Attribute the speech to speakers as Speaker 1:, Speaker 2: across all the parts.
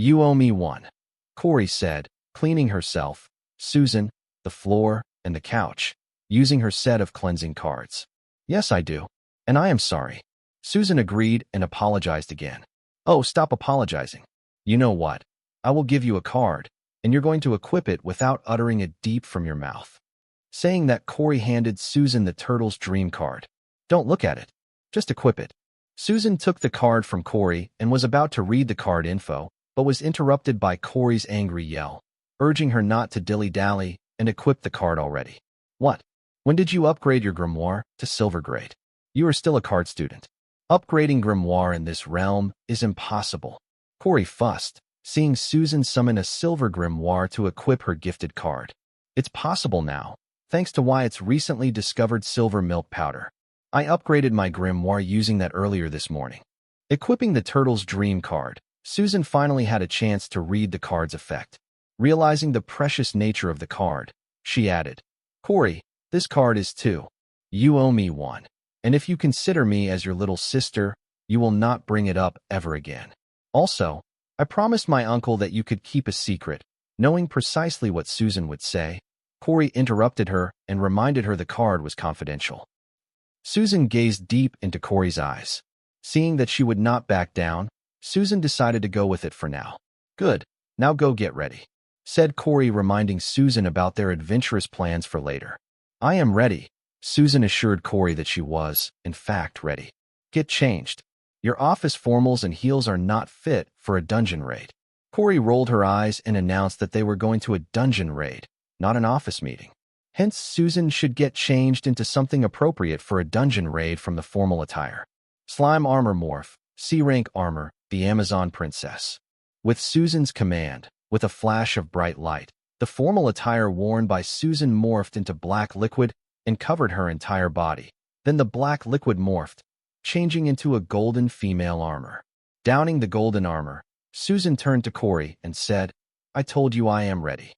Speaker 1: You owe me one, Corey said, cleaning herself, Susan, the floor, and the couch, using her set of cleansing cards. Yes, I do. And I am sorry. Susan agreed and apologized again. Oh, stop apologizing. You know what? I will give you a card, and you're going to equip it without uttering a deep from your mouth. Saying that, Corey handed Susan the Turtle's Dream card. Don't look at it. Just equip it. Susan took the card from Corey and was about to read the card info, but was interrupted by Corey's angry yell, urging her not to dilly-dally and equip the card already. What? When did you upgrade your grimoire to silver grade? You are still a card student. Upgrading grimoire in this realm is impossible. Corey fussed, seeing Susan summon a silver grimoire to equip her gifted card. It's possible now, thanks to Wyatt's recently discovered silver milk powder. I upgraded my grimoire using that earlier this morning. Equipping the Turtle's Dream card, Susan finally had a chance to read the card's effect. Realizing the precious nature of the card, she added, Corey, this card is too. You owe me one. And if you consider me as your little sister, you will not bring it up ever again. Also, I promised my uncle that you could keep a secret. Knowing precisely what Susan would say, Corey interrupted her and reminded her the card was confidential. Susan gazed deep into Corey's eyes. Seeing that she would not back down, Susan decided to go with it for now. Good, now go get ready, said Corey, reminding Susan about their adventurous plans for later. I am ready. Susan assured Corey that she was, in fact, ready. Get changed. Your office formals and heels are not fit for a dungeon raid. Corey rolled her eyes and announced that they were going to a dungeon raid, not an office meeting. Hence, Susan should get changed into something appropriate for a dungeon raid from the formal attire. Slime armor morph, C-rank armor, the Amazon princess. With Susan's command, with a flash of bright light, the formal attire worn by Susan morphed into black liquid and covered her entire body. Then the black liquid morphed, changing into a golden female armor. Downing the golden armor, Susan turned to Corey and said, I told you I am ready.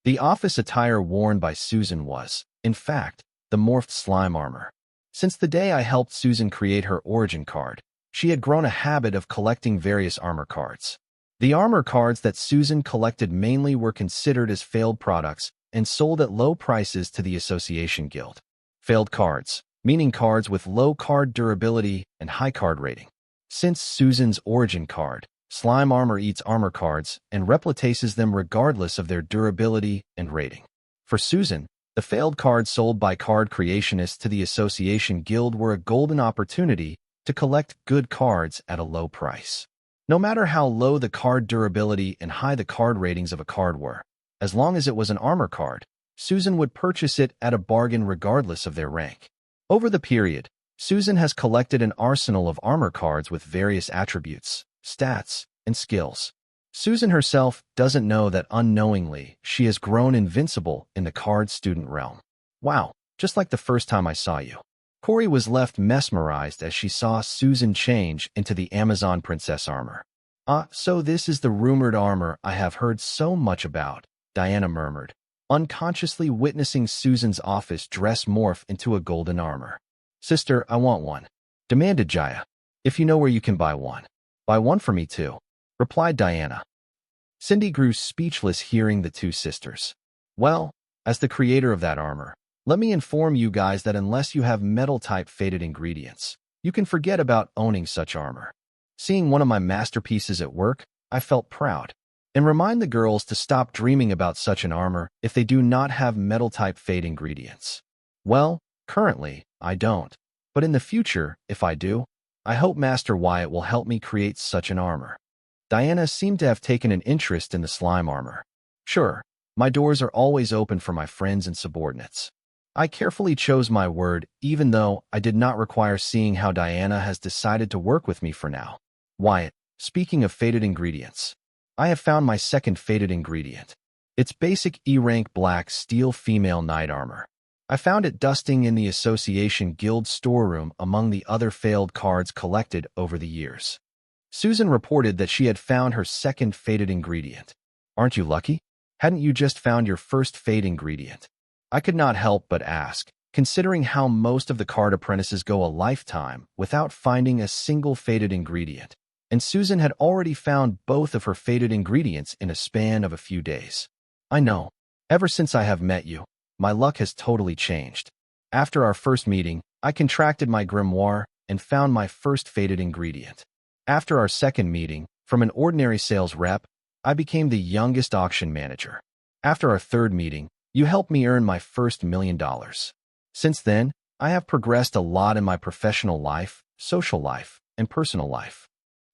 Speaker 1: The office attire worn by Susan was, in fact, the morphed slime armor. Since the day I helped Susan create her origin card, she had grown a habit of collecting various armor cards. The armor cards that Susan collected mainly were considered as failed products and sold at low prices to the Association Guild. Failed cards, meaning cards with low card durability and high card rating. Since Susan's origin card, slime armor eats armor cards and replicates them regardless of their durability and rating. For Susan, the failed cards sold by card creationists to the Association Guild were a golden opportunity to collect good cards at a low price. No matter how low the card durability and high the card ratings of a card were, as long as it was an armor card, Susan would purchase it at a bargain regardless of their rank. Over the period, Susan has collected an arsenal of armor cards with various attributes, stats, and skills. Susan herself doesn't know that unknowingly she has grown invincible in the card student realm. Wow, just like the first time I saw you. Corey was left mesmerized as she saw Susan change into the Amazon princess armor. So this is the rumored armor I have heard so much about, Diana murmured, unconsciously witnessing Susan's office dress morph into a golden armor. Sister, I want one, demanded Jaya. If you know where you can buy one for me too, replied Diana. Cindy grew speechless hearing the two sisters. Well, as the creator of that armor, let me inform you guys that unless you have metal-type fated ingredients, you can forget about owning such armor. Seeing one of my masterpieces at work, I felt proud. And remind the girls to stop dreaming about such an armor if they do not have metal-type fate ingredients. Well, currently, I don't. But in the future, if I do, I hope Master Wyatt will help me create such an armor. Diana seemed to have taken an interest in the slime armor. Sure, my doors are always open for my friends and subordinates. I carefully chose my word, even though I did not require seeing how Diana has decided to work with me for now. Wyatt, speaking of fated ingredients, I have found my second fated ingredient. It's basic E-rank black steel female knight armor. I found it dusting in the Association Guild storeroom among the other failed cards collected over the years. Susan reported that she had found her second fated ingredient. Aren't you lucky? Hadn't you just found your first fate ingredient? I could not help but ask, considering how most of the card apprentices go a lifetime without finding a single fated ingredient. and Susan had already found both of her fated ingredients in a span of a few days. I know. Ever since I have met you, my luck has totally changed. After our first meeting, I contracted my grimoire and found my first fated ingredient. After our second meeting, from an ordinary sales rep, I became the youngest auction manager. After our third meeting, you helped me earn my first $1 million. Since then, I have progressed a lot in my professional life, social life, and personal life.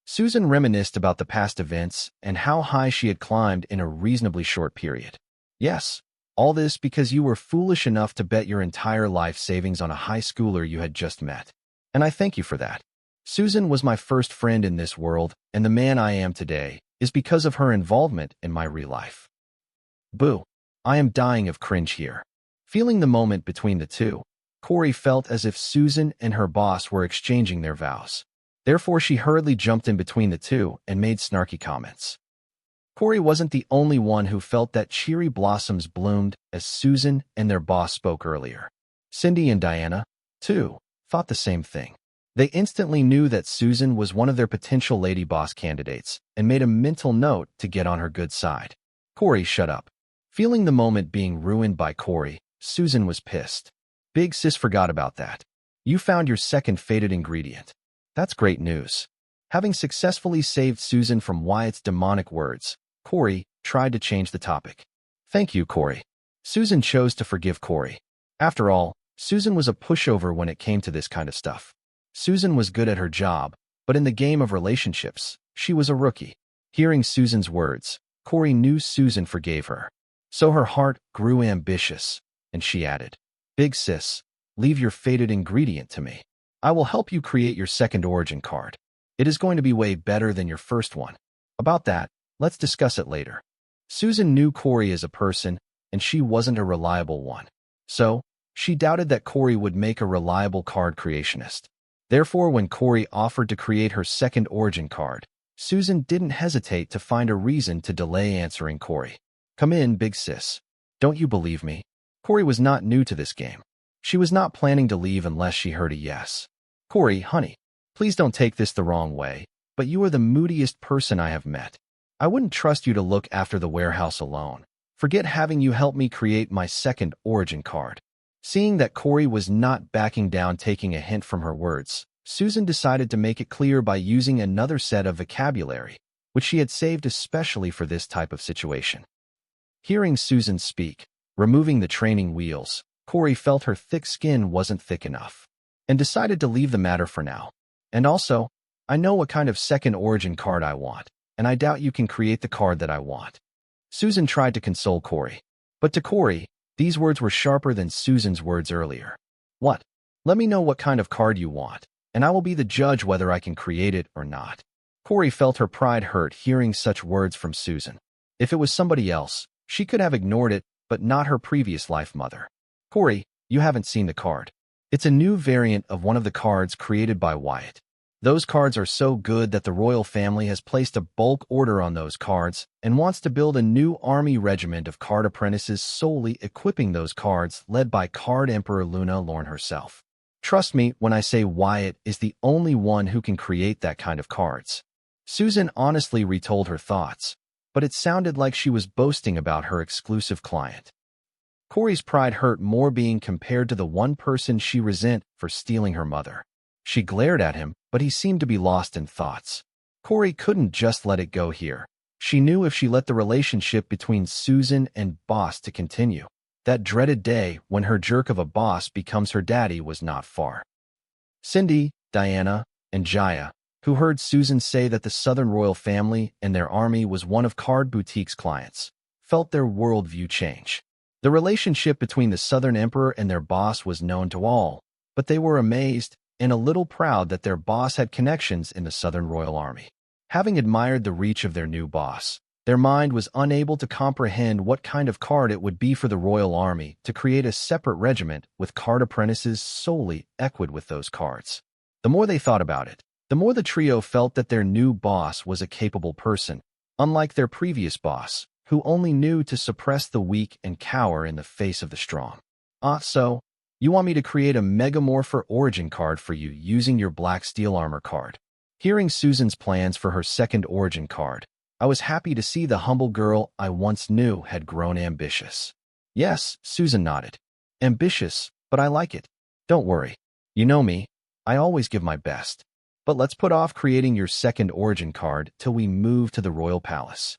Speaker 1: Susan reminisced about the past events and how high she had climbed in a reasonably short period. Yes, all this because you were foolish enough to bet your entire life savings on a high schooler you had just met. And I thank you for that. Susan was my first friend in this world, and the man I am today is because of her involvement in my real life. Boo. I am dying of cringe here. Feeling the moment between the two, Corey felt as if Susan and her boss were exchanging their vows. Therefore, she hurriedly jumped in between the two and made snarky comments. Corey wasn't the only one who felt that cheery blossoms bloomed as Susan and their boss spoke earlier. Cindy and Diana, too, thought the same thing. They instantly knew that Susan was one of their potential lady boss candidates and made a mental note to get on her good side. Corey, shut up. Feeling the moment being ruined by Corey, Susan was pissed. Big sis forgot about that. You found your second fated ingredient. That's great news. Having successfully saved Susan from Wyatt's demonic words, Corey tried to change the topic. Thank you, Corey. Susan chose to forgive Corey. After all, Susan was a pushover when it came to this kind of stuff. Susan was good at her job, but in the game of relationships, she was a rookie. Hearing Susan's words, Corey knew Susan forgave her. So her heart grew ambitious, and she added, Big sis, leave your fated ingredient to me. I will help you create your second origin card. It is going to be way better than your first one. About that, let's discuss it later. Susan knew Corey as a person, and she wasn't a reliable one. So, she doubted that Corey would make a reliable card creationist. Therefore, when Corey offered to create her second origin card, Susan didn't hesitate to find a reason to delay answering Corey. Come in, big sis. Don't you believe me? Corey was not new to this game. She was not planning to leave unless she heard a yes. Corey, honey, please don't take this the wrong way, but you are the moodiest person I have met. I wouldn't trust you to look after the warehouse alone. Forget having you help me create my second origin card. Seeing that Corey was not backing down, taking a hint from her words, Susan decided to make it clear by using another set of vocabulary, which she had saved especially for this type of situation. Hearing Susan speak, removing the training wheels, Corey felt her thick skin wasn't thick enough, and decided to leave the matter for now. And also, I know what kind of second origin card I want, and I doubt you can create the card that I want. Susan tried to console Corey, but to Corey, these words were sharper than Susan's words earlier. What? Let me know what kind of card you want, and I will be the judge whether I can create it or not. Corey felt her pride hurt hearing such words from Susan. If it was somebody else, she could have ignored it, but not her previous life mother. Corey, you haven't seen the card. It's a new variant of one of the cards created by Wyatt. Those cards are so good that the royal family has placed a bulk order on those cards and wants to build a new army regiment of card apprentices solely equipping those cards led by Card Emperor Luna Lorne herself. Trust me when I say Wyatt is the only one who can create that kind of cards. Susan honestly retold her thoughts, but it sounded like she was boasting about her exclusive client. Corey's pride hurt more being compared to the one person she resent for stealing her mother. She glared at him, but he seemed to be lost in thoughts. Corey couldn't just let it go here. She knew if she let the relationship between Susan and boss to continue, that dreaded day when her jerk of a boss becomes her daddy was not far. Cindy, Diana, and Jaya, who heard Susan say that the Southern royal family and their army was one of Card Boutique's clients, felt their worldview change. The relationship between the Southern Emperor and their boss was known to all, but they were amazed and a little proud that their boss had connections in the Southern Royal Army. Having admired the reach of their new boss, their mind was unable to comprehend what kind of card it would be for the Royal Army to create a separate regiment with card apprentices solely equipped with those cards. The more they thought about it, the more the trio felt that their new boss was a capable person, unlike their previous boss, who only knew to suppress the weak and cower in the face of the strong. So, you want me to create a Megamorpher origin card for you using your Black Steel Armor card? Hearing Susan's plans for her second origin card, I was happy to see the humble girl I once knew had grown ambitious. Yes, Susan nodded. Ambitious, but I like it. Don't worry. You know me. I always give my best. But let's put off creating your second origin card till we move to the royal palace.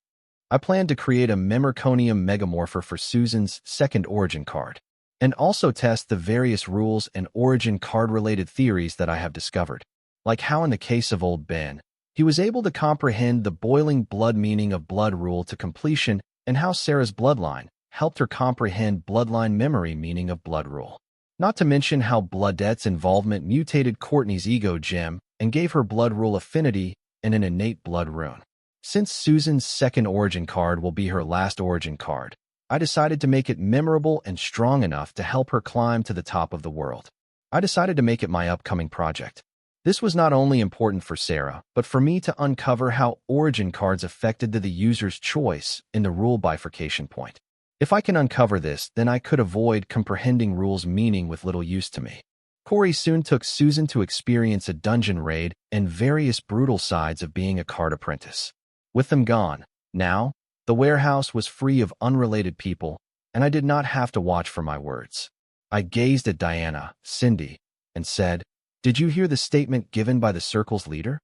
Speaker 1: I plan to create a Memorconium Megamorpher for Susan's second origin card, and also test the various rules and origin card-related theories that I have discovered, like how in the case of old Ben, he was able to comprehend the boiling blood meaning of blood rule to completion, and how Sarah's bloodline helped her comprehend bloodline memory meaning of blood rule. Not to mention how Bloodette's involvement mutated Courtney's ego gem and gave her blood rule affinity and an innate blood rune. Since Susan's second origin card will be her last origin card, I decided to make it memorable and strong enough to help her climb to the top of the world. I decided to make it my upcoming project. This was not only important for Sarah, but for me to uncover how origin cards affected the user's choice in the rule bifurcation point. If I can uncover this, then I could avoid comprehending rules' meaning with little use to me. Corey soon took Susan to experience a dungeon raid and various brutal sides of being a card apprentice. With them gone, now, the warehouse was free of unrelated people, and I did not have to watch for my words. I gazed at Diana, Cindy, and said, "Did you hear the statement given by the circle's leader?"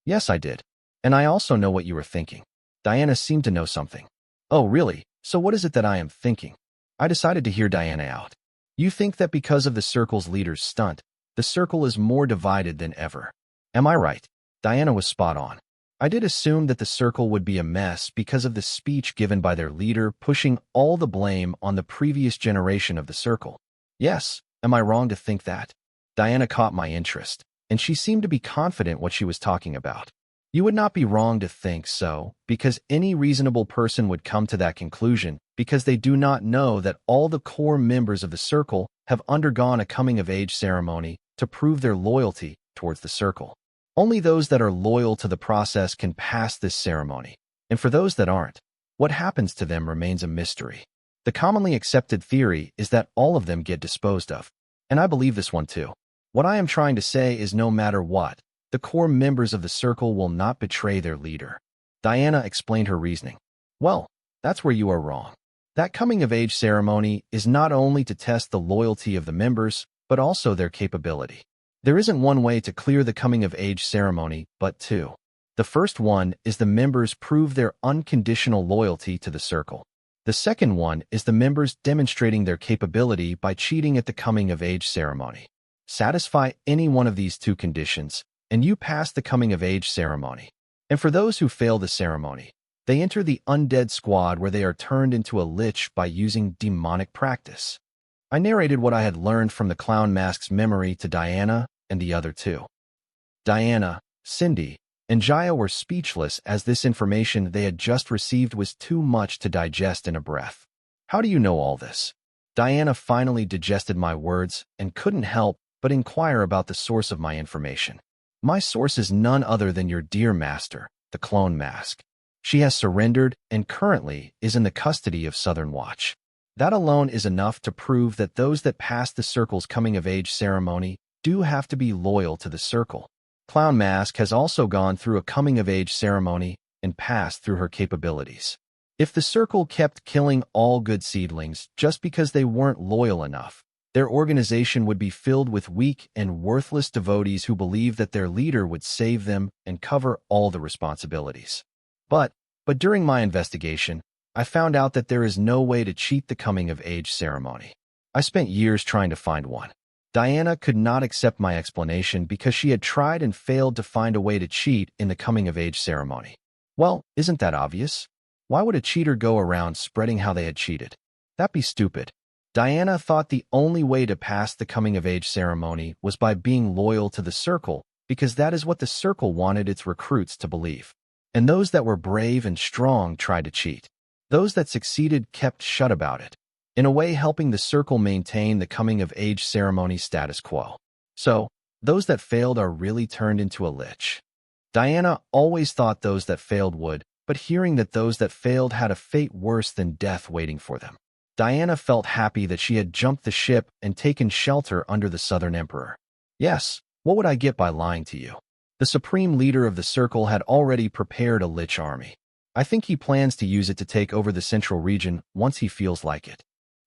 Speaker 1: "Yes, I did. And I also know what you were thinking." Diana seemed to know something. "Oh, really? So what is it that I am thinking?" I decided to hear Diana out. "You think that because of the circle's leader's stunt, the circle is more divided than ever. Am I right?" Diana was spot on. I did assume that the circle would be a mess because of the speech given by their leader pushing all the blame on the previous generation of the circle. Yes, am I wrong to think that? Diana caught my interest, and she seemed to be confident what she was talking about. You would not be wrong to think so, because any reasonable person would come to that conclusion because they do not know that all the core members of the circle have undergone a coming-of-age ceremony to prove their loyalty towards the circle. Only those that are loyal to the process can pass this ceremony, and for those that aren't, what happens to them remains a mystery. The commonly accepted theory is that all of them get disposed of, and I believe this one too. What I am trying to say is no matter what, the core members of the circle will not betray their leader. Diana explained her reasoning. Well, that's where you are wrong. That coming-of-age ceremony is not only to test the loyalty of the members, but also their capability. There isn't one way to clear the coming-of-age ceremony, but two. The first one is the members prove their unconditional loyalty to the circle. The second one is the members demonstrating their capability by cheating at the coming-of-age ceremony. Satisfy any one of these two conditions, and you pass the coming-of-age ceremony. And for those who fail the ceremony, they enter the undead squad where they are turned into a lich by using demonic practice. I narrated what I had learned from the clown mask's memory to Diana and the other two. Diana, Cindy, and Jaya were speechless as this information they had just received was too much to digest in a breath. "How do you know all this?" Diana finally digested my words and couldn't help but inquire about the source of my information. "My source is none other than your dear master, the clone mask. She has surrendered and currently is in the custody of Southern Watch. That alone is enough to prove that those that pass the circle's coming-of-age ceremony do have to be loyal to the circle. Clown Mask has also gone through a coming-of-age ceremony and passed through her capabilities. If the circle kept killing all good seedlings just because they weren't loyal enough, their organization would be filled with weak and worthless devotees who believe that their leader would save them and cover all the responsibilities. But during my investigation, I found out that there is no way to cheat the coming-of-age ceremony. I spent years trying to find one. Diana could not accept my explanation because she had tried and failed to find a way to cheat in the coming-of-age ceremony. Well, isn't that obvious? Why would a cheater go around spreading how they had cheated? That'd be stupid. Diana thought the only way to pass the coming-of-age ceremony was by being loyal to the circle because that is what the circle wanted its recruits to believe. And those that were brave and strong tried to cheat. Those that succeeded kept shut about it, in a way helping the circle maintain the coming-of-age ceremony status quo. So, those that failed are really turned into a lich. Diana always thought those that failed would, but hearing that those that failed had a fate worse than death waiting for them. Diana felt happy that she had jumped the ship and taken shelter under the Southern Emperor. Yes, what would I get by lying to you? The supreme leader of the circle had already prepared a lich army. I think he plans to use it to take over the central region once he feels like it.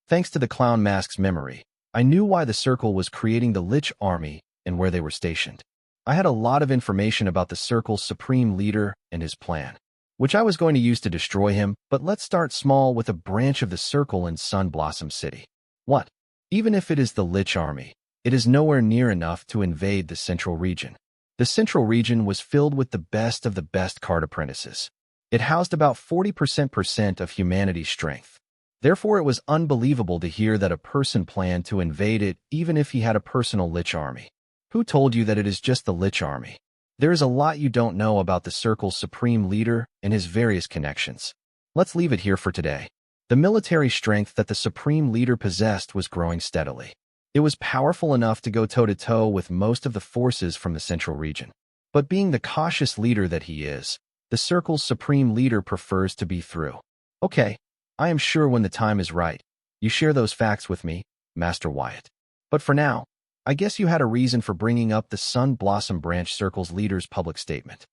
Speaker 1: Thanks to the clown mask's memory, I knew why the circle was creating the lich army and where they were stationed. I had a lot of information about the circle's supreme leader and his plan, which I was going to use to destroy him, but let's start small with a branch of the circle in Sun Blossom City. What? Even if it is the lich army, it is nowhere near enough to invade the central region. The central region was filled with the best card apprentices. It housed about 40% of humanity's strength. Therefore, it was unbelievable to hear that a person planned to invade it even if he had a personal lich army. Who told you that it is just the lich army? There is a lot you don't know about the circle's supreme leader and his various connections. Let's leave it here for today. The military strength that the supreme leader possessed was growing steadily. It was powerful enough to go toe-to-toe with most of the forces from the central region. But being the cautious leader that he is, the circle's supreme leader prefers to be through. Okay, I am sure when the time is right, you share those facts with me, Master Wyatt. But for now, I guess you had a reason for bringing up the Sun Blossom Branch Circle's leader's public statement.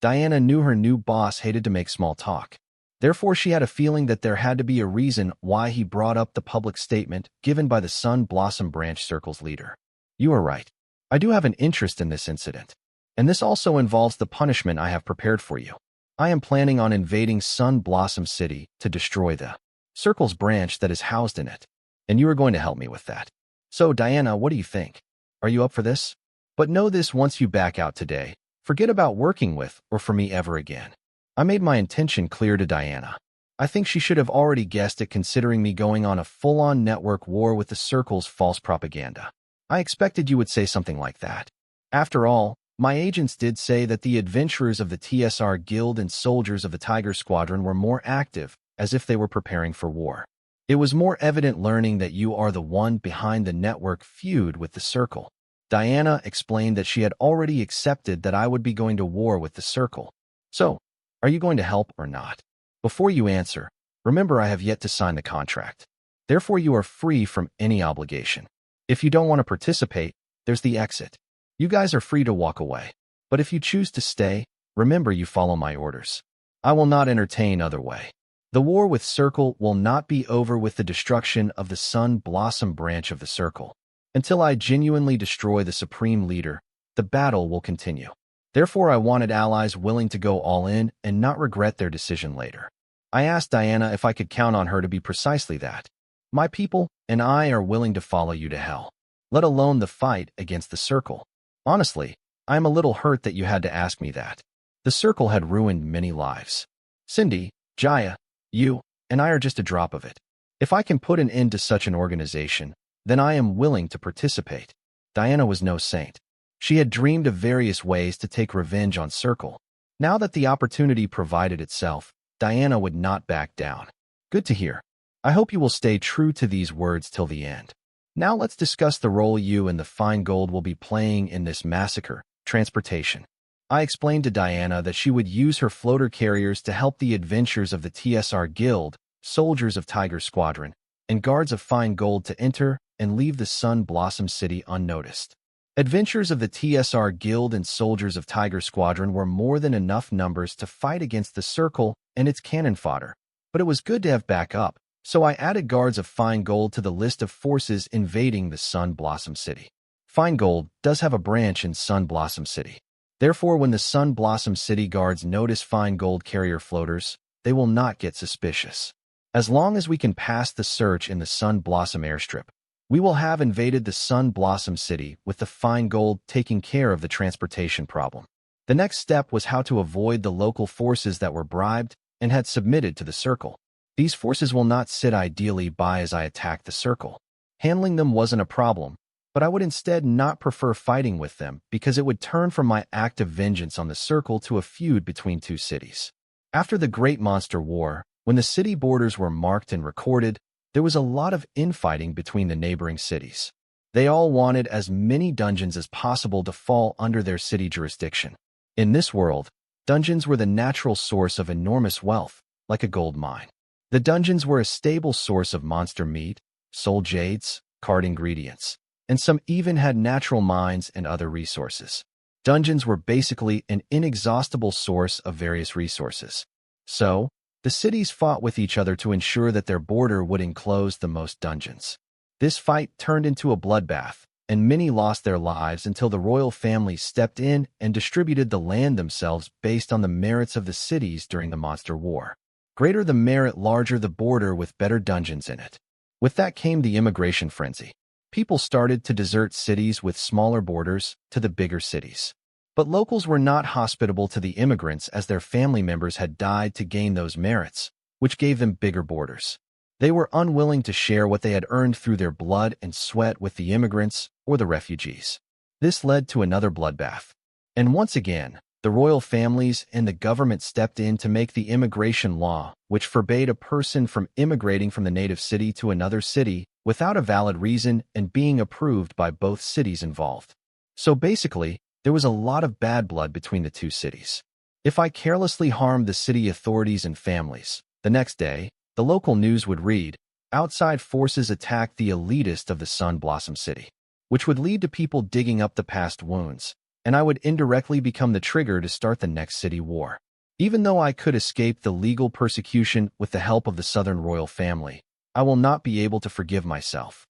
Speaker 1: Diana knew her new boss hated to make small talk. Therefore, she had a feeling that there had to be a reason why he brought up the public statement given by the Sun Blossom Branch Circle's leader. You are right. I do have an interest in this incident. And this also involves the punishment I have prepared for you. I am planning on invading Sun Blossom City to destroy the Circle's branch that is housed in it. And you are going to help me with that. So, Diana, what do you think? Are you up for this? But know this once you back out today. Forget about working with or for me ever again. I made my intention clear to Diana. I think she should have already guessed it considering me going on a full-on network war with the Circle's false propaganda. I expected you would say something like that. After all, my agents did say that the adventurers of the TSR Guild and soldiers of the Tiger Squadron were more active, as if they were preparing for war. It was more evident learning that you are the one behind the network feud with the Circle. Diana explained that she had already accepted that I would be going to war with the Circle. So, are you going to help or not? Before you answer, remember I have yet to sign the contract. Therefore, you are free from any obligation. If you don't want to participate, there's the exit. You guys are free to walk away. But if you choose to stay, remember you follow my orders. I will not entertain other way. The war with Circle will not be over with the destruction of the Sun Blossom branch of the Circle. Until I genuinely destroy the Supreme Leader, the battle will continue. Therefore, I wanted allies willing to go all in and not regret their decision later. I asked Diana if I could count on her to be precisely that. My people and I are willing to follow you to hell, let alone the fight against the Circle. Honestly, I am a little hurt that you had to ask me that. The Circle had ruined many lives. Cindy, Jaya, you, and I are just a drop of it. If I can put an end to such an organization, then I am willing to participate. Diana was no saint. She had dreamed of various ways to take revenge on Circle. Now that the opportunity provided itself, Diana would not back down. Good to hear. I hope you will stay true to these words till the end. Now let's discuss the role you and the Fine Gold will be playing in this massacre, transportation. I explained to Diana that she would use her floater carriers to help the adventurers of the TSR Guild, soldiers of Tiger Squadron, and guards of Fine Gold to enter and leave the Sun Blossom City unnoticed. Adventurers of the TSR Guild and soldiers of Tiger Squadron were more than enough numbers to fight against the Circle and its cannon fodder, but it was good to have backup, so I added guards of Fine Gold to the list of forces invading the Sun Blossom City. Fine Gold does have a branch in Sun Blossom City. Therefore, when the Sun Blossom City guards notice Fine Gold carrier floaters, they will not get suspicious. As long as we can pass the search in the Sun Blossom airstrip, we will have invaded the Sun Blossom City with the Fine Gold taking care of the transportation problem. The next step was how to avoid the local forces that were bribed and had submitted to the Circle. These forces will not sit ideally by as I attack the Circle. Handling them wasn't a problem, but I would instead not prefer fighting with them because it would turn from my act of vengeance on the Circle to a feud between two cities. After the Great Monster War, when the city borders were marked and recorded, there was a lot of infighting between the neighboring cities. They all wanted as many dungeons as possible to fall under their city jurisdiction. In this world, dungeons were the natural source of enormous wealth, like a gold mine. The dungeons were a stable source of monster meat, soul jades, card ingredients, and some even had natural mines and other resources. Dungeons were basically an inexhaustible source of various resources. So, the cities fought with each other to ensure that their border would enclose the most dungeons. This fight turned into a bloodbath, and many lost their lives until the royal families stepped in and distributed the land themselves based on the merits of the cities during the Monster War. Greater the merit, larger the border with better dungeons in it. With that came the immigration frenzy. People started to desert cities with smaller borders to the bigger cities. But locals were not hospitable to the immigrants as their family members had died to gain those merits, which gave them bigger borders. They were unwilling to share what they had earned through their blood and sweat with the immigrants or the refugees. This led to another bloodbath. And once again, the royal families and the government stepped in to make the immigration law, which forbade a person from immigrating from the native city to another city without a valid reason and being approved by both cities involved. So basically, there was a lot of bad blood between the two cities. If I carelessly harmed the city authorities and families, the next day, the local news would read, "Outside forces attacked the elitist of the Sun Blossom City," which would lead to people digging up the past wounds, and I would indirectly become the trigger to start the next city war. Even though I could escape the legal persecution with the help of the Southern royal family, I will not be able to forgive myself.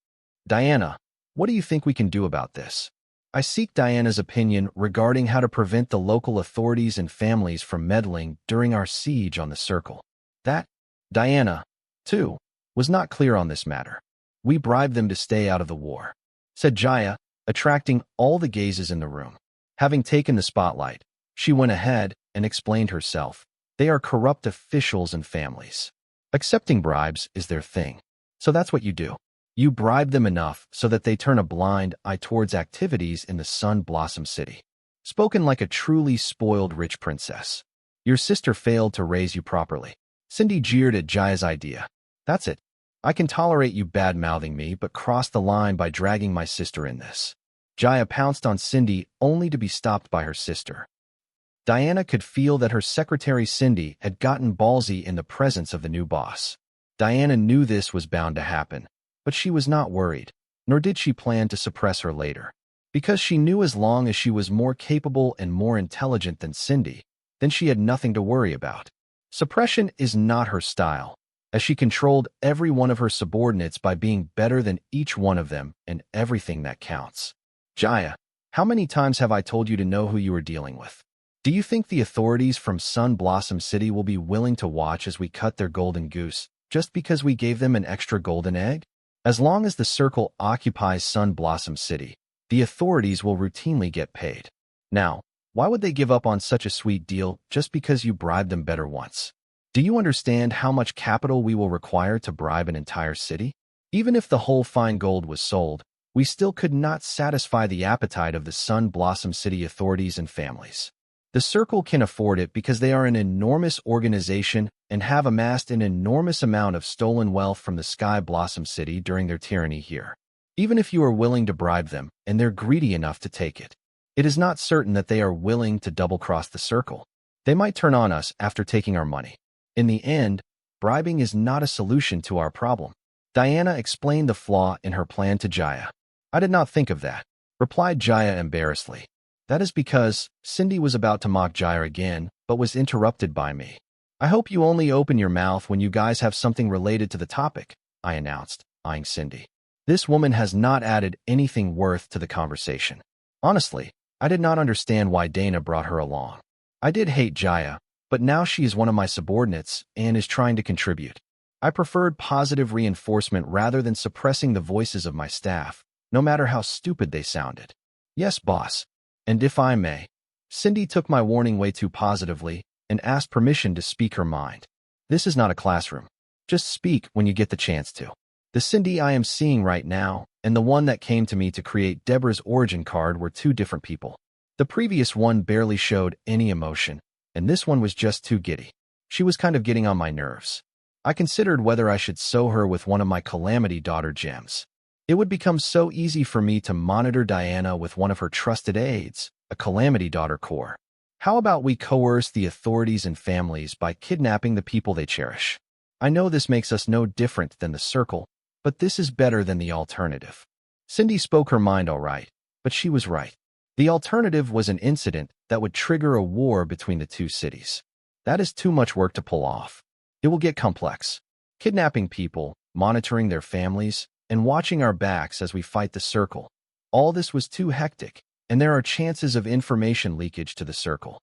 Speaker 1: Diana, what do you think we can do about this? I seek Diana's opinion regarding how to prevent the local authorities and families from meddling during our siege on the circle. Diana, too, was not clear on this matter. "We bribed them to stay out of the war," said Jaya, attracting all the gazes in the room. Having taken the spotlight, she went ahead and explained herself. "They are corrupt officials and families. Accepting bribes is their thing. So that's what you do. You bribe them enough so that they turn a blind eye towards activities in the Sun Blossom City." Spoken like a truly spoiled rich princess. "Your sister failed to raise you properly." Cindy jeered at Jaya's idea. "That's it. I can tolerate you bad-mouthing me, but cross the line by dragging my sister in this." Jaya pounced on Cindy only to be stopped by her sister. Diana could feel that her secretary Cindy had gotten ballsy in the presence of the new boss. Diana knew this was bound to happen, but she was not worried, nor did she plan to suppress her later. Because she knew as long as she was more capable and more intelligent than Cindy, then she had nothing to worry about. Suppression is not her style, as she controlled every one of her subordinates by being better than each one of them and everything that counts. "Jaya, how many times have I told you to know who you are dealing with? Do you think the authorities from Sun Blossom City will be willing to watch as we cut their golden goose just because we gave them an extra golden egg? As long as the circle occupies Sun Blossom City, the authorities will routinely get paid. Now, why would they give up on such a sweet deal just because you bribed them better once? Do you understand how much capital we will require to bribe an entire city? Even if the whole fine gold was sold, we still could not satisfy the appetite of the Sun Blossom City authorities and families. The Circle can afford it because they are an enormous organization and have amassed an enormous amount of stolen wealth from the Sky Blossom City during their tyranny here. Even if you are willing to bribe them, and they're greedy enough to take it, it is not certain that they are willing to double-cross the Circle. They might turn on us after taking our money. In the end, bribing is not a solution to our problem." Diana explained the flaw in her plan to Jaya. "I did not think of that," replied Jaya embarrassedly. "That is because Cindy was about to mock Jaya again, but was interrupted by me. I hope you only open your mouth when you guys have something related to the topic," I announced, eyeing Cindy. This woman has not added anything worth to the conversation. Honestly, I did not understand why Dana brought her along. I did hate Jaya, but now she is one of my subordinates and is trying to contribute. I preferred positive reinforcement rather than suppressing the voices of my staff, no matter how stupid they sounded. "Yes, boss. And if I may." Cindy took my warning way too positively and asked permission to speak her mind. "This is not a classroom. Just speak when you get the chance to." The Cindy I am seeing right now and the one that came to me to create Deborah's origin card were two different people. The previous one barely showed any emotion, and this one was just too giddy. She was kind of getting on my nerves. I considered whether I should sew her with one of my Calamity Daughter gems. It would become so easy for me to monitor Diana with one of her trusted aides, a Calamity Daughter core. How about we coerce the authorities and families by kidnapping the people they cherish? I know this makes us no different than the Circle, but this is better than the alternative. Cindy spoke her mind all right, but she was right. The alternative was an incident that would trigger a war between the two cities. That is too much work to pull off. It will get complex. Kidnapping people, monitoring their families, and watching our backs as we fight the Circle. All this was too hectic, and there are chances of information leakage to the Circle.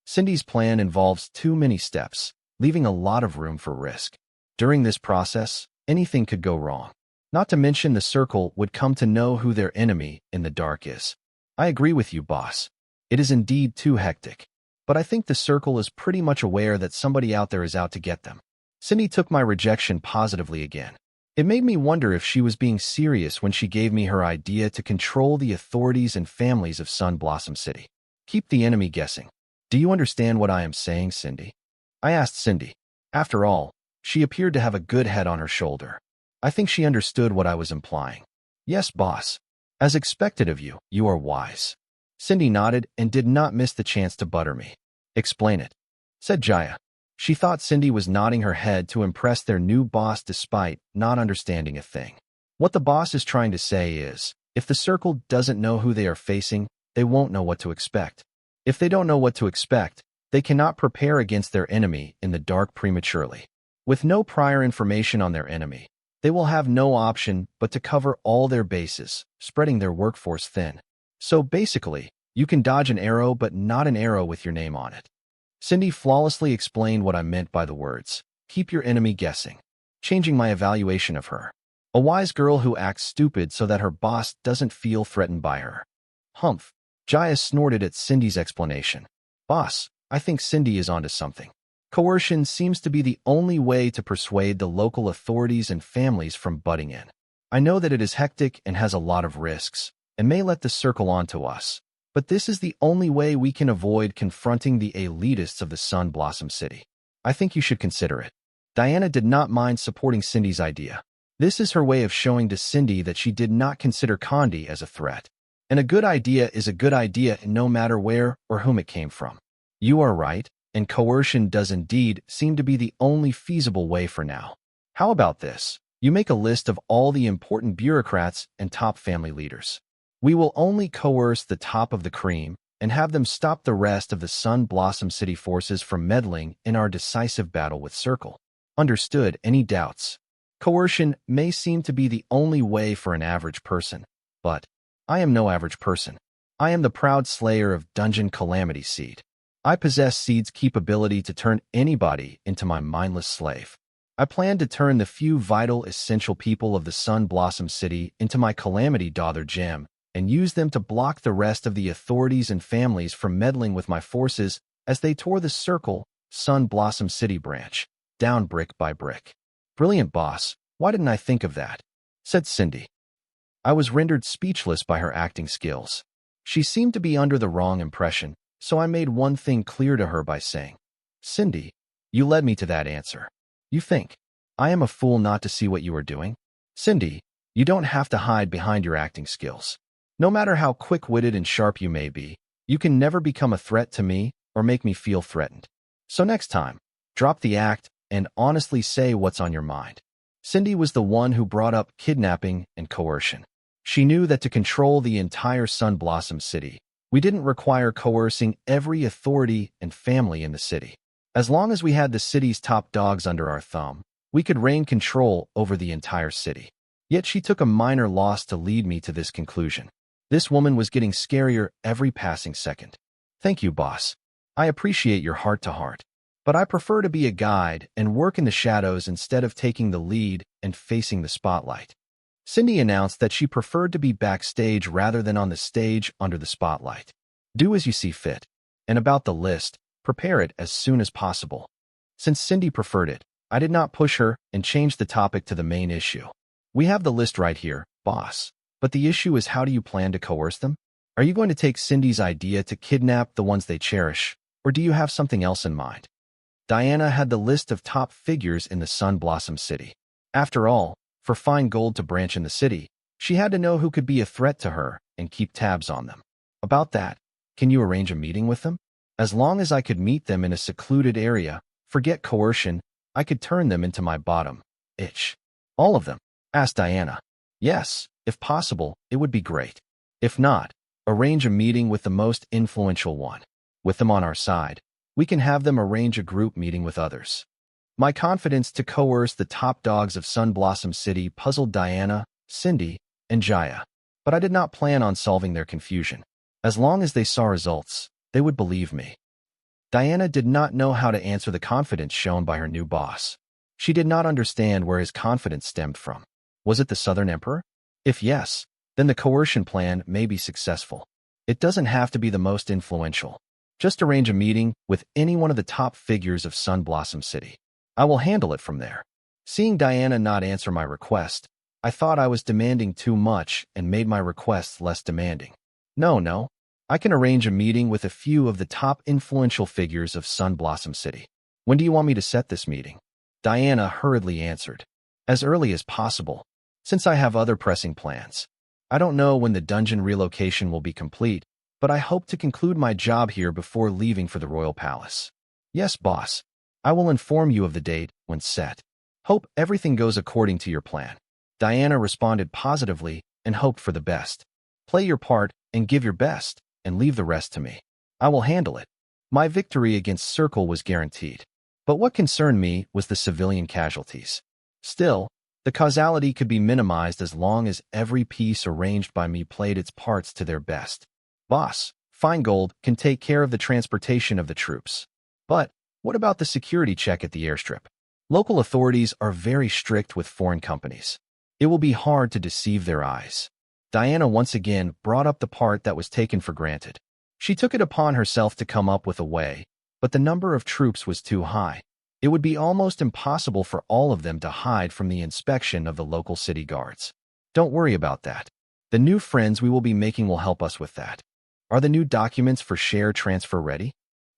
Speaker 1: Cindy's plan involves too many steps, leaving a lot of room for risk. During this process, anything could go wrong. Not to mention the Circle would come to know who their enemy in the dark is. I agree with you, boss. It is indeed too hectic. But I think the Circle is pretty much aware that somebody out there is out to get them. Cindy took my rejection positively again. It made me wonder if she was being serious when she gave me her idea to control the authorities and families of Sun Blossom City. Keep the enemy guessing. Do you understand what I am saying, Cindy? I asked Cindy. After all, she appeared to have a good head on her shoulder. I think she understood what I was implying. Yes, boss. As expected of you, you are wise. Cindy nodded and did not miss the chance to butter me. Explain it, said Jaya. She thought Cindy was nodding her head to impress their new boss despite not understanding a thing. What the boss is trying to say is, if the Circle doesn't know who they are facing, they won't know what to expect. If they don't know what to expect, they cannot prepare against their enemy in the dark prematurely. With no prior information on their enemy, they will have no option but to cover all their bases, spreading their workforce thin. So basically, you can dodge an arrow but not an arrow with your name on it. Cindy flawlessly explained what I meant by the words, keep your enemy guessing, changing my evaluation of her. A wise girl who acts stupid so that her boss doesn't feel threatened by her. Humph. Jaya snorted at Cindy's explanation. Boss, I think Cindy is onto something. Coercion seems to be the only way to persuade the local authorities and families from butting in. I know that it is hectic and has a lot of risks, and may let the Circle onto us. But this is the only way we can avoid confronting the elitists of the Sun Blossom City. I think you should consider it. Diana did not mind supporting Cindy's idea. This is her way of showing to Cindy that she did not consider Condi as a threat. And a good idea is a good idea no matter where or whom it came from. You are right, and coercion does indeed seem to be the only feasible way for now. How about this? You make a list of all the important bureaucrats and top family leaders. We will only coerce the top of the cream and have them stop the rest of the Sun Blossom City forces from meddling in our decisive battle with Circle. Understood? Any doubts? Coercion may seem to be the only way for an average person, but I am no average person. I am the proud slayer of Dungeon Calamity Seed. I possess Seed's capability to turn anybody into my mindless slave. I plan to turn the few vital, essential people of the Sun Blossom City into my Calamity Daughter gem and use them to block the rest of the authorities and families from meddling with my forces as they tore the Circle, Sun Blossom City branch, down brick by brick. Brilliant, boss. Why didn't I think of that? Said Cindy. I was rendered speechless by her acting skills. She seemed to be under the wrong impression, so I made one thing clear to her by saying, Cindy, you led me to that answer. You think I am a fool not to see what you are doing? Cindy, you don't have to hide behind your acting skills. No matter how quick-witted and sharp you may be, you can never become a threat to me or make me feel threatened. So next time, drop the act and honestly say what's on your mind. Cindy was the one who brought up kidnapping and coercion. She knew that to control the entire Sun Blossom City, we didn't require coercing every authority and family in the city. As long as we had the city's top dogs under our thumb, we could reign control over the entire city. Yet she took a minor loss to lead me to this conclusion. This woman was getting scarier every passing second. Thank you, boss. I appreciate your heart-to-heart. But I prefer to be a guide and work in the shadows instead of taking the lead and facing the spotlight. Cindy announced that she preferred to be backstage rather than on the stage under the spotlight. Do as you see fit. And about the list, prepare it as soon as possible. Since Cindy preferred it, I did not push her and changed the topic to the main issue. We have the list right here, boss. But the issue is, how do you plan to coerce them? Are you going to take Cindy's idea to kidnap the ones they cherish, or do you have something else in mind? Diana had the list of top figures in the Sun Blossom City. After all, for fine gold to branch in the city, she had to know who could be a threat to her and keep tabs on them. About that, can you arrange a meeting with them? As long as I could meet them in a secluded area, forget coercion, I could turn them into my bottom itch. All of them? Asked Diana. Yes, if possible, it would be great. If not, Arrange a meeting with the most influential one. With them on our side, we can have them arrange a group meeting with others. My confidence to coerce the top dogs of Sun Blossom City puzzled Diana, Cindy, and Jaya. But I did not plan on solving their confusion. As long as they saw results, they would believe me. Diana did not know how to answer the confidence shown by her new boss. She did not understand where his confidence stemmed from. Was it the Southern Emperor? If yes, then the coercion plan may be successful. It doesn't have to be the most influential. Just arrange a meeting with any one of the top figures of Sun Blossom City. I will handle it from there. Seeing Diana not answer my request, I thought I was demanding too much and made my requests less demanding. No, I can arrange a meeting with a few of the top influential figures of Sun Blossom City. When do you want me to set this meeting? Diana hurriedly answered. As early as possible, since I have other pressing plans. I don't know when the dungeon relocation will be complete, but I hope to conclude my job here before leaving for the Royal Palace. Yes, boss. I will inform you of the date when set. Hope everything goes according to your plan. Diana responded positively and hoped for the best. Play your part and give your best, and leave the rest to me. I will handle it. My victory against Circle was guaranteed. But what concerned me was the civilian casualties. Still, the causality could be minimized as long as every piece arranged by me played its parts to their best. Boss, Feingold can take care of the transportation of the troops. But what about the security check at the airstrip? Local authorities are very strict with foreign companies. It will be hard to deceive their eyes. Diana once again brought up the part that was taken for granted. She took it upon herself to come up with a way, but the number of troops was too high. It would be almost impossible for all of them to hide from the inspection of the local city guards. Don't worry about that. The new friends we will be making will help us with that. Are the new documents for share transfer ready?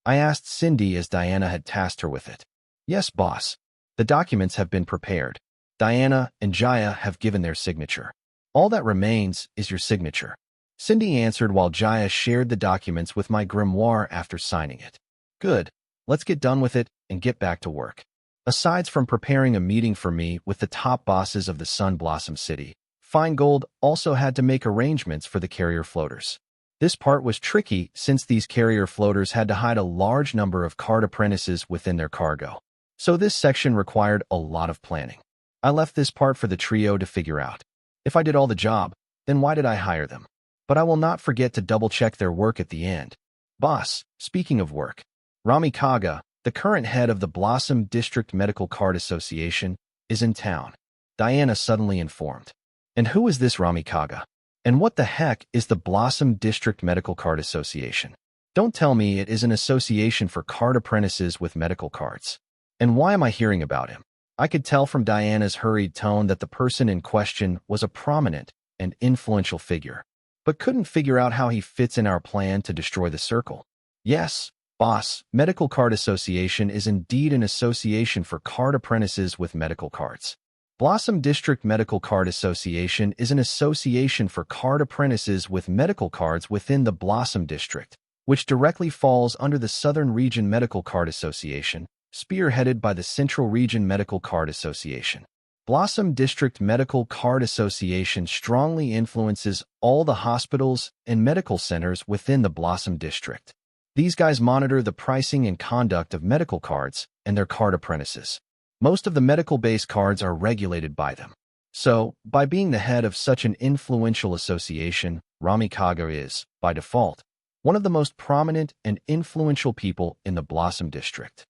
Speaker 1: I asked Cindy as Diana had tasked her with it. Yes, boss. The documents have been prepared. Diana and Jaya have given their signature. All that remains is your signature. Cindy answered while Jaya shared the documents with my grimoire after signing it. Good. Let's get done with it and get back to work. Aside from preparing a meeting for me with the top bosses of the Sun Blossom City, Feingold also had to make arrangements for the carrier floaters. This part was tricky since these carrier floaters had to hide a large number of card apprentices within their cargo. So this section required a lot of planning. I left this part for the trio to figure out. If I did all the job, then why did I hire them? But I will not forget to double-check their work at the end. Boss, speaking of work, Ramikaga, the current head of the Blossom District Medical Card Association, is in town. Diana suddenly informed. And who is this Ramikaga? And what the heck is the Blossom District Medical Card Association? Don't tell me it is an association for card apprentices with medical cards. And why am I hearing about him? I could tell from Diana's hurried tone that the person in question was a prominent and influential figure, but couldn't figure out how he fits in our plan to destroy the circle. Yes, boss, Medical Card Association is indeed an association for card apprentices with medical cards. Blossom District Medical Card Association is an association for card apprentices with medical cards within the Blossom District, which directly falls under the Southern Region Medical Card Association, spearheaded by the Central Region Medical Card Association. Blossom District Medical Card Association strongly influences all the hospitals and medical centers within the Blossom District. These guys monitor the pricing and conduct of medical cards and their card apprentices. Most of the medical-based cards are regulated by them. So, by being the head of such an influential association, Ramikaga is, by default, one of the most prominent and influential people in the Blossom District.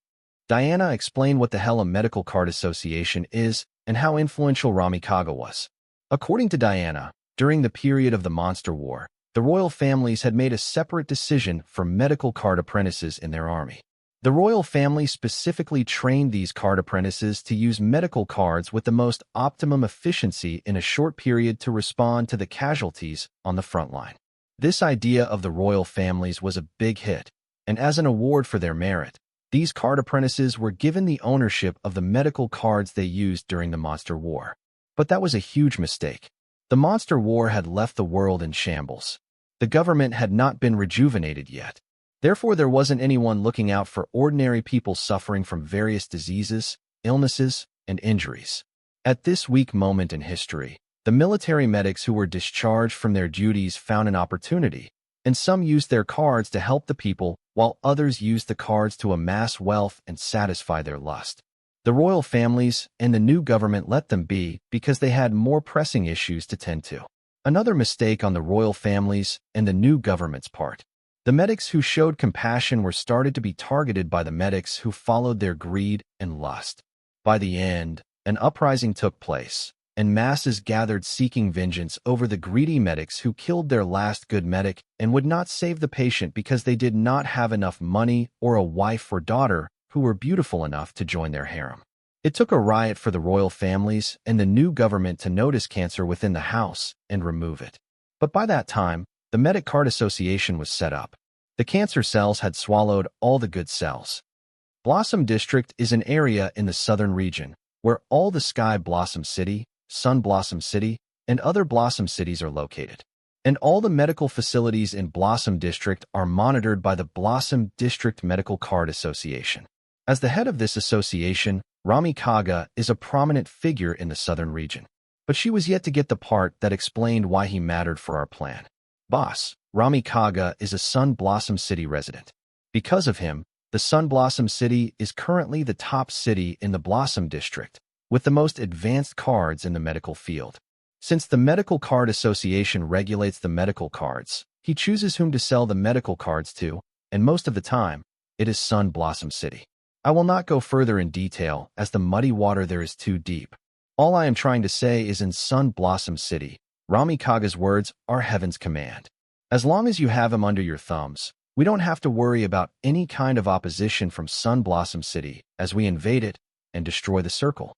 Speaker 1: Diana explained what the hell a medical card association is and how influential Ramikaga was. According to Diana, during the period of the Monster War, the royal families had made a separate decision for medical card apprentices in their army. The royal family specifically trained these card apprentices to use medical cards with the most optimum efficiency in a short period to respond to the casualties on the front line. This idea of the royal families was a big hit, and as an award for their merit, these card apprentices were given the ownership of the medical cards they used during the Monster War. But that was a huge mistake. The Monster War had left the world in shambles. The government had not been rejuvenated yet. Therefore, there wasn't anyone looking out for ordinary people suffering from various diseases, illnesses, and injuries. At this weak moment in history, the military medics who were discharged from their duties found an opportunity and some used their cards to help the people, while others used the cards to amass wealth and satisfy their lust. The royal families and the new government let them be because they had more pressing issues to tend to. Another mistake on the royal families and the new government's part. The medics who showed compassion were started to be targeted by the medics who followed their greed and lust. By the end, an uprising took place, and masses gathered seeking vengeance over the greedy medics who killed their last good medic and would not save the patient because they did not have enough money or a wife or daughter who were beautiful enough to join their harem. It took a riot for the royal families and the new government to notice cancer within the house and remove it. But by that time, the Medic Card Association was set up. The cancer cells had swallowed all the good cells. Blossom District is an area in the southern region where all the Sky Blossom City, Sun Blossom City, and other Blossom cities are located. And all the medical facilities in Blossom District are monitored by the Blossom District Medical Card Association. As the head of this association, Rami Kaga is a prominent figure in the southern region. But she was yet to get the part that explained why he mattered for our plan. Boss, Rami Kaga is a Sun Blossom City resident. Because of him, the Sun Blossom City is currently the top city in the Blossom District, with the most advanced cards in the medical field. Since the Medical Card Association regulates the medical cards, he chooses whom to sell the medical cards to, and most of the time, it is Sun Blossom City. I will not go further in detail as the muddy water there is too deep. All I am trying to say is in Sun Blossom City, Rami Kaga's words are heaven's command. As long as you have him under your thumbs, we don't have to worry about any kind of opposition from Sun Blossom City as we invade it and destroy the circle.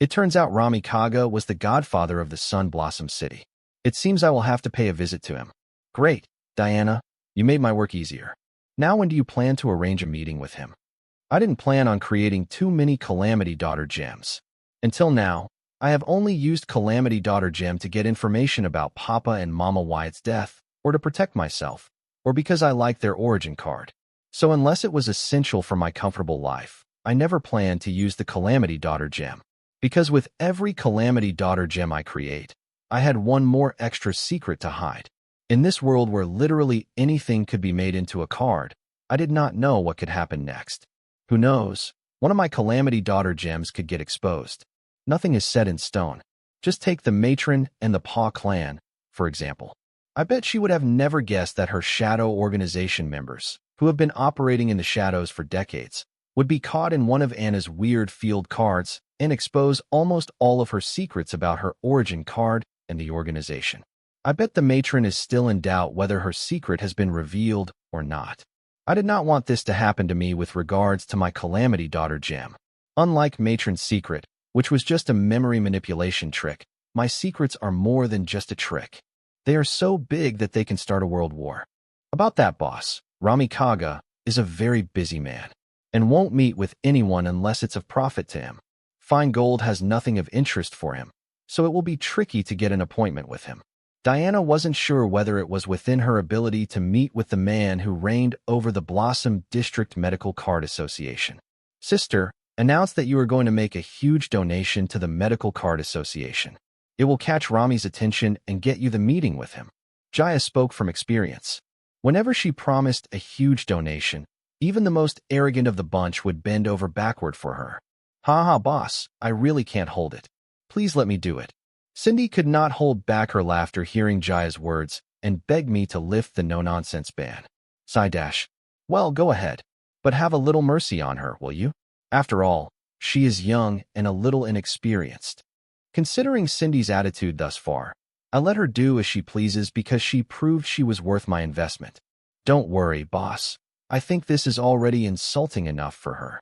Speaker 1: It turns out Rami Kaga was the godfather of the Sun Blossom City. It seems I will have to pay a visit to him. Great, Diana, you made my work easier. Now when do you plan to arrange a meeting with him? I didn't plan on creating too many Calamity Daughter gems. Until now, I have only used Calamity Daughter gem to get information about Papa and Mama Wyatt's death, or to protect myself, or because I like their origin card. So unless it was essential for my comfortable life, I never planned to use the Calamity Daughter gem. Because with every Calamity Daughter gem I create, I had one more extra secret to hide. In this world where literally anything could be made into a card, I did not know what could happen next. Who knows? One of my Calamity Daughter gems could get exposed. Nothing is set in stone. Just take the matron and the Paw clan, for example. I bet she would have never guessed that her shadow organization members, who have been operating in the shadows for decades, would be caught in one of Anna's weird field cards and expose almost all of her secrets about her origin card and the organization. I bet the matron is still in doubt whether her secret has been revealed or not. I did not want this to happen to me with regards to my Calamity Daughter gem. Unlike Matron's secret, which was just a memory manipulation trick, my secrets are more than just a trick. They are so big that they can start a world war. About that boss, Rami Kaga is a very busy man, and won't meet with anyone unless it's of profit to him. Fine gold has nothing of interest for him, so it will be tricky to get an appointment with him. Diana wasn't sure whether it was within her ability to meet with the man who reigned over the Blossom District Medical Card Association. Sister, announce that you are going to make a huge donation to the Medical Card Association. It will catch Rami's attention and get you the meeting with him. Jaya spoke from experience. Whenever she promised a huge donation, even the most arrogant of the bunch would bend over backward for her. Ha, boss, I really can't hold it. Please let me do it. Cindy could not hold back her laughter hearing Jaya's words and begged me to lift the no-nonsense ban. Sigh dash. Well, go ahead, but have a little mercy on her, will you? After all, she is young and a little inexperienced. Considering Cindy's attitude thus far, I let her do as she pleases because she proved she was worth my investment. Don't worry, boss. I think this is already insulting enough for her,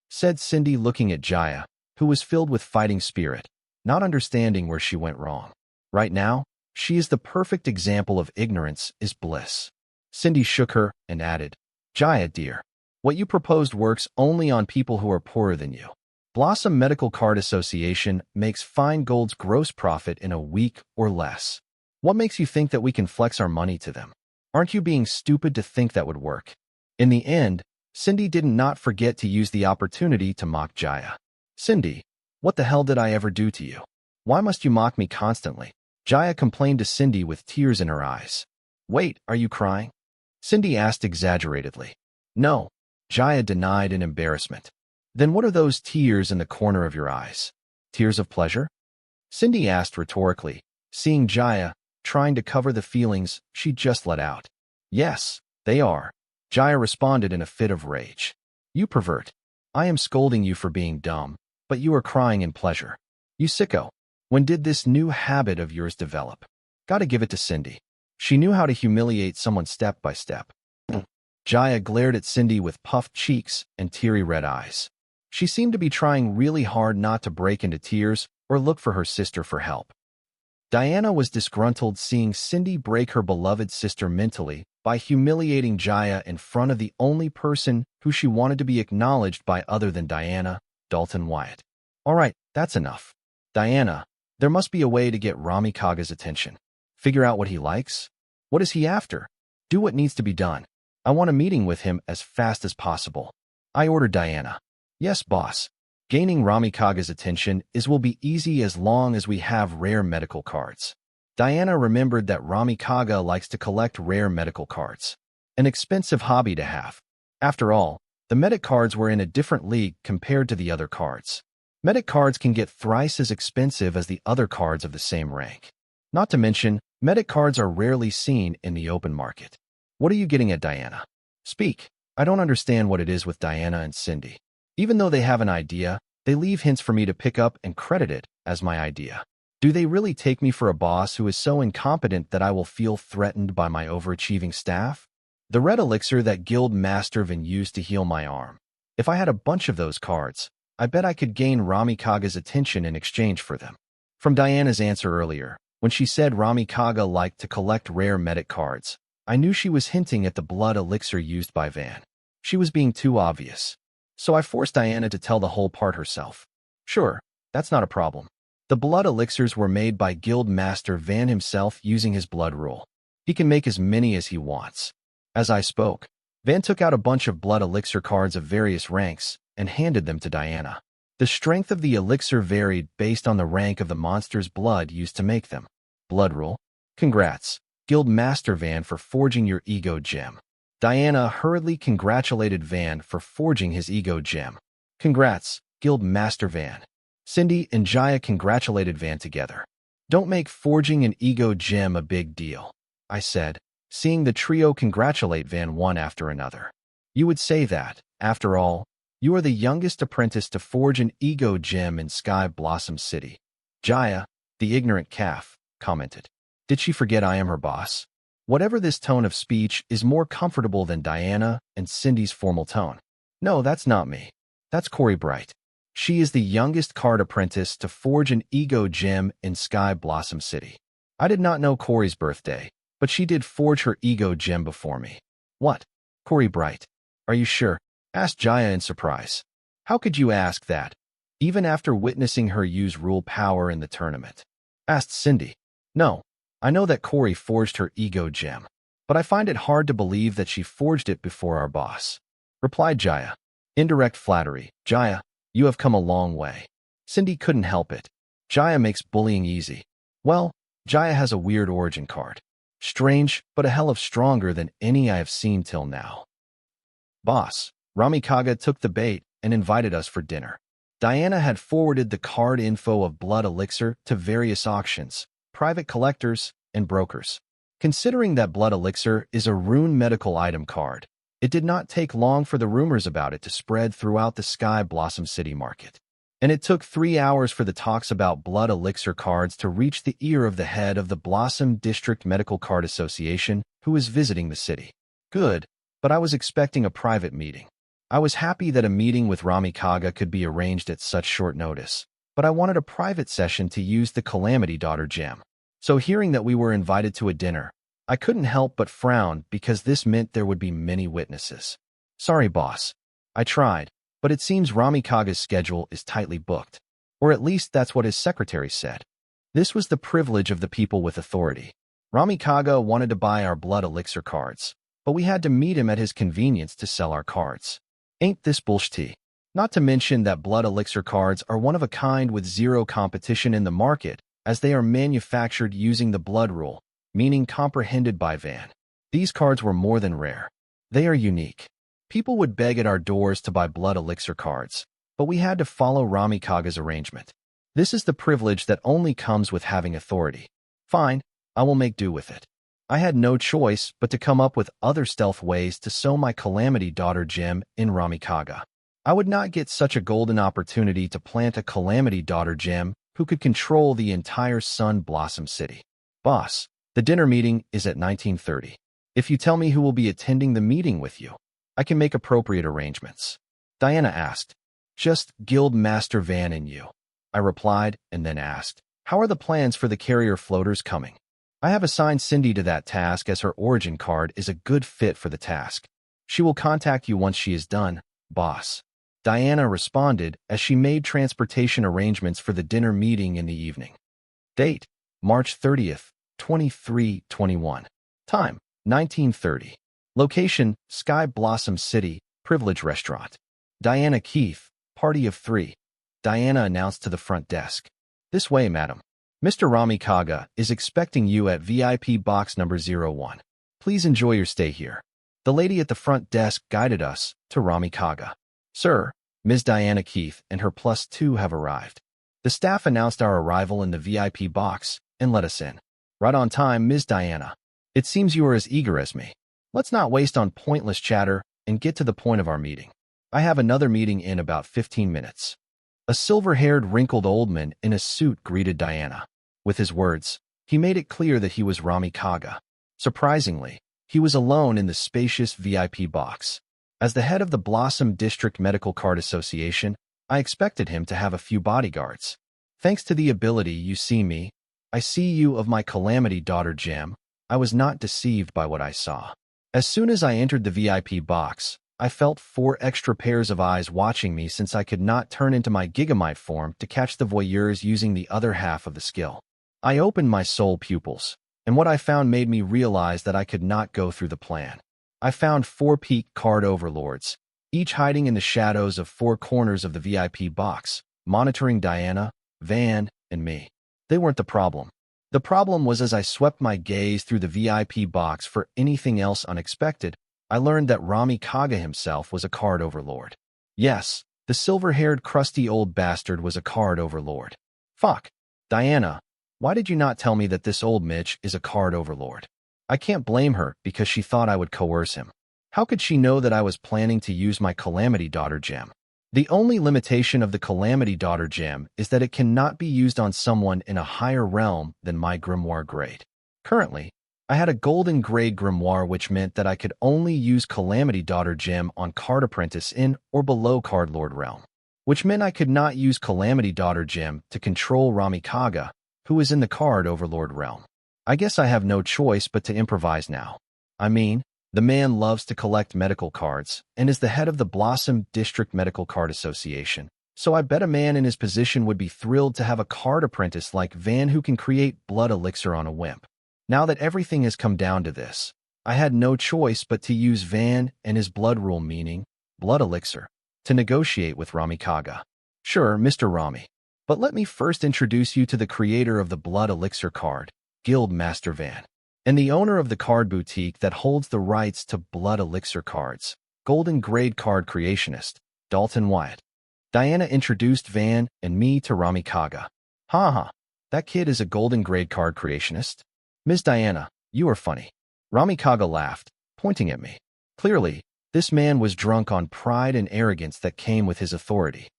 Speaker 1: said Cindy looking at Jaya, who was filled with fighting spirit, not understanding where she went wrong. Right now, she is the perfect example of ignorance is bliss. Cindy shook her and added, Jaya, dear, what you proposed works only on people who are poorer than you. Blossom Medical Card Association makes fine gold's gross profit in a week or less. What makes you think that we can flex our money to them? Aren't you being stupid to think that would work? In the end, Cindy did not forget to use the opportunity to mock Jaya. Cindy, what the hell did I ever do to you? Why must you mock me constantly? Jaya complained to Cindy with tears in her eyes. Wait, are you crying? Cindy asked exaggeratedly. No, Jaya denied in embarrassment. Then what are those tears in the corner of your eyes? Tears of pleasure? Cindy asked rhetorically, seeing Jaya trying to cover the feelings she just let out. Yes, they are. Jaya responded in a fit of rage. You pervert. I am scolding you for being dumb, but you are crying in pleasure. You sicko. When did this new habit of yours develop? Gotta give it to Cindy. She knew how to humiliate someone step by step. Jaya glared at Cindy with puffed cheeks and teary red eyes. She seemed to be trying really hard not to break into tears or look for her sister for help. Diana was disgruntled seeing Cindy break her beloved sister mentally by humiliating Jaya in front of the only person who she wanted to be acknowledged by other than Diana, Dalton Wyatt. All right, that's enough. Diana, there must be a way to get Ramikaga's attention. Figure out what he likes? What is he after? Do what needs to be done. I want a meeting with him as fast as possible. I ordered Diana. Yes, boss. Gaining Ramikaga's attention will be easy as long as we have rare medical cards. Diana remembered that Ramikaga likes to collect rare medical cards. An expensive hobby to have. After all, the medic cards were in a different league compared to the other cards. Medic cards can get thrice as expensive as the other cards of the same rank. Not to mention, medic cards are rarely seen in the open market. What are you getting at, Diana? Speak. I don't understand what it is with Diana and Cindy. Even though they have an idea, they leave hints for me to pick up and credit it as my idea. Do they really take me for a boss who is so incompetent that I will feel threatened by my overachieving staff? The red elixir that Guild Master Van used to heal my arm. If I had a bunch of those cards, I bet I could gain Ramikaga's attention in exchange for them. From Diana's answer earlier, when she said Ramikaga liked to collect rare medic cards, I knew she was hinting at the blood elixir used by Van. She was being too obvious. So I forced Diana to tell the whole part herself. Sure, that's not a problem. The blood elixirs were made by Guild Master Van himself using his blood rule. He can make as many as he wants. As I spoke, Van took out a bunch of blood elixir cards of various ranks and handed them to Diana. The strength of the elixir varied based on the rank of the monster's blood used to make them. Blood rule? Congrats, Guild Master Van, for forging your ego gem. Diana hurriedly congratulated Van for forging his ego gem. Congrats, Guild Master Van. Cindy and Jaya congratulated Van together. Don't make forging an ego gem a big deal, I said, seeing the trio congratulate Van one after another. You would say that, after all, you are the youngest apprentice to forge an ego gem in Sky Blossom City. Jaya, the ignorant calf, commented. Did she forget I am her boss? Whatever this tone of speech is more comfortable than Diana and Cindy's formal tone. No, that's not me. That's Corey Bright. She is the youngest card apprentice to forge an ego gem in Sky Blossom City. I did not know Corey's birthday, but she did forge her ego gem before me. What? Corey Bright. Are you sure? Asked Jaya in surprise. How could you ask that, even after witnessing her use rule power in the tournament? Asked Cindy. No. I know that Corey forged her ego gem, but I find it hard to believe that she forged it before our boss. Replied Jaya. Indirect flattery. Jaya, you have come a long way. Cindy couldn't help it. Jaya makes bullying easy. Well, Jaya has a weird origin card. Strange, but a hell of stronger than any I have seen till now. Boss, Ramikaga took the bait and invited us for dinner. Diana had forwarded the card info of Blood Elixir to various auctions, private collectors, and brokers. Considering that Blood Elixir is a rune medical item card, it did not take long for the rumors about it to spread throughout the Sky Blossom City market. And it took 3 hours for the talks about Blood Elixir cards to reach the ear of the head of the Blossom District Medical Card Association, who was visiting the city. Good, but I was expecting a private meeting. I was happy that a meeting with Ramikaga could be arranged at such short notice, but I wanted a private session to use the Calamity Daughter gem. So hearing that we were invited to a dinner, I couldn't help but frown because this meant there would be many witnesses. Sorry, boss. I tried, but it seems Ramikaga's schedule is tightly booked. Or at least that's what his secretary said. This was the privilege of the people with authority. Ramikaga wanted to buy our Blood Elixir cards, but we had to meet him at his convenience to sell our cards. Ain't this bullshit? Not to mention that Blood Elixir cards are one of a kind with zero competition in the market, as they are manufactured using the blood rule, meaning comprehended by Van. These cards were more than rare. They are unique. People would beg at our doors to buy blood elixir cards, but we had to follow Rami Kaga's arrangement. This is the privilege that only comes with having authority. Fine, I will make do with it. I had no choice but to come up with other stealth ways to sow my Calamity Daughter gem in Rami Kaga. I would not get such a golden opportunity to plant a Calamity Daughter gem who could control the entire Sun Blossom City. Boss, the dinner meeting is at 19:30. If you tell me who will be attending the meeting with you, I can make appropriate arrangements. Diana asked. Just Guild Master Van and you. I replied and then asked, how are the plans for the carrier floaters coming? I have assigned Cindy to that task as her origin card is a good fit for the task. She will contact you once she is done, boss. Diana responded as she made transportation arrangements for the dinner meeting in the evening. Date, March 30th, 2321. Time, 1930. Location, Sky Blossom City, Privilege Restaurant. Diana Keith, party of 3. Diana announced to the front desk. This way, madam. Mr. Rami Kaga is expecting you at VIP box number 01. Please enjoy your stay here. The lady at the front desk guided us to Rami Kaga. Sir, Ms. Diana Keith and her +2 have arrived. The staff announced our arrival in the VIP box and let us in. Right on time, Ms. Diana. It seems you are as eager as me. Let's not waste on pointless chatter and get to the point of our meeting. I have another meeting in about 15 minutes. A silver-haired, wrinkled old man in a suit greeted Diana. With his words, he made it clear that he was Rami Kaga. Surprisingly, he was alone in the spacious VIP box. As the head of the Blossom District Medical Card Association, I expected him to have a few bodyguards. Thanks to the ability You See Me, I See You of my Calamity Daughter gem, I was not deceived by what I saw. As soon as I entered the VIP box, I felt 4 extra pairs of eyes watching me since I could not turn into my Gigamite form to catch the voyeurs using the other half of the skill. I opened my soul pupils, and what I found made me realize that I could not go through the plan. I found 4 peak card overlords, each hiding in the shadows of 4 corners of the VIP box, monitoring Diana, Van, and me. They weren't the problem. The problem was as I swept my gaze through the VIP box for anything else unexpected, I learned that Rami Kaga himself was a card overlord. Yes, the silver-haired crusty old bastard was a card overlord. Fuck. Diana, why did you not tell me that this old Mitch is a card overlord? I can't blame her because she thought I would coerce him. How could she know that I was planning to use my Calamity Daughter gem? The only limitation of the Calamity Daughter gem is that it cannot be used on someone in a higher realm than my grimoire grade. Currently, I had a golden grade grimoire, which meant that I could only use Calamity Daughter gem on Card Apprentice in or below Card Lord realm, which meant I could not use Calamity Daughter gem to control Rami Kaga, who is in the Card Overlord realm. I guess I have no choice but to improvise now. I mean, the man loves to collect medical cards and is the head of the Blossom District Medical Card Association, so I bet a man in his position would be thrilled to have a card apprentice like Van who can create blood elixir on a whim. Now that everything has come down to this, I had no choice but to use Van and his blood rule, meaning blood elixir, to negotiate with Rami Kaga. Sure, Mr. Rami, but let me first introduce you to the creator of the blood elixir card, Guild Master Van, and the owner of the card boutique that holds the rights to blood elixir cards, Golden Grade Card Creationist, Dalton Wyatt. Diana introduced Van and me to Rami Kaga. Haha, that kid is a Golden Grade Card Creationist? Ms. Diana, you are funny. Rami Kaga laughed, pointing at me. Clearly, this man was drunk on pride and arrogance that came with his authority.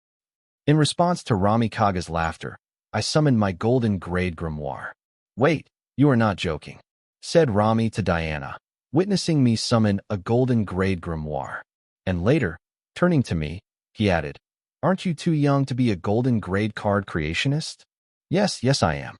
Speaker 1: In response to Rami Kaga's laughter, I summoned my Golden Grade grimoire. Wait, you are not joking, said Rami to Diana, witnessing me summon a Golden Grade grimoire. And later, turning to me, he added, aren't you too young to be a Golden Grade Card Creationist? Yes, I am.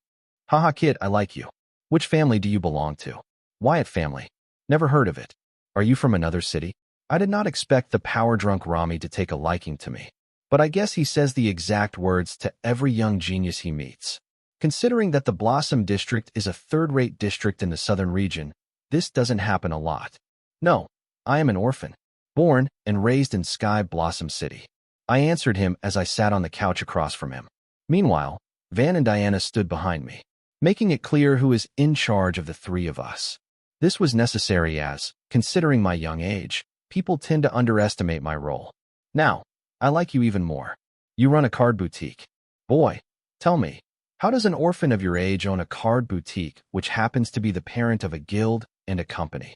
Speaker 1: Haha kid, I like you. Which family do you belong to? Wyatt family. Never heard of it. Are you from another city? I did not expect the power-drunk Rami to take a liking to me, but I guess he says the exact words to every young genius he meets. Considering that the Blossom District is a third-rate district in the southern region, this doesn't happen a lot. No, I am an orphan, born and raised in Sky Blossom City. I answered him as I sat on the couch across from him. Meanwhile, Van and Diana stood behind me, making it clear who is in charge of the 3 of us. This was necessary as, considering my young age, people tend to underestimate my role. Now, I like you even more. You run a card boutique. Boy, tell me, how does an orphan of your age own a card boutique which happens to be the parent of a guild and a company?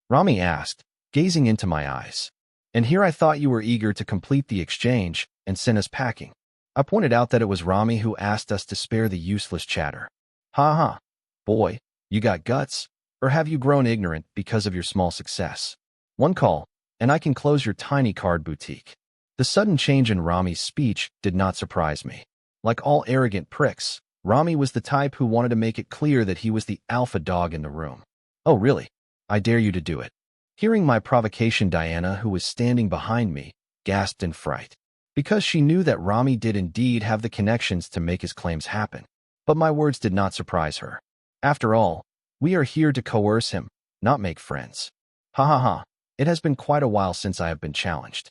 Speaker 1: Rami asked, gazing into my eyes. And here I thought you were eager to complete the exchange and send us packing. I pointed out that it was Rami who asked us to spare the useless chatter. Ha ha. Boy, you got guts, or have you grown ignorant because of your small success? One call, and I can close your tiny card boutique. The sudden change in Rami's speech did not surprise me. Like all arrogant pricks, Rami was the type who wanted to make it clear that he was the alpha dog in the room. Oh really? I dare you to do it. Hearing my provocation, Diana, who was standing behind me, gasped in fright, because she knew that Rami did indeed have the connections to make his claims happen. But my words did not surprise her. After all, we are here to coerce him, not make friends. Ha ha ha, it has been quite a while since I have been challenged.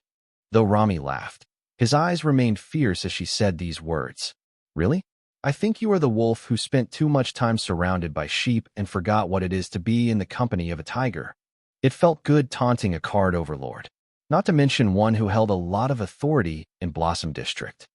Speaker 1: Though Rami laughed, his eyes remained fierce as she said these words. Really? I think you are the wolf who spent too much time surrounded by sheep and forgot what it is to be in the company of a tiger. It felt good taunting a card overlord, not to mention one who held a lot of authority in Blossom District.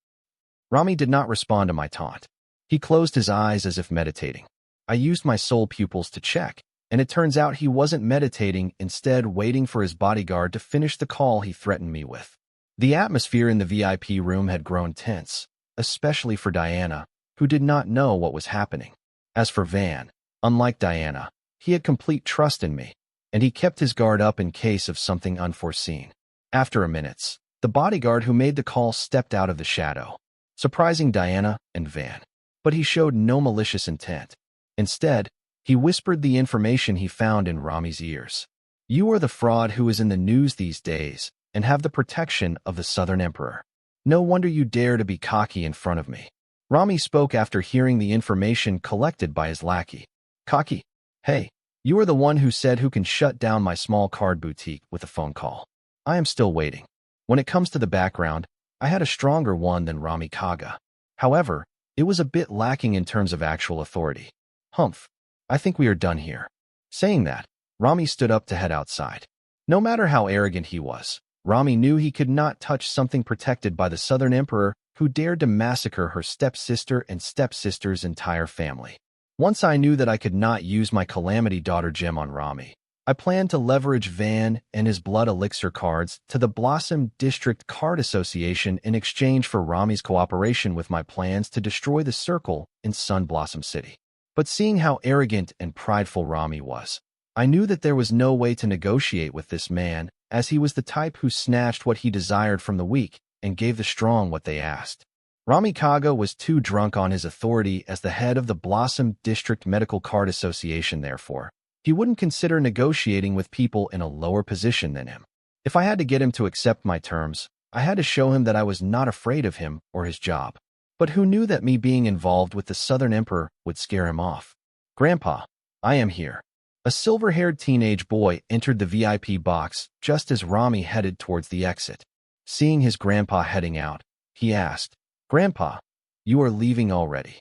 Speaker 1: Rami did not respond to my taunt. He closed his eyes as if meditating. I used my soul pupils to check, and it turns out he wasn't meditating, instead waiting for his bodyguard to finish the call he threatened me with. The atmosphere in the VIP room had grown tense, especially for Diana, who did not know what was happening. As for Van, unlike Diana, he had complete trust in me, and he kept his guard up in case of something unforeseen. After a minute, the bodyguard who made the call stepped out of the shadow, surprising Diana and Van. But he showed no malicious intent. Instead, he whispered the information he found in Rami's ears. You are the fraud who is in the news these days and have the protection of the Southern Emperor. No wonder you dare to be cocky in front of me. Rami spoke after hearing the information collected by his lackey. Cocky? Hey, you are the one who said who can shut down my small card boutique with a phone call. I am still waiting. When it comes to the background, I had a stronger one than Rami Kaga. However, it was a bit lacking in terms of actual authority. Humph. I think we are done here. Saying that, Rami stood up to head outside. No matter how arrogant he was, Rami knew he could not touch something protected by the Southern Emperor who dared to massacre her stepsister and stepsister's entire family. Once I knew that I could not use my Calamity Daughter gem on Rami, I planned to leverage Van and his blood elixir cards to the Blossom District Card Association in exchange for Rami's cooperation with my plans to destroy the Circle in Sun Blossom City. But seeing how arrogant and prideful Rami was, I knew that there was no way to negotiate with this man, as he was the type who snatched what he desired from the weak and gave the strong what they asked. Rami Kaga was too drunk on his authority as the head of the Blossom District Medical Card Association. Therefore, he wouldn't consider negotiating with people in a lower position than him. If I had to get him to accept my terms, I had to show him that I was not afraid of him or his job. But who knew that me being involved with the Southern Emperor would scare him off? Grandpa, I am here. A silver-haired teenage boy entered the VIP box just as Rami headed towards the exit. Seeing his grandpa heading out, he asked, Grandpa, you are leaving already?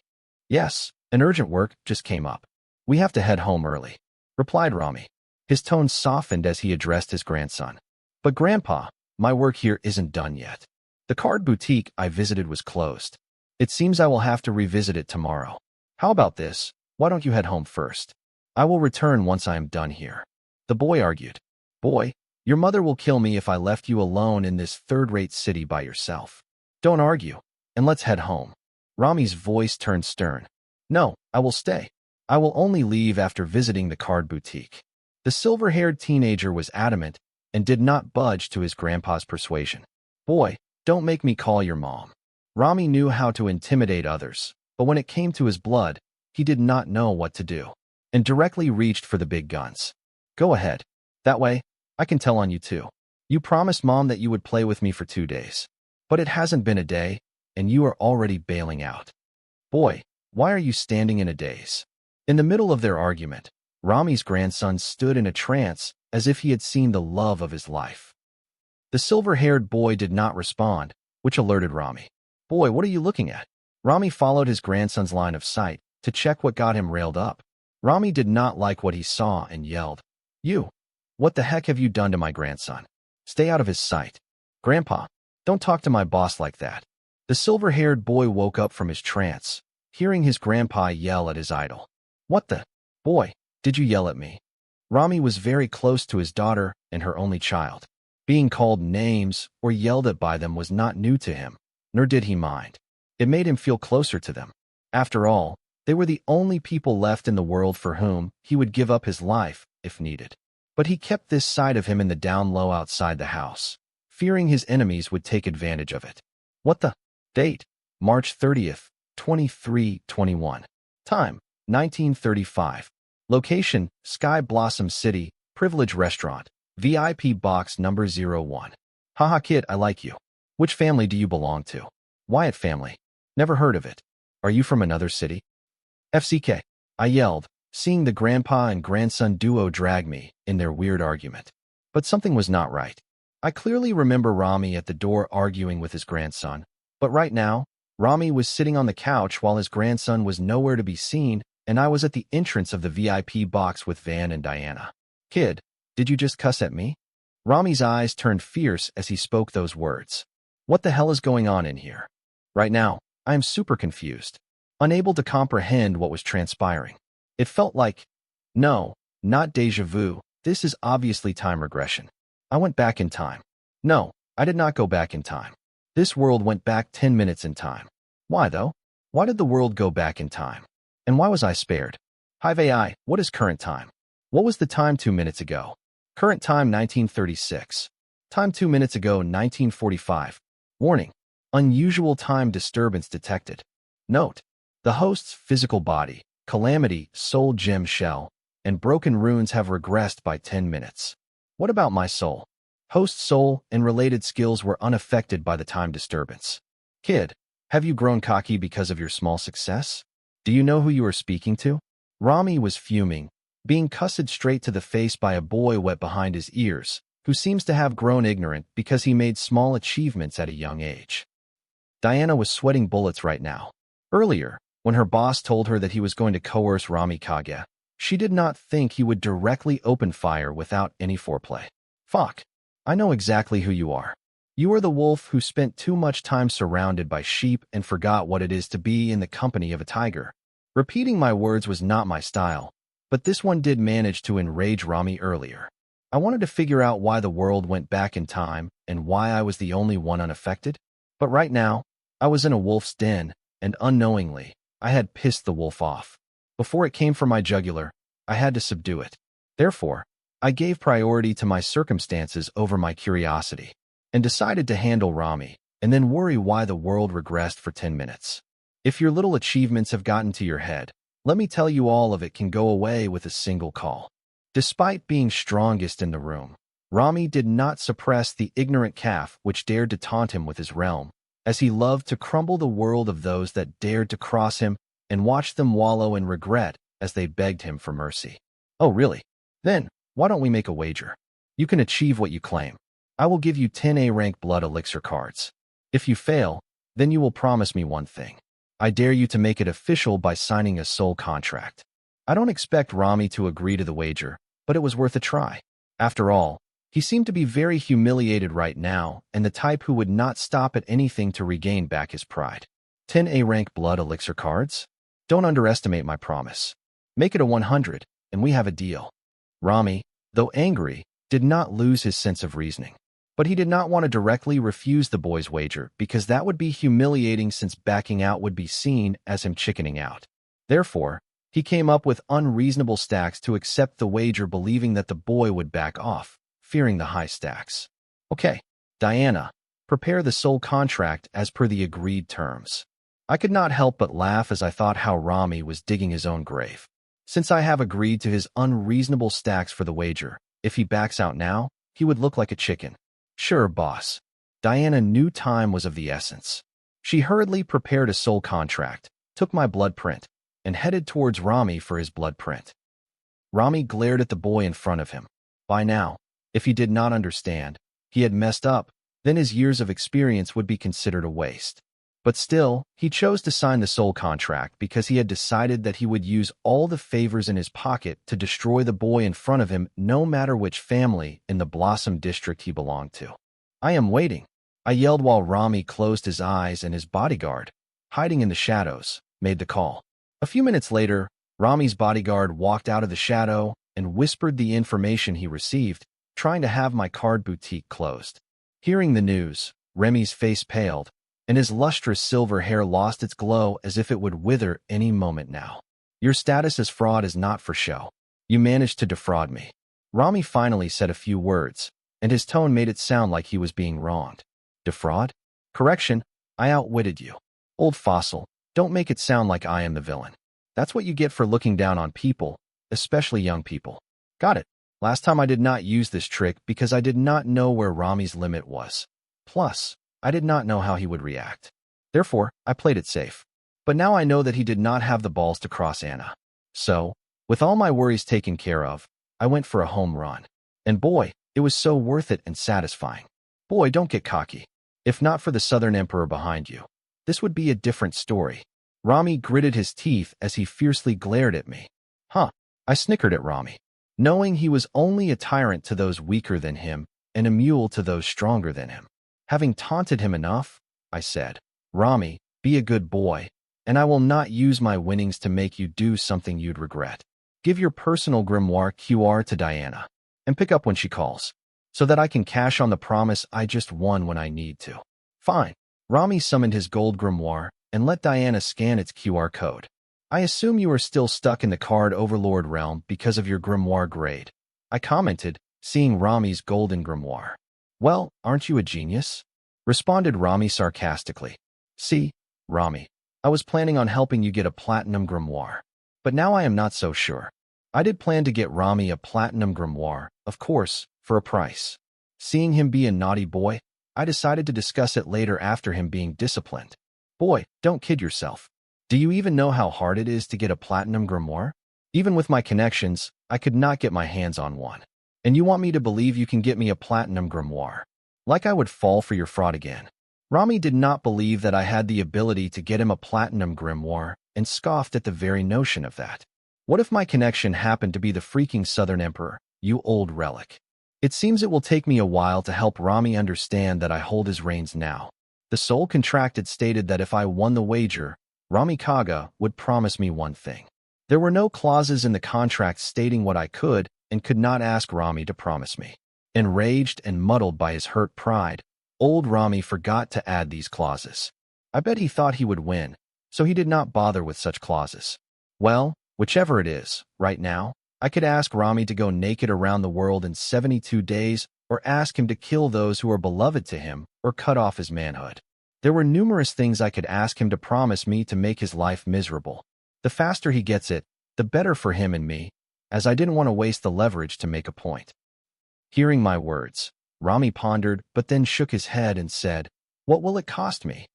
Speaker 1: Yes, an urgent work just came up. We have to head home early, replied Rami. His tone softened as he addressed his grandson. But Grandpa, my work here isn't done yet. The card boutique I visited was closed. It seems I will have to revisit it tomorrow. How about this? Why don't you head home first? I will return once I am done here. The boy argued. Boy, your mother will kill me if I left you alone in this third-rate city by yourself. Don't argue, and let's head home. Rami's voice turned stern. No, I will stay. I will only leave after visiting the card boutique. The silver-haired teenager was adamant and did not budge to his grandpa's persuasion. Boy, don't make me call your mom. Rami knew how to intimidate others, but when it came to his blood, he did not know what to do, and directly reached for the big guns. Go ahead. That way, I can tell on you too. You promised Mom that you would play with me for 2 days. But it hasn't been a day, and you are already bailing out. Boy, why are you standing in a daze? In the middle of their argument, Rami's grandson stood in a trance as if he had seen the love of his life. The silver-haired boy did not respond, which alerted Rami. Boy, what are you looking at? Rami followed his grandson's line of sight to check what got him railed up. Rami did not like what he saw and yelled, "You! What the heck have you done to my grandson? Stay out of his sight. Grandpa, don't talk to my boss like that." The silver-haired boy woke up from his trance, hearing his grandpa yell at his idol. "What the? Boy, did you yell at me?" Rami was very close to his daughter and her only child. Being called names or yelled at by them was not new to him, nor did he mind. It made him feel closer to them. After all, they were the only people left in the world for whom he would give up his life if needed. But he kept this side of him in the down low outside the house, fearing his enemies would take advantage of it. What the? Date: March 30th, 2321. Time: 1935. Location: Sky Blossom City, Privilege Restaurant, VIP Box number 01. Haha kid, I like you. Which family do you belong to? Wyatt family. Never heard of it. Are you from another city? FCK. I yelled, seeing the grandpa and grandson duo drag me in their weird argument. But something was not right. I clearly remember Rami at the door arguing with his grandson, but right now, Rami was sitting on the couch while his grandson was nowhere to be seen, and I was at the entrance of the VIP box with Van and Diana. Kid, did you just cuss at me? Rami's eyes turned fierce as he spoke those words. What the hell is going on in here? Right now, I am super confused, unable to comprehend what was transpiring. It felt like, no, not déjà vu, this is obviously time regression. I went back in time. No, I did not go back in time. This world went back 10 minutes in time. Why though? Why did the world go back in time? And why was I spared? Hive AI, what is current time? What was the time 2 minutes ago? Current time 1936. Time 2 minutes ago 1945. Warning. Unusual time disturbance detected. Note. The host's physical body, calamity, soul gem shell, and broken runes have regressed by 10 minutes. What about my soul? Host's soul and related skills were unaffected by the time disturbance. Kid, have you grown cocky because of your small success? Do you know who you are speaking to? Rami was fuming, being cussed straight to the face by a boy wet behind his ears, who seems to have grown ignorant because he made small achievements at a young age. Diana was sweating bullets right now. Earlier, when her boss told her that he was going to coerce Rami Kage, she did not think he would directly open fire without any foreplay. Fuck. I know exactly who you are. You are the wolf who spent too much time surrounded by sheep and forgot what it is to be in the company of a tiger. Repeating my words was not my style, but this one did manage to enrage Rami earlier. I wanted to figure out why the world went back in time and why I was the only one unaffected. But right now, I was in a wolf's den, and unknowingly, I had pissed the wolf off. Before it came for my jugular, I had to subdue it. Therefore, I gave priority to my circumstances over my curiosity, and decided to handle Rami, and then worry why the world regressed for 10 minutes. If your little achievements have gotten to your head, let me tell you all of it can go away with a single call. Despite being strongest in the room, Rami did not suppress the ignorant calf which dared to taunt him with his realm, as he loved to crumble the world of those that dared to cross him and watch them wallow in regret as they begged him for mercy. Oh really? Then, why don't we make a wager? You can achieve what you claim. I will give you 10 A-rank blood elixir cards. If you fail, then you will promise me one thing. I dare you to make it official by signing a soul contract. I don't expect Rami to agree to the wager, but it was worth a try. After all, he seemed to be very humiliated right now and the type who would not stop at anything to regain back his pride. 10 A-rank blood elixir cards? Don't underestimate my promise. Make it a 100, and we have a deal. Rami, though angry, did not lose his sense of reasoning. But he did not want to directly refuse the boy's wager because that would be humiliating since backing out would be seen as him chickening out. Therefore, he came up with unreasonable stacks to accept the wager, believing that the boy would back off, fearing the high stacks. Okay, Diana, prepare the soul contract as per the agreed terms. I could not help but laugh as I thought how Rami was digging his own grave. Since I have agreed to his unreasonable stacks for the wager, if he backs out now, he would look like a chicken. Sure, boss. Diana knew time was of the essence. She hurriedly prepared a soul contract, took my blood print, and headed towards Rami for his blood print. Rami glared at the boy in front of him. By now, if he did not understand, he had messed up, then his years of experience would be considered a waste. But still, he chose to sign the soul contract because he had decided that he would use all the favors in his pocket to destroy the boy in front of him, no matter which family in the Blossom District he belonged to. "I am waiting," I yelled while Rami closed his eyes and his bodyguard, hiding in the shadows, made the call. A few minutes later, Rami's bodyguard walked out of the shadow and whispered the information he received, trying to have my card boutique closed. Hearing the news, Remy's face paled, and his lustrous silver hair lost its glow as if it would wither any moment now. "Your status as fraud is not for show. You managed to defraud me." Rami finally said a few words, and his tone made it sound like he was being wronged. "Defraud? Correction, I outwitted you. Old fossil, don't make it sound like I am the villain. That's what you get for looking down on people, especially young people." "Got it. Last time I did not use this trick because I did not know where Rami's limit was. Plus, I did not know how he would react. Therefore, I played it safe. But now I know that he did not have the balls to cross Anna. So, with all my worries taken care of, I went for a home run. And boy, it was so worth it and satisfying. Boy, don't get cocky. If not for the Southern Emperor behind you, this would be a different story." Rami gritted his teeth as he fiercely glared at me. "Huh," I snickered at Rami, knowing he was only a tyrant to those weaker than him and a mule to those stronger than him. Having taunted him enough, I said, "Rami, be a good boy, and I will not use my winnings to make you do something you'd regret. Give your personal grimoire QR to Diana, and pick up when she calls, so that I can cash on the promise I just won when I need to." "Fine." Rami summoned his gold grimoire and let Diana scan its QR code. "I assume you are still stuck in the card overlord realm because of your grimoire grade," I commented, seeing Rami's golden grimoire. "Well, aren't you a genius?" responded Rami sarcastically. "See, Rami, I was planning on helping you get a platinum grimoire, but now I am not so sure. I did plan to get Rami a platinum grimoire, of course, for a price. Seeing him be a naughty boy, I decided to discuss it later after him being disciplined. Boy, don't kid yourself. Do you even know how hard it is to get a platinum grimoire? Even with my connections, I could not get my hands on one. And you want me to believe you can get me a platinum grimoire? Like I would fall for your fraud again." Rami did not believe that I had the ability to get him a platinum grimoire and scoffed at the very notion of that. What if my connection happened to be the freaking Southern Emperor, you old relic? It seems it will take me a while to help Rami understand that I hold his reins now. The soul contract stated that if I won the wager, Rami Kaga would promise me one thing. There were no clauses in the contract stating what I could and could not ask Rami to promise me. Enraged and muddled by his hurt pride, old Rami forgot to add these clauses. I bet he thought he would win, so he did not bother with such clauses. Well, whichever it is, right now, I could ask Rami to go naked around the world in 72 days, or ask him to kill those who are beloved to him, or cut off his manhood. There were numerous things I could ask him to promise me to make his life miserable. The faster he gets it, the better for him and me, as I didn't want to waste the leverage to make a point. Hearing my words, Rami pondered but then shook his head and said, "What will it cost me?"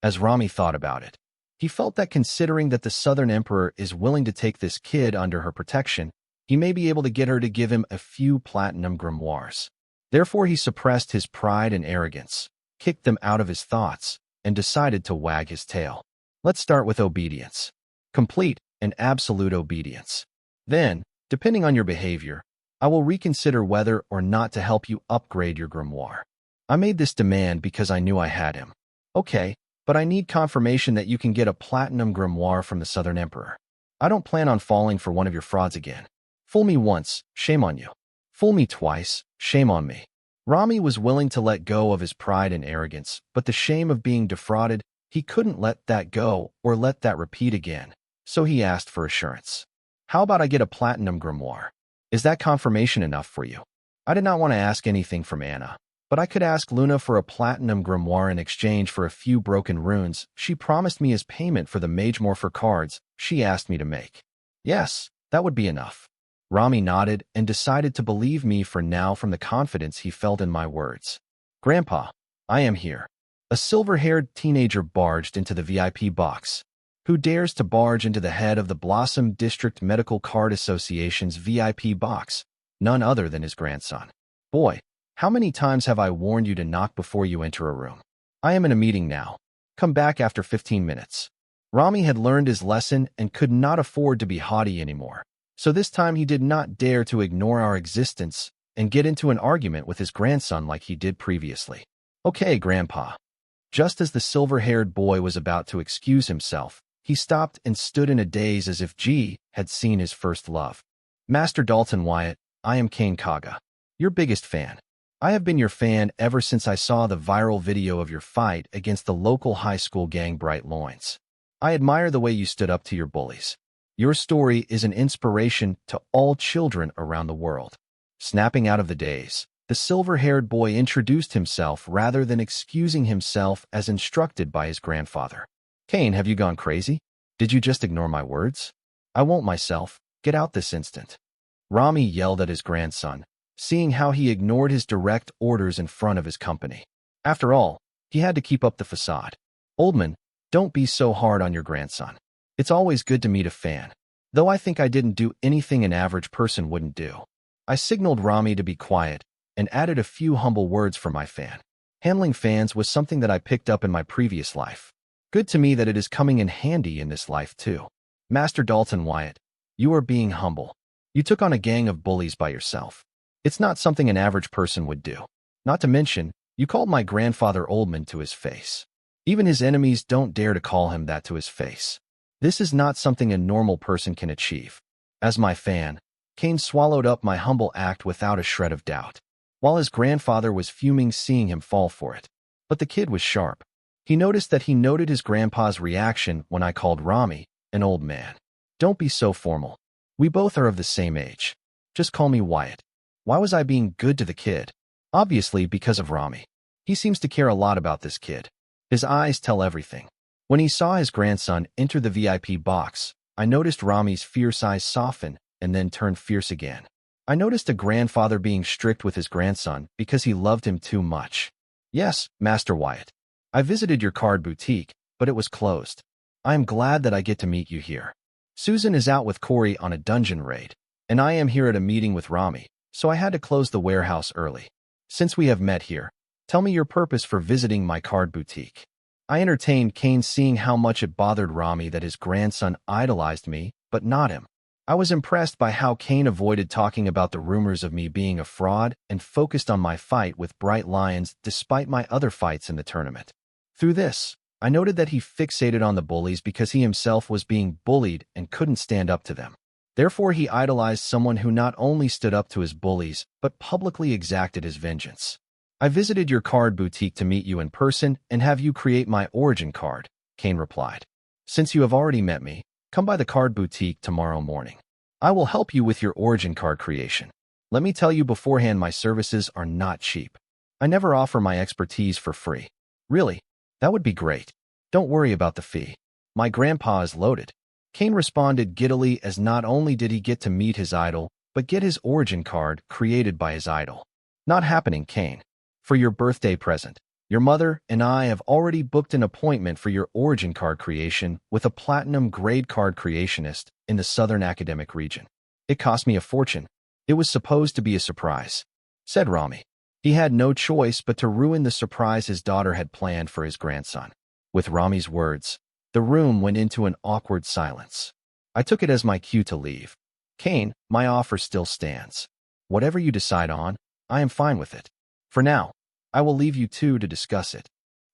Speaker 1: As Rami thought about it, he felt that considering that the Southern Emperor is willing to take this kid under her protection, he may be able to get her to give him a few platinum grimoires. Therefore he suppressed his pride and arrogance, kicked them out of his thoughts, and decided to wag his tail. Let's start with obedience. Complete and absolute obedience. Then, depending on your behavior, I will reconsider whether or not to help you upgrade your grimoire. I made this demand because I knew I had him. Okay, but I need confirmation that you can get a platinum grimoire from the Southern Emperor. I don't plan on falling for one of your frauds again. Fool me once, shame on you. Fool me twice, shame on me. Rami was willing to let go of his pride and arrogance, but the shame of being defrauded, he couldn't let that go or let that repeat again, so he asked for assurance. How about I get a platinum grimoire? Is that confirmation enough for you? I did not want to ask anything from Anna, but I could ask Luna for a platinum grimoire in exchange for a few broken runes she promised me as payment for the Mage Morpher cards she asked me to make. Yes, that would be enough. Rami nodded and decided to believe me for now from the confidence he felt in my words. Grandpa, I am here. A silver-haired teenager barged into the VIP box. Who dares to barge into the head of the Blossom District Medical Card Association's VIP box? None other than his grandson. Boy, how many times have I warned you to knock before you enter a room? I am in a meeting now. Come back after 15 minutes. Rami had learned his lesson and could not afford to be haughty anymore. So this time he did not dare to ignore our existence and get into an argument with his grandson like he did previously. Okay, Grandpa. Just as the silver-haired boy was about to excuse himself, he stopped and stood in a daze as if G had seen his first love. Master Dalton Wyatt, I am Kane Kaga, your biggest fan. I have been your fan ever since I saw the viral video of your fight against the local high school gang Bright Loins. I admire the way you stood up to your bullies. Your story is an inspiration to all children around the world. Snapping out of the daze, the silver-haired boy introduced himself rather than excusing himself as instructed by his grandfather. Kane, have you gone crazy? Did you just ignore my words? I won't myself. Get out this instant. Rami yelled at his grandson, seeing how he ignored his direct orders in front of his company. After all, he had to keep up the facade. Old man, don't be so hard on your grandson. It's always good to meet a fan, though I think I didn't do anything an average person wouldn't do. I signaled Rami to be quiet and added a few humble words for my fan. Handling fans was something that I picked up in my previous life. Good to me that it is coming in handy in this life too. Master Dalton Wyatt, you are being humble. You took on a gang of bullies by yourself. It's not something an average person would do. Not to mention, you called my grandfather Oldman to his face. Even his enemies don't dare to call him that to his face. This is not something a normal person can achieve. As my fan, Kane swallowed up my humble act without a shred of doubt, while his grandfather was fuming seeing him fall for it. But the kid was sharp. He noticed that he noted his grandpa's reaction when I called Rami an old man. Don't be so formal. We both are of the same age. Just call me Wyatt. Why was I being good to the kid? Obviously because of Rami. He seems to care a lot about this kid. His eyes tell everything. When he saw his grandson enter the VIP box, I noticed Rami's fierce eyes soften and then turn fierce again. I noticed a grandfather being strict with his grandson because he loved him too much. Yes, Master Wyatt. I visited your card boutique, but it was closed. I am glad that I get to meet you here. Susan is out with Corey on a dungeon raid, and I am here at a meeting with Rami, so I had to close the warehouse early. Since we have met here, tell me your purpose for visiting my card boutique. I entertained Kane seeing how much it bothered Rami that his grandson idolized me, but not him. I was impressed by how Kane avoided talking about the rumors of me being a fraud and focused on my fight with Bright Lions despite my other fights in the tournament. Through this, I noted that he fixated on the bullies because he himself was being bullied and couldn't stand up to them. Therefore, he idolized someone who not only stood up to his bullies, but publicly exacted his vengeance. I visited your card boutique to meet you in person and have you create my origin card, Kane replied. Since you have already met me, come by the card boutique tomorrow morning. I will help you with your origin card creation. Let me tell you beforehand, my services are not cheap. I never offer my expertise for free. Really? That would be great. Don't worry about the fee. My grandpa is loaded. Kane responded giddily as not only did he get to meet his idol, but get his origin card created by his idol. Not happening, Kane. For your birthday present, your mother and I have already booked an appointment for your origin card creation with a platinum grade card creationist in the Southern Academic region. It cost me a fortune. It was supposed to be a surprise, said Rami. He had no choice but to ruin the surprise his daughter had planned for his grandson. With Rami's words, the room went into an awkward silence. I took it as my cue to leave. Kane, my offer still stands. Whatever you decide on, I am fine with it. For now, I will leave you two to discuss it.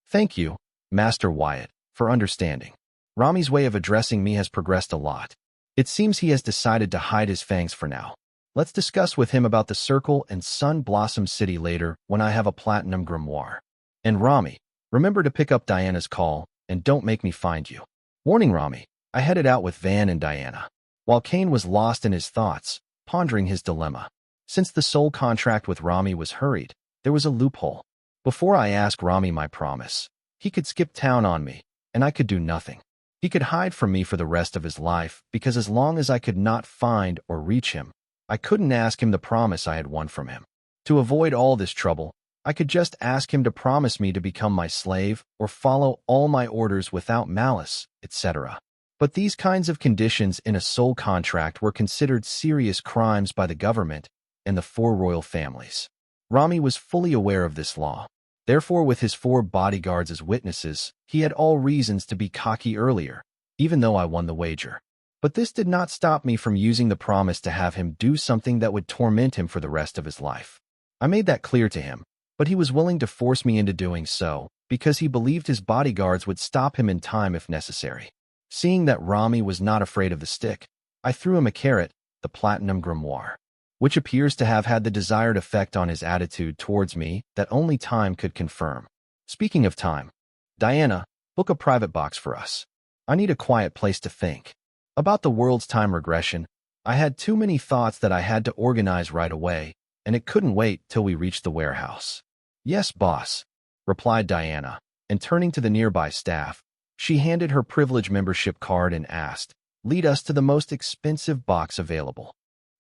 Speaker 1: Thank you, Master Wyatt, for understanding. Rami's way of addressing me has progressed a lot. It seems he has decided to hide his fangs for now. Let's discuss with him about the Circle and Sun Blossom City later when I have a platinum grimoire. And Rami, remember to pick up Diana's call and don't make me find you. Warning, Rami. I headed out with Van and Diana, while Kane was lost in his thoughts, pondering his dilemma. Since the soul contract with Rami was hurried, there was a loophole. Before I asked Rami my promise, he could skip town on me, and I could do nothing. He could hide from me for the rest of his life because as long as I could not find or reach him, I couldn't ask him the promise I had won from him. To avoid all this trouble, I could just ask him to promise me to become my slave or follow all my orders without malice, etc. But these kinds of conditions in a soul contract were considered serious crimes by the government and the four royal families. Rami was fully aware of this law. Therefore, with his 4 bodyguards as witnesses, he had all reasons to be cocky earlier, even though I won the wager. But this did not stop me from using the promise to have him do something that would torment him for the rest of his life. I made that clear to him, but he was willing to force me into doing so because he believed his bodyguards would stop him in time if necessary. Seeing that Rami was not afraid of the stick, I threw him a carrot, the platinum grimoire, which appears to have had the desired effect on his attitude towards me that only time could confirm. Speaking of time, Diana, book a private box for us. I need a quiet place to think. About the world's time regression, I had too many thoughts that I had to organize right away, and it couldn't wait till we reached the warehouse. Yes, boss, replied Diana, and turning to the nearby staff, she handed her privilege membership card and asked, "Lead us to the most expensive box available."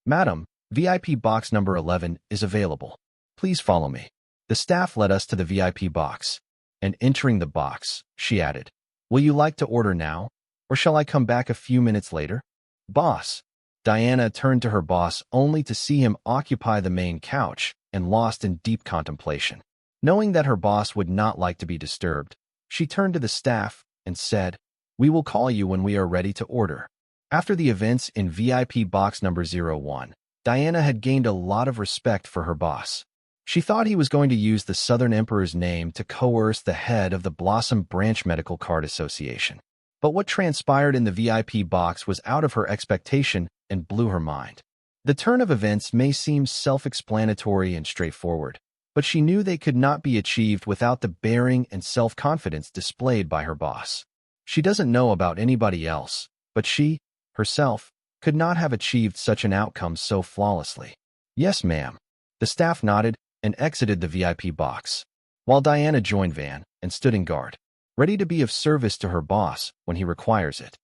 Speaker 1: "Madam, VIP box number 11 is available. Please follow me." The staff led us to the VIP box, and entering the box, she added, "Will you like to order now, or shall I come back a few minutes later?" "Boss." Diana turned to her boss only to see him occupy the main couch and lost in deep contemplation. Knowing that her boss would not like to be disturbed, she turned to the staff and said, "We will call you when we are ready to order." After the events in VIP box number 01, Diana had gained a lot of respect for her boss. She thought he was going to use the Southern Emperor's name to coerce the head of the Blossom Branch Medical Card Association. But what transpired in the VIP box was out of her expectation and blew her mind. The turn of events may seem self-explanatory and straightforward, but she knew they could not be achieved without the bearing and self-confidence displayed by her boss. She doesn't know about anybody else, but she, herself, could not have achieved such an outcome so flawlessly. "Yes, ma'am." The staff nodded and exited the VIP box, while Diana joined Van and stood in guard, ready to be of service to her boss when he requires it.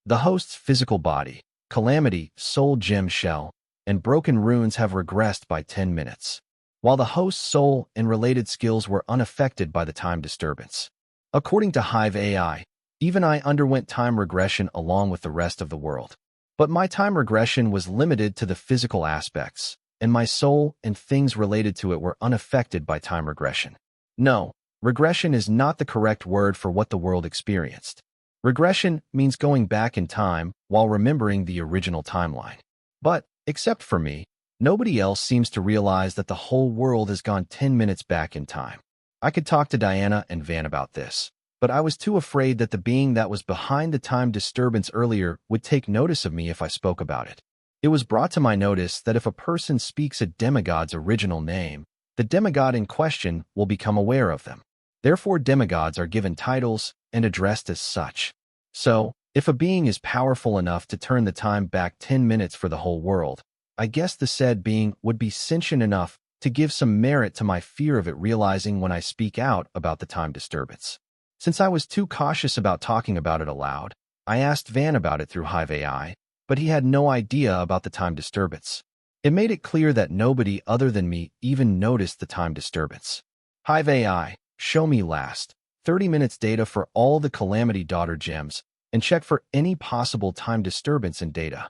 Speaker 1: The host's physical body, calamity, soul gem shell, and broken runes have regressed by 10 minutes, while the host's soul and related skills were unaffected by the time disturbance. According to Hive AI, even I underwent time regression along with the rest of the world. But my time regression was limited to the physical aspects, and my soul and things related to it were unaffected by time regression. No, regression is not the correct word for what the world experienced. Regression means going back in time while remembering the original timeline. But, except for me, nobody else seems to realize that the whole world has gone 10 minutes back in time. I could talk to Diana and Van about this, but I was too afraid that the being that was behind the time disturbance earlier would take notice of me if I spoke about it. It was brought to my notice that if a person speaks a demigod's original name, the demigod in question will become aware of them. Therefore, demigods are given titles and addressed as such. So, if a being is powerful enough to turn the time back 10 minutes for the whole world, I guess the said being would be sentient enough to give some merit to my fear of it realizing when I speak out about the time disturbance. Since I was too cautious about talking about it aloud, I asked Van about it through Hive AI, but he had no idea about the time disturbance. It made it clear that nobody other than me even noticed the time disturbance. Hive AI, show me last 30 minutes data for all the Calamity Daughter gems, and check for any possible time disturbance in data.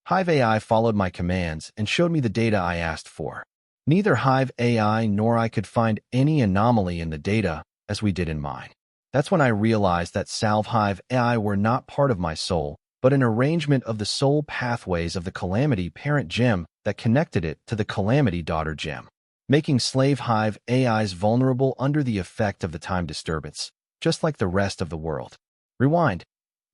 Speaker 1: Hive AI followed my commands and showed me the data I asked for. Neither Hive AI nor I could find any anomaly in the data as we did in mine. That's when I realized that Salve Hive AI were not part of my soul, but an arrangement of the soul pathways of the Calamity Parent gem that connected it to the Calamity Daughter gem, making Slave Hive AIs vulnerable under the effect of the time disturbance, just like the rest of the world. Rewind.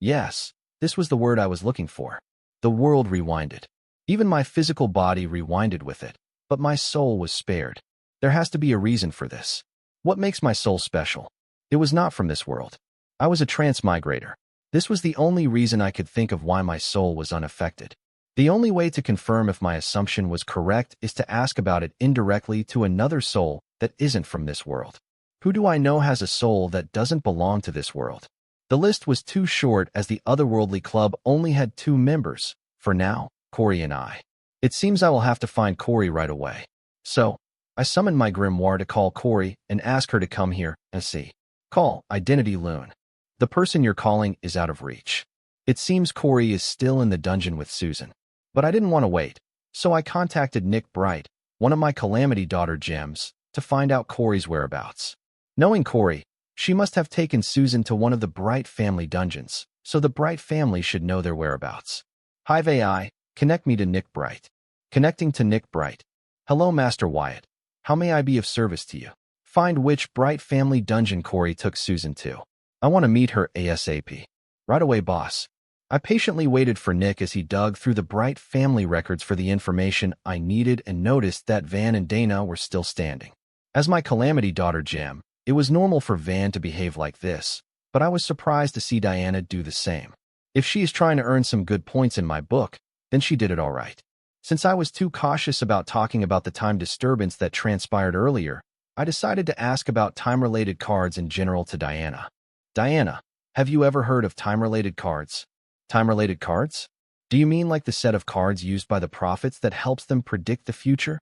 Speaker 1: Yes, this was the word I was looking for. The world rewinded. Even my physical body rewinded with it, but my soul was spared. There has to be a reason for this. What makes my soul special? It was not from this world. I was a transmigrator. This was the only reason I could think of why my soul was unaffected. The only way to confirm if my assumption was correct is to ask about it indirectly to another soul that isn't from this world. Who do I know has a soul that doesn't belong to this world? The list was too short as the Otherworldly Club only had 2 members, for now, Corey and I. It seems I will have to find Corey right away. So, I summoned my grimoire to call Corey and ask her to come here and see. Call, Identity Loon. The person you're calling is out of reach. It seems Corey is still in the dungeon with Susan. But I didn't want to wait, so I contacted Nick Bright, one of my Calamity Daughter gems, to find out Corey's whereabouts. Knowing Corey, she must have taken Susan to one of the Bright family dungeons, so the Bright family should know their whereabouts. Hive AI, connect me to Nick Bright. Connecting to Nick Bright. Hello, Master Wyatt. How may I be of service to you? Find which Bright family dungeon Corey took Susan to. I want to meet her ASAP. Right away, boss. I patiently waited for Nick as he dug through the Bright family records for the information I needed and noticed that Van and Dana were still standing. As my calamity daughter Gem, it was normal for Van to behave like this, but I was surprised to see Diana do the same. If she is trying to earn some good points in my book, then she did it all right. Since I was too cautious about talking about the time disturbance that transpired earlier, I decided to ask about time-related cards in general to Diana. Diana, have you ever heard of time-related cards? Time-related cards? Do you mean like the set of cards used by the prophets that helps them predict the future?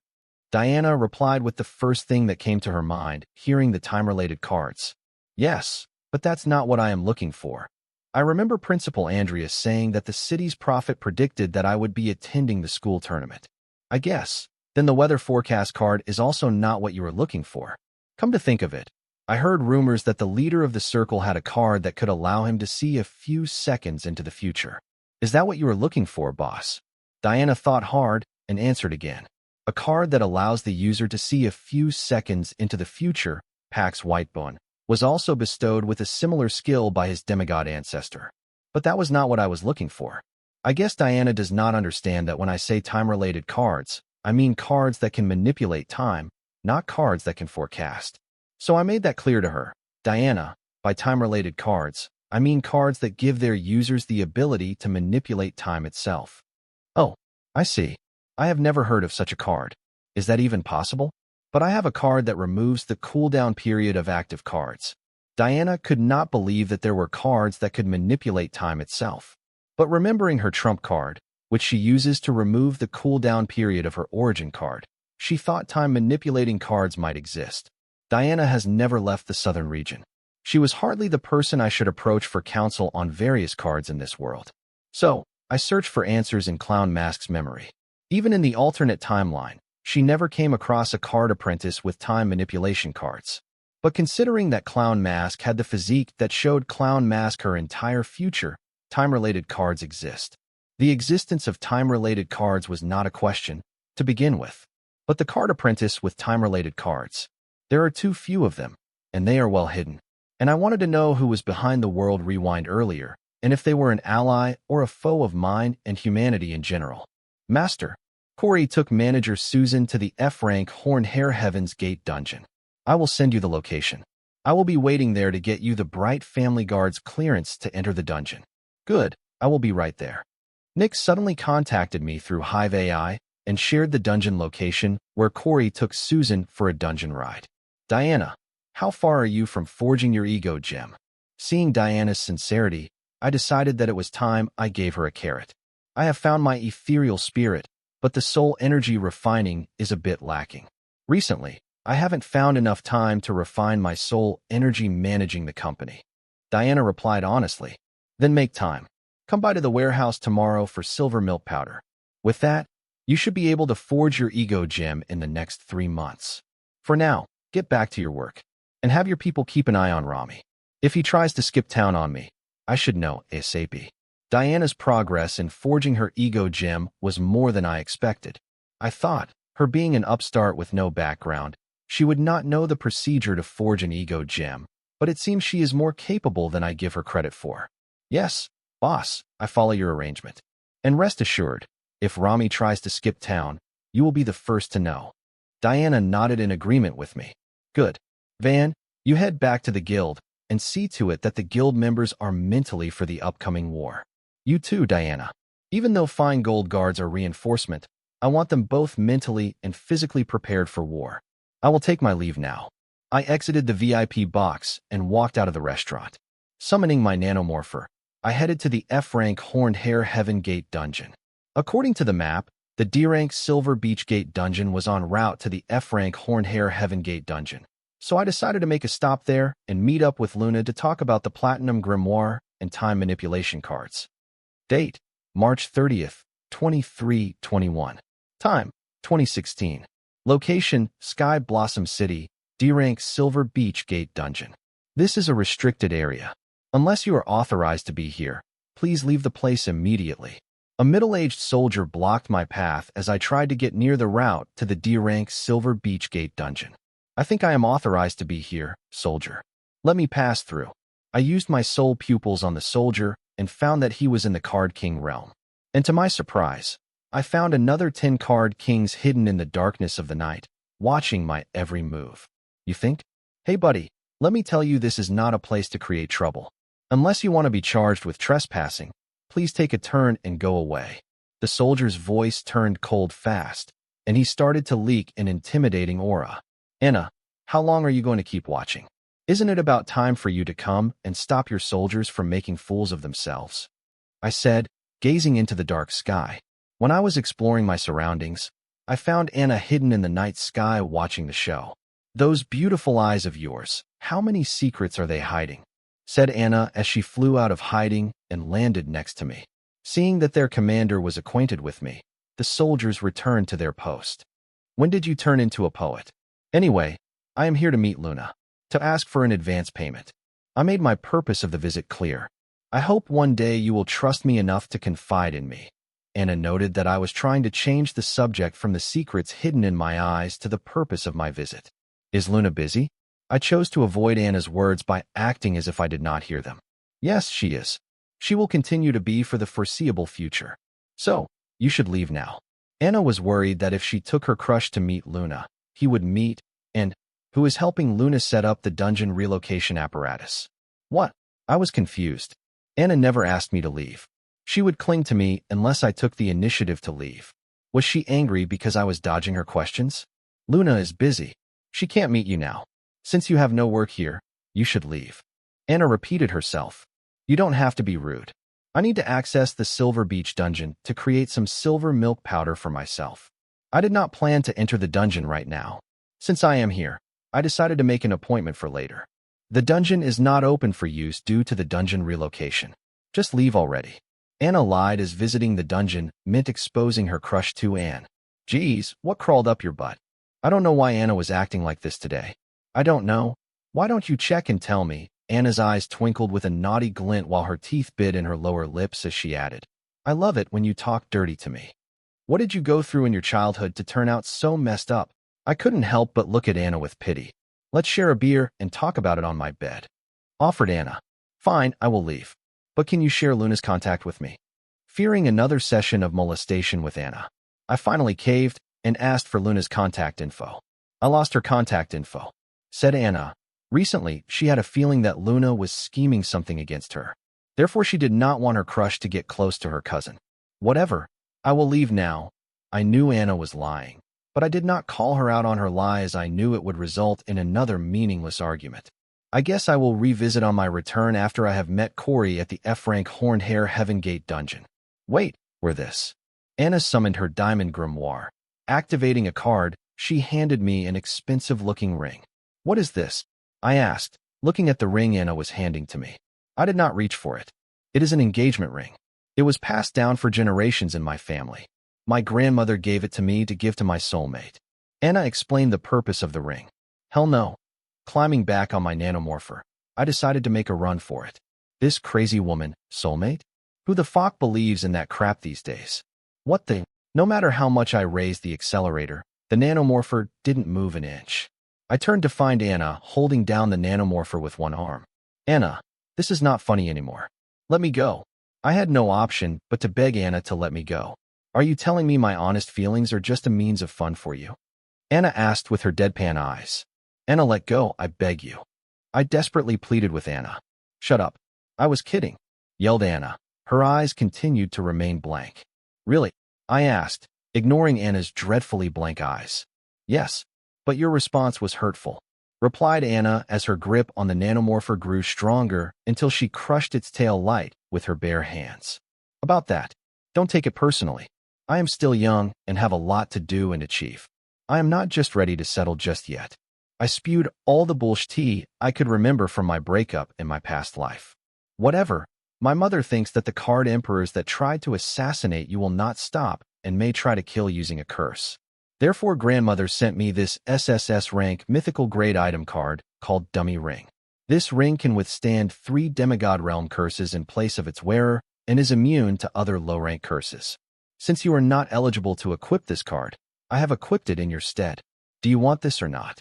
Speaker 1: Diana replied with the first thing that came to her mind, hearing the time-related cards. Yes, but that's not what I am looking for. I remember Principal Andreas saying that the city's prophet predicted that I would be attending the school tournament. I guess, then the weather forecast card is also not what you were looking for. Come to think of it, I heard rumors that the leader of the circle had a card that could allow him to see a few seconds into the future. Is that what you were looking for, boss? Diana thought hard and answered again. A card that allows the user to see a few seconds into the future, Pax Whitebone, was also bestowed with a similar skill by his demigod ancestor. But that was not what I was looking for. I guess Diana does not understand that when I say time-related cards, I mean cards that can manipulate time, not cards that can forecast. So I made that clear to her. Diana, by time-related cards, I mean cards that give their users the ability to manipulate time itself. Oh, I see. I have never heard of such a card. Is that even possible? But I have a card that removes the cooldown period of active cards. Diana could not believe that there were cards that could manipulate time itself. But remembering her trump card, which she uses to remove the cooldown period of her origin card, she thought time-manipulating cards might exist. Diana has never left the southern region. She was hardly the person I should approach for counsel on various cards in this world. So, I searched for answers in Clown Mask's memory. Even in the alternate timeline, she never came across a card apprentice with time manipulation cards. But considering that Clown Mask had the physique that showed Clown Mask her entire future, time-related cards exist. The existence of time-related cards was not a question, to begin with. But the card apprentice with time-related cards. There are too few of them, and they are well hidden. And I wanted to know who was behind the world rewind earlier, and if they were an ally or a foe of mine and humanity in general. Master, Corey took manager Susan to the F-rank Hornhair Heaven's Gate dungeon. I will send you the location. I will be waiting there to get you the Bright Family Guard's clearance to enter the dungeon. Good, I will be right there. Nick suddenly contacted me through Hive AI and shared the dungeon location where Corey took Susan for a dungeon ride. Diana, how far are you from forging your ego gem? Seeing Diana's sincerity, I decided that it was time I gave her a carrot. I have found my ethereal spirit, but the soul energy refining is a bit lacking. Recently, I haven't found enough time to refine my soul energy managing the company. Diana replied honestly. Then make time. Come by to the warehouse tomorrow for silver milk powder. With that, you should be able to forge your ego gem in the next 3 months. For now, get back to your work. And have your people keep an eye on Rami. If he tries to skip town on me, I should know ASAP. Diana's progress in forging her ego gem was more than I expected. I thought, her being an upstart with no background, she would not know the procedure to forge an ego gem, but it seems she is more capable than I give her credit for. Yes, boss, I follow your arrangement. And rest assured, if Rami tries to skip town, you will be the first to know. Diana nodded in agreement with me. Good. Van, you head back to the guild and see to it that the guild members are mentally for the upcoming war. You too, Diana. Even though fine gold guards are reinforcement, I want them both mentally and physically prepared for war. I will take my leave now. I exited the VIP box and walked out of the restaurant. Summoning my nanomorpher, I headed to the F-rank Horned Hair Heaven Gate dungeon. According to the map, the D-rank Silver Beach Gate dungeon was en route to the F-rank Horned Hair Heaven Gate dungeon. So I decided to make a stop there and meet up with Luna to talk about the Platinum Grimoire and time manipulation cards. Date, March 30th, 2321. Time, 2016. Location, Sky Blossom City, D-rank Silver Beach Gate Dungeon. This is a restricted area. Unless you are authorized to be here, please leave the place immediately. A middle-aged soldier blocked my path as I tried to get near the route to the D-rank Silver Beach Gate Dungeon. I think I am authorized to be here, soldier. Let me pass through. I used my soul pupils on the soldier and found that he was in the Card King realm. And to my surprise, I found another 10 Card Kings hidden in the darkness of the night, watching my every move. You think? Hey buddy, let me tell you, this is not a place to create trouble. Unless you want to be charged with trespassing, please take a turn and go away. The soldier's voice turned cold fast, and he started to leak an intimidating aura. Anna, how long are you going to keep watching? Isn't it about time for you to come and stop your soldiers from making fools of themselves? I said, gazing into the dark sky. When I was exploring my surroundings, I found Anna hidden in the night sky watching the show. Those beautiful eyes of yours, how many secrets are they hiding? Said Anna as she flew out of hiding and landed next to me. Seeing that their commander was acquainted with me, the soldiers returned to their post. When did you turn into a poet? Anyway, I am here to meet Luna, to ask for an advance payment. I made my purpose of the visit clear. I hope one day you will trust me enough to confide in me. Anna noted that I was trying to change the subject from the secrets hidden in my eyes to the purpose of my visit. Is Luna busy? I chose to avoid Anna's words by acting as if I did not hear them. Yes, she is. She will continue to be for the foreseeable future. So, you should leave now. Anna was worried that if she took her crush to meet Luna, he would meet, and who is helping Luna set up the dungeon relocation apparatus. What? I was confused. Anna never asked me to leave. She would cling to me unless I took the initiative to leave. Was she angry because I was dodging her questions? Luna is busy. She can't meet you now. Since you have no work here, you should leave. Anna repeated herself. You don't have to be rude. I need to access the Silver Beach dungeon to create some silver milk powder for myself. I did not plan to enter the dungeon right now. Since I am here, I decided to make an appointment for later. The dungeon is not open for use due to the dungeon relocation. Just leave already. Anna lied as visiting the dungeon meant exposing her crush to Anne. Geez, what crawled up your butt? I don't know why Anna was acting like this today. I don't know. Why don't you check and tell me? Anna's eyes twinkled with a naughty glint while her teeth bit in her lower lips as she added, I love it when you talk dirty to me. What did you go through in your childhood to turn out so messed up? I couldn't help but look at Anna with pity. Let's share a beer and talk about it on my bed. Offered Anna. Fine, I will leave. But can you share Luna's contact with me? Fearing another session of molestation with Anna, I finally caved and asked for Luna's contact info. I lost her contact info, said Anna. Recently, she had a feeling that Luna was scheming something against her. Therefore, she did not want her crush to get close to her cousin. Whatever. I will leave now. I knew Anna was lying, but I did not call her out on her lie as I knew it would result in another meaningless argument. I guess I will revisit on my return after I have met Corey at the F-rank Horned Hair Heaven Gate dungeon. Wait, where this? Anna summoned her diamond grimoire. Activating a card, she handed me an expensive-looking ring. What is this? I asked, looking at the ring Anna was handing to me. I did not reach for it. It is an engagement ring. It was passed down for generations in my family. My grandmother gave it to me to give to my soulmate. Anna explained the purpose of the ring. Hell no. Climbing back on my nanomorpher, I decided to make a run for it. This crazy woman, soulmate? Who the fuck believes in that crap these days? What the? No matter how much I raised the accelerator, the nanomorpher didn't move an inch. I turned to find Anna holding down the nanomorpher with one arm. Anna, this is not funny anymore. Let me go. I had no option but to beg Anna to let me go. Are you telling me my honest feelings are just a means of fun for you? Anna asked with her deadpan eyes. Anna, let go, I beg you. I desperately pleaded with Anna. Shut up. I was kidding, yelled Anna. Her eyes continued to remain blank. Really? I asked, ignoring Anna's dreadfully blank eyes. Yes, but your response was hurtful, replied Anna as her grip on the nanomorpher grew stronger until she crushed its tail light with her bare hands. About that, don't take it personally. I am still young and have a lot to do and achieve. I am not just ready to settle just yet. I spewed all the bullshit I could remember from my breakup in my past life. Whatever. My mother thinks that the card emperors that tried to assassinate you will not stop and may try to kill using a curse. Therefore, grandmother sent me this SSS rank mythical grade item card called Dummy Ring. This ring can withstand 3 demigod realm curses in place of its wearer and is immune to other low-rank curses. Since you are not eligible to equip this card, I have equipped it in your stead. Do you want this or not?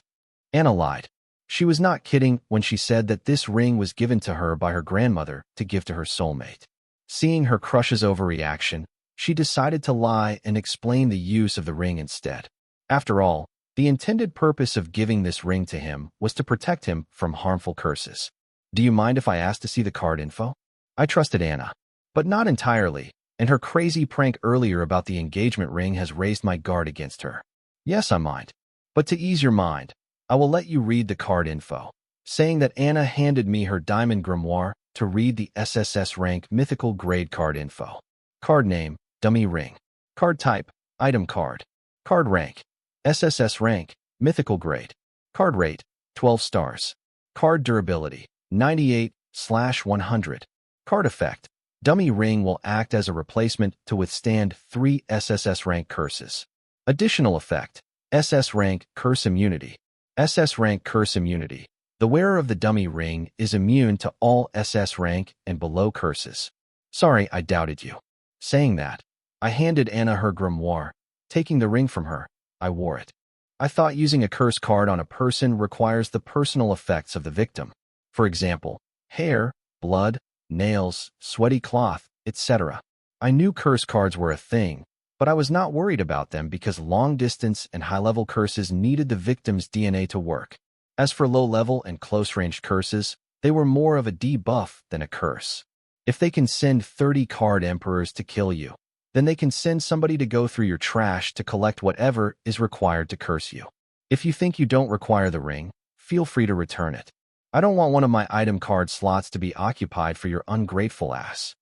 Speaker 1: Anna lied. She was not kidding when she said that this ring was given to her by her grandmother to give to her soulmate. Seeing her crush's overreaction, she decided to lie and explain the use of the ring instead. After all, the intended purpose of giving this ring to him was to protect him from harmful curses. Do you mind if I ask to see the card info? I trusted Anna, but not entirely, and her crazy prank earlier about the engagement ring has raised my guard against her. Yes, I mind. But to ease your mind, I will let you read the card info, saying that Anna handed me her diamond grimoire to read the SSS rank mythical grade card info. Card name, Dummy Ring. Card type, item card. Card rank, SSS rank, mythical grade. Card rate, 12 stars. Card durability, 98/100. Card effect, Dummy Ring will act as a replacement to withstand 3 SSS rank curses. Additional effect, SS rank curse immunity. SS rank curse immunity. The wearer of the dummy ring is immune to all SS rank and below curses. Sorry, I doubted you. Saying that, I handed Anna her grimoire. Taking the ring from her, I wore it. I thought using a curse card on a person requires the personal effects of the victim. For example, hair, blood, nails, sweaty cloth, etc. I knew curse cards were a thing, but I was not worried about them because long-distance and high-level curses needed the victim's DNA to work. As for low-level and close-range curses, they were more of a debuff than a curse. If they can send 30 card emperors to kill you, then they can send somebody to go through your trash to collect whatever is required to curse you. If you think you don't require the ring, feel free to return it. I don't want one of my item card slots to be occupied for your ungrateful ass.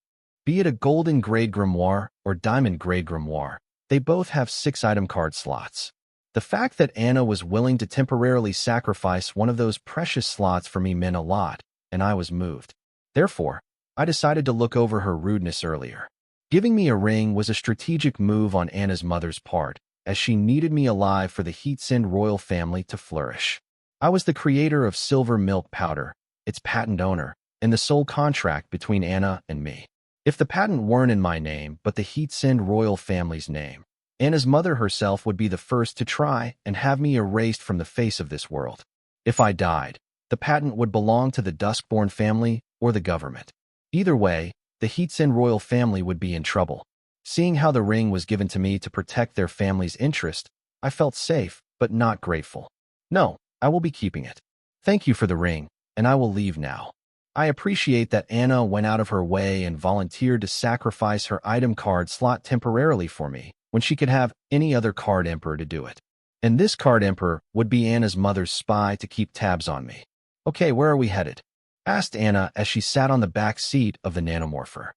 Speaker 1: Be it a golden grade grimoire or diamond grade grimoire, they both have 6 item card slots. The fact that Anna was willing to temporarily sacrifice one of those precious slots for me meant a lot, and I was moved. Therefore, I decided to look over her rudeness earlier. Giving me a ring was a strategic move on Anna's mother's part, as she needed me alive for the Heatsend royal family to flourish. I was the creator of silver milk powder, its patent owner, and the sole contract between Anna and me. If the patent weren't in my name, but the Heatsend royal family's name, Anna's mother herself would be the first to try and have me erased from the face of this world. If I died, the patent would belong to the Duskborn family or the government. Either way, the Heatsend royal family would be in trouble. Seeing how the ring was given to me to protect their family's interest, I felt safe, but not grateful. No, I will be keeping it. Thank you for the ring, and I will leave now. I appreciate that Anna went out of her way and volunteered to sacrifice her item card slot temporarily for me when she could have any other card emperor to do it. And this card emperor would be Anna's mother's spy to keep tabs on me. Okay, where are we headed? Asked Anna as she sat on the back seat of the nanomorpher.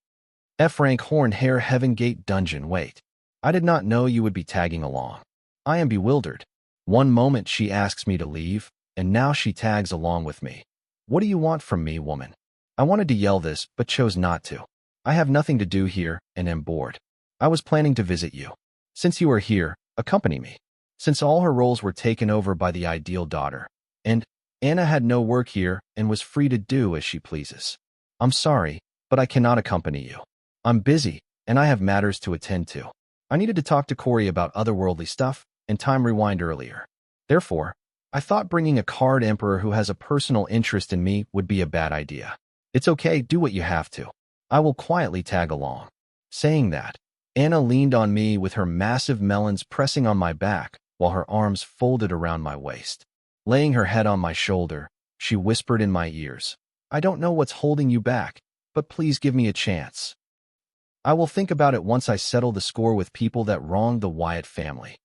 Speaker 1: F-rank Horned Hair Heaven Gate Dungeon. Wait, I did not know you would be tagging along. I am bewildered. One moment she asks me to leave, and now she tags along with me. What do you want from me, woman? I wanted to yell this, but chose not to. I have nothing to do here and am bored. I was planning to visit you. Since you are here, accompany me. Since all her roles were taken over by the ideal daughter, and Anna had no work here and was free to do as she pleases. I'm sorry, but I cannot accompany you. I'm busy, and I have matters to attend to. I needed to talk to Corey about otherworldly stuff, and time rewind earlier. Therefore, I thought bringing a card emperor who has a personal interest in me would be a bad idea. It's okay, do what you have to. I will quietly tag along. Saying that, Anna leaned on me with her massive melons pressing on my back while her arms folded around my waist. Laying her head on my shoulder, she whispered in my ears, I don't know what's holding you back, but please give me a chance. I will think about it once I settle the score with people that wronged the Wyatt family.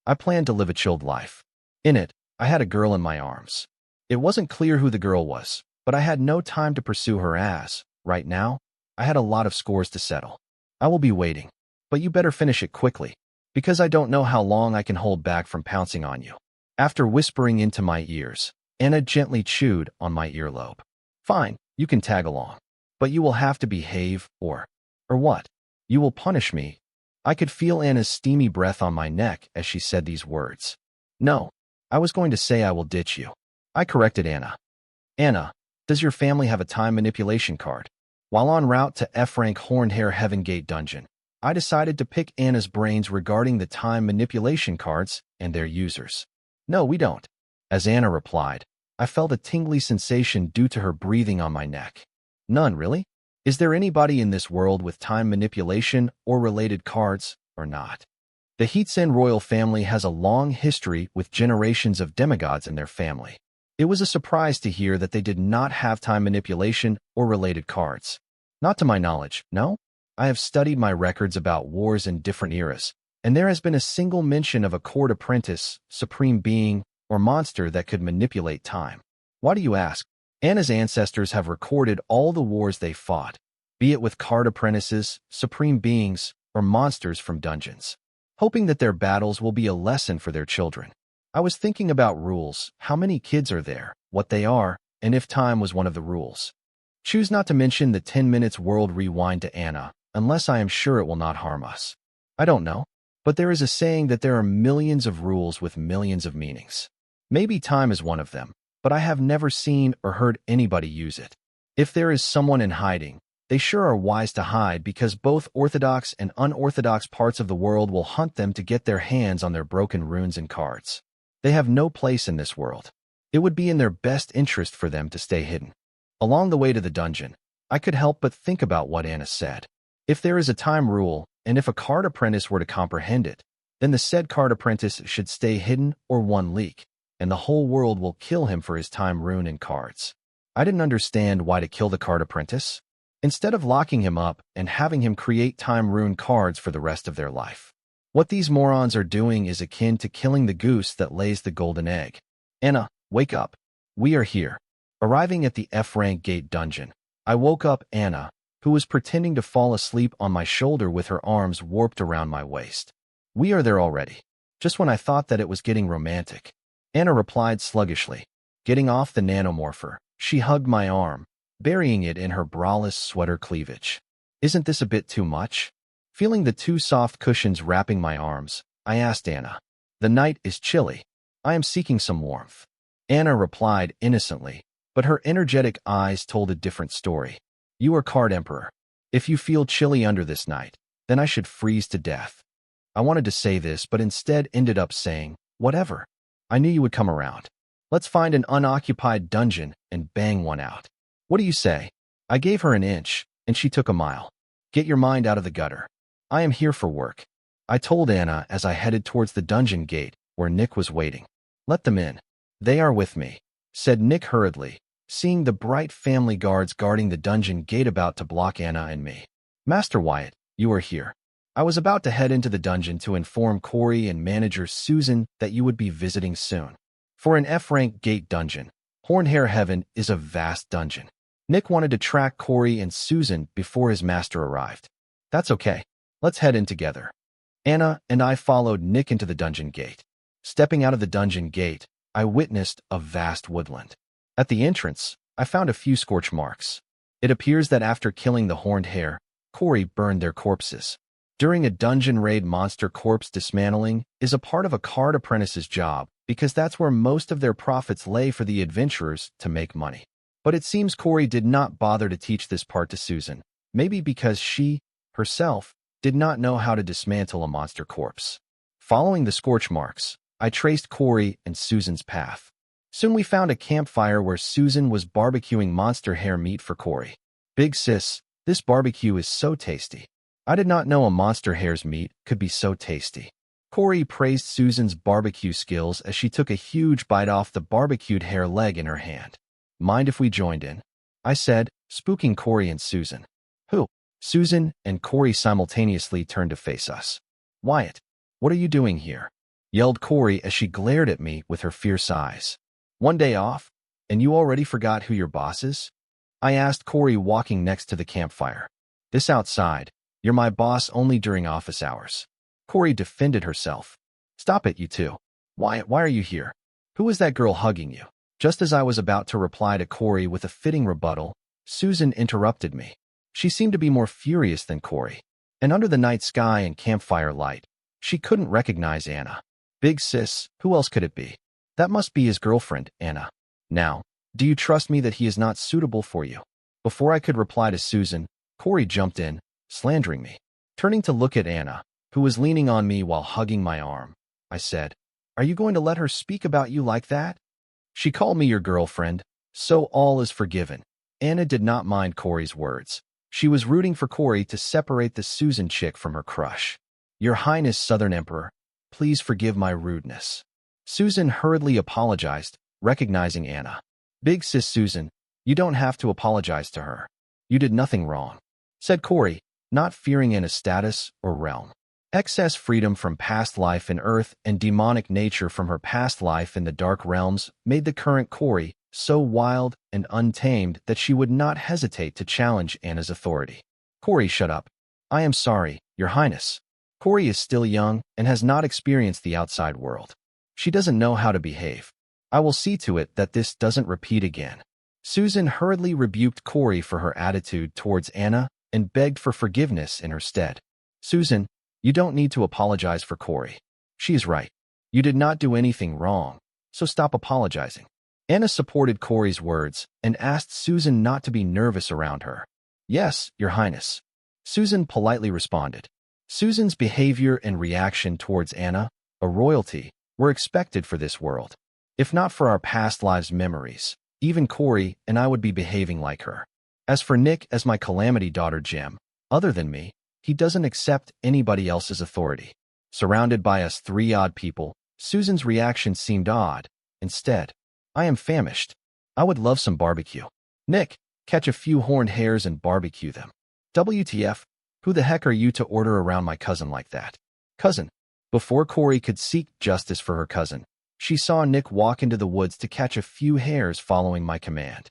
Speaker 1: I planned to live a chilled life. In it, I had a girl in my arms. It wasn't clear who the girl was, but I had no time to pursue her as, right now, I had a lot of scores to settle. I will be waiting, but you better finish it quickly, because I don't know how long I can hold back from pouncing on you. After whispering into my ears, Anna gently chewed on my earlobe. Fine, you can tag along, but you will have to behave or what? You will punish me. I could feel Anna's steamy breath on my neck as she said these words. No, I was going to say I will ditch you. I corrected Anna. Anna, does your family have a time manipulation card? While en route to F-rank Horned Hair Heaven Gate dungeon, I decided to pick Anna's brains regarding the time manipulation cards and their users. No, we don't. As Anna replied, I felt a tingly sensation due to her breathing on my neck. None, really? Is there anybody in this world with time manipulation or related cards, or not? The Heatsen royal family has a long history with generations of demigods in their family. It was a surprise to hear that they did not have time manipulation or related cards. Not to my knowledge, no? I have studied my records about wars in different eras, and there has been a single mention of a court apprentice, supreme being, or monster that could manipulate time. Why do you ask? Anna's ancestors have recorded all the wars they fought, be it with card apprentices, supreme beings, or monsters from dungeons, hoping that their battles will be a lesson for their children. I was thinking about rules, how many kids are there, what they are, and if time was one of the rules. Choose not to mention the 10 minutes world rewind to Anna, unless I am sure it will not harm us. I don't know, but there is a saying that there are millions of rules with millions of meanings. Maybe time is one of them, but I have never seen or heard anybody use it. If there is someone in hiding, they sure are wise to hide because both orthodox and unorthodox parts of the world will hunt them to get their hands on their broken runes and cards. They have no place in this world. It would be in their best interest for them to stay hidden. Along the way to the dungeon, I could help but think about what Anna said. If there is a time rule, and if a card apprentice were to comprehend it, then the said card apprentice should stay hidden or one leak, and the whole world will kill him for his time rune and cards. I didn't understand why to kill the card apprentice, instead of locking him up and having him create time rune cards for the rest of their life. What these morons are doing is akin to killing the goose that lays the golden egg. Anna, wake up. We are here. Arriving at the F-rank gate dungeon, I woke up Anna, who was pretending to fall asleep on my shoulder with her arms warped around my waist. We are there already. Just when I thought that it was getting romantic. Anna replied sluggishly. Getting off the nanomorpher, she hugged my arm, burying it in her braless sweater cleavage. Isn't this a bit too much? Feeling the two soft cushions wrapping my arms, I asked Anna. The night is chilly. I am seeking some warmth. Anna replied innocently, but her energetic eyes told a different story. You are Card Emperor. If you feel chilly under this night, then I should freeze to death. I wanted to say this, but instead ended up saying, whatever. I knew you would come around. Let's find an unoccupied dungeon and bang one out. What do you say? I gave her an inch, and she took a mile. Get your mind out of the gutter. I am here for work. I told Anna as I headed towards the dungeon gate where Nick was waiting. Let them in. They are with me, said Nick hurriedly, seeing the bright family guards guarding the dungeon gate about to block Anna and me. Master Wyatt, you are here. I was about to head into the dungeon to inform Corey and manager Susan that you would be visiting soon. For an F-rank gate dungeon, Horned Hair Heaven is a vast dungeon. Nick wanted to track Corey and Susan before his master arrived. That's okay. Let's head in together. Anna and I followed Nick into the dungeon gate. Stepping out of the dungeon gate, I witnessed a vast woodland. At the entrance, I found a few scorch marks. It appears that after killing the horned hair, Corey burned their corpses. During a dungeon raid, monster corpse dismantling is a part of a card apprentice's job because that's where most of their profits lay for the adventurers to make money. But it seems Corey did not bother to teach this part to Susan, maybe because she, herself, did not know how to dismantle a monster corpse. Following the scorch marks, I traced Corey and Susan's path. Soon we found a campfire where Susan was barbecuing monster hair meat for Corey. Big sis, this barbecue is so tasty. I did not know a monster hare's meat could be so tasty. Corey praised Susan's barbecue skills as she took a huge bite off the barbecued hair leg in her hand. Mind if we joined in? I said, spooking Corey and Susan. Who? Susan and Corey simultaneously turned to face us. Wyatt, what are you doing here? Yelled Corey as she glared at me with her fierce eyes. One day off, and you already forgot who your boss is? I asked Corey walking next to the campfire. This outside, you're my boss only during office hours. Corey defended herself. Stop it, you two. Wyatt, why are you here? Who is that girl hugging you? Just as I was about to reply to Corey with a fitting rebuttal, Susan interrupted me. She seemed to be more furious than Corey. And under the night sky and campfire light, she couldn't recognize Anna. Big sis, who else could it be? That must be his girlfriend, Anna. Now, do you trust me that he is not suitable for you? Before I could reply to Susan, Corey jumped in, slandering me. Turning to look at Anna, who was leaning on me while hugging my arm, I said, "Are you going to let her speak about you like that? She called me your girlfriend, so all is forgiven." Anna did not mind Corey's words. She was rooting for Corey to separate the Susan chick from her crush. "Your Highness Southern Emperor, please forgive my rudeness." Susan hurriedly apologized, recognizing Anna. "Big sis Susan, you don't have to apologize to her. You did nothing wrong," said Corey, not fearing Anna's status or realm. Excess freedom from past life in Earth and demonic nature from her past life in the Dark Realms made the current Corey so wild and untamed that she would not hesitate to challenge Anna's authority. "Corey, shut up. I am sorry, Your Highness." Corey is still young and has not experienced the outside world. She doesn't know how to behave. I will see to it that this doesn't repeat again. Susan hurriedly rebuked Corey for her attitude towards Anna and begged for forgiveness in her stead. "Susan, you don't need to apologize for Corey. She is right. You did not do anything wrong, so stop apologizing." Anna supported Corey's words and asked Susan not to be nervous around her. "Yes, Your Highness," Susan politely responded. Susan's behavior and reaction towards Anna, a royalty, were expected for this world. If not for our past lives' memories, even Corey and I would be behaving like her. As for Nick as my calamity daughter Gem, other than me, he doesn't accept anybody else's authority. Surrounded by us three odd people, Susan's reaction seemed odd. Instead, "I am famished. I would love some barbecue." "Nick, catch a few horned hares and barbecue them." "WTF? Who the heck are you to order around my cousin like that?" "Cousin." Before Corey could seek justice for her cousin, she saw Nick walk into the woods to catch a few hares following my command.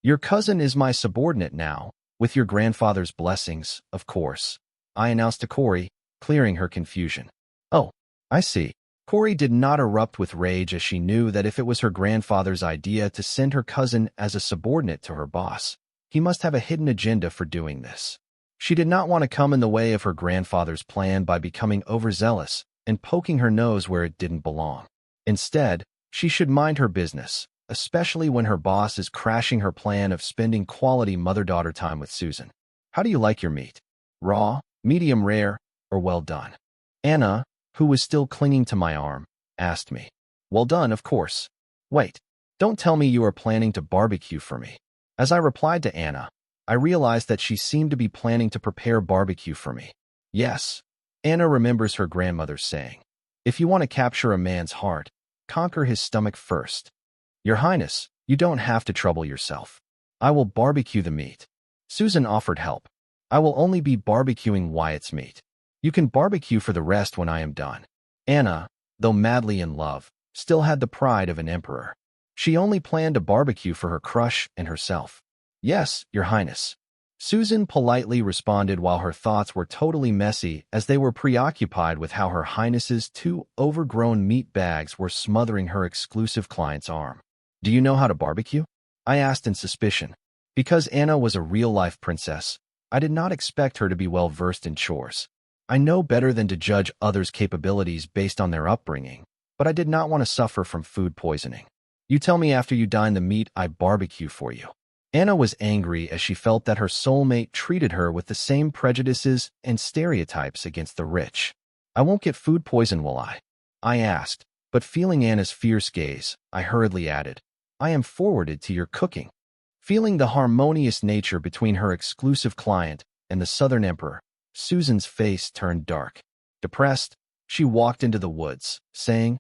Speaker 1: "Your cousin is my subordinate now, with your grandfather's blessings, of course," I announced to Corey, clearing her confusion. "Oh, I see." Corey did not erupt with rage as she knew that if it was her grandfather's idea to send her cousin as a subordinate to her boss, he must have a hidden agenda for doing this. She did not want to come in the way of her grandfather's plan by becoming overzealous and poking her nose where it didn't belong. Instead, she should mind her business, especially when her boss is crashing her plan of spending quality mother-daughter time with Susan. "How do you like your meat? Raw, medium rare, or well done?" Anna, who was still clinging to my arm, asked me. "Well done, of course." "Wait, don't tell me you are planning to barbecue for me." As I replied to Anna, I realized that she seemed to be planning to prepare barbecue for me. Yes, Anna remembers her grandmother's saying, "If you want to capture a man's heart, conquer his stomach first." "Your Highness, you don't have to trouble yourself. I will barbecue the meat." Susan offered help. "I will only be barbecuing Wyatt's meat. You can barbecue for the rest when I am done." Anna, though madly in love, still had the pride of an emperor. She only planned to barbecue for her crush and herself. "Yes, Your Highness." Susan politely responded while her thoughts were totally messy as they were preoccupied with how her Highness's two overgrown meat bags were smothering her exclusive client's arm. "Do you know how to barbecue?" I asked in suspicion. Because Anna was a real-life princess, I did not expect her to be well-versed in chores. I know better than to judge others' capabilities based on their upbringing, but I did not want to suffer from food poisoning. "You tell me after you dine the meat I barbecue for you." Anna was angry as she felt that her soulmate treated her with the same prejudices and stereotypes against the rich. "I won't get food poison, will I?" I asked, but feeling Anna's fierce gaze, I hurriedly added, "I am forwarded to your cooking." Feeling the harmonious nature between her exclusive client and the Southern Emperor, Susan's face turned dark. Depressed, she walked into the woods, saying,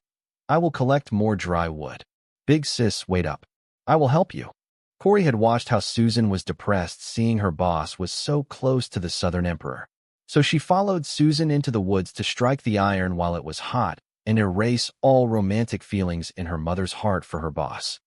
Speaker 1: "I will collect more dry wood." "Big sis, wait up. I will help you." Corey had watched how Susan was depressed seeing her boss was so close to the Southern Emperor. So she followed Susan into the woods to strike the iron while it was hot and erase all romantic feelings in her mother's heart for her boss.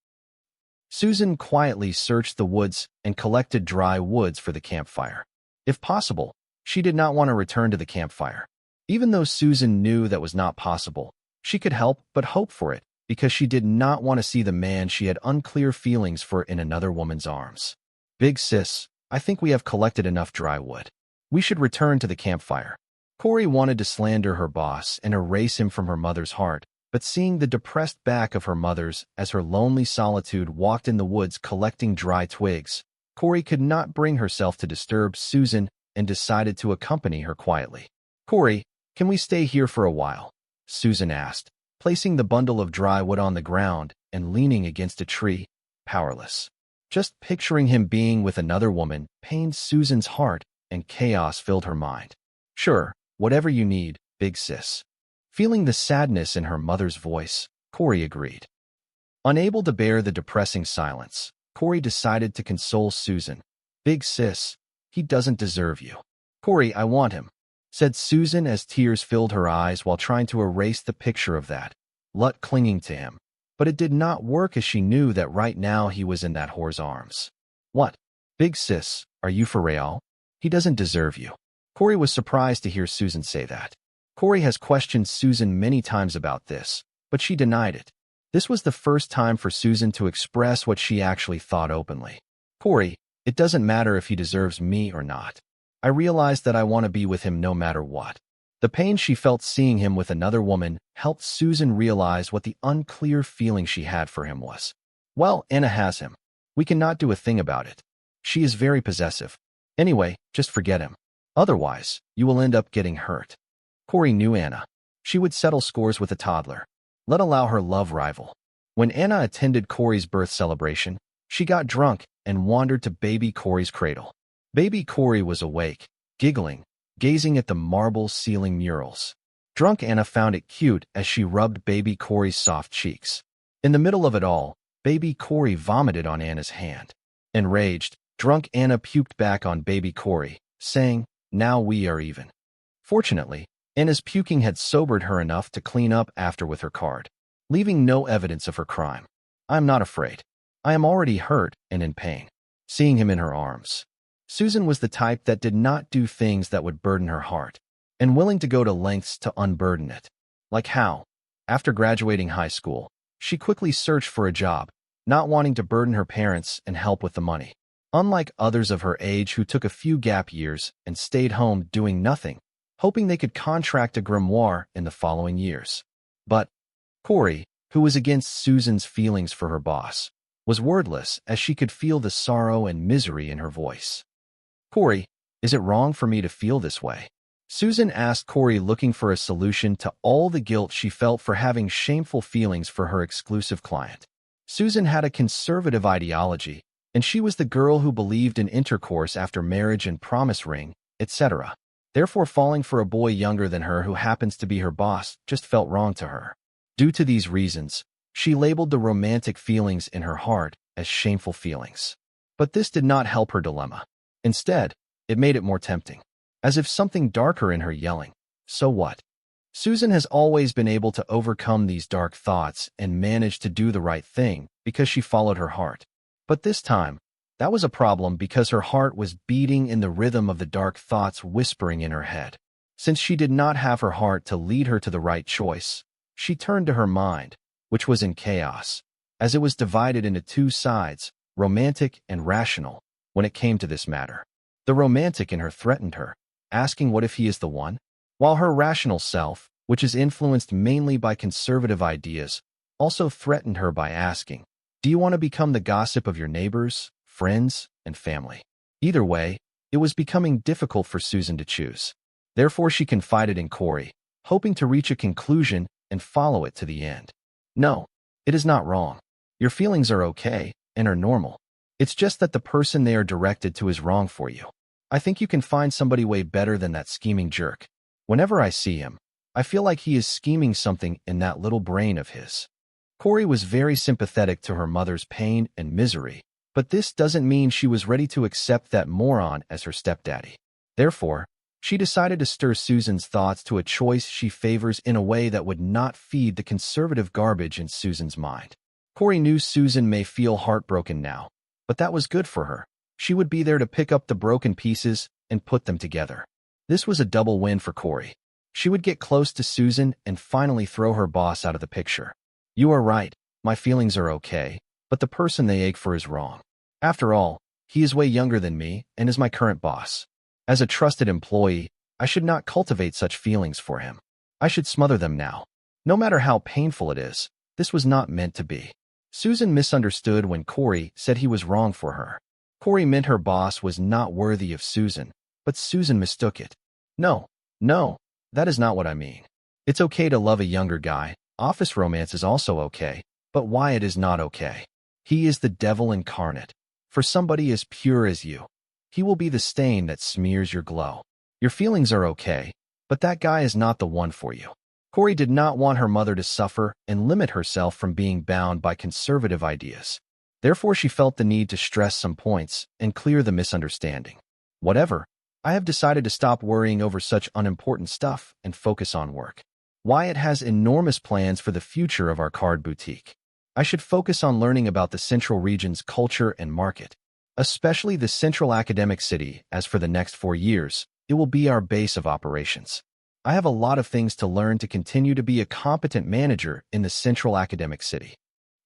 Speaker 1: Susan quietly searched the woods and collected dry woods for the campfire. If possible, she did not want to return to the campfire. Even though Susan knew that was not possible, she could help but hope for it, because she did not want to see the man she had unclear feelings for in another woman's arms. "Big sis, I think we have collected enough dry wood." We should return to the campfire. Corey wanted to slander her boss and erase him from her mother's heart, but seeing the depressed back of her mother's as her lonely solitude walked in the woods collecting dry twigs, Corey could not bring herself to disturb Susan and decided to accompany her quietly. Corey, can we stay here for a while? Susan asked, placing the bundle of dry wood on the ground and leaning against a tree, powerless. Just picturing him being with another woman pained Susan's heart and chaos filled her mind. Sure, whatever you need, big sis. Feeling the sadness in her mother's voice, Corey agreed. Unable to bear the depressing silence, Corey decided to console Susan. Big sis, he doesn't deserve you. Corey, I want him, said Susan as tears filled her eyes while trying to erase the picture of that Lut clinging to him. But it did not work as she knew that right now he was in that whore's arms. What? Big sis, are you for real? He doesn't deserve you. Corey was surprised to hear Susan say that. Corey has questioned Susan many times about this, but she denied it. This was the first time for Susan to express what she actually thought openly. Corey, it doesn't matter if he deserves me or not. I realized that I want to be with him no matter what. The pain she felt seeing him with another woman helped Susan realize what the unclear feeling she had for him was. Well, Anna has him. We cannot do a thing about it. She is very possessive. Anyway, just forget him. Otherwise, you will end up getting hurt. Corey knew Anna. She would settle scores with a toddler. Let allow her love rival. When Anna attended Corey's birth celebration, she got drunk and wandered to baby Corey's cradle. Baby Corey was awake, giggling, gazing at the marble ceiling murals. Drunk Anna found it cute as she rubbed baby Corey's soft cheeks. In the middle of it all, baby Corey vomited on Anna's hand. Enraged, drunk Anna puked back on baby Corey, saying, "Now we are even." Fortunately, Anna's puking had sobered her enough to clean up after with her card, leaving no evidence of her crime. I am not afraid. I am already hurt and in pain. Seeing him in her arms. Susan was the type that did not do things that would burden her heart, and willing to go to lengths to unburden it. Like how, after graduating high school, she quickly searched for a job, not wanting to burden her parents and help with the money. Unlike others of her age who took a few gap years and stayed home doing nothing, hoping they could contract a grimoire in the following years. But Corey, who was against Susan's feelings for her boss, was wordless as she could feel the sorrow and misery in her voice. Corey, is it wrong for me to feel this way? Susan asked Corey, looking for a solution to all the guilt she felt for having shameful feelings for her exclusive client. Susan had a conservative ideology, and she was the girl who believed in intercourse after marriage and promise ring, etc. Therefore, falling for a boy younger than her who happens to be her boss just felt wrong to her. Due to these reasons, she labeled the romantic feelings in her heart as shameful feelings. But this did not help her dilemma. Instead, it made it more tempting, as if something darker in her yelling, "So what?" Susan has always been able to overcome these dark thoughts and manage to do the right thing because she followed her heart. But this time, that was a problem because her heart was beating in the rhythm of the dark thoughts whispering in her head. Since she did not have her heart to lead her to the right choice, she turned to her mind, which was in chaos, as it was divided into two sides, romantic and rational, when it came to this matter. The romantic in her threatened her, asking what if he is the one? While her rational self, which is influenced mainly by conservative ideas, also threatened her by asking, do you want to become the gossip of your neighbors, friends, and family? Either way, it was becoming difficult for Susan to choose. Therefore, she confided in Corey, hoping to reach a conclusion and follow it to the end. No, it is not wrong. Your feelings are okay and are normal. It's just that the person they are directed to is wrong for you. I think you can find somebody way better than that scheming jerk. Whenever I see him, I feel like he is scheming something in that little brain of his. Corey was very sympathetic to her mother's pain and misery, but this doesn't mean she was ready to accept that moron as her stepdaddy. Therefore, she decided to stir Susan's thoughts to a choice she favors in a way that would not feed the conservative garbage in Susan's mind. Corey knew Susan may feel heartbroken now, but that was good for her. She would be there to pick up the broken pieces and put them together. This was a double win for Corey. She would get close to Susan and finally throw her boss out of the picture. You are right, my feelings are okay, but the person they ache for is wrong. After all, he is way younger than me and is my current boss. As a trusted employee, I should not cultivate such feelings for him. I should smother them now. No matter how painful it is, this was not meant to be. Susan misunderstood when Corey said he was wrong for her. Corey meant her boss was not worthy of Susan, but Susan mistook it. No, that is not what I mean. It's okay to love a younger guy. Office romance is also okay, but Wyatt is not okay. He is the devil incarnate. For somebody as pure as you, he will be the stain that smears your glow. Your feelings are okay, but that guy is not the one for you. Corey did not want her mother to suffer and limit herself from being bound by conservative ideas. Therefore, she felt the need to stress some points and clear the misunderstanding. Whatever, I have decided to stop worrying over such unimportant stuff and focus on work. Wyatt has enormous plans for the future of our card boutique. I should focus on learning about the Central region's culture and market, especially the Central Academic City, as for the next 4 years, it will be our base of operations. I have a lot of things to learn to continue to be a competent manager in the Central Academic City.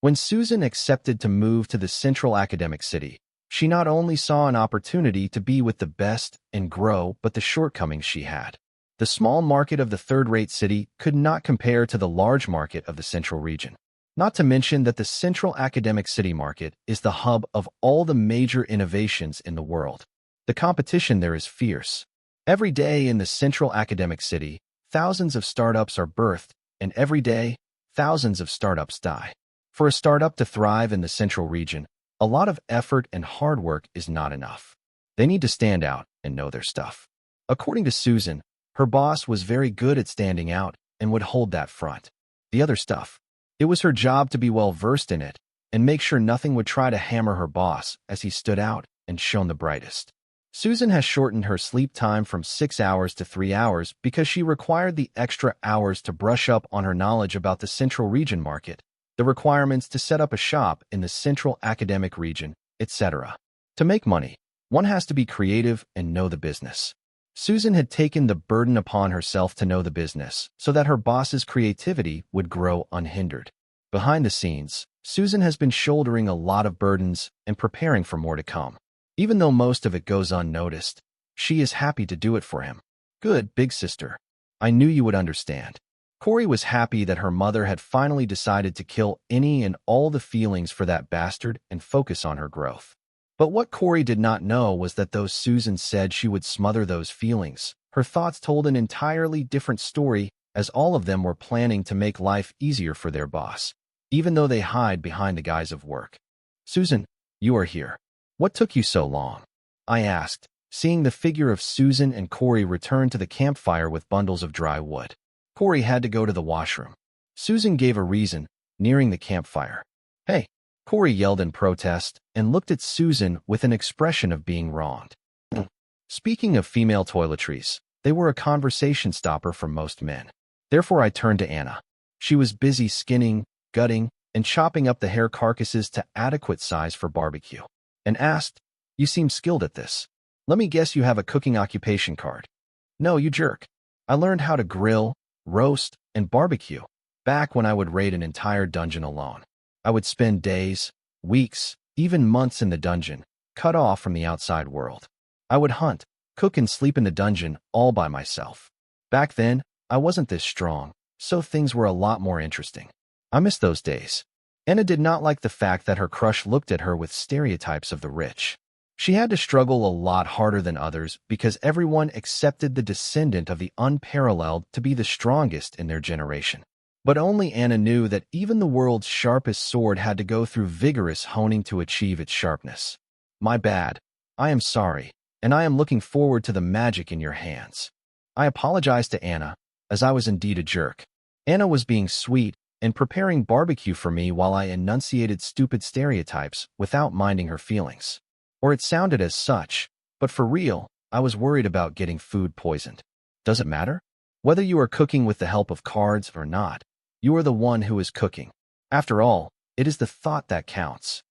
Speaker 1: When Susan accepted to move to the Central Academic City, she not only saw an opportunity to be with the best and grow, but the shortcomings she had. The small market of the third-rate city could not compare to the large market of the Central region. Not to mention that the Central Academic City market is the hub of all the major innovations in the world. The competition there is fierce. Every day in the Central Academic City, thousands of startups are birthed, and every day, thousands of startups die. For a startup to thrive in the Central region, a lot of effort and hard work is not enough. They need to stand out and know their stuff. According to Susan, her boss was very good at standing out and would hold that front. The other stuff, it was her job to be well-versed in it and make sure nothing would try to hammer her boss as he stood out and shone the brightest. Susan has shortened her sleep time from 6 hours to 3 hours because she required the extra hours to brush up on her knowledge about the Central region market, the requirements to set up a shop in the Central Academic region, etc. To make money, one has to be creative and know the business. Susan had taken the burden upon herself to know the business so that her boss's creativity would grow unhindered. Behind the scenes, Susan has been shouldering a lot of burdens and preparing for more to come. Even though most of it goes unnoticed, she is happy to do it for him. Good, big sister. I knew you would understand. Corey was happy that her mother had finally decided to kill any and all the feelings for that bastard and focus on her growth. But what Corey did not know was that though Susan said she would smother those feelings, her thoughts told an entirely different story, as all of them were planning to make life easier for their boss, even though they hide behind the guise of work. Susan, you are here. What took you so long? I asked, seeing the figure of Susan and Corey return to the campfire with bundles of dry wood. Corey had to go to the washroom. Susan gave a reason, nearing the campfire. Hey, Corey yelled in protest and looked at Susan with an expression of being wronged. Speaking of female toiletries, they were a conversation stopper for most men. Therefore, I turned to Anna. She was busy skinning, gutting, and chopping up the hair carcasses to adequate size for barbecue, and asked, "You seem skilled at this. Let me guess you have a cooking occupation card." "No, you jerk. I learned how to grill, roast, and barbecue back when I would raid an entire dungeon alone. I would spend days, weeks, even months in the dungeon, cut off from the outside world. I would hunt, cook, and sleep in the dungeon all by myself. Back then, I wasn't this strong, so things were a lot more interesting. I miss those days." Anna did not like the fact that her crush looked at her with stereotypes of the rich. She had to struggle a lot harder than others because everyone accepted the descendant of the unparalleled to be the strongest in their generation. But only Anna knew that even the world's sharpest sword had to go through vigorous honing to achieve its sharpness. "My bad. I am sorry, and I am looking forward to the magic in your hands." I apologized to Anna, as I was indeed a jerk. Anna was being sweet and preparing barbecue for me while I enunciated stupid stereotypes without minding her feelings. Or it sounded as such, but for real, I was worried about getting food poisoned. Does it matter? Whether you are cooking with the help of cards or not, you are the one who is cooking. After all, it is the thought that counts,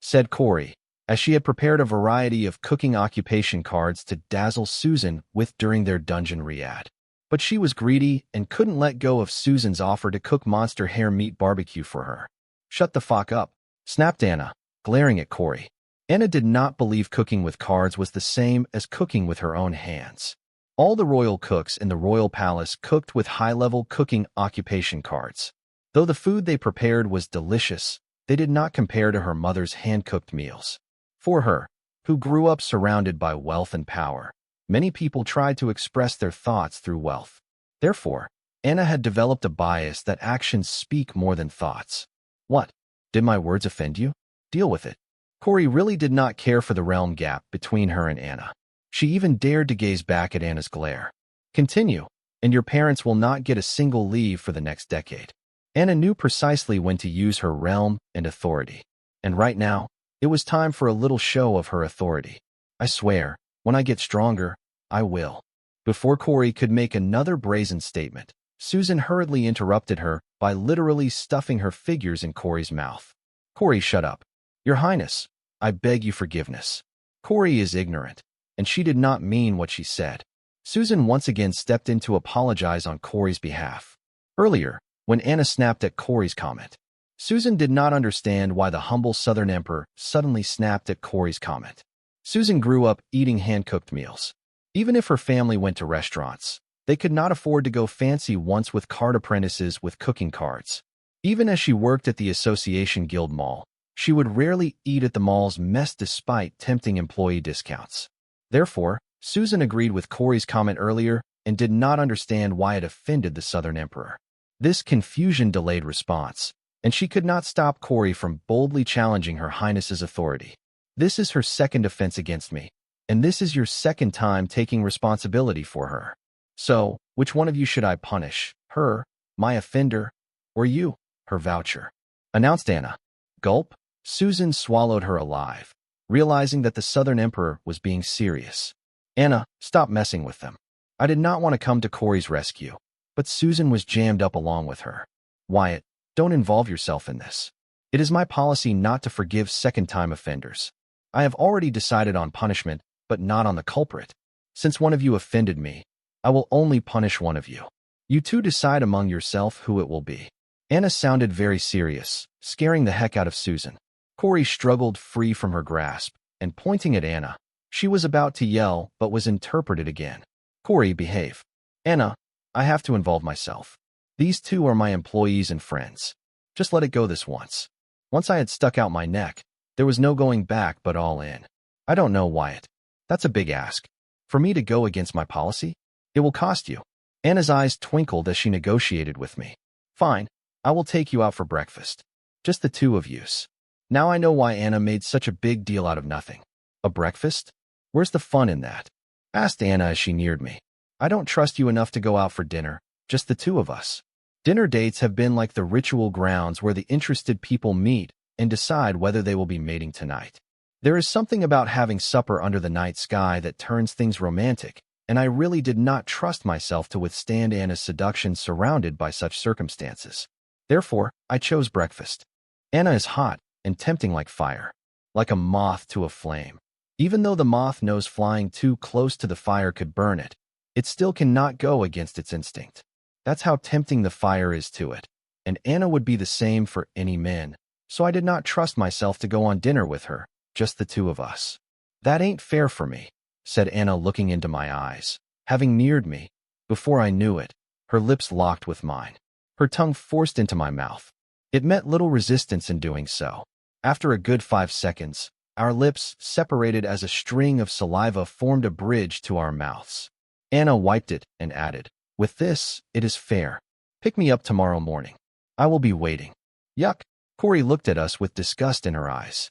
Speaker 1: said Corey, as she had prepared a variety of cooking occupation cards to dazzle Susan with during their dungeon riad. But she was greedy and couldn't let go of Susan's offer to cook monster hair meat barbecue for her. "Shut the fuck up," snapped Anna, glaring at Corey. Anna did not believe cooking with cards was the same as cooking with her own hands. All the royal cooks in the royal palace cooked with high-level cooking occupation cards. Though the food they prepared was delicious, they did not compare to her mother's hand-cooked meals. For her, who grew up surrounded by wealth and power, many people tried to express their thoughts through wealth. Therefore, Anna had developed a bias that actions speak more than thoughts. What? Did my words offend you? Deal with it. Corey really did not care for the realm gap between her and Anna. She even dared to gaze back at Anna's glare. Continue, and your parents will not get a single leave for the next decade. Anna knew precisely when to use her realm and authority. And right now, it was time for a little show of her authority. I swear, when I get stronger, I will. Before Corey could make another brazen statement, Susan hurriedly interrupted her by literally stuffing her figures in Corey's mouth. Corey, shut up. Your Highness, I beg you forgiveness. Corey is ignorant, and she did not mean what she said. Susan once again stepped in to apologize on Corey's behalf. Earlier, when Anna snapped at Corey's comment, Susan did not understand why the humble Southern Emperor suddenly snapped at Corey's comment. Susan grew up eating hand-cooked meals. Even if her family went to restaurants, they could not afford to go fancy ones with card apprentices with cooking cards. Even as she worked at the Association Guild Mall, she would rarely eat at the mall's mess despite tempting employee discounts. Therefore, Susan agreed with Corey's comment earlier and did not understand why it offended the Southern Emperor. This confusion delayed response, and she could not stop Corey from boldly challenging Her Highness's authority. This is her second offense against me, and this is your second time taking responsibility for her. So, which one of you should I punish? Her, my offender, or you, her voucher? Announced Anna. Gulp. Susan swallowed her alive, realizing that the Southern Emperor was being serious. Anna, stop messing with them. I did not want to come to Corey's rescue, but Susan was jammed up along with her. Wyatt, don't involve yourself in this. It is my policy not to forgive second-time offenders. I have already decided on punishment, but not on the culprit. Since one of you offended me, I will only punish one of you. You two decide among yourself who it will be. Anna sounded very serious, scaring the heck out of Susan. Corey struggled free from her grasp, and pointing at Anna, she was about to yell but was interpreted again. Corey, behave. Anna, I have to involve myself. These two are my employees and friends. Just let it go this once. Once I had stuck out my neck, there was no going back but all in. I don't know, Wyatt. That's a big ask. For me to go against my policy? It will cost you. Anna's eyes twinkled as she negotiated with me. Fine, I will take you out for breakfast. Just the two of yous. Now I know why Anna made such a big deal out of nothing. A breakfast? Where's the fun in that? Asked Anna as she neared me. I don't trust you enough to go out for dinner, just the two of us. Dinner dates have been like the ritual grounds where the interested people meet and decide whether they will be mating tonight. There is something about having supper under the night sky that turns things romantic, and I really did not trust myself to withstand Anna's seduction surrounded by such circumstances. Therefore, I chose breakfast. Anna is hot and tempting like fire, like a moth to a flame. Even though the moth knows flying too close to the fire could burn it, it still cannot go against its instinct. That's how tempting the fire is to it, and Anna would be the same for any man, so I did not trust myself to go on dinner with her, just the two of us. That ain't fair for me, said Anna looking into my eyes. Having neared me, before I knew it, her lips locked with mine, her tongue forced into my mouth. It met little resistance in doing so. After a good 5 seconds, our lips separated as a string of saliva formed a bridge to our mouths. Anna wiped it and added, with this, it is fair. Pick me up tomorrow morning. I will be waiting. Yuck. Corey looked at us with disgust in her eyes.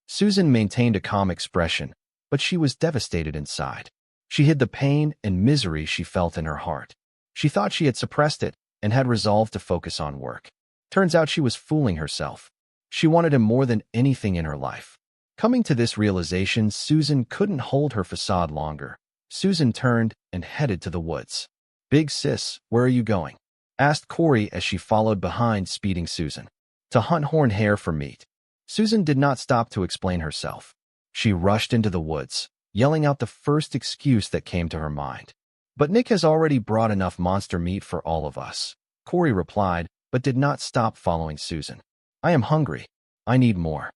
Speaker 1: Susan maintained a calm expression, but she was devastated inside. She hid the pain and misery she felt in her heart. She thought she had suppressed it and had resolved to focus on work. Turns out she was fooling herself. She wanted him more than anything in her life. Coming to this realization, Susan couldn't hold her facade longer. Susan turned and headed to the woods. Big sis, where are you going? Asked Corey as she followed behind speeding Susan. To hunt horned hare for meat. Susan did not stop to explain herself. She rushed into the woods, yelling out the first excuse that came to her mind. But Nick has already brought enough monster meat for all of us. Corey replied, but did not stop following Susan. I am hungry. I need more.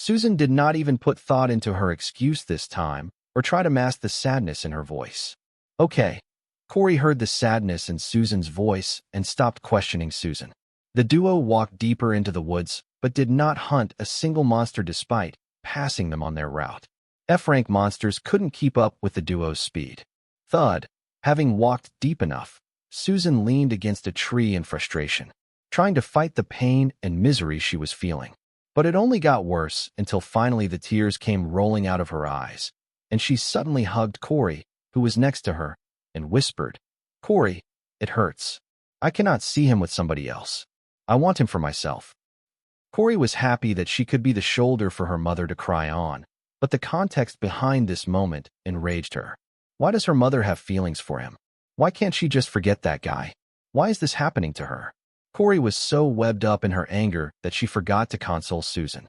Speaker 1: Susan did not even put thought into her excuse this time, or try to mask the sadness in her voice. Okay. Corey heard the sadness in Susan's voice and stopped questioning Susan. The duo walked deeper into the woods, but did not hunt a single monster despite passing them on their route. F-rank monsters couldn't keep up with the duo's speed. Thud. Having walked deep enough, Susan leaned against a tree in frustration, trying to fight the pain and misery she was feeling. But it only got worse until finally the tears came rolling out of her eyes, and she suddenly hugged Corey, who was next to her, and whispered, "Corey, it hurts. I cannot see him with somebody else. I want him for myself." Corey was happy that she could be the shoulder for her mother to cry on, but the context behind this moment enraged her. Why does her mother have feelings for him? Why can't she just forget that guy? Why is this happening to her? Corey was so webbed up in her anger that she forgot to console Susan.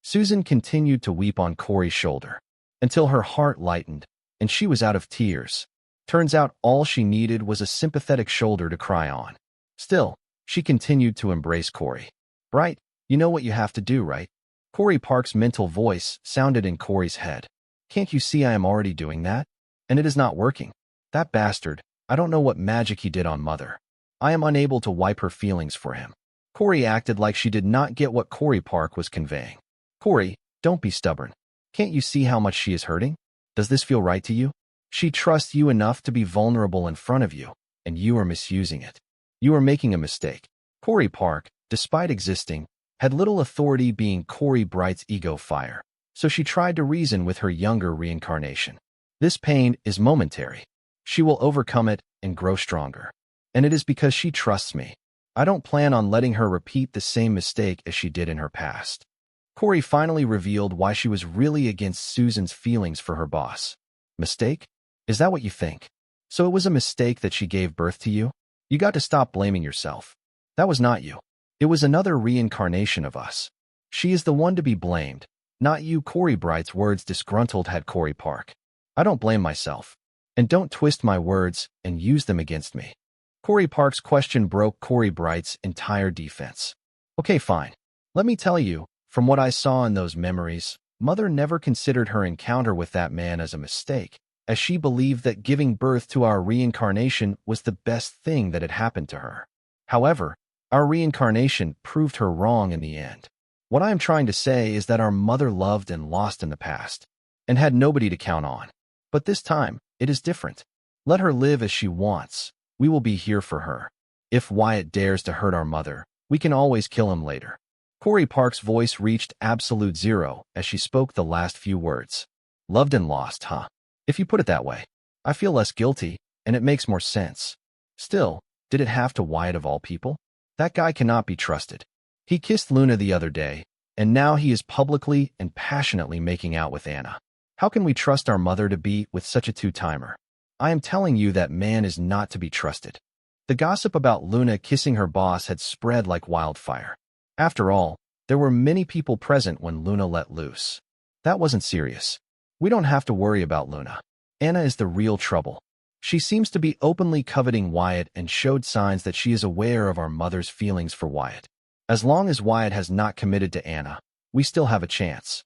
Speaker 1: Susan continued to weep on Corey's shoulder until her heart lightened and she was out of tears. Turns out all she needed was a sympathetic shoulder to cry on. Still, she continued to embrace Corey. "Bright, you know what you have to do, right?" Corey Park's mental voice sounded in Corey's head. "Can't you see I am already doing that? And it is not working. That bastard, I don't know what magic he did on Mother. I am unable to wipe her feelings for him." Corey acted like she did not get what Corey Park was conveying. "Corey, don't be stubborn. Can't you see how much she is hurting? Does this feel right to you? She trusts you enough to be vulnerable in front of you, and you are misusing it. You are making a mistake." Corey Park, despite existing, had little authority being Corey Bright's ego fire, so she tried to reason with her younger reincarnation. "This pain is momentary. She will overcome it and grow stronger. And it is because she trusts me. I don't plan on letting her repeat the same mistake as she did in her past." Corey finally revealed why she was really against Susan's feelings for her boss. "Mistake? Is that what you think? So it was a mistake that she gave birth to you? You got to stop blaming yourself. That was not you. It was another reincarnation of us. She is the one to be blamed, not you." Corey Bright's words disgruntled had Corey Park. "I don't blame myself. And don't twist my words and use them against me." Corey Park's question broke Corey Bright's entire defense. "Okay, fine. Let me tell you, from what I saw in those memories, Mother never considered her encounter with that man as a mistake, as she believed that giving birth to our reincarnation was the best thing that had happened to her. However, our reincarnation proved her wrong in the end. What I am trying to say is that our mother loved and lost in the past, and had nobody to count on. But this time, it is different. Let her live as she wants. We will be here for her. If Wyatt dares to hurt our mother, we can always kill him later." Corey Park's voice reached absolute zero as she spoke the last few words. "Loved and lost, huh? If you put it that way, I feel less guilty, and it makes more sense. Still, did it have to Wyatt of all people? That guy cannot be trusted. He kissed Luna the other day, and now he is publicly and passionately making out with Anna. How can we trust our mother to be with such a two-timer? I am telling you that man is not to be trusted." The gossip about Luna kissing her boss had spread like wildfire. After all, there were many people present when Luna let loose. That wasn't serious. We don't have to worry about Luna. Anna is the real trouble. She seems to be openly coveting Wyatt and showed signs that she is aware of our mother's feelings for Wyatt. As long as Wyatt has not committed to Anna, we still have a chance.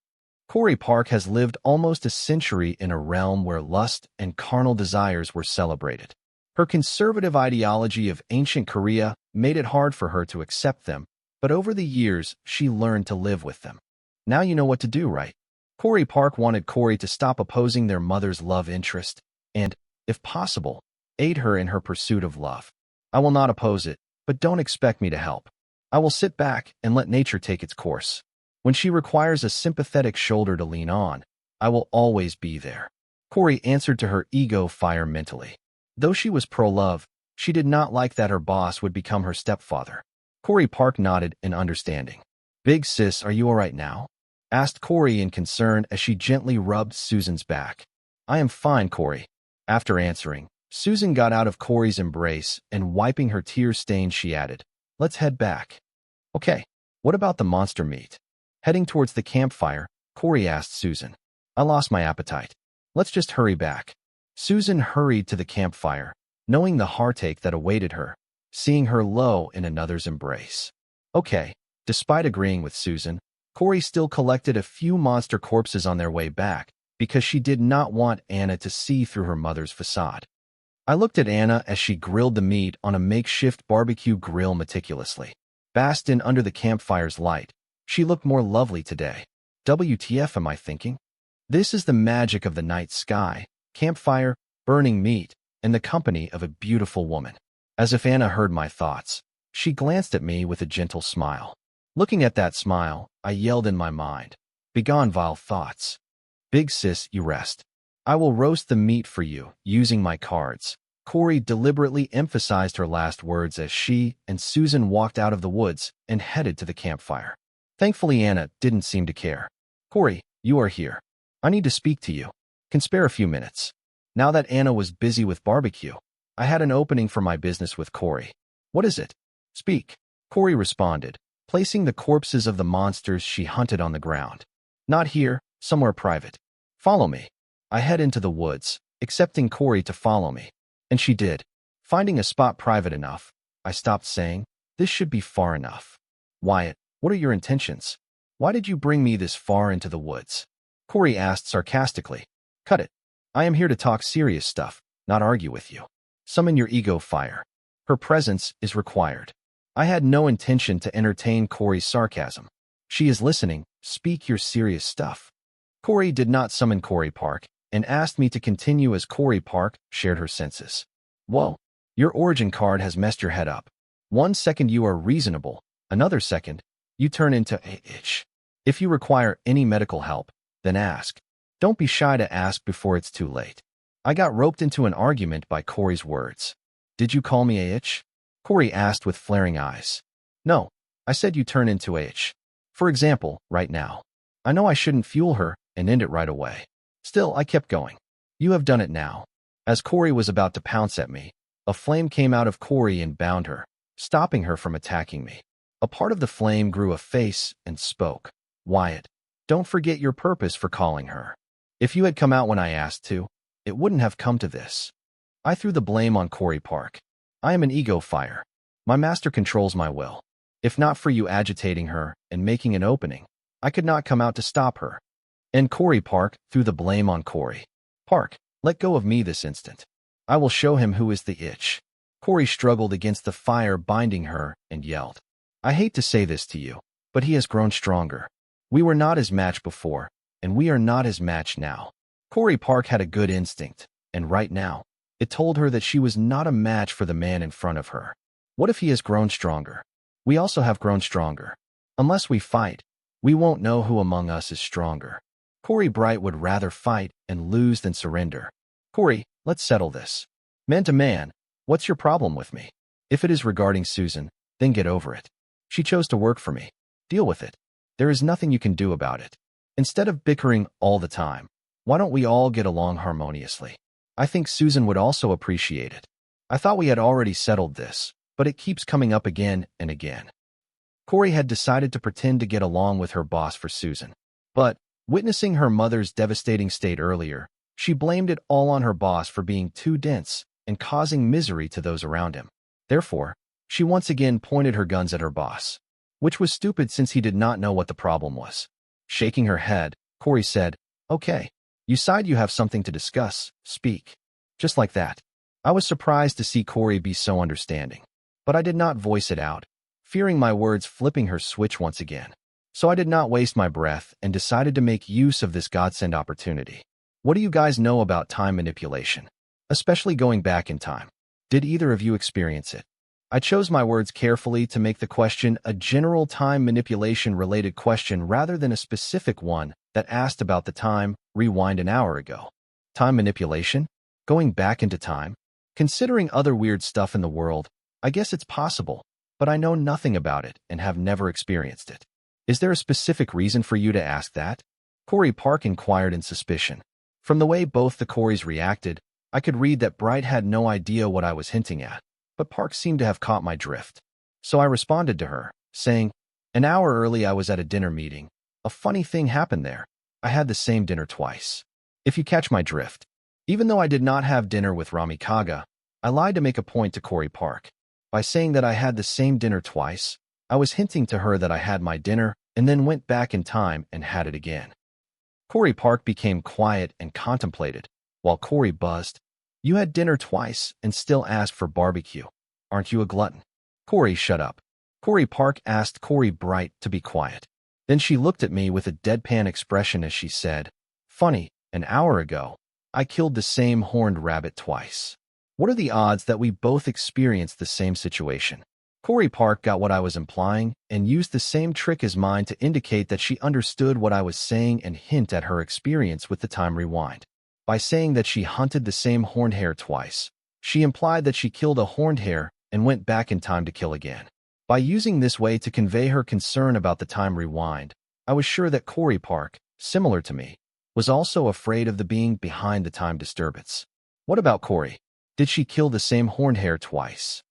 Speaker 1: Corey Park has lived almost a century in a realm where lust and carnal desires were celebrated. Her conservative ideology of ancient Korea made it hard for her to accept them, but over the years, she learned to live with them. Now you know what to do, right? Corey Park wanted Corey to stop opposing their mother's love interest and, if possible, aid her in her pursuit of love. "I will not oppose it, but don't expect me to help. I will sit back and let nature take its course. When she requires a sympathetic shoulder to lean on, I will always be there." Corey answered to her ego fire mentally. Though she was pro-love, she did not like that her boss would become her stepfather. Corey Park nodded in understanding. "Big sis, are you all right now?" asked Corey in concern as she gently rubbed Susan's back. "I am fine, Corey." After answering, Susan got out of Corey's embrace and wiping her tear-stained she added, "Let's head back." "Okay, what about the monster meat?" Heading towards the campfire, Corey asked Susan. "I lost my appetite. Let's just hurry back." Susan hurried to the campfire, knowing the heartache that awaited her, seeing her low in another's embrace. Okay, despite agreeing with Susan, Corey still collected a few monster corpses on their way back because she did not want Anna to see through her mother's facade. I looked at Anna as she grilled the meat on a makeshift barbecue grill meticulously. Basked in under the campfire's light, she looked more lovely today. WTF am I thinking? This is the magic of the night sky, campfire, burning meat, and the company of a beautiful woman. As if Anna heard my thoughts, she glanced at me with a gentle smile. Looking at that smile, I yelled in my mind, "Begone, vile thoughts. Big sis, you rest. I will roast the meat for you, using my cards." Corey deliberately emphasized her last words as she and Susan walked out of the woods and headed to the campfire. Thankfully, Anna didn't seem to care. "Corey, you are here. I need to speak to you. Can spare a few minutes." Now that Anna was busy with barbecue, I had an opening for my business with Corey. "What is it?" "Speak," Corey responded, placing the corpses of the monsters she hunted on the ground. "Not here, somewhere private. Follow me." I head into the woods, accepting Corey to follow me. And she did. Finding a spot private enough, I stopped saying, "This should be far enough." "Wyatt, what are your intentions? Why did you bring me this far into the woods?" Corey asked sarcastically. "Cut it. I am here to talk serious stuff, not argue with you. Summon your ego fire. Her presence is required." I had no intention to entertain Corey's sarcasm. "She is listening. Speak your serious stuff." Corey did not summon Corey Park and asked me to continue as Corey Park shared her senses. "Whoa, your origin card has messed your head up. 1 second you are reasonable, another second, you turn into a itch. If you require any medical help, then ask. Don't be shy to ask before it's too late." I got roped into an argument by Corey's words. "Did you call me a itch?" Corey asked with flaring eyes. "No, I said you turn into a itch. For example, right now. I know I shouldn't fuel her and end it right away. Still, I kept going. You have done it now." As Corey was about to pounce at me, a flame came out of Corey and bound her, stopping her from attacking me. A part of the flame grew a face and spoke. "Wyatt, don't forget your purpose for calling her. If you had come out when I asked to, it wouldn't have come to this." I threw the blame on Corey Park. "I am an ego fire. My master controls my will. If not for you agitating her and making an opening, I could not come out to stop her." And Corey Park threw the blame on Corey. "Park, let go of me this instant. I will show him who is the itch." Corey struggled against the fire binding her and yelled. "I hate to say this to you, but he has grown stronger. We were not his match before, and we are not his match now." Corey Park had a good instinct, and right now, it told her that she was not a match for the man in front of her. What if he has grown stronger? We also have grown stronger. Unless we fight, we won't know who among us is stronger. Corey Bright would rather fight and lose than surrender. "Corey, let's settle this. Man to man, what's your problem with me? If it is regarding Susan, then get over it. She chose to work for me. Deal with it. There is nothing you can do about it. Instead of bickering all the time, why don't we all get along harmoniously? I think Susan would also appreciate it. I thought we had already settled this, but it keeps coming up again and again." Corey had decided to pretend to get along with her boss for Susan. But, witnessing her mother's devastating state earlier, she blamed it all on her boss for being too dense and causing misery to those around him. Therefore, she once again pointed her guns at her boss, which was stupid since he did not know what the problem was. Shaking her head, Corey said, "Okay, you side you have something to discuss, speak." Just like that. I was surprised to see Corey be so understanding, but I did not voice it out, fearing my words flipping her switch once again. So I did not waste my breath and decided to make use of this godsend opportunity. "What do you guys know about time manipulation? Especially going back in time. Did either of you experience it?" I chose my words carefully to make the question a general time manipulation related question rather than a specific one that asked about the time rewind an hour ago. Time manipulation? Going back into time? Considering other weird stuff in the world, I guess it's possible, but I know nothing about it and have never experienced it. "Is there a specific reason for you to ask that?" Corey Park inquired in suspicion. From the way both the Coreys reacted, I could read that Bright had no idea what I was hinting at, but Park seemed to have caught my drift. So I responded to her, saying, "An hour early I was at a dinner meeting. A funny thing happened there. I had the same dinner twice. If you catch my drift." Even though I did not have dinner with Ramikaga, I lied to make a point to Corey Park. By saying that I had the same dinner twice, I was hinting to her that I had my dinner and then went back in time and had it again. Corey Park became quiet and contemplated, while Corey buzzed. You had dinner twice and still asked for barbecue. Aren't you a glutton? Corey, shut up. Corey Park asked Corey Bright to be quiet. Then she looked at me with a deadpan expression as she said, Funny, an hour ago, I killed the same horned rabbit twice. What are the odds that we both experienced the same situation? Corey Park got what I was implying and used the same trick as mine to indicate that she understood what I was saying and hint at her experience with the time rewind. By saying that she hunted the same horned hare twice, she implied that she killed a horned hare and went back in time to kill again. By using this way to convey her concern about the time rewind, I was sure that Corey Park, similar to me, was also afraid of the being behind the time disturbance. What about Corey? Did she kill the same horned hare twice?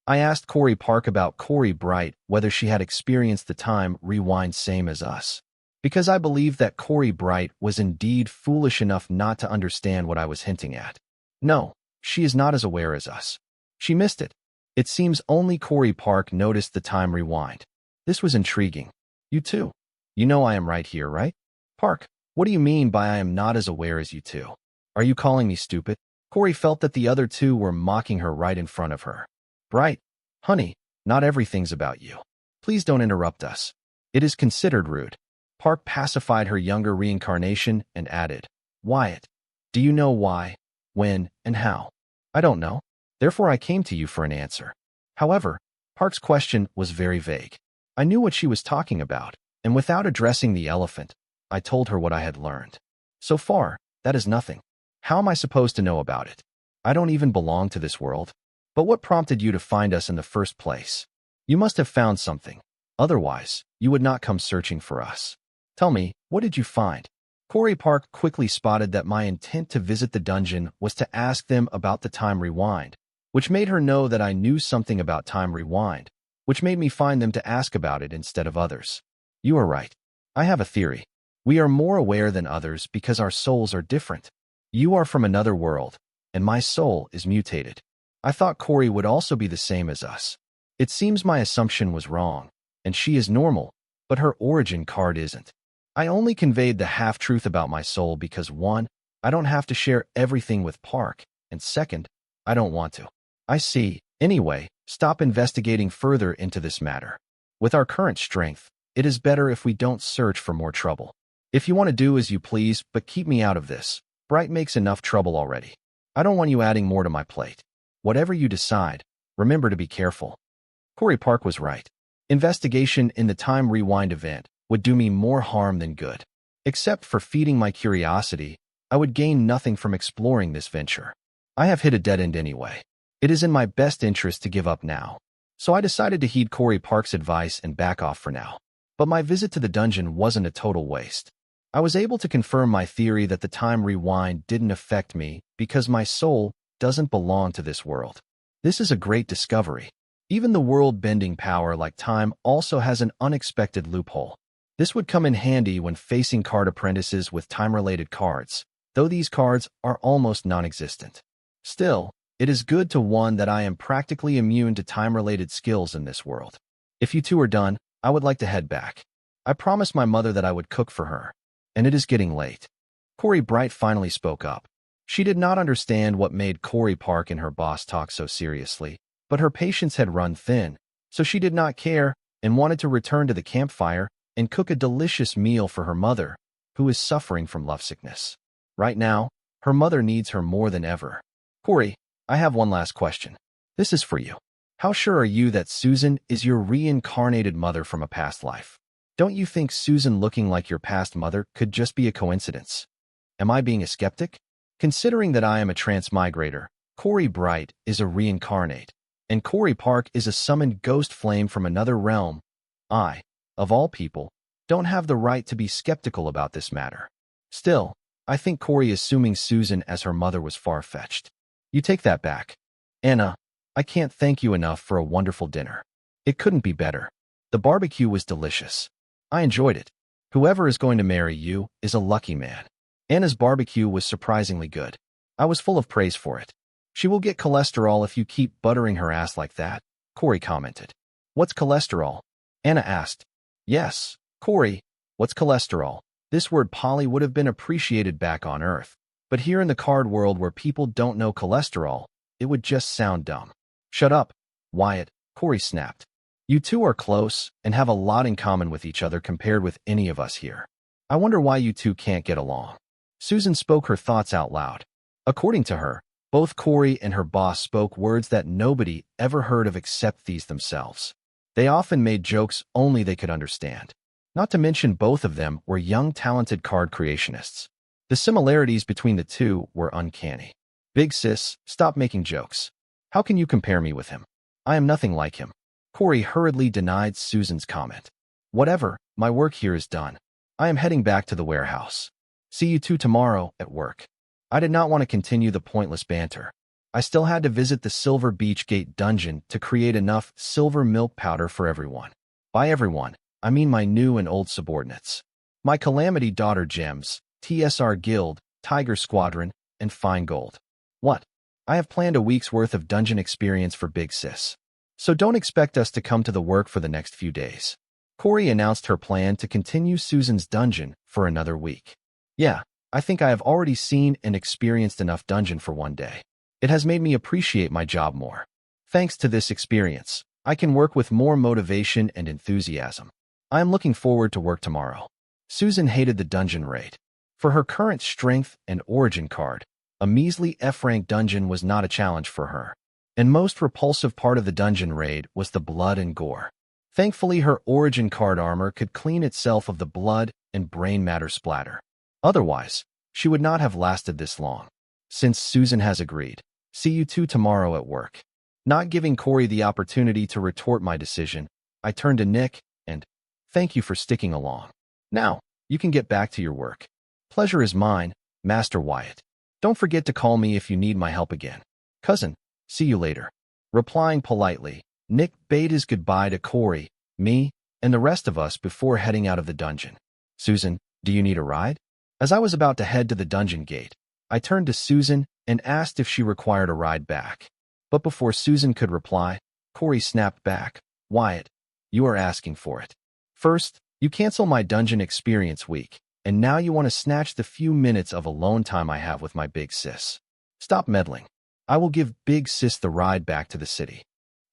Speaker 1: I asked Corey Park about Corey Bright whether she had experienced the time rewind same as us, because I believed that Corey Bright was indeed foolish enough not to understand what I was hinting at. No, she is not as aware as us. She missed it. It seems only Corey Park noticed the time rewind. This was intriguing. You too. You know I am right here, right? Park, what do you mean by I am not as aware as you two? Are you calling me stupid? Corey felt that the other two were mocking her right in front of her. Bright, honey, not everything's about you. Please don't interrupt us. It is considered rude. Park pacified her younger reincarnation and added, Wyatt, do you know why, when, and how? I don't know. Therefore I came to you for an answer. However, Park's question was very vague. I knew what she was talking about, and without addressing the elephant, I told her what I had learned. So far, that is nothing. How am I supposed to know about it? I don't even belong to this world. But what prompted you to find us in the first place? You must have found something. Otherwise, you would not come searching for us. Tell me, what did you find? Corey Park quickly spotted that my intent to visit the dungeon was to ask them about the time rewind, which made her know that I knew something about time rewind, which made me find them to ask about it instead of others. You are right. I have a theory. We are more aware than others because our souls are different. You are from another world, and my soul is mutated. I thought Corey would also be the same as us. It seems my assumption was wrong, and she is normal, but her origin card isn't. I only conveyed the half-truth about my soul because 1, I don't have to share everything with Park, and 2, I don't want to. I see. Anyway, stop investigating further into this matter. With our current strength, it is better if we don't search for more trouble. If you want to do as you please, but keep me out of this. Bright makes enough trouble already. I don't want you adding more to my plate. Whatever you decide, remember to be careful. Corey Park was right. Investigation in the time rewind event would do me more harm than good. Except for feeding my curiosity, I would gain nothing from exploring this venture. I have hit a dead end anyway. It is in my best interest to give up now. So I decided to heed Corey Park's advice and back off for now. But my visit to the dungeon wasn't a total waste. I was able to confirm my theory that the time rewind didn't affect me because my soul doesn't belong to this world. This is a great discovery. Even the world-bending power like time also has an unexpected loophole. This would come in handy when facing card apprentices with time-related cards, though these cards are almost non-existent. Still, it is good to one that I am practically immune to time-related skills in this world. If you two are done, I would like to head back. I promised my mother that I would cook for her, and it is getting late. Corey Bright finally spoke up. She did not understand what made Corey Park and her boss talk so seriously, but her patience had run thin, so she did not care and wanted to return to the campfire and cook a delicious meal for her mother, who is suffering from lovesickness. Right now, her mother needs her more than ever. Corey, I have one last question. This is for you. How sure are you that Susan is your reincarnated mother from a past life? Don't you think Susan looking like your past mother could just be a coincidence? Am I being a skeptic? Considering that I am a transmigrator, Corey Bright is a reincarnate, and Corey Park is a summoned ghost flame from another realm, I, of all people, don't have the right to be skeptical about this matter. Still, I think Corey assuming Susan as her mother was far-fetched. You take that back. Anna, I can't thank you enough for a wonderful dinner. It couldn't be better. The barbecue was delicious. I enjoyed it. Whoever is going to marry you is a lucky man. Anna's barbecue was surprisingly good. I was full of praise for it. She will get cholesterol if you keep buttering her ass like that, Corey commented. What's cholesterol? Anna asked. Yes, Corey, what's cholesterol? This word poly would have been appreciated back on Earth. But here in the card world where people don't know cholesterol, it would just sound dumb. Shut up, Wyatt, Corey snapped. You two are close and have a lot in common with each other compared with any of us here. I wonder why you two can't get along. Susan spoke her thoughts out loud. According to her, both Corey and her boss spoke words that nobody ever heard of except these themselves. They often made jokes only they could understand. Not to mention both of them were young, talented card creationists. The similarities between the two were uncanny. Big sis, stop making jokes. How can you compare me with him? I am nothing like him. Corey hurriedly denied Susan's comment. Whatever, my work here is done. I am heading back to the warehouse. See you two tomorrow at work. I did not want to continue the pointless banter. I still had to visit the Silver Beach Gate dungeon to create enough silver milk powder for everyone. By everyone, I mean my new and old subordinates. My Calamity Daughter gems, TSR Guild, Tiger Squadron, and Fine Gold. What? I have planned a week's worth of dungeon experience for Big Sis. So don't expect us to come to the work for the next few days. Corey announced her plan to continue Susan's dungeon for another week. Yeah, I think I have already seen and experienced enough dungeon for one day. It has made me appreciate my job more. Thanks to this experience, I can work with more motivation and enthusiasm. I am looking forward to work tomorrow. Susan hated the dungeon raid. For her current strength and origin card, a measly F-rank dungeon was not a challenge for her. And most repulsive part of the dungeon raid was the blood and gore. Thankfully, her origin card armor could clean itself of the blood and brain matter splatter. Otherwise, she would not have lasted this long. Since Susan has agreed, see you two tomorrow at work. Not giving Corey the opportunity to retort my decision, I turned to Nick and, thank you for sticking along. Now, you can get back to your work. Pleasure is mine, Master Wyatt. Don't forget to call me if you need my help again. Cousin, see you later. Replying politely, Nick bade his goodbye to Corey, me, and the rest of us before heading out of the dungeon. Susan, do you need a ride? As I was about to head to the dungeon gate, I turned to Susan and asked if she required a ride back. But before Susan could reply, Corey snapped back, Wyatt, you are asking for it. First, you cancel my dungeon experience week, and now you want to snatch the few minutes of alone time I have with my big sis. Stop meddling. I will give Big Sis the ride back to the city.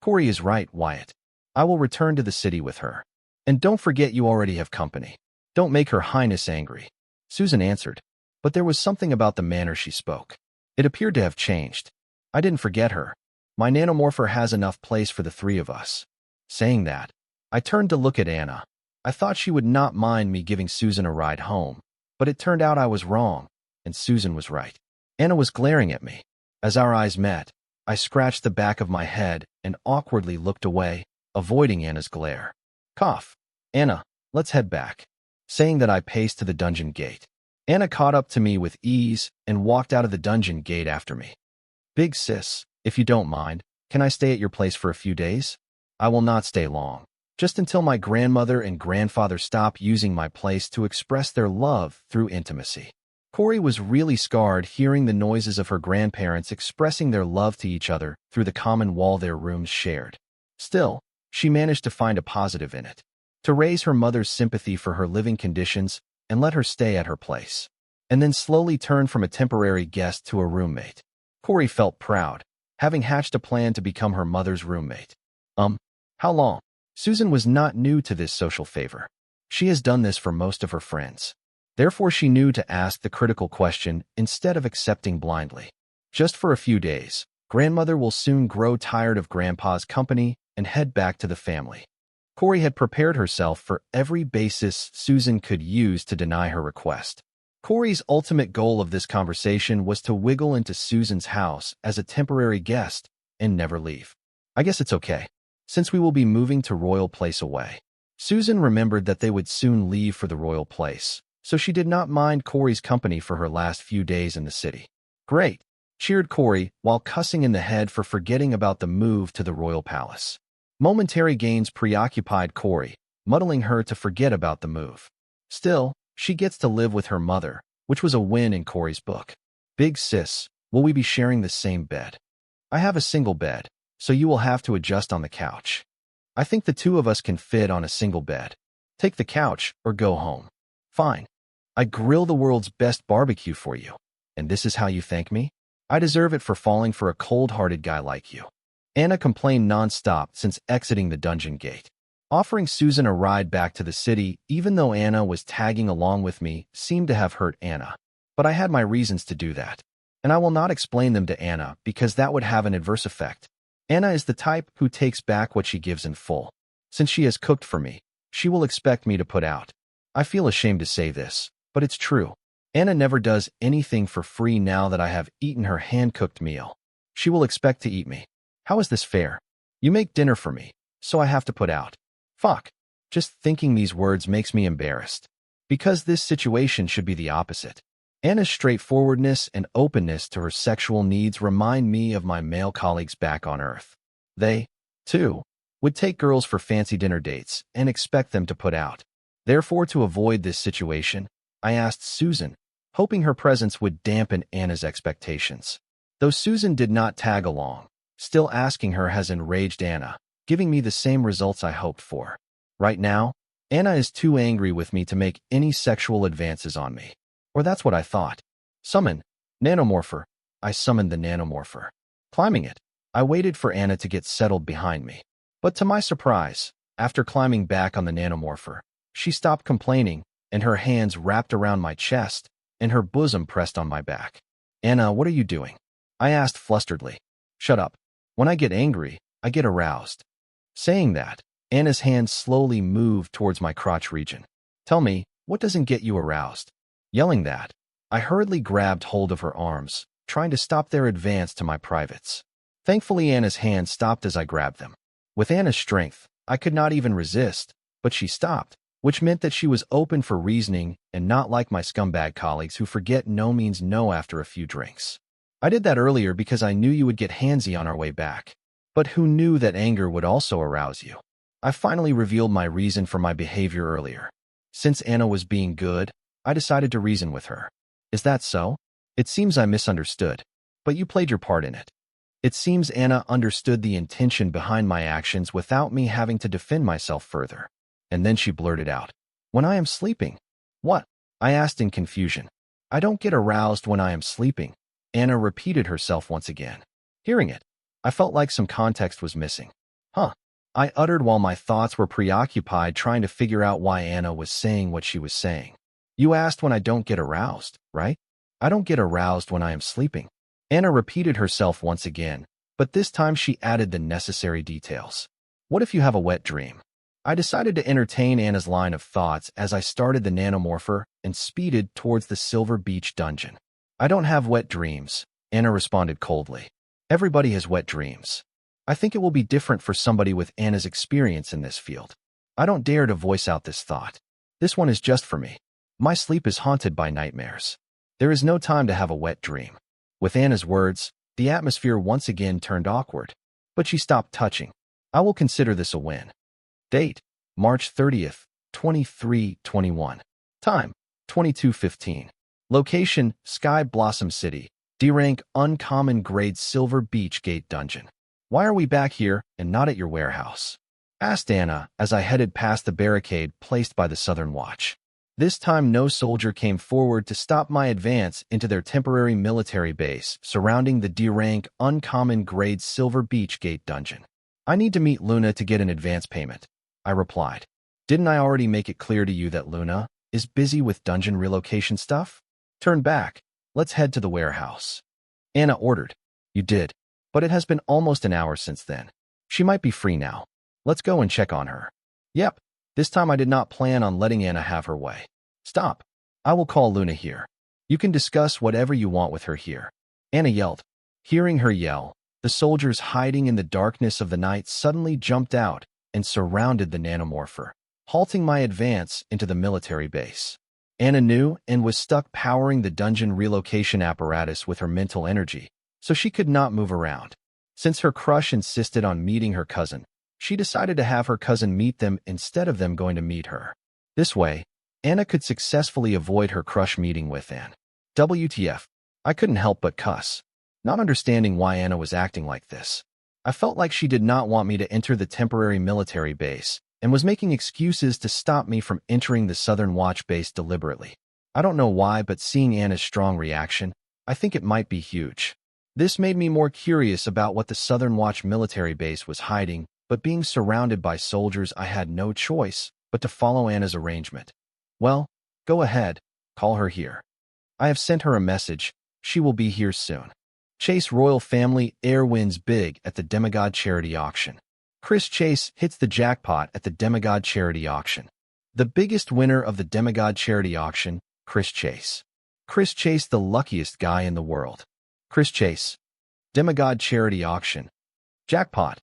Speaker 1: Corey is right, Wyatt. I will return to the city with her. And don't forget you already have company. Don't make Her Highness angry. Susan answered, but there was something about the manner she spoke. It appeared to have changed. I didn't forget her. My nanomorpher has enough place for the three of us. Saying that, I turned to look at Anna. I thought she would not mind me giving Susan a ride home, but it turned out I was wrong, and Susan was right. Anna was glaring at me. As our eyes met, I scratched the back of my head and awkwardly looked away, avoiding Anna's glare. Cough. Anna, let's head back. Saying that, I paced to the dungeon gate. Anna caught up to me with ease and walked out of the dungeon gate after me. Big sis, if you don't mind, can I stay at your place for a few days? I will not stay long. Just until my grandmother and grandfather stop using my place to express their love through intimacy. Corey was really scarred hearing the noises of her grandparents expressing their love to each other through the common wall their rooms shared. Still, she managed to find a positive in it. To raise her mother's sympathy for her living conditions and let her stay at her place. And then slowly turn from a temporary guest to a roommate. Corey felt proud, having hatched a plan to become her mother's roommate. How long? Susan was not new to this social favor. She has done this for most of her friends. Therefore, she knew to ask the critical question instead of accepting blindly. Just for a few days, grandmother will soon grow tired of grandpa's company and head back to the family. Corey had prepared herself for every basis Susan could use to deny her request. Corey's ultimate goal of this conversation was to wiggle into Susan's house as a temporary guest and never leave. I guess it's okay, since we will be moving to Royal Place away. Susan remembered that they would soon leave for the Royal Place, so she did not mind Corey's company for her last few days in the city. Great, cheered Corey while cussing in the head for forgetting about the move to the Royal Palace. Momentary gains preoccupied Corey, muddling her to forget about the move. Still, she gets to live with her mother, which was a win in Corey's book. Big sis, will we be sharing the same bed? I have a single bed, so you will have to adjust on the couch. I think the two of us can fit on a single bed. Take the couch or go home. Fine. I grill the world's best barbecue for you. And this is how you thank me? I deserve it for falling for a cold-hearted guy like you. Anna complained non-stop since exiting the dungeon gate. Offering Susan a ride back to the city, even though Anna was tagging along with me, seemed to have hurt Anna. But I had my reasons to do that. And I will not explain them to Anna because that would have an adverse effect. Anna is the type who takes back what she gives in full. Since she has cooked for me, she will expect me to put out. I feel ashamed to say this, but it's true. Anna never does anything for free now that I have eaten her hand-cooked meal. She will expect to eat me. How is this fair? You make dinner for me, so I have to put out. Fuck. Just thinking these words makes me embarrassed. Because this situation should be the opposite. Anna's straightforwardness and openness to her sexual needs remind me of my male colleagues back on Earth. They, too, would take girls for fancy dinner dates and expect them to put out. Therefore, to avoid this situation, I asked Susan, hoping her presence would dampen Anna's expectations. Though Susan did not tag along, still asking her has enraged Anna, giving me the same results I hoped for. Right now, Anna is too angry with me to make any sexual advances on me. Or that's what I thought. Summon. Nanomorpher. I summoned the nanomorpher. Climbing it, I waited for Anna to get settled behind me. But to my surprise, after climbing back on the nanomorpher, she stopped complaining, and her hands wrapped around my chest, and her bosom pressed on my back. Anna, what are you doing? I asked flusteredly. Shut up. When I get angry, I get aroused. Saying that, Anna's hands slowly moved towards my crotch region. Tell me, what doesn't get you aroused? Yelling that, I hurriedly grabbed hold of her arms, trying to stop their advance to my privates. Thankfully, Anna's hands stopped as I grabbed them. With Anna's strength, I could not even resist, but she stopped, which meant that she was open for reasoning and not like my scumbag colleagues who forget no means no after a few drinks. I did that earlier because I knew you would get handsy on our way back. But who knew that anger would also arouse you? I finally revealed my reason for my behavior earlier. Since Anna was being good, I decided to reason with her. Is that so? It seems I misunderstood, but you played your part in it. It seems Anna understood the intention behind my actions without me having to defend myself further. And then she blurted out, when I am sleeping. What? I asked in confusion. I don't get aroused when I am sleeping. Anna repeated herself once again. Hearing it, I felt like some context was missing. Huh. I uttered while my thoughts were preoccupied trying to figure out why Anna was saying what she was saying. You asked when I don't get aroused, right? I don't get aroused when I am sleeping. Anna repeated herself once again, but this time she added the necessary details. What if you have a wet dream? I decided to entertain Anna's line of thoughts as I started the nanomorpher and speeded towards the Silver Beach dungeon. I don't have wet dreams, Anna responded coldly. Everybody has wet dreams. I think it will be different for somebody with Anna's experience in this field. I don't dare to voice out this thought. This one is just for me. My sleep is haunted by nightmares. There is no time to have a wet dream. With Anna's words, the atmosphere once again turned awkward, but she stopped touching. I will consider this a win. Date, March 30th, 2321. Time, 22:15. Location, Sky Blossom City. D-rank uncommon grade Silver Beach Gate Dungeon. Why are we back here and not at your warehouse? Asked Anna as I headed past the barricade placed by the Southern Watch. This time no soldier came forward to stop my advance into their temporary military base surrounding the D-rank uncommon grade Silver Beach Gate Dungeon. I need to meet Luna to get an advance payment, I replied. Didn't I already make it clear to you that Luna is busy with dungeon relocation stuff? Turn back. Let's head to the warehouse. Anna ordered. You did. But it has been almost an hour since then. She might be free now. Let's go and check on her. Yep. This time I did not plan on letting Anna have her way. Stop. I will call Luna here. You can discuss whatever you want with her here. Anna yelled. Hearing her yell, the soldiers hiding in the darkness of the night suddenly jumped out and surrounded the nanomorpher, halting my advance into the military base. Anna knew and was stuck powering the dungeon relocation apparatus with her mental energy, so she could not move around. Since her crush insisted on meeting her cousin, she decided to have her cousin meet them instead of them going to meet her. This way, Anna could successfully avoid her crush meeting with Anne. WTF. I couldn't help but cuss, not understanding why Anna was acting like this. I felt like she did not want me to enter the temporary military base, and was making excuses to stop me from entering the Southern Watch base deliberately. I don't know why, but seeing Anna's strong reaction, I think it might be huge. This made me more curious about what the Southern Watch military base was hiding, but being surrounded by soldiers, I had no choice but to follow Anna's arrangement. Well, go ahead, call her here. I have sent her a message. She will be here soon. Chase royal family heir wins big at the Demigod charity auction. Chris Chase hits the jackpot at the Demigod charity auction. The biggest winner of the Demigod charity auction, Chris Chase. Chris Chase, the luckiest guy in the world. Chris Chase. Demigod charity auction. Jackpot.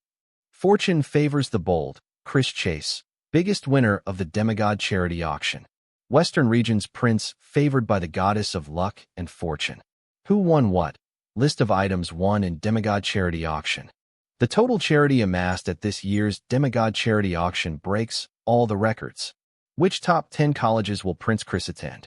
Speaker 1: Fortune favors the bold. Chris Chase. Biggest winner of the Demigod charity auction. Western region's prince favored by the goddess of luck and fortune. Who won what? List of items won in Demigod charity auction. The total charity amassed at this year's Demigod charity auction breaks all the records. Which top 10 colleges will Prince Chris attend?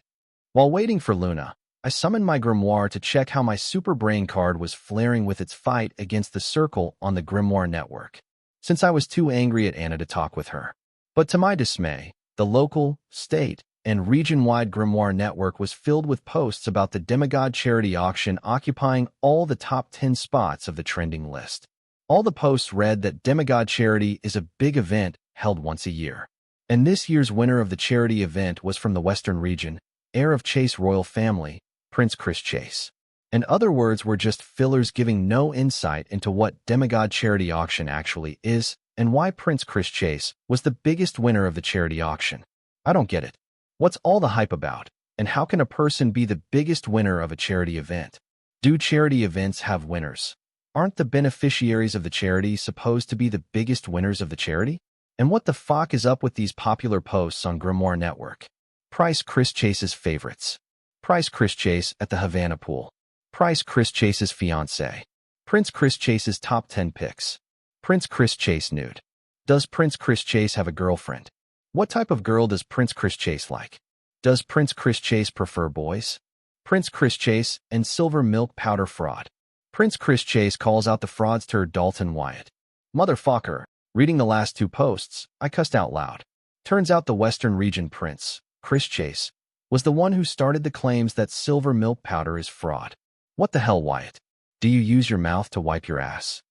Speaker 1: While waiting for Luna, I summoned my grimoire to check how my super brain card was flaring with its fight against the circle on the grimoire network, since I was too angry at Anna to talk with her. But to my dismay, the local, state, and region-wide grimoire network was filled with posts about the Demigod charity auction occupying all the top 10 spots of the trending list. All the posts read that Demigod charity is a big event held once a year. And this year's winner of the charity event was from the Western region, heir of Chase royal family, Prince Chris Chase. In other words, were just fillers giving no insight into what Demigod charity auction actually is and why Prince Chris Chase was the biggest winner of the charity auction. I don't get it. What's all the hype about? And how can a person be the biggest winner of a charity event? Do charity events have winners? Aren't the beneficiaries of the charity supposed to be the biggest winners of the charity? And what the fuck is up with these popular posts on Grimoire Network? Price Chris Chase's favorites. Price Chris Chase at the Havana pool. Price Chris Chase's fiancé. Prince Chris Chase's top 10 picks. Prince Chris Chase nude. Does Prince Chris Chase have a girlfriend? What type of girl does Prince Chris Chase like? Does Prince Chris Chase prefer boys? Prince Chris Chase and silver milk powder fraud. Prince Chris Chase calls out the fraudster Dalton Wyatt. Motherfucker. Reading the last two posts, I cussed out loud. Turns out the Western region Prince, Chris Chase, was the one who started the claims that silver milk powder is fraud. What the hell, Wyatt? Do you use your mouth to wipe your ass?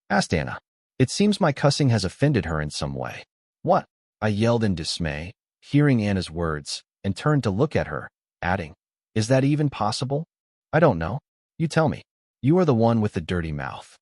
Speaker 1: Asked Anna. It seems my cussing has offended her in some way. What? I yelled in dismay, hearing Anna's words, and turned to look at her, adding, is that even possible? I don't know. You tell me. You are the one with the dirty mouth.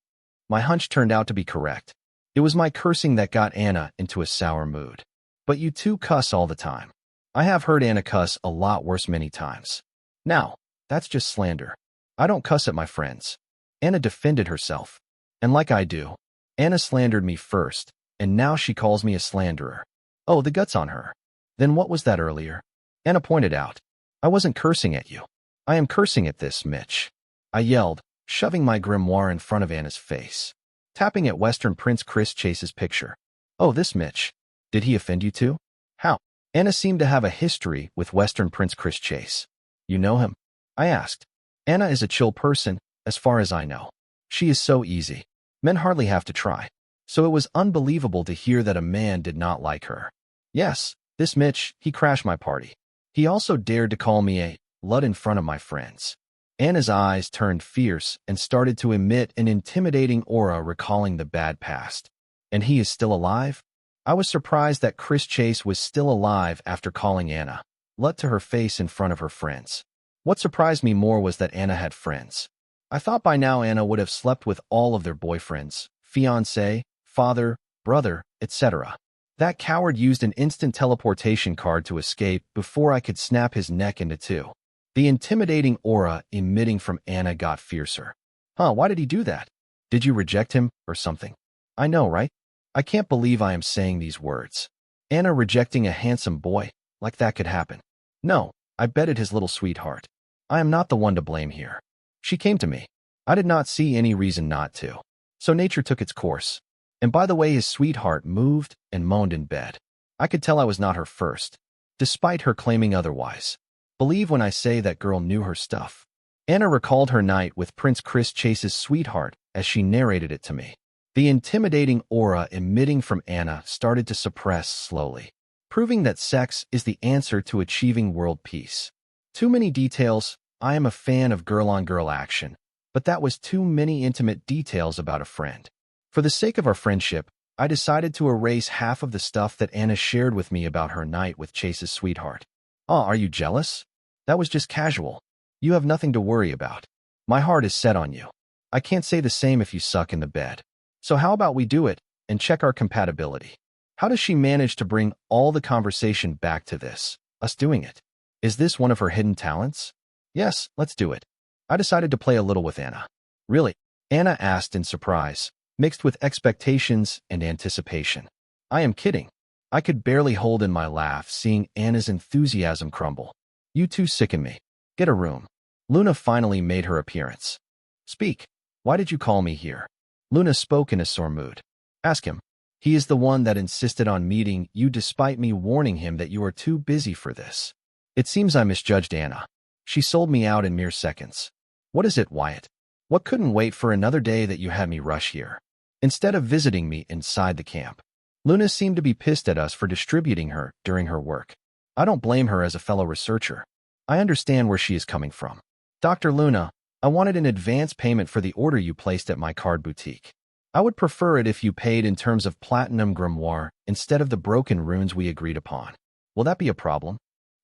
Speaker 1: My hunch turned out to be correct. It was my cursing that got Anna into a sour mood. But you two cuss all the time. I have heard Anna cuss a lot worse many times. Now, that's just slander. I don't cuss at my friends. Anna defended herself. And like I do, Anna slandered me first, and now she calls me a slanderer. Oh, the guts on her. Then what was that earlier? Anna pointed out. I wasn't cursing at you. I am cursing at this, Mitch. I yelled, shoving my grimoire in front of Anna's face, tapping at Western Prince Chris Chase's picture. Oh, this Mitch. Did he offend you too? How? Anna seemed to have a history with Western Prince Chris Chase. You know him? I asked. Anna is a chill person, as far as I know. She is so easy. Men hardly have to try. So it was unbelievable to hear that a man did not like her. Yes, this Mitch, he crashed my party. He also dared to call me a lud in front of my friends. Anna's eyes turned fierce and started to emit an intimidating aura recalling the bad past. And he is still alive? I was surprised that Chris Chase was still alive after calling Anna lud to her face in front of her friends. What surprised me more was that Anna had friends. I thought by now Anna would have slept with all of their boyfriends, fiancé, father, brother, etc. That coward used an instant teleportation card to escape before I could snap his neck into two. The intimidating aura emitting from Anna got fiercer. Huh, why did he do that? Did you reject him or something? I know, right? I can't believe I am saying these words. Anna rejecting a handsome boy, like that could happen. No, I betted his little sweetheart. I am not the one to blame here. She came to me. I did not see any reason not to. So nature took its course. And by the way, his sweetheart moved and moaned in bed. I could tell I was not her first, despite her claiming otherwise. Believe when I say that girl knew her stuff. Anna recalled her night with Prince Chris Chase's sweetheart as she narrated it to me. The intimidating aura emitting from Anna started to suppress slowly, proving that sex is the answer to achieving world peace. Too many details. I am a fan of girl-on-girl action, but that was too many intimate details about a friend. For the sake of our friendship, I decided to erase half of the stuff that Anna shared with me about her night with Chase's sweetheart. Are you jealous? That was just casual. You have nothing to worry about. My heart is set on you. I can't say the same if you suck in the bed. So how about we do it and check our compatibility? How does she manage to bring all the conversation back to this, us doing it? Is this one of her hidden talents? Yes, let's do it. I decided to play a little with Anna. Really? Anna asked in surprise, mixed with expectations and anticipation. I am kidding. I could barely hold in my laugh seeing Anna's enthusiasm crumble. You two sicken me. Get a room. Luna finally made her appearance. Speak. Why did you call me here? Luna spoke in a sore mood. Ask him. He is the one that insisted on meeting you despite me warning him that you are too busy for this. It seems I misjudged Anna. She sold me out in mere seconds. What is it, Wyatt? What couldn't wait for another day that you had me rush here? Instead of visiting me inside the camp. Luna seemed to be pissed at us for distributing her during her work. I don't blame her as a fellow researcher. I understand where she is coming from. Dr. Luna, I wanted an advance payment for the order you placed at my card boutique. I would prefer it if you paid in terms of platinum grimoire instead of the broken runes we agreed upon. Will that be a problem?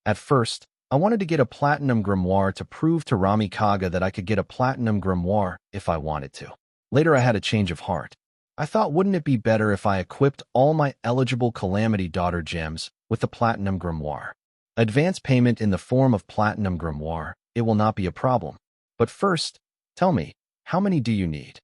Speaker 1: At first, I wanted to get a platinum grimoire to prove to Rami Kaga that I could get a platinum grimoire if I wanted to. Later I had a change of heart. I thought wouldn't it be better if I equipped all my eligible Calamity Daughter gems with the platinum grimoire? Advance payment in the form of platinum grimoire, it will not be a problem. But first, tell me, how many do you need?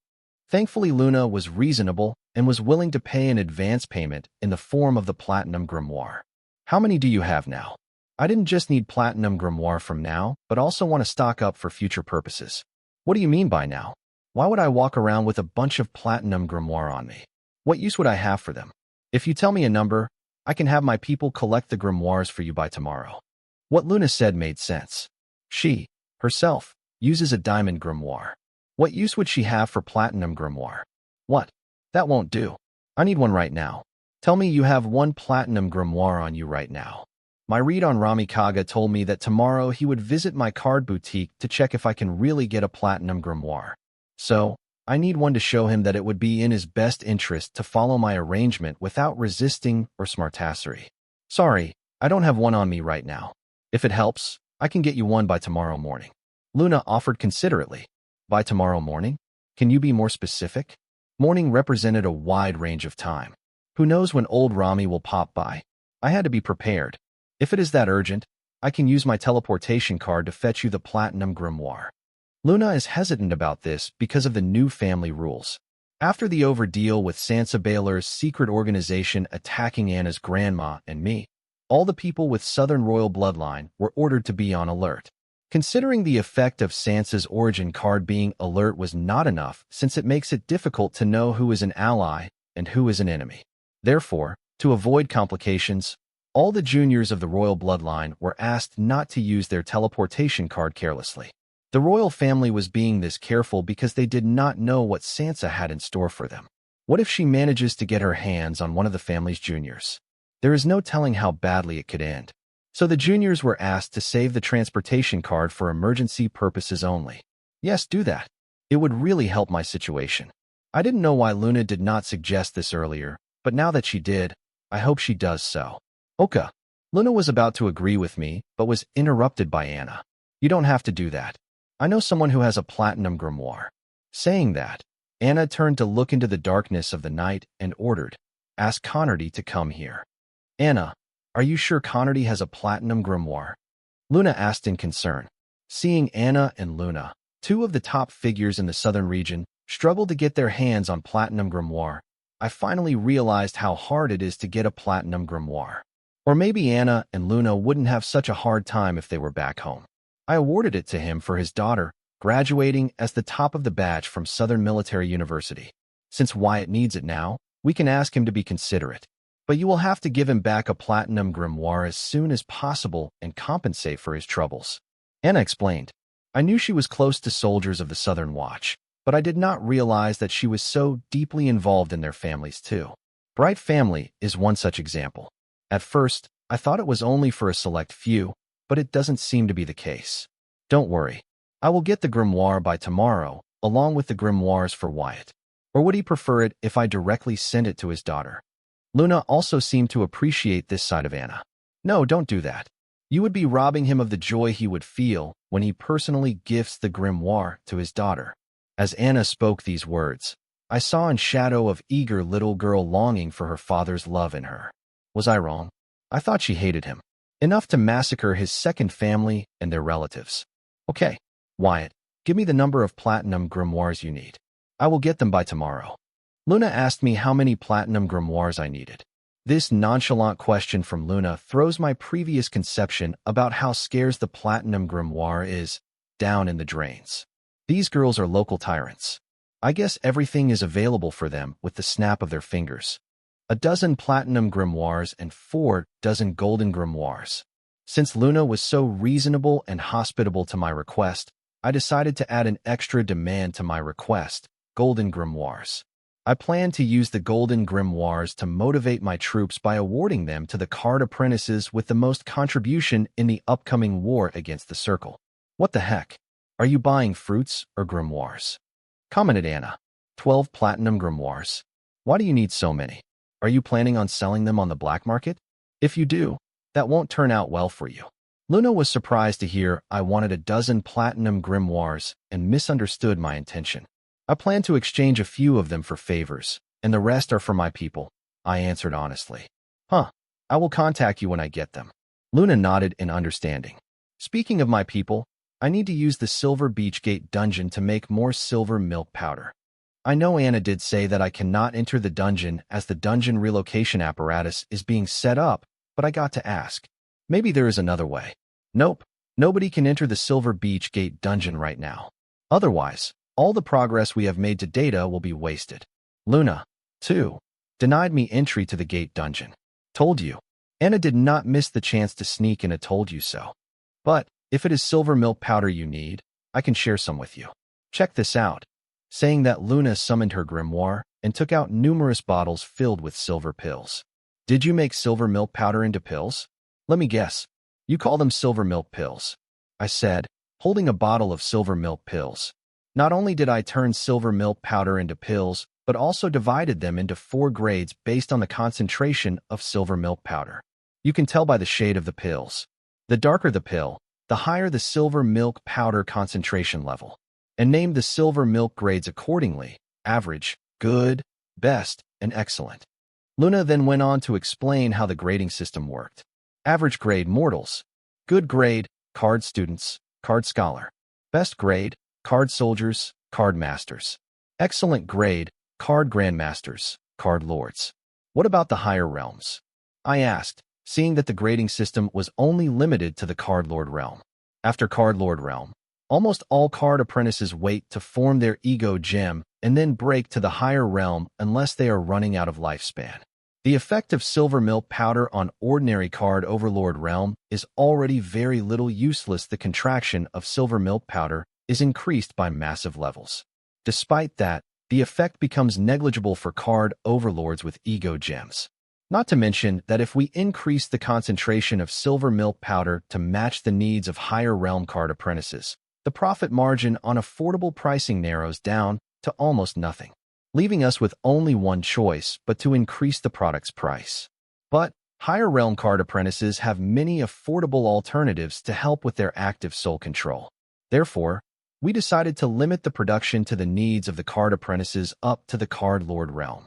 Speaker 1: Thankfully, Luna was reasonable and was willing to pay an advance payment in the form of the platinum grimoire. How many do you have now? I didn't just need platinum grimoire from now, but also want to stock up for future purposes. What do you mean by now? Why would I walk around with a bunch of platinum grimoire on me? What use would I have for them? If you tell me a number, I can have my people collect the grimoires for you by tomorrow. What Luna said made sense. She, herself, uses a diamond grimoire. What use would she have for platinum grimoire? What? That won't do. I need one right now. Tell me you have one platinum grimoire on you right now. My read on Rami Kaga told me that tomorrow he would visit my card boutique to check if I can really get a platinum grimoire. So, I need one to show him that it would be in his best interest to follow my arrangement without resisting or smartassery. Sorry, I don't have one on me right now. If it helps, I can get you one by tomorrow morning. Luna offered considerately. By tomorrow morning? Can you be more specific? Morning represented a wide range of time. Who knows when old Rami will pop by? I had to be prepared. If it is that urgent, I can use my teleportation card to fetch you the platinum grimoire. Luna is hesitant about this because of the new family rules. After the overdeal with Sansa Baylor's secret organization attacking Anna's grandma and me, all the people with Southern royal bloodline were ordered to be on alert. Considering the effect of Sansa's origin card being alert was not enough since it makes it difficult to know who is an ally and who is an enemy. Therefore, to avoid complications, all the juniors of the royal bloodline were asked not to use their teleportation card carelessly. The royal family was being this careful because they did not know what Sansa had in store for them. What if she manages to get her hands on one of the family's juniors? There is no telling how badly it could end. So the juniors were asked to save the transportation card for emergency purposes only. Yes, do that. It would really help my situation. I didn't know why Luna did not suggest this earlier, but now that she did, I hope she does so. Oka. Luna was about to agree with me, but was interrupted by Anna. You don't have to do that. I know someone who has a platinum grimoire. Saying that, Anna turned to look into the darkness of the night and ordered, ask Connerty to come here. Anna, are you sure Connerty has a platinum grimoire? Luna asked in concern. Seeing Anna and Luna, two of the top figures in the southern region, struggle to get their hands on platinum grimoire, I finally realized how hard it is to get a platinum grimoire. Or maybe Anna and Luna wouldn't have such a hard time if they were back home. I awarded it to him for his daughter, graduating as the top of the batch from Southern Military University. Since Wyatt needs it now, we can ask him to be considerate. But you will have to give him back a platinum grimoire as soon as possible and compensate for his troubles. Anna explained. I knew she was close to soldiers of the Southern Watch, but I did not realize that she was so deeply involved in their families too. Bright Family is one such example. At first, I thought it was only for a select few, but it doesn't seem to be the case. Don't worry. I will get the grimoire by tomorrow, along with the grimoires for Wyatt. Or would he prefer it if I directly send it to his daughter? Luna also seemed to appreciate this side of Anna. No, don't do that. You would be robbing him of the joy he would feel when he personally gifts the grimoire to his daughter. As Anna spoke these words, I saw in shadow of eager little girl longing for her father's love in her. Was I wrong? I thought she hated him. Enough to massacre his second family and their relatives. Okay, Wyatt, give me the number of platinum grimoires you need. I will get them by tomorrow. Luna asked me how many platinum grimoires I needed. This nonchalant question from Luna throws my previous conception about how scarce the platinum grimoire is down in the drains. These girls are local tyrants. I guess everything is available for them with the snap of their fingers. 12 platinum grimoires and 4 dozen golden grimoires. Since Luna was so reasonable and hospitable to my request, I decided to add an extra demand to my request: golden grimoires. I plan to use the golden grimoires to motivate my troops by awarding them to the card apprentices with the most contribution in the upcoming war against the Circle. What the heck? Are you buying fruits or grimoires? Commented Anna. 12 platinum grimoires. Why do you need so many? Are you planning on selling them on the black market? If you do, that won't turn out well for you. Luna was surprised to hear I wanted 12 platinum grimoires and misunderstood my intention. I plan to exchange a few of them for favors, and the rest are for my people, I answered honestly. Huh, I will contact you when I get them. Luna nodded in understanding. Speaking of my people, I need to use the Silver Beach Gate dungeon to make more silver milk powder. I know Anna did say that I cannot enter the dungeon as the dungeon relocation apparatus is being set up, but I got to ask. Maybe there is another way. Nope, nobody can enter the Silver Beach Gate dungeon right now. Otherwise, all the progress we have made to data will be wasted. Luna, too, denied me entry to the gate dungeon. Told you. Anna did not miss the chance to sneak in a told you so. But if it is silver milk powder you need, I can share some with you. Check this out. Saying that, Luna summoned her grimoire and took out numerous bottles filled with silver pills. Did you make silver milk powder into pills? Let me guess. You call them silver milk pills, I said, holding a bottle of silver milk pills. Not only did I turn silver milk powder into pills, but also divided them into 4 grades based on the concentration of silver milk powder. You can tell by the shade of the pills. The darker the pill, the higher the silver milk powder concentration level. And named the silver milk grades accordingly: average, good, best, and excellent. Luna then went on to explain how the grading system worked. Average grade, mortals. Good grade, card students, card scholar. Best grade, card soldiers, card masters. Excellent grade, card grandmasters, card lords. What about the higher realms? I asked, seeing that the grading system was only limited to the card lord realm. After card lord realm, almost all card apprentices wait to form their ego gem and then break to the higher realm unless they are running out of lifespan. The effect of silver milk powder on ordinary card overlord realm is already very little useless. The contraction of silver milk powder is increased by massive levels. Despite that, the effect becomes negligible for card overlords with ego gems. Not to mention that if we increase the concentration of silver milk powder to match the needs of higher realm card apprentices, the profit margin on affordable pricing narrows down to almost nothing, leaving us with only one choice but to increase the product's price. But higher realm card apprentices have many affordable alternatives to help with their active soul control. Therefore, we decided to limit the production to the needs of the card apprentices up to the card lord realm.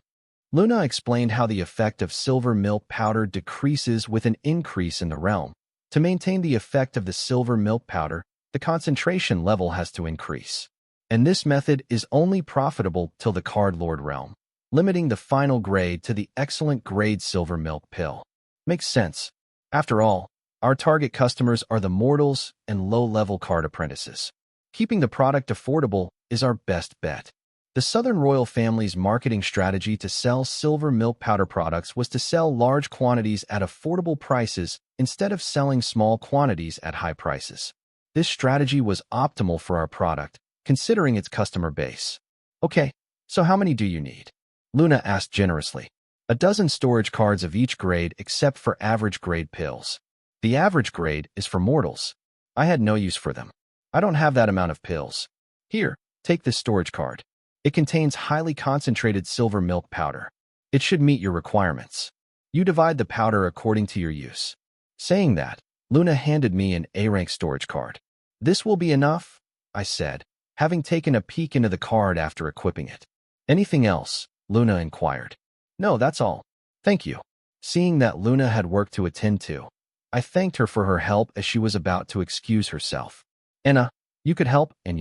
Speaker 1: Luna explained how the effect of silver milk powder decreases with an increase in the realm. To maintain the effect of the silver milk powder, the concentration level has to increase. And this method is only profitable till the card lord realm, limiting the final grade to the excellent grade silver milk pill. Makes sense. After all, our target customers are the mortals and low-level card apprentices. Keeping the product affordable is our best bet. The Southern Royal family's marketing strategy to sell silver milk powder products was to sell large quantities at affordable prices instead of selling small quantities at high prices. This strategy was optimal for our product, considering its customer base. Okay, so how many do you need? Luna asked generously. A dozen storage cards of each grade except for average grade pills. The average grade is for mortals. I had no use for them. I don't have that amount of pills. Here, take this storage card. It contains highly concentrated silver milk powder. It should meet your requirements. You divide the powder according to your use. Saying that, Luna handed me an A-rank storage card. This will be enough, I said, having taken a peek into the card after equipping it. Anything else? Luna inquired. No, that's all. Thank you. Seeing that Luna had work to attend to, I thanked her for her help as she was about to excuse herself. Anna, you could help, and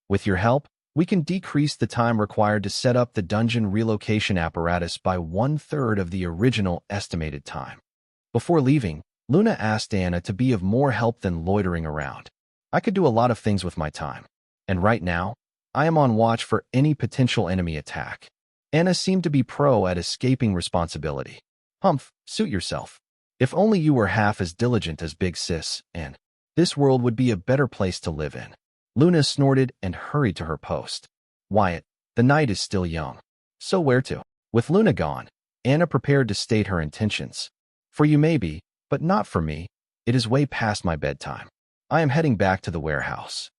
Speaker 1: with your help, we can decrease the time required to set up the dungeon relocation apparatus by 1/3 of the original estimated time. Before leaving, Luna asked Anna to be of more help than loitering around. I could do a lot of things with my time, and right now, I am on watch for any potential enemy attack. Anna seemed to be pro at escaping responsibility. Humph, suit yourself. If only you were half as diligent as Big Sis, and this world would be a better place to live in. Luna snorted and hurried to her post. Wyatt, the night is still young. So where to? With Luna gone, Anna prepared to state her intentions. For you maybe, but not for me. It is way past my bedtime. I am heading back to the warehouse.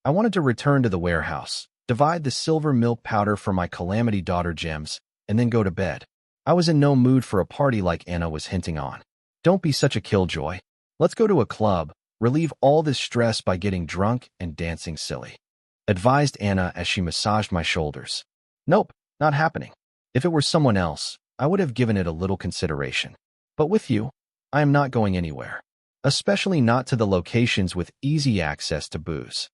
Speaker 1: I wanted to return to the warehouse, divide the silver milk powder for my Calamity Daughter gems, and then go to bed. I was in no mood for a party like Anna was hinting on. Don't be such a killjoy. Let's go to a club, relieve all this stress by getting drunk and dancing silly, advised Anna as she massaged my shoulders. Nope, not happening. If it were someone else, I would have given it a little consideration. But with you, I am not going anywhere, especially not to the locations with easy access to booze.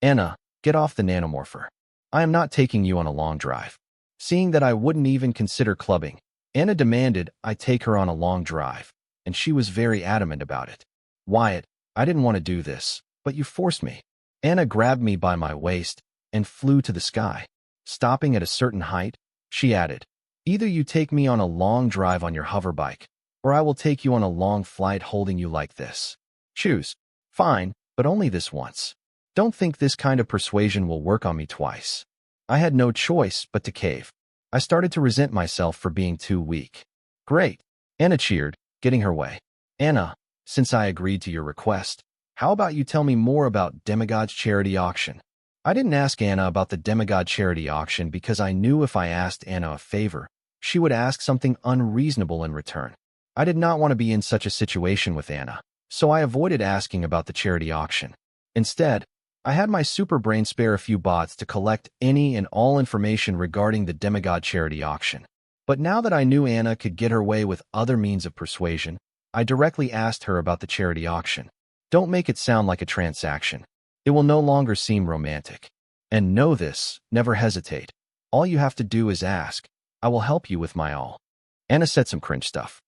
Speaker 1: Anna, get off the nanomorpher. I am not taking you on a long drive. Seeing that I wouldn't even consider clubbing, Anna demanded I take her on a long drive, and she was very adamant about it. Wyatt, I didn't want to do this, but you forced me. Anna grabbed me by my waist and flew to the sky. Stopping at a certain height, she added, either you take me on a long drive on your hoverbike, or I will take you on a long flight holding you like this. Choose. Fine, but only this once. Don't think this kind of persuasion will work on me twice. I had no choice but to cave. I started to resent myself for being too weak. Great. Anna cheered, getting her way. Anna, since I agreed to your request, how about you tell me more about Demigod's charity auction? I didn't ask Anna about the Demigod charity auction because I knew if I asked Anna a favor, she would ask something unreasonable in return. I did not want to be in such a situation with Anna, so I avoided asking about the charity auction. Instead, I had my super brain spare a few bots to collect any and all information regarding the Demigod charity auction. But now that I knew Anna could get her way with other means of persuasion, I directly asked her about the charity auction. Don't make it sound like a transaction. It will no longer seem romantic. And know this, never hesitate. All you have to do is ask. I will help you with my all. Anna said some cringe stuff.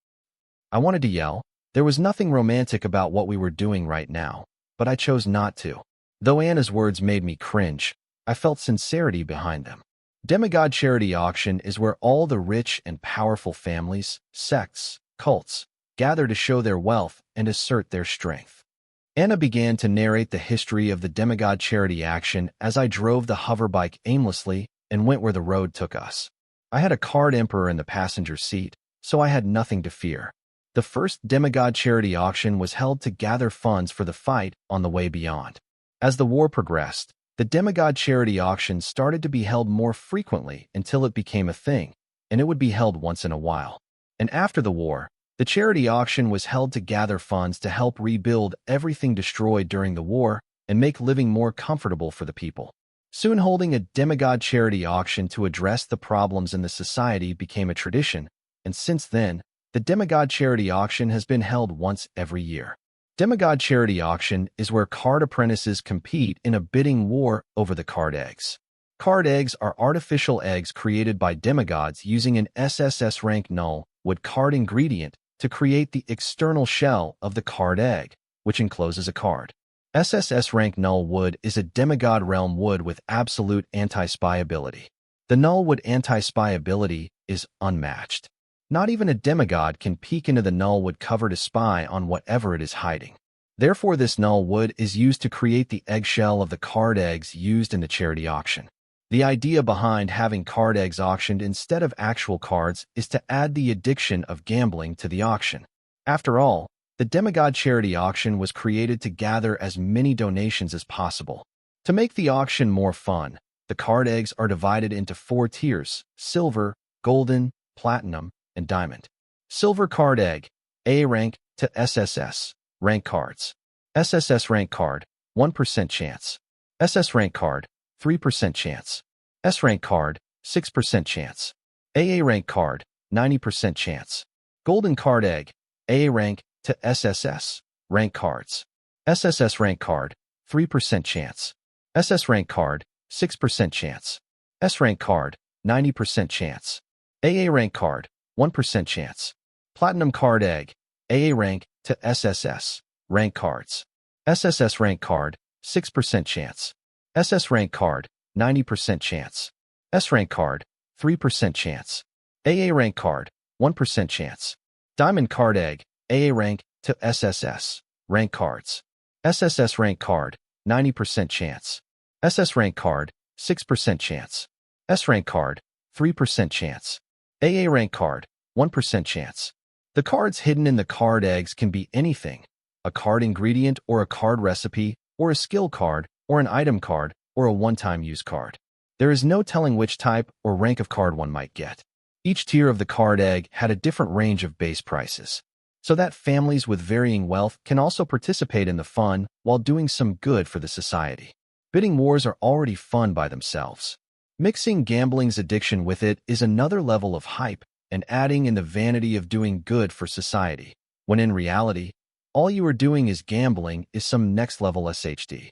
Speaker 1: I wanted to yell. There was nothing romantic about what we were doing right now, but I chose not to. Though Anna's words made me cringe, I felt sincerity behind them. Demigod charity auction is where all the rich and powerful families, sects, cults, gather to show their wealth and assert their strength. Anna began to narrate the history of the Demigod charity action as I drove the hoverbike aimlessly and went where the road took us. I had a card emperor in the passenger seat, so I had nothing to fear. The first Demigod charity auction was held to gather funds for the fight on the way beyond. As the war progressed, the Demigod charity auction started to be held more frequently until it became a thing, and it would be held once in a while. And after the war, the charity auction was held to gather funds to help rebuild everything destroyed during the war and make living more comfortable for the people. Soon holding a Demigod charity auction to address the problems in the society became a tradition, and since then, the Demigod charity auction has been held once every year. Demigod charity auction is where card apprentices compete in a bidding war over the card eggs. Card eggs are artificial eggs created by demigods using an SSS rank null wood card ingredient to create the external shell of the card egg, which encloses a card. SSS rank null wood is a demigod realm wood with absolute anti-spy ability. The null wood anti-spy ability is unmatched. Not even a demigod can peek into the null wood cover to spy on whatever it is hiding. Therefore, this null wood is used to create the eggshell of the card eggs used in the charity auction. The idea behind having card eggs auctioned instead of actual cards is to add the addiction of gambling to the auction. After all, the demigod charity auction was created to gather as many donations as possible. To make the auction more fun, the card eggs are divided into 4 tiers: silver, golden, platinum, and diamond. Silver card egg, A rank to SSS, rank cards. SSS rank card, 1% chance. SS rank card, 3% chance. S rank card, 6% chance. AA rank card, 90% chance. Golden card egg, AA rank to SSS, rank cards. SSS rank card, 3% chance. SS rank card, 6% chance. S rank card, 90% chance. AA rank card, 1% chance. Platinum card egg, AA rank to SSS, rank cards. SSS rank card, 6% chance. SS rank card, 90% chance. S rank card, 3% chance. AA rank card, 1% chance. Diamond card egg, AA rank to SSS, rank cards. SSS rank card, 90% chance. SS rank card, 6% chance. S rank card, 3% chance. AA rank card, 1% chance. The cards hidden in the card eggs can be anything: a card ingredient or a card recipe, or a skill card, or an item card, or a one-time use card. There is no telling which type or rank of card one might get. Each tier of the card egg had a different range of base prices, so that families with varying wealth can also participate in the fun while doing some good for the society. Bidding wars are already fun by themselves. Mixing gambling's addiction with it is another level of hype and adding in the vanity of doing good for society, when in reality, all you are doing is gambling is some next-level SHD.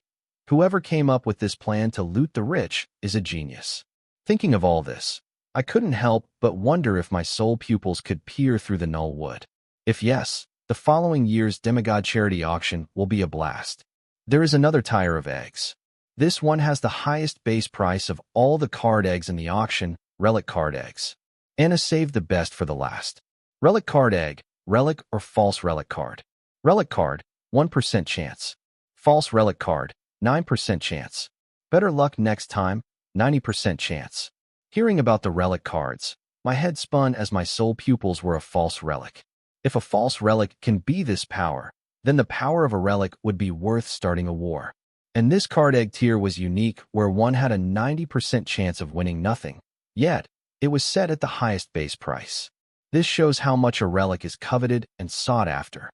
Speaker 1: Whoever came up with this plan to loot the rich is a genius. Thinking of all this, I couldn't help but wonder if my soul pupils could peer through the null wood. If yes, the following year's demigod charity auction will be a blast. There is another tier of eggs. This one has the highest base price of all the card eggs in the auction: relic card eggs. Anna saved the best for the last. Relic card egg, relic or false relic card. Relic card, 1% chance. False relic card, 9% chance. Better luck next time, 90% chance. Hearing about the relic cards, my head spun as my soul pupils were a false relic. If a false relic can be this power, then the power of a relic would be worth starting a war. And this card egg tier was unique, where one had a 90% chance of winning nothing. Yet, it was set at the highest base price. This shows how much a relic is coveted and sought after.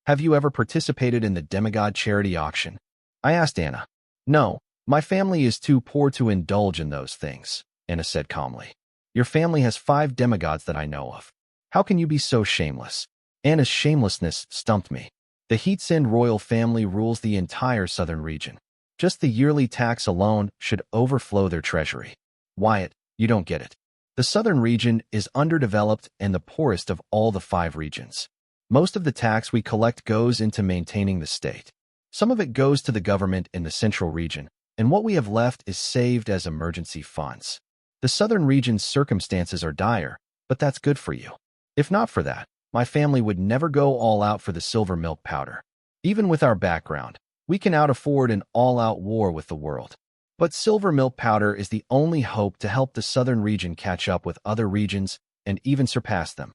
Speaker 1: Have you ever participated in the demigod charity auction? I asked Anna. No, my family is too poor to indulge in those things, Anna said calmly. Your family has 5 demigods that I know of. How can you be so shameless? Anna's shamelessness stumped me. The Heatsend royal family rules the entire southern region. Just the yearly tax alone should overflow their treasury. Wyatt, you don't get it. The southern region is underdeveloped and the poorest of all the 5 regions. Most of the tax we collect goes into maintaining the state. Some of it goes to the government in the central region, and what we have left is saved as emergency funds. The southern region's circumstances are dire, but that's good for you. If not for that, my family would never go all out for the silver milk powder. Even with our background, we can afford an all-out war with the world. But silver milk powder is the only hope to help the southern region catch up with other regions and even surpass them.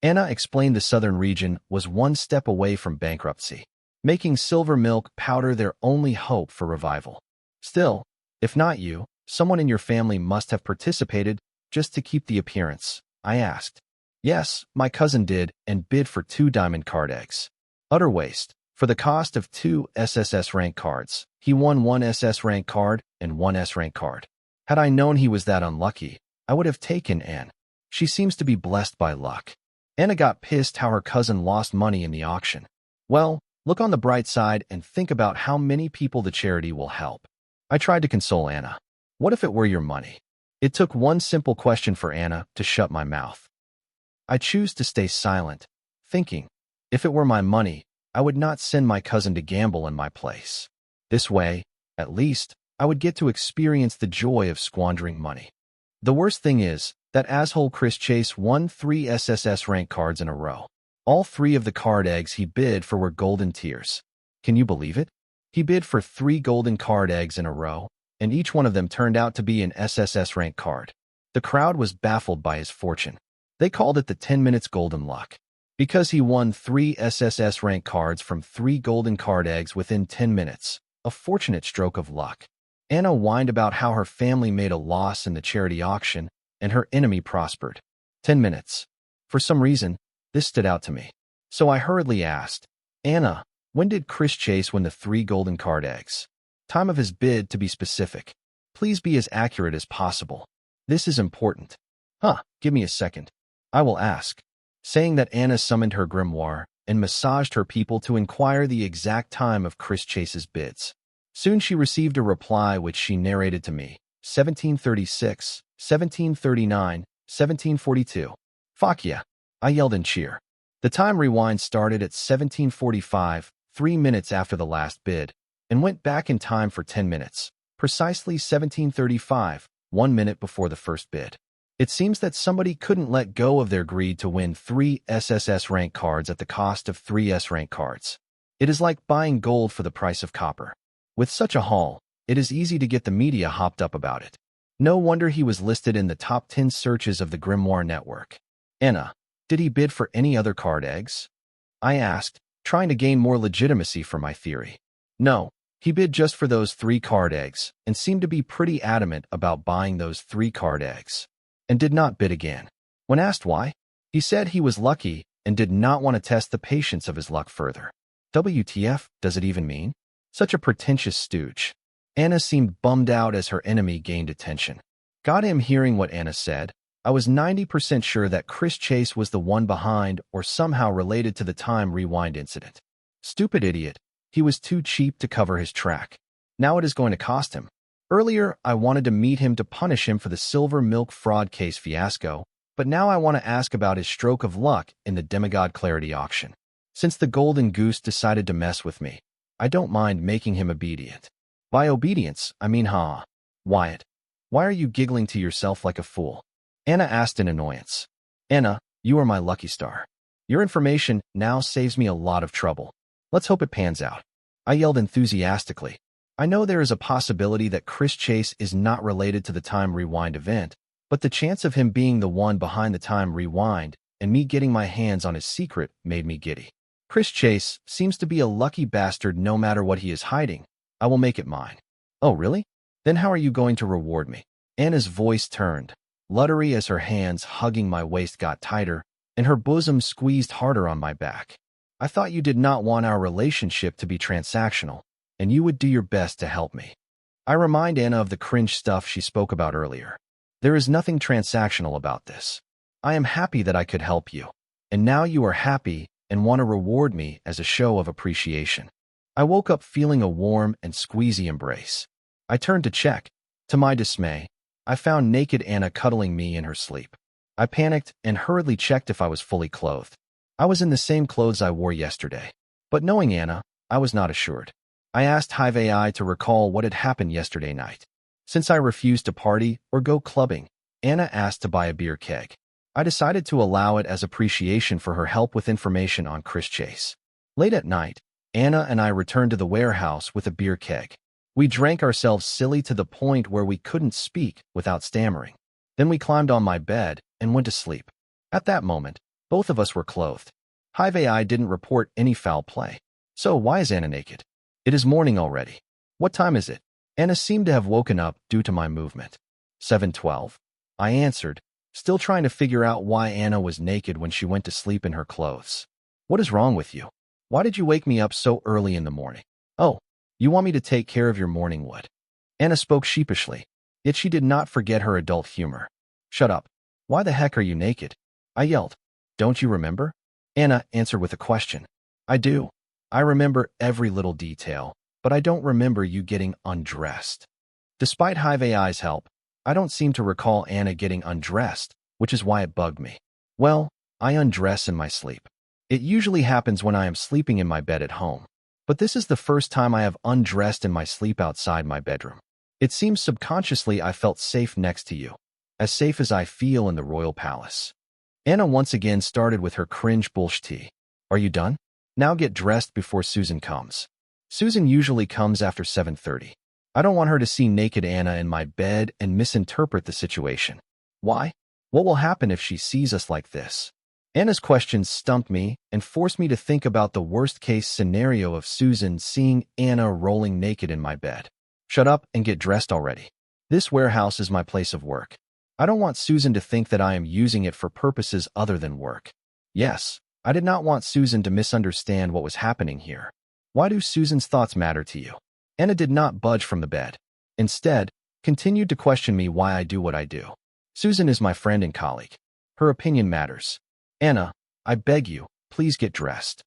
Speaker 1: Anna explained the southern region was one step away from bankruptcy, making silver milk powder their only hope for revival. Still, if not you, someone in your family must have participated just to keep the appearance, I asked. Yes, my cousin did and bid for 2 diamond card eggs. Utter waste. For the cost of 2 SSS rank cards, he won 1 SS rank card and 1 S rank card. Had I known he was that unlucky, I would have taken Anne. She seems to be blessed by luck. Anna got pissed how her cousin lost money in the auction. Well, look on the bright side and think about how many people the charity will help. I tried to console Anna. What if it were your money? It took one simple question for Anna to shut my mouth. I choose to stay silent, thinking, if it were my money, I would not send my cousin to gamble in my place. This way, at least, I would get to experience the joy of squandering money. The worst thing is that asshole Chris Chase won 3 SSS rank cards in a row. All 3 of the card eggs he bid for were golden tiers. Can you believe it? He bid for 3 golden card eggs in a row. and each one of them turned out to be an SSS rank card. The crowd was baffled by his fortune. They called it the 10 minutes golden luck, because he won 3 SSS rank cards from 3 golden card eggs within 10 minutes. A fortunate stroke of luck. Anna whined about how her family made a loss in the charity auction and her enemy prospered. 10 minutes. For some reason, this stood out to me. So I hurriedly asked, Anna, when did Chris Chase win the 3 golden card eggs? Time of his bid, to be specific. Please be as accurate as possible. This is important. Give me a second. I will ask. Saying that, Anna summoned her grimoire and massaged her people to inquire the exact time of Chris Chase's bids. Soon she received a reply which she narrated to me. 1736, 1739, 1742. Fuck yeah, I yelled in cheer. The time rewind started at 1745, 3 minutes after the last bid, and went back in time for 10 minutes, precisely 1735, 1 minute before the first bid. It seems that somebody couldn't let go of their greed to win 3 SSS rank cards at the cost of 3 S rank cards. It is like buying gold for the price of copper. With such a haul, it is easy to get the media hopped up about it. No wonder he was listed in the top 10 searches of the Grimoire network. Anna, did he bid for any other card eggs? I asked, trying to gain more legitimacy for my theory. No, he bid just for those 3 card eggs and seemed to be pretty adamant about buying those 3 card eggs, and did not bid again. When asked why, he said he was lucky and did not want to test the patience of his luck further. WTF does it even mean? Such a pretentious stooge. Anna seemed bummed out as her enemy gained attention. Got him hearing what Anna said. I was 90% sure that Chris Chase was the one behind or somehow related to the time rewind incident. Stupid idiot. He was too cheap to cover his track. Now it is going to cost him. Earlier, I wanted to meet him to punish him for the silver milk fraud case fiasco, but now I want to ask about his stroke of luck in the demigod clarity auction. Since the golden goose decided to mess with me, I don't mind making him obedient. By obedience, I mean Wyatt, why are you giggling to yourself like a fool? Anna asked in annoyance. Anna, you are my lucky star. Your information now saves me a lot of trouble. Let's hope it pans out. I yelled enthusiastically. I know there is a possibility that Chris Chase is not related to the time rewind event, but the chance of him being the one behind the time rewind and me getting my hands on his secret made me giddy. Chris Chase seems to be a lucky bastard no matter what he is hiding. I will make it mine. Oh, really? Then how are you going to reward me? Anna's voice turned, luttery as her hands hugging my waist got tighter and her bosom squeezed harder on my back. I thought you did not want our relationship to be transactional, and you would do your best to help me. I remind Anna of the cringe stuff she spoke about earlier. There is nothing transactional about this. I am happy that I could help you, and now you are happy and want to reward me as a show of appreciation. I woke up feeling a warm and squeezy embrace. I turned to check. To my dismay, I found naked Anna cuddling me in her sleep. I panicked and hurriedly checked if I was fully clothed. I was in the same clothes I wore yesterday. But knowing Anna, I was not assured. I asked Hive AI to recall what had happened yesterday night. Since I refused to party or go clubbing, Anna asked to buy a beer keg. I decided to allow it as appreciation for her help with information on Chris Chase. Late at night, Anna and I returned to the warehouse with a beer keg. We drank ourselves silly to the point where we couldn't speak without stammering. Then we climbed on my bed and went to sleep. At that moment, both of us were clothed. Hive AI didn't report any foul play. So why is Anna naked? It is morning already. What time is it? Anna seemed to have woken up due to my movement. 7:12. I answered, still trying to figure out why Anna was naked when she went to sleep in her clothes. What is wrong with you? Why did you wake me up so early in the morning? Oh, you want me to take care of your morning wood? Anna spoke sheepishly, yet she did not forget her adult humor. Shut up. Why the heck are you naked? I yelled. Don't you remember? Anna answered with a question. I do. I remember every little detail, but I don't remember you getting undressed. Despite Hive AI's help, I don't seem to recall Anna getting undressed, which is why it bugged me. Well, I undress in my sleep. It usually happens when I am sleeping in my bed at home, but this is the first time I have undressed in my sleep outside my bedroom. It seems subconsciously I felt safe next to you, as safe as I feel in the royal palace. Anna once again started with her cringe bullshit. Are you done? Now get dressed before Susan comes. Susan usually comes after 7:30. I don't want her to see naked Anna in my bed and misinterpret the situation. Why? What will happen if she sees us like this? Anna's questions stumped me and forced me to think about the worst-case scenario of Susan seeing Anna rolling naked in my bed. Shut up and get dressed already. This warehouse is my place of work. I don't want Susan to think that I am using it for purposes other than work. Yes, I did not want Susan to misunderstand what was happening here. Why do Susan's thoughts matter to you? Anna did not budge from the bed. Instead, continued to question me why I do what I do. Susan is my friend and colleague. Her opinion matters. Anna, I beg you, please get dressed.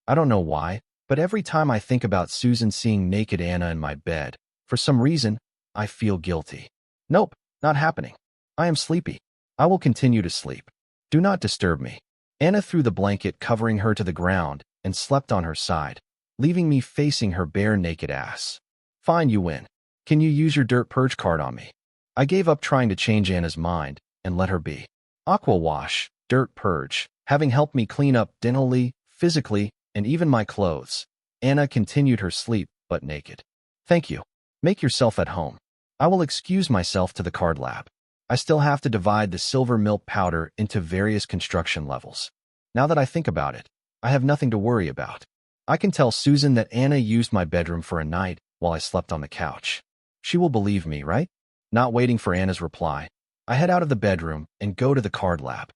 Speaker 1: I don't know why, but every time I think about Susan seeing naked Anna in my bed, for some reason, I feel guilty. Nope, not happening. I am sleepy. I will continue to sleep. Do not disturb me. Anna threw the blanket covering her to the ground and slept on her side, leaving me facing her bare naked ass. Fine, you win. Can you use your dirt purge card on me? I gave up trying to change Anna's mind and let her be. Aqua wash, dirt purge, having helped me clean up dentally, physically, and even my clothes. Anna continued her sleep, but naked. Thank you. Make yourself at home. I will excuse myself to the card lab. I still have to divide the silver milk powder into various construction levels. Now that I think about it, I have nothing to worry about. I can tell Susan that Anna used my bedroom for a night while I slept on the couch. She will believe me, right? Not waiting for Anna's reply, I head out of the bedroom and go to the card lab.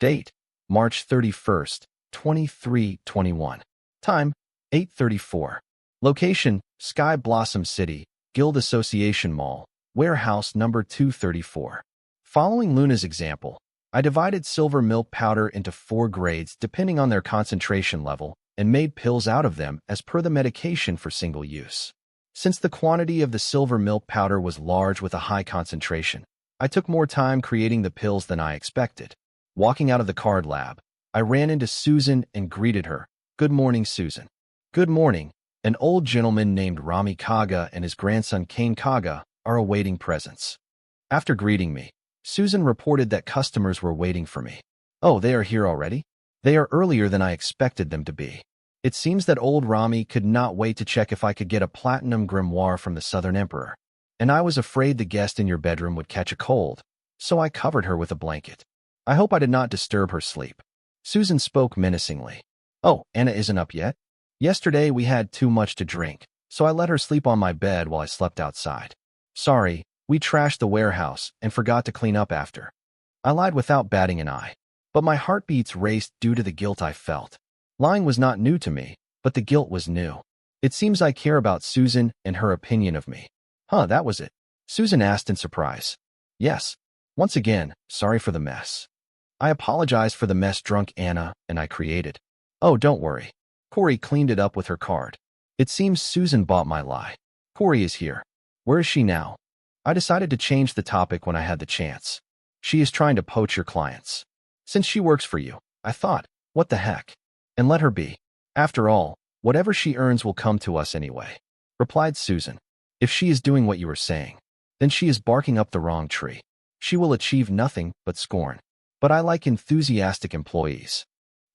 Speaker 1: Date: March 31st, 2321. Time: 8:34. Location: Sky Blossom City, Guild Association Mall, warehouse number 234. Following Luna's example, I divided silver milk powder into 4 grades depending on their concentration level and made pills out of them as per the medication for single use. Since the quantity of the silver milk powder was large with a high concentration, I took more time creating the pills than I expected. Walking out of the card lab, I ran into Susan and greeted her. Good morning, Susan. Good morning. An old gentleman named Rami Kaga and his grandson Kane Kaga are awaiting presents. After greeting me, Susan reported that customers were waiting for me. Oh, they are here already? They are earlier than I expected them to be. It seems that old Rami could not wait to check if I could get a platinum grimoire from the Southern Emperor, and I was afraid the guest in your bedroom would catch a cold, so I covered her with a blanket. I hope I did not disturb her sleep. Susan spoke menacingly. Oh, Anna isn't up yet? Yesterday we had too much to drink, so I let her sleep on my bed while I slept outside. Sorry, we trashed the warehouse and forgot to clean up after. I lied without batting an eye, but my heartbeats raced due to the guilt I felt. Lying was not new to me, but the guilt was new. It seems I care about Susan and her opinion of me. Huh, that was it? Susan asked in surprise. Yes. Once again, sorry for the mess. I apologized for the mess drunk Anna and I created. Oh, don't worry. Corey cleaned it up with her card. It seems Susan bought my lie. Corey is here. Where is she now? I decided to change the topic when I had the chance. She is trying to poach your clients. Since she works for you, I thought, what the heck? And let her be. After all, whatever she earns will come to us anyway, replied Susan. If she is doing what you are saying, then she is barking up the wrong tree. She will achieve nothing but scorn. But I like enthusiastic employees.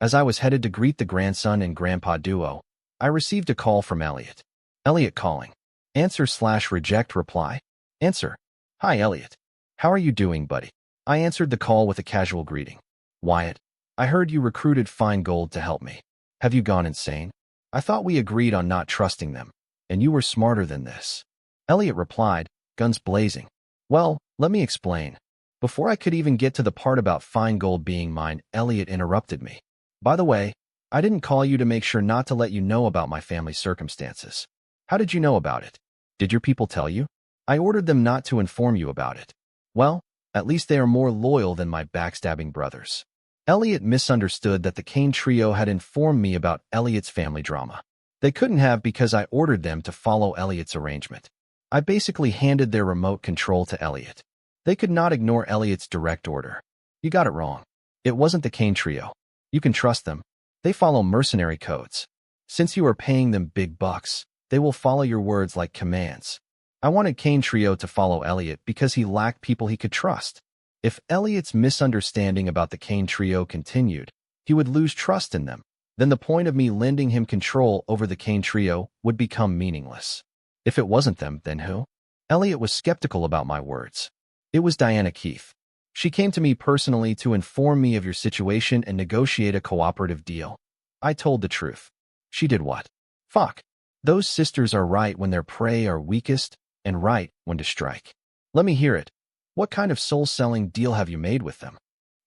Speaker 1: As I was headed to greet the grandson and grandpa duo, I received a call from Elliot. Elliot calling. Answer/reject reply. Answer. Hi, Elliot. How are you doing, buddy? I answered the call with a casual greeting. Wyatt, I heard you recruited Fine Gold to help me. Have you gone insane? I thought we agreed on not trusting them, and you were smarter than this. Elliot replied, guns blazing. Well, let me explain. Before I could even get to the part about Fine Gold being mine, Elliot interrupted me. By the way, I didn't call you to make sure not to let you know about my family circumstances. How did you know about it? Did your people tell you? I ordered them not to inform you about it. Well, at least they are more loyal than my backstabbing brothers. Elliot misunderstood that the Kane trio had informed me about Elliot's family drama. They couldn't have because I ordered them to follow Elliot's arrangement. I basically handed their remote control to Elliot. They could not ignore Elliot's direct order. You got it wrong. It wasn't the Kane trio. You can trust them. They follow mercenary codes. Since you are paying them big bucks, they will follow your words like commands. I wanted Kane trio to follow Elliot because he lacked people he could trust. If Elliot's misunderstanding about the Kane trio continued, he would lose trust in them. Then the point of me lending him control over the Kane trio would become meaningless. If it wasn't them, then who? Elliot was skeptical about my words. It was Diana Keith. She came to me personally to inform me of your situation and negotiate a cooperative deal. I told the truth. She did what? Fuck. Those sisters are right when their prey are weakest and right when to strike. Let me hear it. What kind of soul-selling deal have you made with them?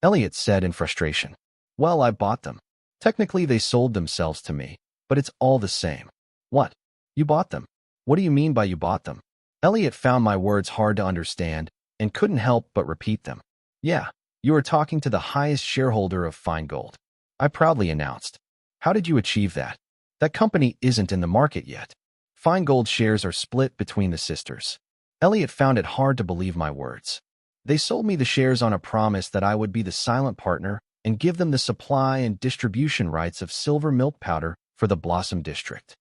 Speaker 1: Elliot said in frustration. Well, I bought them. Technically, they sold themselves to me, but it's all the same. What? You bought them? What do you mean by you bought them? Elliot found my words hard to understand and couldn't help but repeat them. Yeah, you are talking to the highest shareholder of Feingold. I proudly announced. How did you achieve that? That company isn't in the market yet. Feingold shares are split between the sisters. Elliot found it hard to believe my words. They sold me the shares on a promise that I would be the silent partner and give them the supply and distribution rights of silver milk powder for the Blossom District.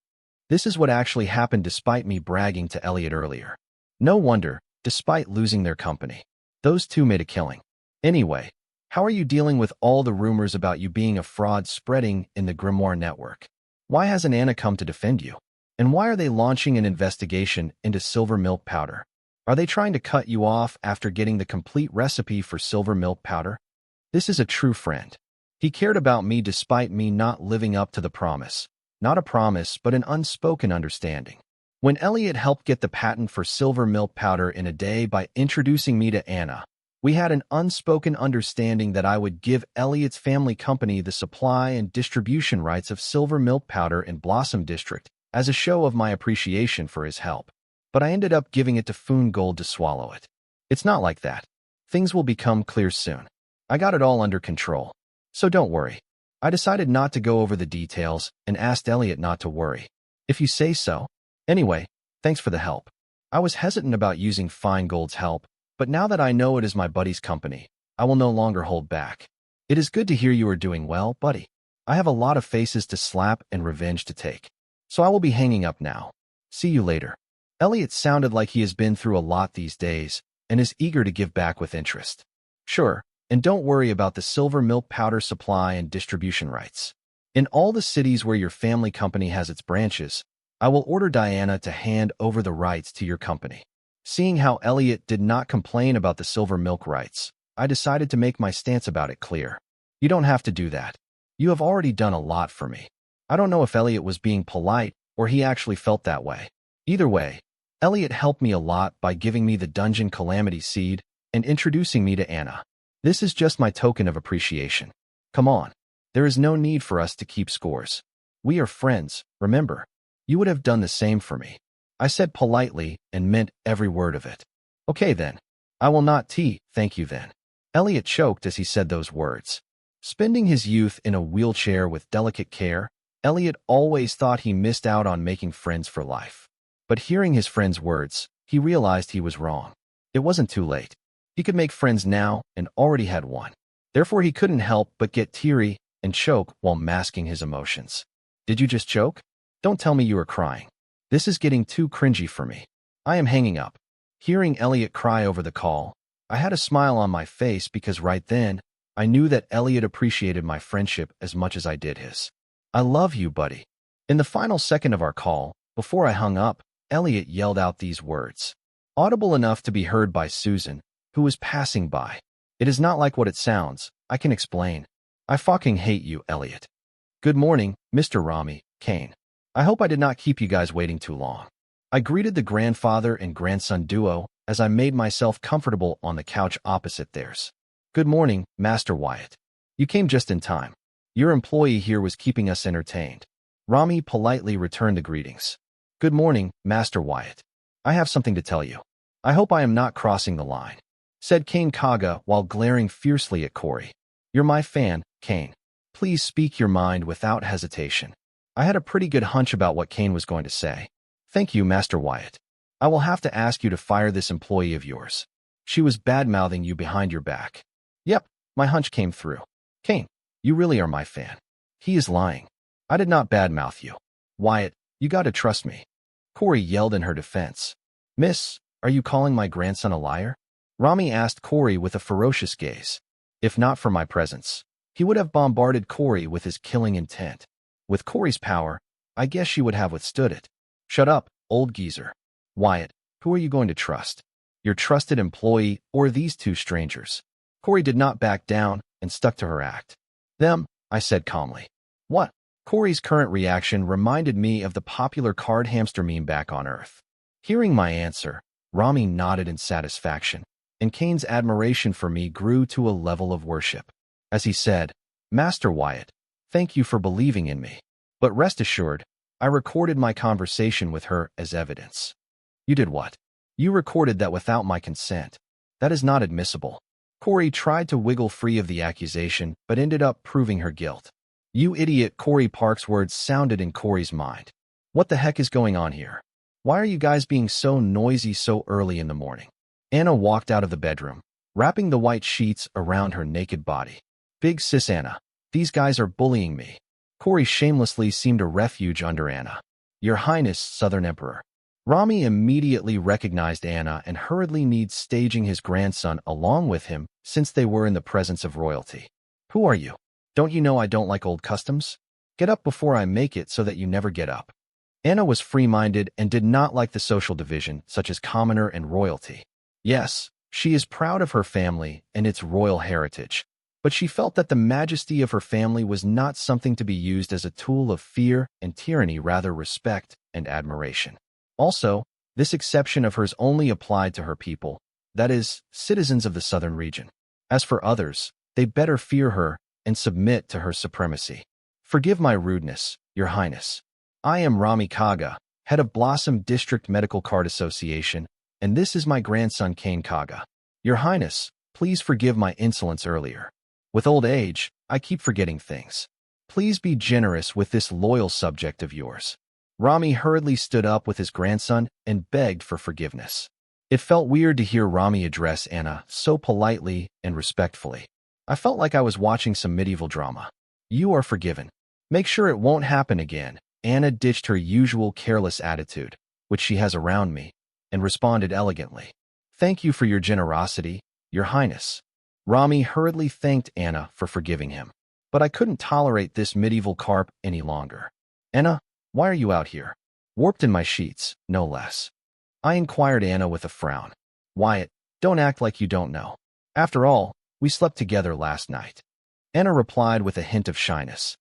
Speaker 1: This is what actually happened despite me bragging to Elliot earlier. No wonder, despite losing their company. Those two made a killing. Anyway, how are you dealing with all the rumors about you being a fraud spreading in the Grimoire network? Why hasn't Anna come to defend you? And why are they launching an investigation into silver milk powder? Are they trying to cut you off after getting the complete recipe for silver milk powder? This is a true friend. He cared about me despite me not living up to the promise. Not a promise, but an unspoken understanding. When Elliot helped get the patent for silver milk powder in a day by introducing me to Anna, we had an unspoken understanding that I would give Elliot's family company the supply and distribution rights of silver milk powder in Blossom District as a show of my appreciation for his help. But I ended up giving it to Feingold to swallow it. It's not like that. Things will become clear soon. I got it all under control. So don't worry. I decided not to go over the details and asked Elliot not to worry. If you say so. Anyway, thanks for the help. I was hesitant about using Feingold's help, but now that I know it is my buddy's company, I will no longer hold back. It is good to hear you are doing well, buddy. I have a lot of faces to slap and revenge to take. So I will be hanging up now. See you later. Elliot sounded like he has been through a lot these days and is eager to give back with interest. Sure, and don't worry about the silver milk powder supply and distribution rights. In all the cities where your family company has its branches, I will order Diana to hand over the rights to your company. Seeing how Elliot did not complain about the silver milk rights, I decided to make my stance about it clear. You don't have to do that. You have already done a lot for me. I don't know if Elliot was being polite or he actually felt that way. Either way, Elliot helped me a lot by giving me the Dungeon Calamity Seed and introducing me to Anna. This is just my token of appreciation. Come on. There is no need for us to keep scores. We are friends, remember? You would have done the same for me. I said politely and meant every word of it. Okay then. I will not thank you then. Elliot choked as he said those words. Spending his youth in a wheelchair with delicate care, Elliot always thought he missed out on making friends for life. But hearing his friend's words, he realized he was wrong. It wasn't too late. He could make friends now and already had one. Therefore, he couldn't help but get teary and choke while masking his emotions. Did you just choke? Don't tell me you are crying. This is getting too cringy for me. I am hanging up. Hearing Elliot cry over the call, I had a smile on my face because right then, I knew that Elliot appreciated my friendship as much as I did his. I love you, buddy. In the final second of our call, before I hung up, Elliot yelled out these words. Audible enough to be heard by Susan, who was passing by. It is not like what it sounds. I can explain. I fucking hate you, Elliot. Good morning, Mr. Rami, Kane. I hope I did not keep you guys waiting too long. I greeted the grandfather and grandson duo as I made myself comfortable on the couch opposite theirs. Good morning, Master Wyatt. You came just in time. Your employee here was keeping us entertained. Rami politely returned the greetings. Good morning, Master Wyatt. I have something to tell you. I hope I am not crossing the line, said Kane Kaga while glaring fiercely at Corey. You're my fan, Kane. Please speak your mind without hesitation. I had a pretty good hunch about what Kane was going to say. Thank you, Master Wyatt. I will have to ask you to fire this employee of yours. She was bad-mouthing you behind your back. Yep, my hunch came through. Kane, you really are my fan. He is lying. I did not bad-mouth you. Wyatt, you gotta trust me. Corey yelled in her defense. Miss, are you calling my grandson a liar? Rami asked Corey with a ferocious gaze. If not for my presence, he would have bombarded Corey with his killing intent. With Corey's power, I guess she would have withstood it. Shut up, old geezer. Wyatt, Who are you going to trust? Your trusted employee or these two strangers? Corey did not back down and stuck to her act. Them, I said calmly. What? Corey's current reaction reminded me of the popular card hamster meme back on Earth. Hearing my answer, Rami nodded in satisfaction, and Kane's admiration for me grew to a level of worship. As he said, Master Wyatt, thank you for believing in me. But rest assured, I recorded my conversation with her as evidence. You did what? You recorded that without my consent. That is not admissible. Corey tried to wiggle free of the accusation, but ended up proving her guilt. You idiot, Corey Park's words sounded in Corey's mind. What the heck is going on here? Why are you guys being so noisy so early in the morning? Anna walked out of the bedroom, wrapping the white sheets around her naked body. Big sis Anna, these guys are bullying me. Corey shamelessly seemed a refuge under Anna. Your Highness, Southern Emperor. Rami immediately recognized Anna and hurriedly needs staging his grandson along with him since they were in the presence of royalty. Who are you? Don't you know I don't like old customs? Get up before I make it so that you never get up. Anna was free-minded and did not like the social division such as commoner and royalty. Yes, she is proud of her family and its royal heritage, but she felt that the majesty of her family was not something to be used as a tool of fear and tyranny, rather respect and admiration. Also, this exception of hers only applied to her people, that is, citizens of the southern region. As for others, they better fear her and submit to her supremacy. Forgive my rudeness, Your Highness. I am Rami Kaga, head of Blossom District Medical Card Association, and this is my grandson Kane Kaga. Your Highness, please forgive my insolence earlier. With old age, I keep forgetting things. Please be generous with this loyal subject of yours. Rami hurriedly stood up with his grandson and begged for forgiveness. It felt weird to hear Rami address Anna so politely and respectfully. I felt like I was watching some medieval drama. You are forgiven. Make sure it won't happen again. Anna ditched her usual careless attitude, which she has around me, and responded elegantly. Thank you for your generosity, Your Highness. Rami hurriedly thanked Anna for forgiving him. But I couldn't tolerate this medieval carp any longer. Anna, why are you out here? Warped in my sheets, no less. I inquired Anna with a frown. Wyatt, don't act like you don't know. After all, we slept together last night. Anna replied with a hint of shyness.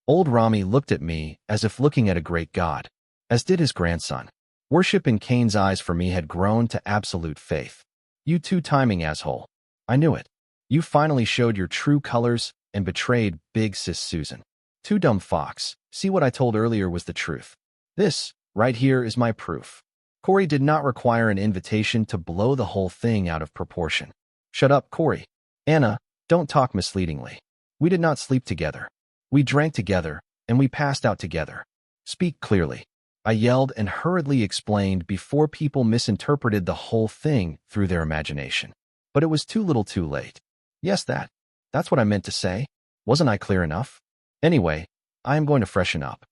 Speaker 1: Old Rami looked at me as if looking at a great god, as did his grandson. Worship in Kane's eyes for me had grown to absolute faith. You two-timing asshole. I knew it. You finally showed your true colors and betrayed big sis Susan. Too dumb fox. See, what I told earlier was the truth. This, right here, is my proof. Corey did not require an invitation to blow the whole thing out of proportion. Shut up, Corey. Anna, don't talk misleadingly. We did not sleep together. We drank together, and we passed out together. Speak clearly. I yelled and hurriedly explained before people misinterpreted the whole thing through their imagination. But it was too little too late. Yes, that's what I meant to say. Wasn't I clear enough? Anyway, I am going to freshen up.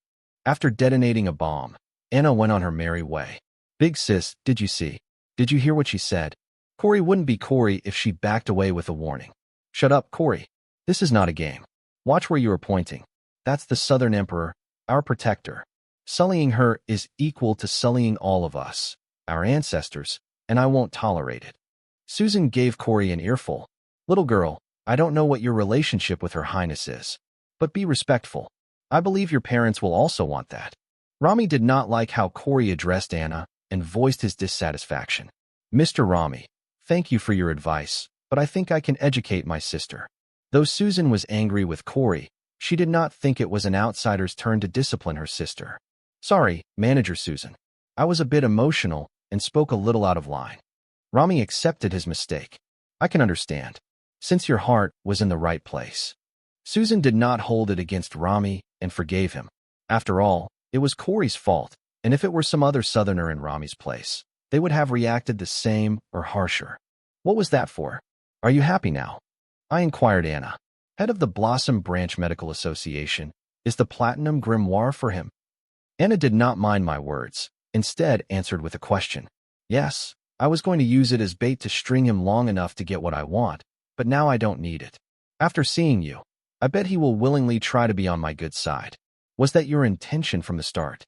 Speaker 1: After detonating a bomb, Anna went on her merry way. Big sis, did you see? Did you hear what she said? Corey wouldn't be Corey if she backed away with a warning. Shut up, Corey. This is not a game. Watch where you are pointing. That's the Southern Emperor, our protector. Sullying her is equal to sullying all of us, our ancestors, and I won't tolerate it. Susan gave Corey an earful. Little girl, I don't know what your relationship with Her Highness is, but be respectful. I believe your parents will also want that. Rami did not like how Corey addressed Anna and voiced his dissatisfaction. Mr. Rami, thank you for your advice, but I think I can educate my sister. Though Susan was angry with Corey, she did not think it was an outsider's turn to discipline her sister. Sorry, Manager Susan. I was a bit emotional and spoke a little out of line. Rami accepted his mistake. I can understand, since your heart was in the right place. Susan did not hold it against Rami and forgave him. After all, it was Corey's fault, and if it were some other Southerner in Rami's place, they would have reacted the same or harsher. What was that for? Are you happy now? I inquired Anna. Head of the Blossom Branch Medical Association, is the Platinum Grimoire for him? Anna did not mind my words, instead answered with a question. Yes, I was going to use it as bait to string him long enough to get what I want, but now I don't need it. After seeing you, I bet he will willingly try to be on my good side. Was that your intention from the start?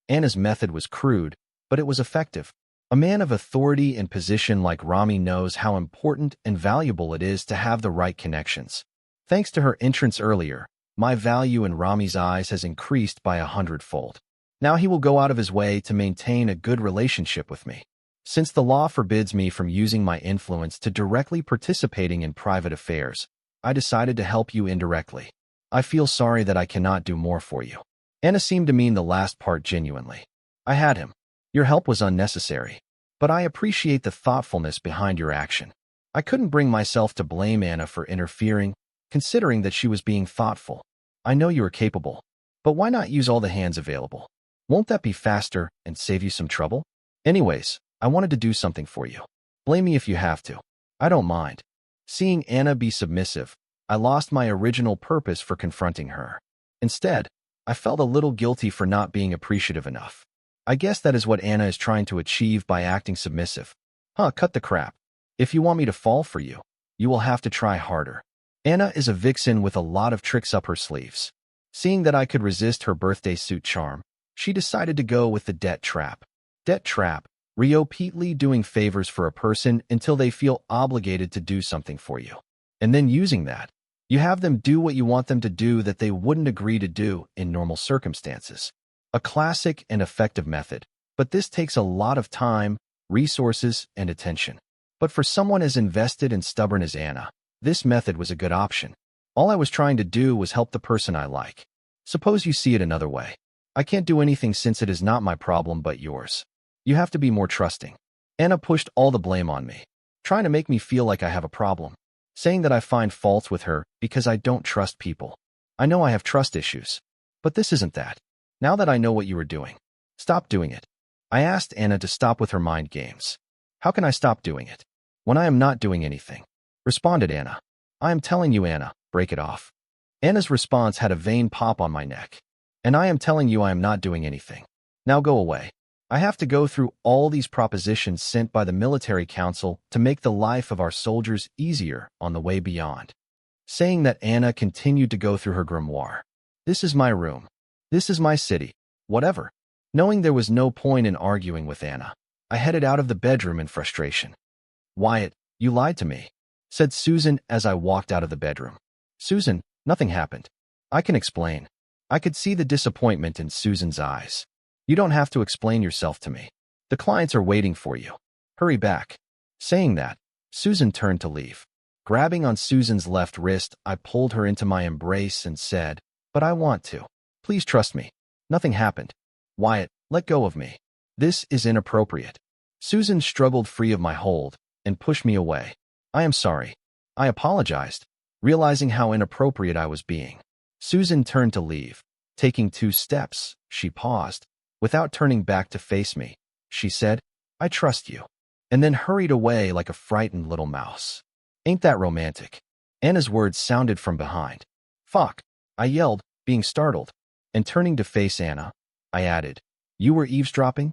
Speaker 1: Anna's method was crude, but it was effective. A man of authority and position like Rami knows how important and valuable it is to have the right connections. Thanks to her entrance earlier, my value in Rami's eyes has increased by 100-fold. Now he will go out of his way to maintain a good relationship with me. Since the law forbids me from using my influence to directly participating in private affairs, I decided to help you indirectly. I feel sorry that I cannot do more for you. Anna seemed to mean the last part genuinely. I had him. Your help was unnecessary. But I appreciate the thoughtfulness behind your action. I couldn't bring myself to blame Anna for interfering, considering that she was being thoughtful. I know you are capable. But why not use all the hands available? Won't that be faster and save you some trouble? Anyways, I wanted to do something for you. Blame me if you have to. I don't mind. Seeing Anna be submissive, I lost my original purpose for confronting her. Instead, I felt a little guilty for not being appreciative enough. I guess that is what Anna is trying to achieve by acting submissive. Cut the crap. If you want me to fall for you, you will have to try harder. Anna is a vixen with a lot of tricks up her sleeves. Seeing that I could resist her birthday suit charm, she decided to go with the debt trap. Debt trap, repeatedly doing favors for a person until they feel obligated to do something for you. And then using that, you have them do what you want them to do that they wouldn't agree to do in normal circumstances. A classic and effective method, but this takes a lot of time, resources, and attention. But for someone as invested and stubborn as Anna, this method was a good option. All I was trying to do was help the person I like. Suppose you see it another way. I can't do anything since it is not my problem but yours. You have to be more trusting. Anna pushed all the blame on me, trying to make me feel like I have a problem, saying that I find faults with her because I don't trust people. I know I have trust issues, but this isn't that. Now that I know what you are doing, stop doing it. I asked Anna to stop with her mind games. How can I stop doing it when I am not doing anything? Responded Anna. I am telling you, Anna, break it off. Anna's response had a vein pop on my neck. And I am telling you I am not doing anything. Now go away. I have to go through all these propositions sent by the military council to make the life of our soldiers easier on the way beyond. Saying that, Anna continued to go through her grimoire. This is my room. This is my city. Whatever. Knowing there was no point in arguing with Anna, I headed out of the bedroom in frustration. Wyatt, you lied to me, said Susan as I walked out of the bedroom. Susan, nothing happened. I can explain. I could see the disappointment in Susan's eyes. You don't have to explain yourself to me. The clients are waiting for you. Hurry back. Saying that, Susan turned to leave. Grabbing on Susan's left wrist, I pulled her into my embrace and said, but I want to. Please trust me. Nothing happened. Wyatt, let go of me. This is inappropriate. Susan struggled free of my hold and pushed me away. I am sorry. I apologized, realizing how inappropriate I was being. Susan turned to leave. Taking 2 steps, she paused. Without turning back to face me, she said, I trust you, and then hurried away like a frightened little mouse. Ain't that romantic? Anna's words sounded from behind. Fuck, I yelled, being startled. And turning to face Anna, I added, you were eavesdropping?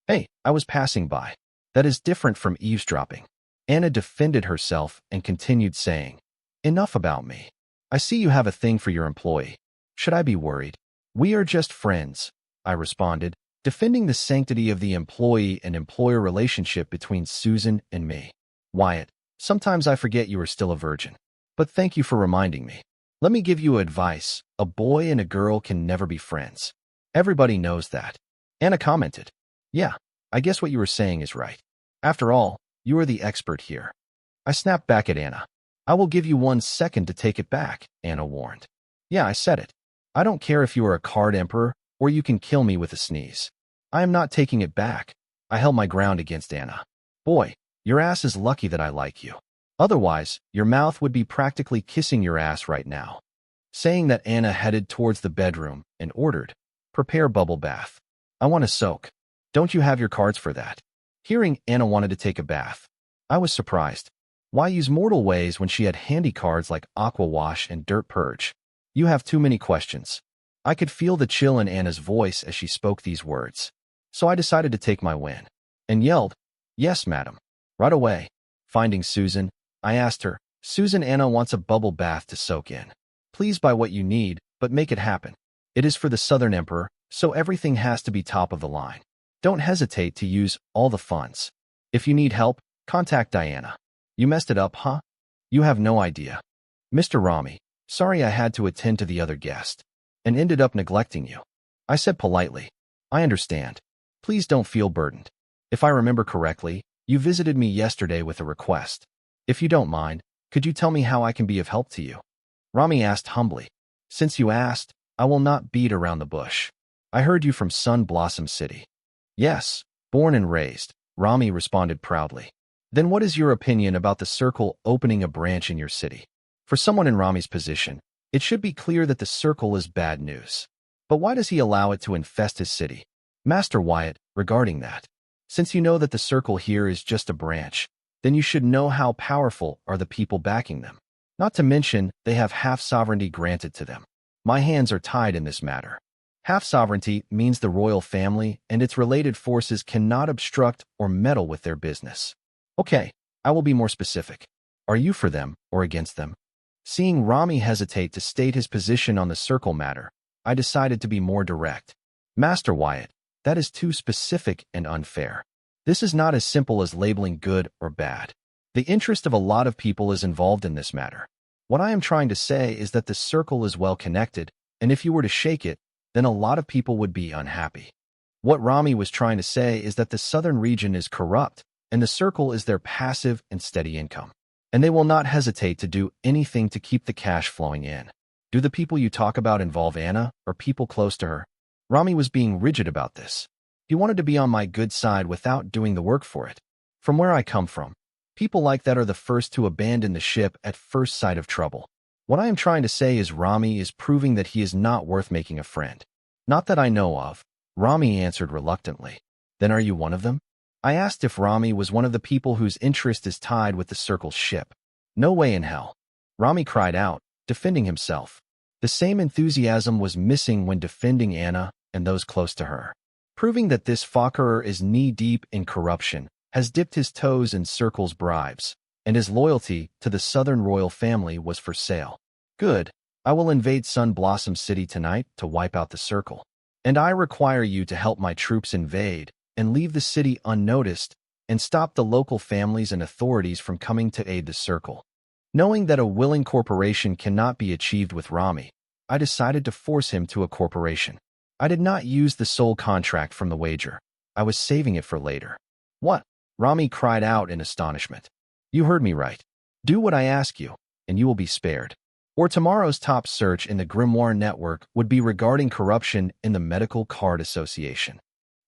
Speaker 1: Hey, I was passing by. That is different from eavesdropping. Anna defended herself and continued saying, enough about me. I see you have a thing for your employee. Should I be worried? We are just friends, I responded, defending the sanctity of the employee and employer relationship between Susan and me. Wyatt, sometimes I forget you are still a virgin. But thank you for reminding me. Let me give you advice. A boy and a girl can never be friends. Everybody knows that. Anna commented. Yeah, I guess what you were saying is right. After all, you are the expert here. I snapped back at Anna. I will give you 1 second to take it back, Anna warned. Yeah, I said it. I don't care if you are a card emperor or you can kill me with a sneeze. I am not taking it back. I held my ground against Anna. Boy, your ass is lucky that I like you. Otherwise, your mouth would be practically kissing your ass right now. Saying that, Anna headed towards the bedroom and ordered, prepare bubble bath. I want to soak. Don't you have your cards for that? Hearing Anna wanted to take a bath, I was surprised. Why use mortal ways when she had handy cards like Aqua Wash and Dirt Purge? You have too many questions. I could feel the chill in Anna's voice as she spoke these words. So I decided to take my win and yelled, yes, madam. Right away. Finding Susan, I asked her, Susan, Anna wants a bubble bath to soak in. Please buy what you need, but make it happen. It is for the Southern Emperor, so everything has to be top of the line. Don't hesitate to use all the funds. If you need help, contact Diana. You messed it up, huh? You have no idea. Mr. Rami, sorry I had to attend to the other guest and ended up neglecting you. I said politely. I understand. Please don't feel burdened. If I remember correctly, you visited me yesterday with a request. If you don't mind, could you tell me how I can be of help to you? Rami asked humbly. Since you asked, I will not beat around the bush. I heard you from Sun Blossom City. Yes, born and raised, Rami responded proudly. Then what is your opinion about the circle opening a branch in your city? For someone in Rami's position, it should be clear that the circle is bad news. But why does he allow it to infest his city? Master Wyatt, regarding that, since you know that the circle here is just a branch, then you should know how powerful are the people backing them. Not to mention, they have half sovereignty granted to them. My hands are tied in this matter. Half sovereignty means the royal family and its related forces cannot obstruct or meddle with their business. Okay, I will be more specific. Are you for them or against them? Seeing Rami hesitate to state his position on the circle matter, I decided to be more direct. Master Wyatt, that is too specific and unfair. This is not as simple as labeling good or bad. The interest of a lot of people is involved in this matter. What I am trying to say is that the circle is well connected, and if you were to shake it, then a lot of people would be unhappy. What Rami was trying to say is that the southern region is corrupt, and the circle is their passive and steady income. And they will not hesitate to do anything to keep the cash flowing in. Do the people you talk about involve Anna or people close to her? Rami was being rigid about this. He wanted to be on my good side without doing the work for it. From where I come from, people like that are the first to abandon the ship at first sight of trouble. What I am trying to say is Rami is proving that he is not worth making a friend. Not that I know of, Rami answered reluctantly. Then are you one of them? I asked if Rami was one of the people whose interest is tied with the circle's ship. No way in hell. Rami cried out, defending himself. The same enthusiasm was missing when defending Anna and those close to her. Proving that this Fakir is knee-deep in corruption, has dipped his toes in circle's bribes, and his loyalty to the southern royal family was for sale. Good. I will invade Sun Blossom City tonight to wipe out the circle. And I require you to help my troops invade and leave the city unnoticed and stop the local families and authorities from coming to aid the circle. Knowing that a willing corporation cannot be achieved with Rami, I decided to force him to a corporation. I did not use the soul contract from the wager. I was saving it for later. What? Rami cried out in astonishment. You heard me right. Do what I ask you, and you will be spared. Or tomorrow's top search in the Grimoire network would be regarding corruption in the Medical Card Association.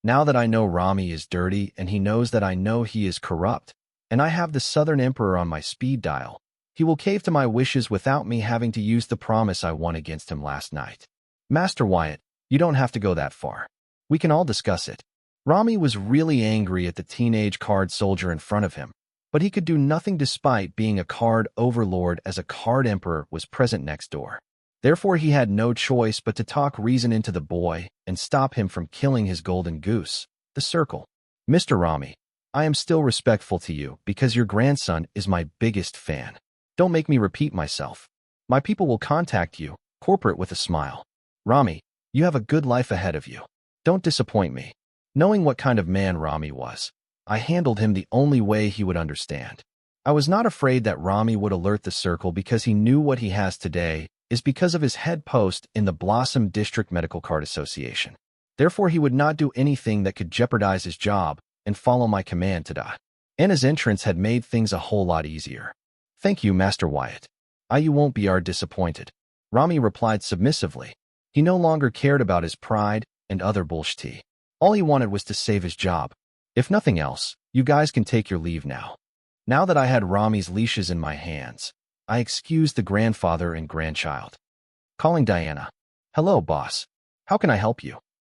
Speaker 1: Now that I know Rami is dirty and he knows that I know he is corrupt, and I have the Southern Emperor on my speed dial, he will cave to my wishes without me having to use the promise I won against him last night. Master Wyatt, you don't have to go that far. We can all discuss it. Rami was really angry at the teenage card soldier in front of him, but he could do nothing despite being a card overlord as a card emperor was present next door. Therefore he had no choice but to talk reason into the boy and stop him from killing his golden goose, the circle. Mr. Rami, I am still respectful to you because your grandson is my biggest fan. Don't make me repeat myself. My people will contact you, corporate with a smile. Rami, you have a good life ahead of you. Don't disappoint me. Knowing what kind of man Rami was, I handled him the only way he would understand. I was not afraid that Rami would alert the circle because he knew what he has today is because of his head post in the Blossom District Medical Card Association. Therefore, he would not do anything that could jeopardize his job and follow my command to die. Anna's entrance had made things a whole lot easier. Thank you, Master Wyatt. You won't be disappointed. Rami replied submissively. He no longer cared about his pride and other bullshit. All he wanted was to save his job. If nothing else, you guys can take your leave now. Now that I had Rami's leashes in my hands, I excused the grandfather and grandchild. Calling Diana. Hello, boss. How can I help you?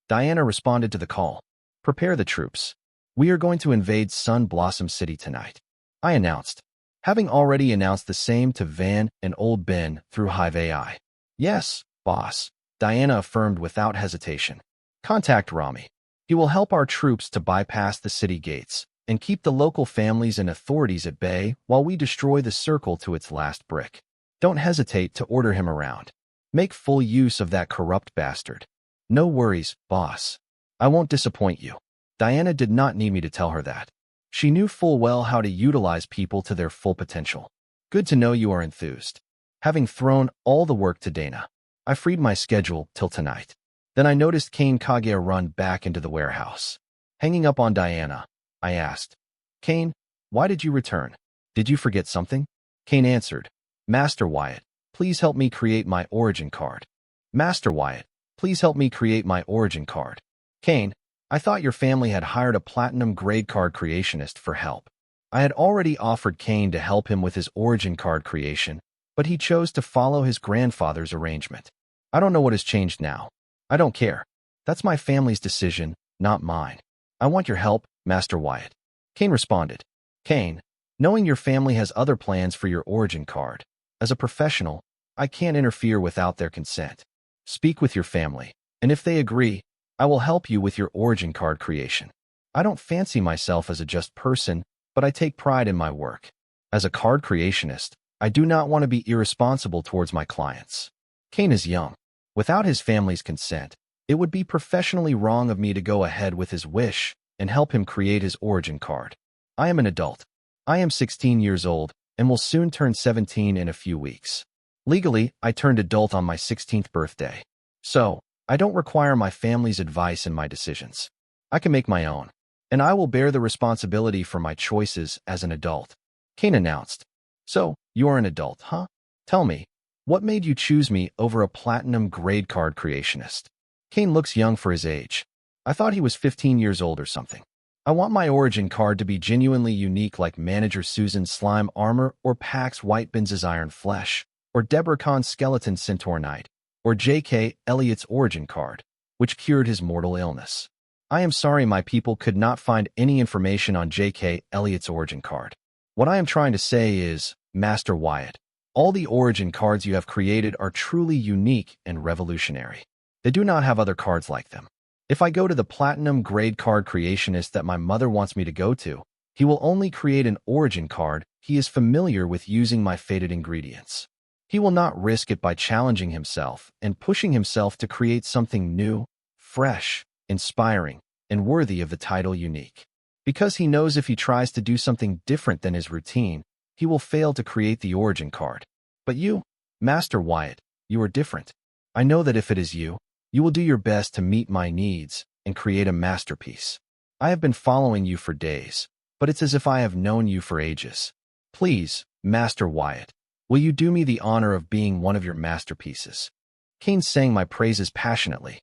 Speaker 1: Diana responded to the call. Prepare the troops. We are going to invade Sun Blossom City tonight. I announced, having already announced the same to Van and Old Ben through Hive AI. Yes, boss, Diana affirmed without hesitation. Contact Rami. He will help our troops to bypass the city gates and keep the local families and authorities at bay while we destroy the circle to its last brick. Don't hesitate to order him around. Make full use of that corrupt bastard. No worries, boss. I won't disappoint you. Diana did not need me to tell her that. She knew full well how to utilize people to their full potential. Good to know you are enthused. Having thrown all the work to Dana, I freed my schedule till tonight. Then I noticed Kane Kaguya run back into the warehouse. Hanging up on Diana, I asked, Kane, why did you return? Did you forget something? Kane answered, Master Wyatt, please help me create my origin card. Master Wyatt, please help me create my origin card. Kane, I thought your family had hired a platinum grade card creationist for help. I had already offered Kane to help him with his origin card creation, but he chose to follow his grandfather's arrangement. I don't know what has changed now. I don't care. That's my family's decision, not mine. I want your help, Master Wyatt. Kane responded. Kane, knowing your family has other plans for your origin card, as a professional, I can't interfere without their consent. Speak with your family, and if they agree, I will help you with your origin card creation. I don't fancy myself as a just person, but I take pride in my work. As a card creationist, I do not want to be irresponsible towards my clients. Kane is young. Without his family's consent, it would be professionally wrong of me to go ahead with his wish and help him create his origin card. I am an adult. I am 16 years old and will soon turn 17 in a few weeks. Legally, I turned adult on my 16th birthday. So, I don't require my family's advice in my decisions. I can make my own, and I will bear the responsibility for my choices as an adult. Kane announced. So, you are an adult, huh? Tell me, what made you choose me over a platinum grade card creationist? Kane looks young for his age. I thought he was 15 years old or something. I want my origin card to be genuinely unique like Manager Susan's slime armor or Pax Whitebin's iron flesh, or Deborah Khan's skeleton centaur knight, or J.K. Elliott's origin card, which cured his mortal illness. I am sorry my people could not find any information on J.K. Elliott's origin card. What I am trying to say is, Master Wyatt, all the origin cards you have created are truly unique and revolutionary. They do not have other cards like them. If I go to the platinum grade card creationist that my mother wants me to go to, he will only create an origin card he is familiar with using my fated ingredients. He will not risk it by challenging himself and pushing himself to create something new, fresh, inspiring, and worthy of the title unique. Because he knows if he tries to do something different than his routine, he will fail to create the origin card. But you, Master Wyatt, you are different. I know that if it is you, you will do your best to meet my needs and create a masterpiece. I have been following you for days, but it's as if I have known you for ages. Please, Master Wyatt, will you do me the honor of being one of your masterpieces? Kane sang my praises passionately.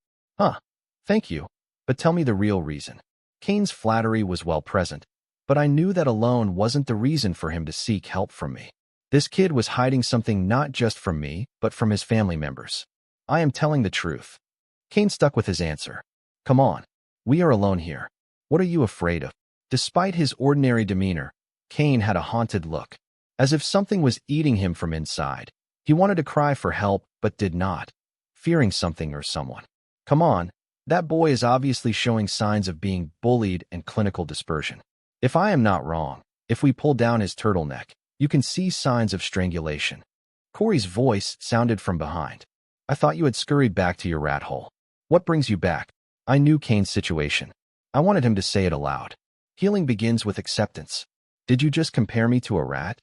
Speaker 1: Thank you, but tell me the real reason. Kane's flattery was well present, but I knew that alone wasn't the reason for him to seek help from me. This kid was hiding something not just from me, but from his family members. I am telling the truth. Kane stuck with his answer. Come on, we are alone here. What are you afraid of? Despite his ordinary demeanor, Kane had a haunted look, as if something was eating him from inside. He wanted to cry for help, but did not, fearing something or someone. Come on, that boy is obviously showing signs of being bullied and clinical dispersion. If I am not wrong, if we pull down his turtleneck, you can see signs of strangulation. Corey's voice sounded from behind. I thought you had scurried back to your rat hole. What brings you back? I knew Kane's situation. I wanted him to say it aloud. Healing begins with acceptance. Did you just compare me to a rat?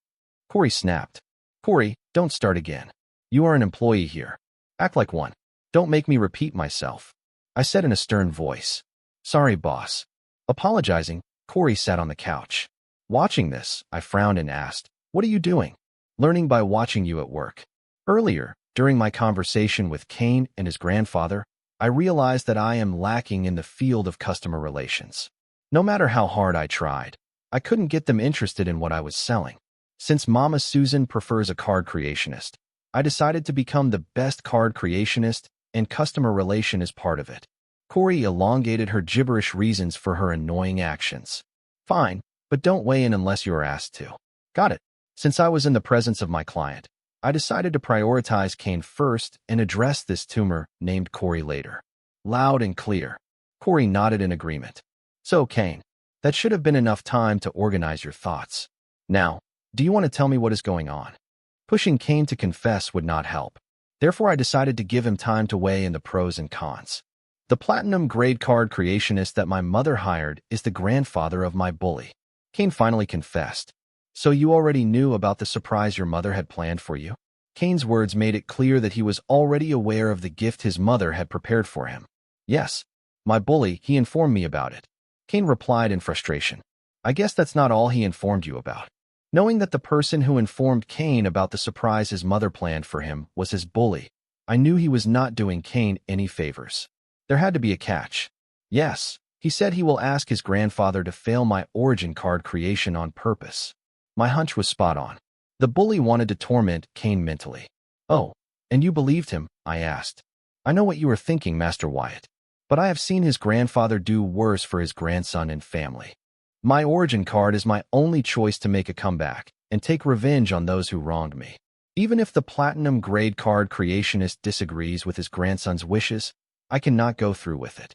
Speaker 1: Corey snapped. Corey, don't start again. You are an employee here. Act like one. Don't make me repeat myself. I said in a stern voice. Sorry, boss. Apologizing, Corey sat on the couch. Watching this, I frowned and asked, what are you doing? Learning by watching you at work. Earlier, during my conversation with Kane and his grandfather, I realized that I am lacking in the field of customer relations. No matter how hard I tried, I couldn't get them interested in what I was selling. Since Mama Susan prefers a card creationist, I decided to become the best card creationist, and customer relation is part of it. Corey elongated her gibberish reasons for her annoying actions. Fine, but don't weigh in unless you are asked to. Got it. Since I was in the presence of my client, I decided to prioritize Kane first and address this tumor named Corey later. Loud and clear. Corey nodded in agreement. So, Kane, that should have been enough time to organize your thoughts. Now, do you want to tell me what is going on? Pushing Kane to confess would not help. Therefore, I decided to give him time to weigh in the pros and cons. The platinum-grade card creationist that my mother hired is the grandfather of my bully. Kane finally confessed. So you already knew about the surprise your mother had planned for you? Kane's words made it clear that he was already aware of the gift his mother had prepared for him. Yes, my bully, he informed me about it. Kane replied in frustration. I guess that's not all he informed you about. Knowing that the person who informed Kane about the surprise his mother planned for him was his bully, I knew he was not doing Kane any favors. There had to be a catch. Yes, he said he will ask his grandfather to fail my origin card creation on purpose. My hunch was spot on. The bully wanted to torment Kane mentally. Oh, and you believed him? I asked. I know what you were thinking, Master Wyatt. But I have seen his grandfather do worse for his grandson and family. My origin card is my only choice to make a comeback and take revenge on those who wronged me. Even if the platinum grade card creationist disagrees with his grandson's wishes, I cannot go through with it.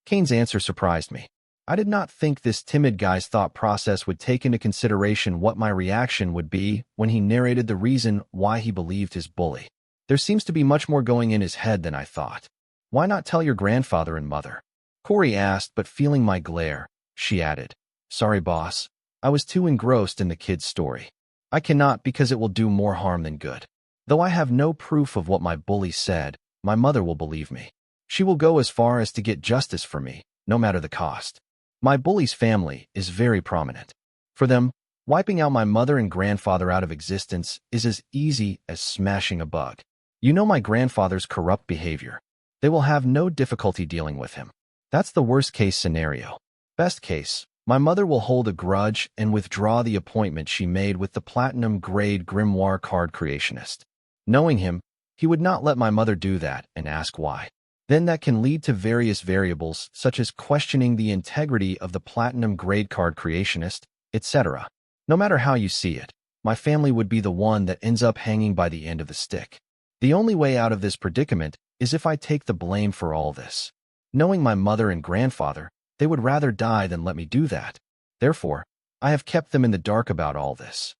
Speaker 1: Kane's answer surprised me. I did not think this timid guy's thought process would take into consideration what my reaction would be when he narrated the reason why he believed his bully. There seems to be much more going in his head than I thought. Why not tell your grandfather and mother? Corey asked, but feeling my glare, she added. Sorry, boss. I was too engrossed in the kid's story. I cannot because it will do more harm than good. Though I have no proof of what my bully said, my mother will believe me. She will go as far as to get justice for me, no matter the cost. My bully's family is very prominent. For them, wiping out my mother and grandfather out of existence is as easy as smashing a bug. You know my grandfather's corrupt behavior. They will have no difficulty dealing with him. That's the worst-case scenario. Best case, my mother will hold a grudge and withdraw the appointment she made with the platinum-grade grimoire card creationist. Knowing him, he would not let my mother do that and ask why. Then that can lead to various variables, such as questioning the integrity of the platinum-grade card creationist, etc. No matter how you see it, my family would be the one that ends up hanging by the end of the stick. The only way out of this predicament is if I take the blame for all this. Knowing my mother and grandfather, they would rather die than let me do that. Therefore, I have kept them in the dark about all this.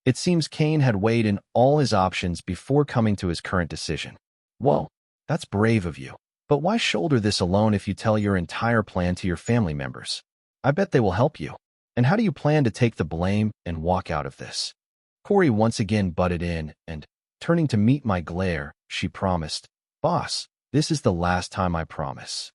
Speaker 1: It seems Kane had weighed in all his options before coming to his current decision. Whoa, that's brave of you. But why shoulder this alone if you tell your entire plan to your family members? I bet they will help you. And how do you plan to take the blame and walk out of this? Corey once again butted in and, turning to meet my glare, she promised, Boss, this is the last time I promise.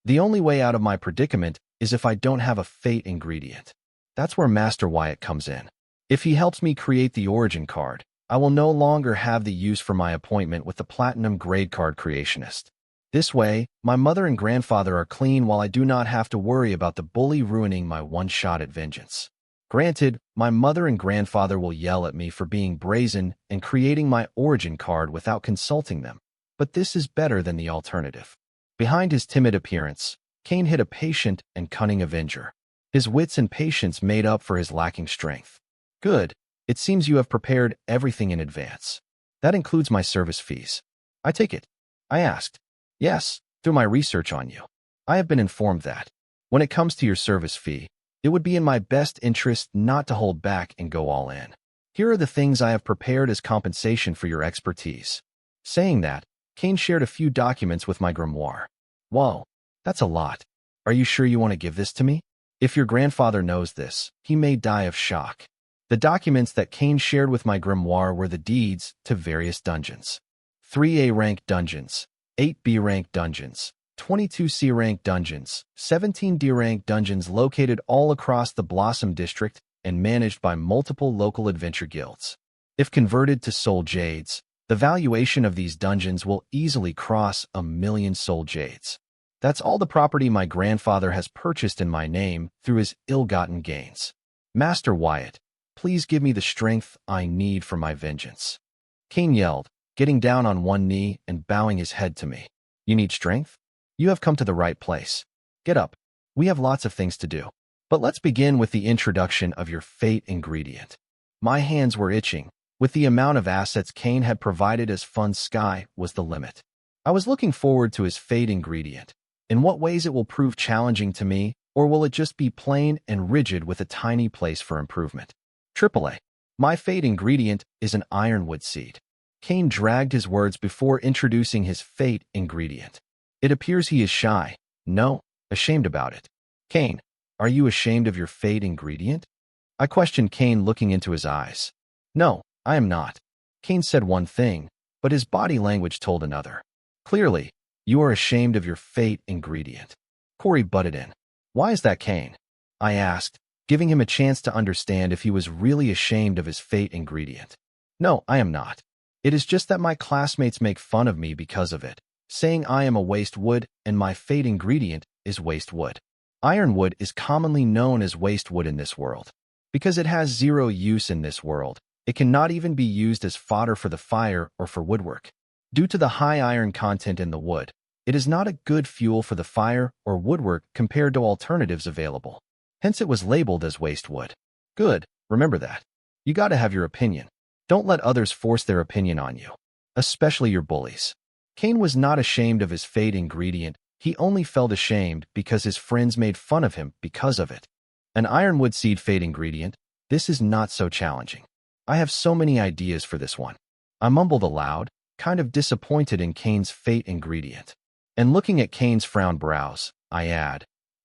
Speaker 1: The only way out of my predicament is if I don't have a fate ingredient. That's where Master Wyatt comes in. If he helps me create the origin card, I will no longer have the use for my appointment with the platinum grade card creationist. This way, my mother and grandfather are clean while I do not have to worry about the bully ruining my one shot at vengeance. Granted, my mother and grandfather will yell at me for being brazen and creating my origin card without consulting them, but this is better than the alternative. Behind his timid appearance, Kane hid a patient and cunning avenger. His wits and patience made up for his lacking strength. Good. It seems you have prepared everything in advance. That includes my service fees. I take it. I asked. Yes, through my research on you. I have been informed that, when it comes to your service fee, it would be in my best interest not to hold back and go all in. Here are the things I have prepared as compensation for your expertise. Saying that, Kane shared a few documents with my grimoire. Whoa, that's a lot. Are you sure you want to give this to me? If your grandfather knows this, he may die of shock. The documents that Kane shared with my grimoire were the deeds to various dungeons. 3A rank dungeons, 8B rank dungeons, 22C rank dungeons, 17D rank dungeons located all across the Blossom District and managed by multiple local adventure guilds. If converted to soul jades, the valuation of these dungeons will easily cross 1,000,000 soul jades. That's all the property my grandfather has purchased in my name through his ill-gotten gains. Master Wyatt, please give me the strength I need for my vengeance. Kane yelled, getting down on one knee and bowing his head to me. You need strength? You have come to the right place. Get up. We have lots of things to do. But let's begin with the introduction of your fate ingredient. My hands were itching. With the amount of assets Kane had provided as fund, sky was the limit. I was looking forward to his fate ingredient. In what ways it will prove challenging to me, or will it just be plain and rigid with a tiny place for improvement? AAA. My fate ingredient is an ironwood seed. Kane dragged his words before introducing his fate ingredient. It appears he is shy. No, ashamed about it. Cain, are you ashamed of your fate ingredient? I questioned Cain, looking into his eyes. No, I am not. Cain said one thing, but his body language told another. Clearly, you are ashamed of your fate ingredient. Corey butted in. Why is that, Cain? I asked, giving him a chance to understand if he was really ashamed of his fate ingredient. No, I am not. It is just that my classmates make fun of me because of it, saying I am a waste wood and my fate ingredient is waste wood. Ironwood is commonly known as waste wood in this world. Because it has zero use in this world, it cannot even be used as fodder for the fire or for woodwork. Due to the high iron content in the wood, it is not a good fuel for the fire or woodwork compared to alternatives available. Hence it was labeled as waste wood. Good, remember that. You gotta have your opinion. Don't let others force their opinion on you, especially your bullies. Cain was not ashamed of his fate ingredient, he only felt ashamed because his friends made fun of him because of it. An ironwood seed fate ingredient, this is not so challenging. I have so many ideas for this one. I mumbled aloud, kind of disappointed in Cain's fate ingredient. And looking at Cain's frowned brows, I add,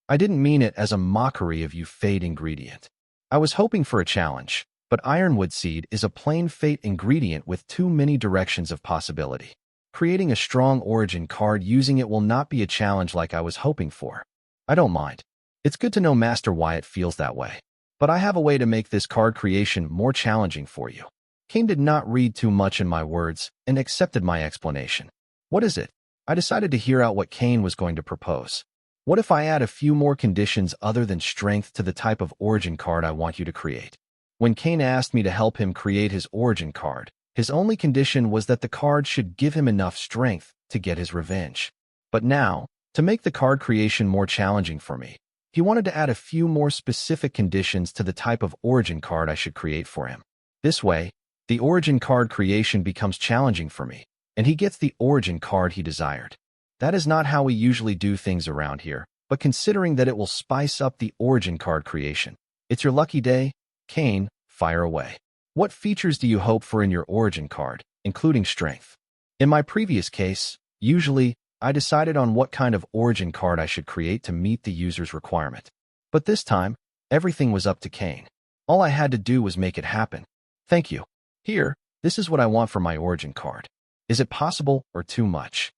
Speaker 1: I didn't mean it as a mockery of you fate ingredient. I was hoping for a challenge, but ironwood seed is a plain fate ingredient with too many directions of possibility. Creating a strong origin card using it will not be a challenge like I was hoping for. I don't mind. It's good to know Master Wyatt feels that way. But I have a way to make this card creation more challenging for you. Cain did not read too much in my words and accepted my explanation. What is it? I decided to hear out what Cain was going to propose. What if I add a few more conditions other than strength to the type of origin card I want you to create? When Cain asked me to help him create his origin card, his only condition was that the card should give him enough strength to get his revenge. But now, to make the card creation more challenging for me, he wanted to add a few more specific conditions to the type of origin card I should create for him. This way, the origin card creation becomes challenging for me, and he gets the origin card he desired. That is not how we usually do things around here, but considering that it will spice up the origin card creation, it's your lucky day. Cain, fire away. What features do you hope for in your origin card, including strength? In my previous case, usually, I decided on what kind of origin card I should create to meet the user's requirement. But this time, everything was up to Cain. All I had to do was make it happen. Thank you. Here, this is what I want for my origin card. Is it possible or too much?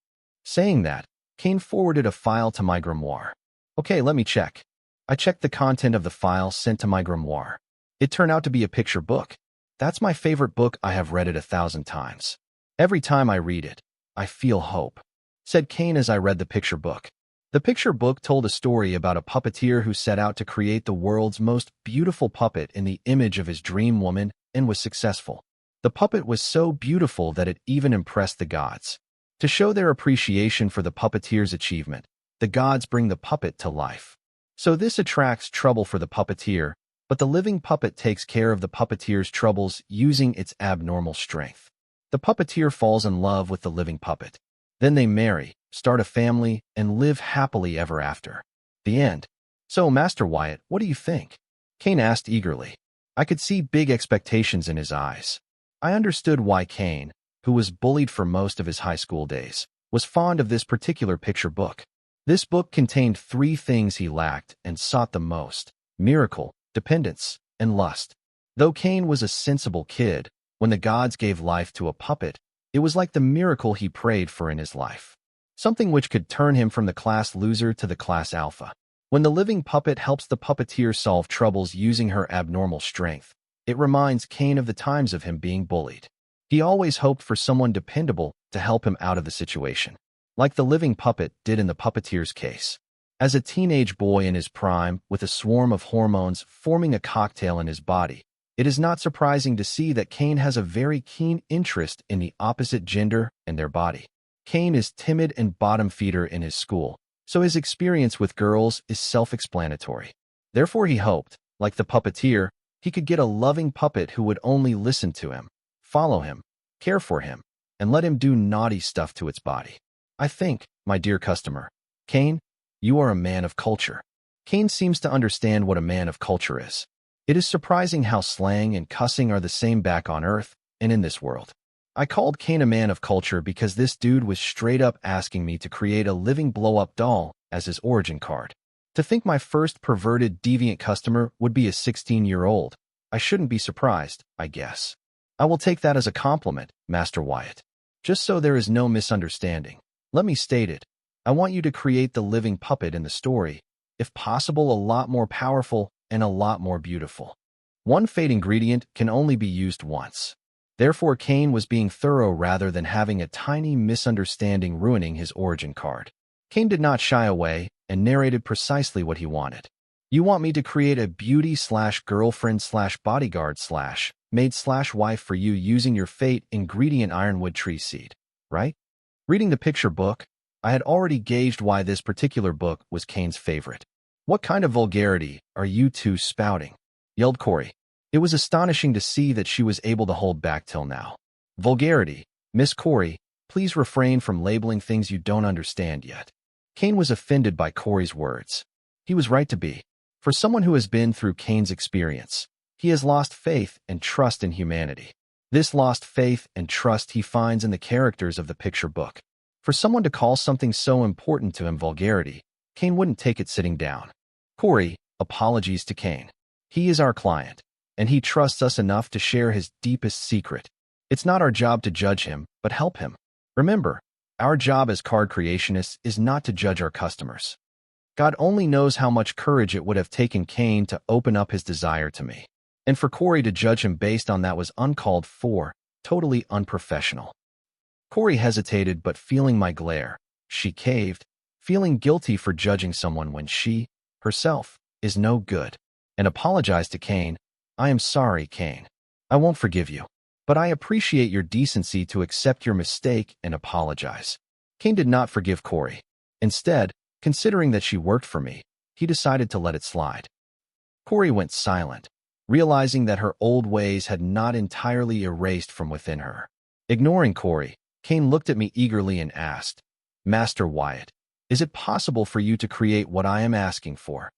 Speaker 1: Saying that, Cain forwarded a file to my grimoire. Okay, let me check. I checked the content of the file sent to my grimoire. It turned out to be a picture book. That's my favorite book. I have read it 1,000 times. Every time I read it, I feel hope, said Cain as I read the picture book. The picture book told a story about a puppeteer who set out to create the world's most beautiful puppet in the image of his dream woman and was successful. The puppet was so beautiful that it even impressed the gods. To show their appreciation for the puppeteer's achievement, the gods bring the puppet to life. So this attracts trouble for the puppeteer, but the living puppet takes care of the puppeteer's troubles using its abnormal strength. The puppeteer falls in love with the living puppet. Then they marry, start a family, and live happily ever after. The end. So, Master Wyatt, what do you think? Cain asked eagerly. I could see big expectations in his eyes. I understood why Cain, who was bullied for most of his high school days, was fond of this particular picture book. This book contained 3 things he lacked and sought the most: miracle, dependence, and lust. Though Cain was a sensible kid, when the gods gave life to a puppet, it was like the miracle he prayed for in his life. Something which could turn him from the class loser to the class alpha. When the living puppet helps the puppeteer solve troubles using her abnormal strength, it reminds Cain of the times of him being bullied. He always hoped for someone dependable to help him out of the situation, like the living puppet did in the puppeteer's case. As a teenage boy in his prime, with a swarm of hormones forming a cocktail in his body, it is not surprising to see that Cain has a very keen interest in the opposite gender and their body. Cain is timid and bottom feeder in his school, so his experience with girls is self-explanatory. Therefore he hoped, like the puppeteer, he could get a loving puppet who would only listen to him, follow him, care for him, and let him do naughty stuff to its body. I think, my dear customer, Cain, you are a man of culture. Cain seems to understand what a man of culture is. It is surprising how slang and cussing are the same back on Earth and in this world. I called Kane a man of culture because this dude was straight up asking me to create a living blow-up doll as his origin card. To think my first perverted, deviant customer would be a 16-year-old, I shouldn't be surprised, I guess. I will take that as a compliment, Master Wyatt. Just so there is no misunderstanding, let me state it. I want you to create the living puppet in the story, if possible a lot more powerful and a lot more beautiful. One fate ingredient can only be used once. Therefore, Kane was being thorough rather than having a tiny misunderstanding ruining his origin card. Kane did not shy away and narrated precisely what he wanted. You want me to create a beauty/girlfriend/bodyguard/maid/wife for you using your fate ingredient ironwood tree seed, right? Reading the picture book, I had already gauged why this particular book was Kane's favorite. What kind of vulgarity are you two spouting? Yelled Corey. It was astonishing to see that she was able to hold back till now. Vulgarity. Miss Corey, please refrain from labeling things you don't understand yet. Kane was offended by Corey's words. He was right to be. For someone who has been through Kane's experience, he has lost faith and trust in humanity. This lost faith and trust he finds in the characters of the picture book. For someone to call something so important to him vulgarity, Kane wouldn't take it sitting down. Corey, apologies to Kane. He is our client, and he trusts us enough to share his deepest secret. It's not our job to judge him, but help him. Remember, our job as card creationists is not to judge our customers. God only knows how much courage it would have taken Kane to open up his desire to me. And for Corey to judge him based on that was uncalled for, totally unprofessional. Corey hesitated, but feeling my glare, she caved, feeling guilty for judging someone when she, herself, is no good, and apologized to Kane. I am sorry, Kane. I won't forgive you. But I appreciate your decency to accept your mistake and apologize. Kane did not forgive Corey. Instead, considering that she worked for me, he decided to let it slide. Corey went silent, realizing that her old ways had not entirely erased from within her. Ignoring Corey, Kane looked at me eagerly and asked, Master Wyatt, is it possible for you to create what I am asking for?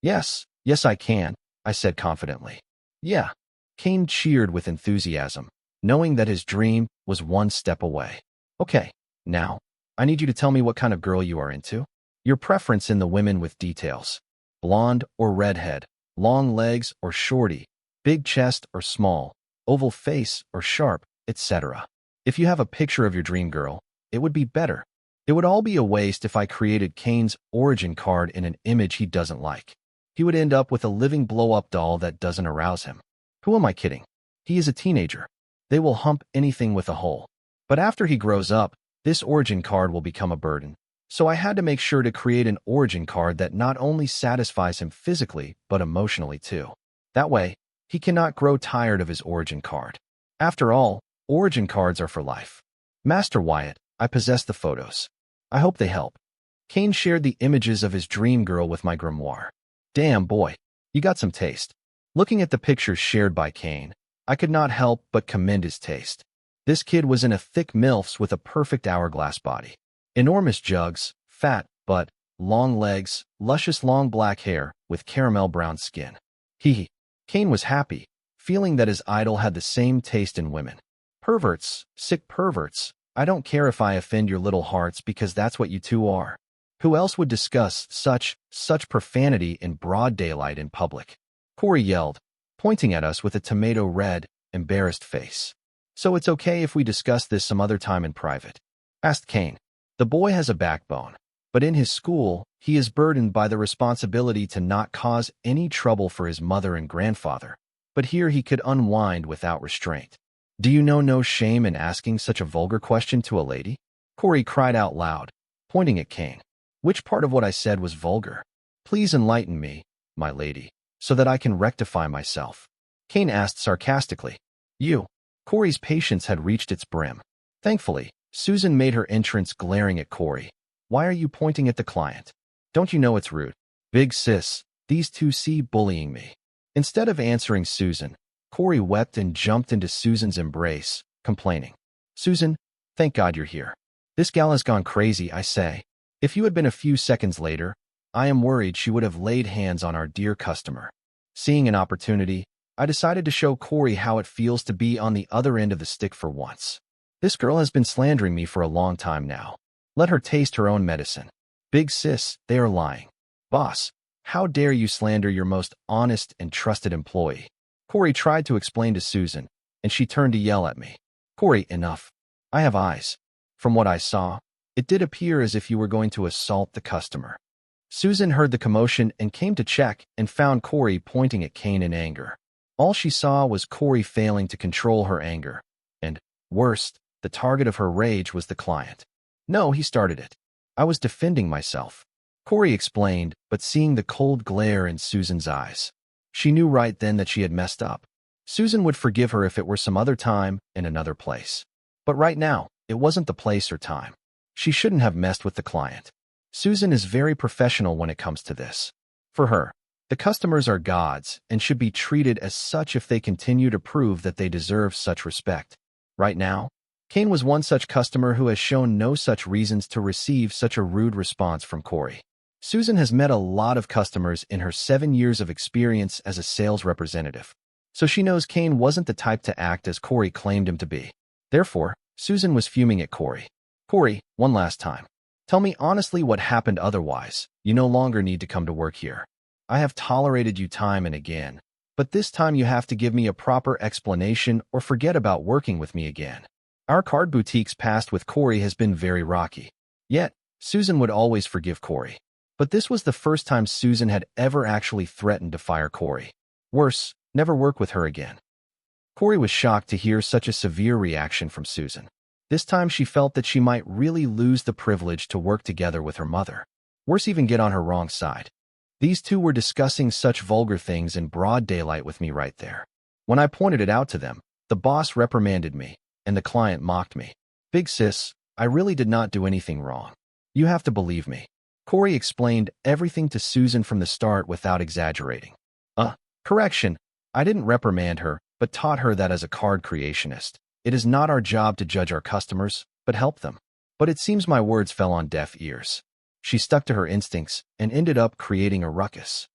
Speaker 1: Yes I can, I said confidently. Yeah. Kane cheered with enthusiasm, knowing that his dream was one step away. Okay, now, I need you to tell me what kind of girl you are into. Your preference in the women with details. Blonde or redhead, long legs or shorty, big chest or small, oval face or sharp, etc. If you have a picture of your dream girl, it would be better. It would all be a waste if I created Kane's origin card in an image he doesn't like. He would end up with a living blow-up doll that doesn't arouse him. Who am I kidding? He is a teenager. They will hump anything with a hole. But after he grows up, this origin card will become a burden. So I had to make sure to create an origin card that not only satisfies him physically, but emotionally too. That way, he cannot grow tired of his origin card. After all, origin cards are for life. Master Wyatt, I possess the photos. I hope they help. Kane shared the images of his dream girl with my grimoire. Damn boy, you got some taste. Looking at the pictures shared by Kane, I could not help but commend his taste. This kid was in a thick MILFs with a perfect hourglass body. Enormous jugs, fat butt, long legs, luscious long black hair, with caramel brown skin. Kane was happy, feeling that his idol had the same taste in women. Perverts, sick perverts, I don't care if I offend your little hearts because that's what you two are. Who else would discuss such profanity in broad daylight in public? Corey yelled, pointing at us with a tomato red, embarrassed face. So it's okay if we discuss this some other time in private? Asked Kane. The boy has a backbone, but in his school, he is burdened by the responsibility to not cause any trouble for his mother and grandfather. But here he could unwind without restraint. Do you know no shame in asking such a vulgar question to a lady? Corey cried out loud, pointing at Kane. Which part of what I said was vulgar? Please enlighten me, my lady, so that I can rectify myself. Kane asked sarcastically. Corey's patience had reached its brim. Thankfully, Susan made her entrance glaring at Corey. Why are you pointing at the client? Don't you know it's rude? Big sis, these two see bullying me. Instead of answering Susan, Corey wept and jumped into Susan's embrace, complaining. Susan, thank God you're here. This gal has gone crazy, I say. If you had been a few seconds later, I am worried she would have laid hands on our dear customer. Seeing an opportunity, I decided to show Corey how it feels to be on the other end of the stick for once. This girl has been slandering me for a long time now. Let her taste her own medicine. Big sis, they are lying. Boss, how dare you slander your most honest and trusted employee? Corey tried to explain to Susan, and she turned to yell at me. Corey, enough. I have eyes. From what I saw, it did appear as if you were going to assault the customer. Susan heard the commotion and came to check and found Corey pointing at Kane in anger. All she saw was Corey failing to control her anger. And, worst, the target of her rage was the client. No, he started it. I was defending myself. Corey explained, but seeing the cold glare in Susan's eyes. She knew right then that she had messed up. Susan would forgive her if it were some other time in another place. But right now, it wasn't the place or time. She shouldn't have messed with the client. Susan is very professional when it comes to this. For her, the customers are gods and should be treated as such if they continue to prove that they deserve such respect. Right now, Kane was one such customer who has shown no such reasons to receive such a rude response from Corey. Susan has met a lot of customers in her 7 years of experience as a sales representative, so she knows Kane wasn't the type to act as Corey claimed him to be. Therefore, Susan was fuming at Corey. Corey, one last time. Tell me honestly what happened, otherwise, you no longer need to come to work here. I have tolerated you time and again, but this time you have to give me a proper explanation or forget about working with me again. Our card boutique's past with Corey has been very rocky. Yet, Susan would always forgive Corey. But this was the first time Susan had ever actually threatened to fire Corey. Worse, never work with her again. Corey was shocked to hear such a severe reaction from Susan. This time she felt that she might really lose the privilege to work together with her mother. Worse, even get on her wrong side. These two were discussing such vulgar things in broad daylight with me right there. When I pointed it out to them, the boss reprimanded me, and the client mocked me. Big sis, I really did not do anything wrong. You have to believe me. Corey explained everything to Susan from the start without exaggerating. Correction, I didn't reprimand her, but taught her that as a card creationist, it is not our job to judge our customers, but help them. But it seems my words fell on deaf ears. She stuck to her instincts and ended up creating a ruckus.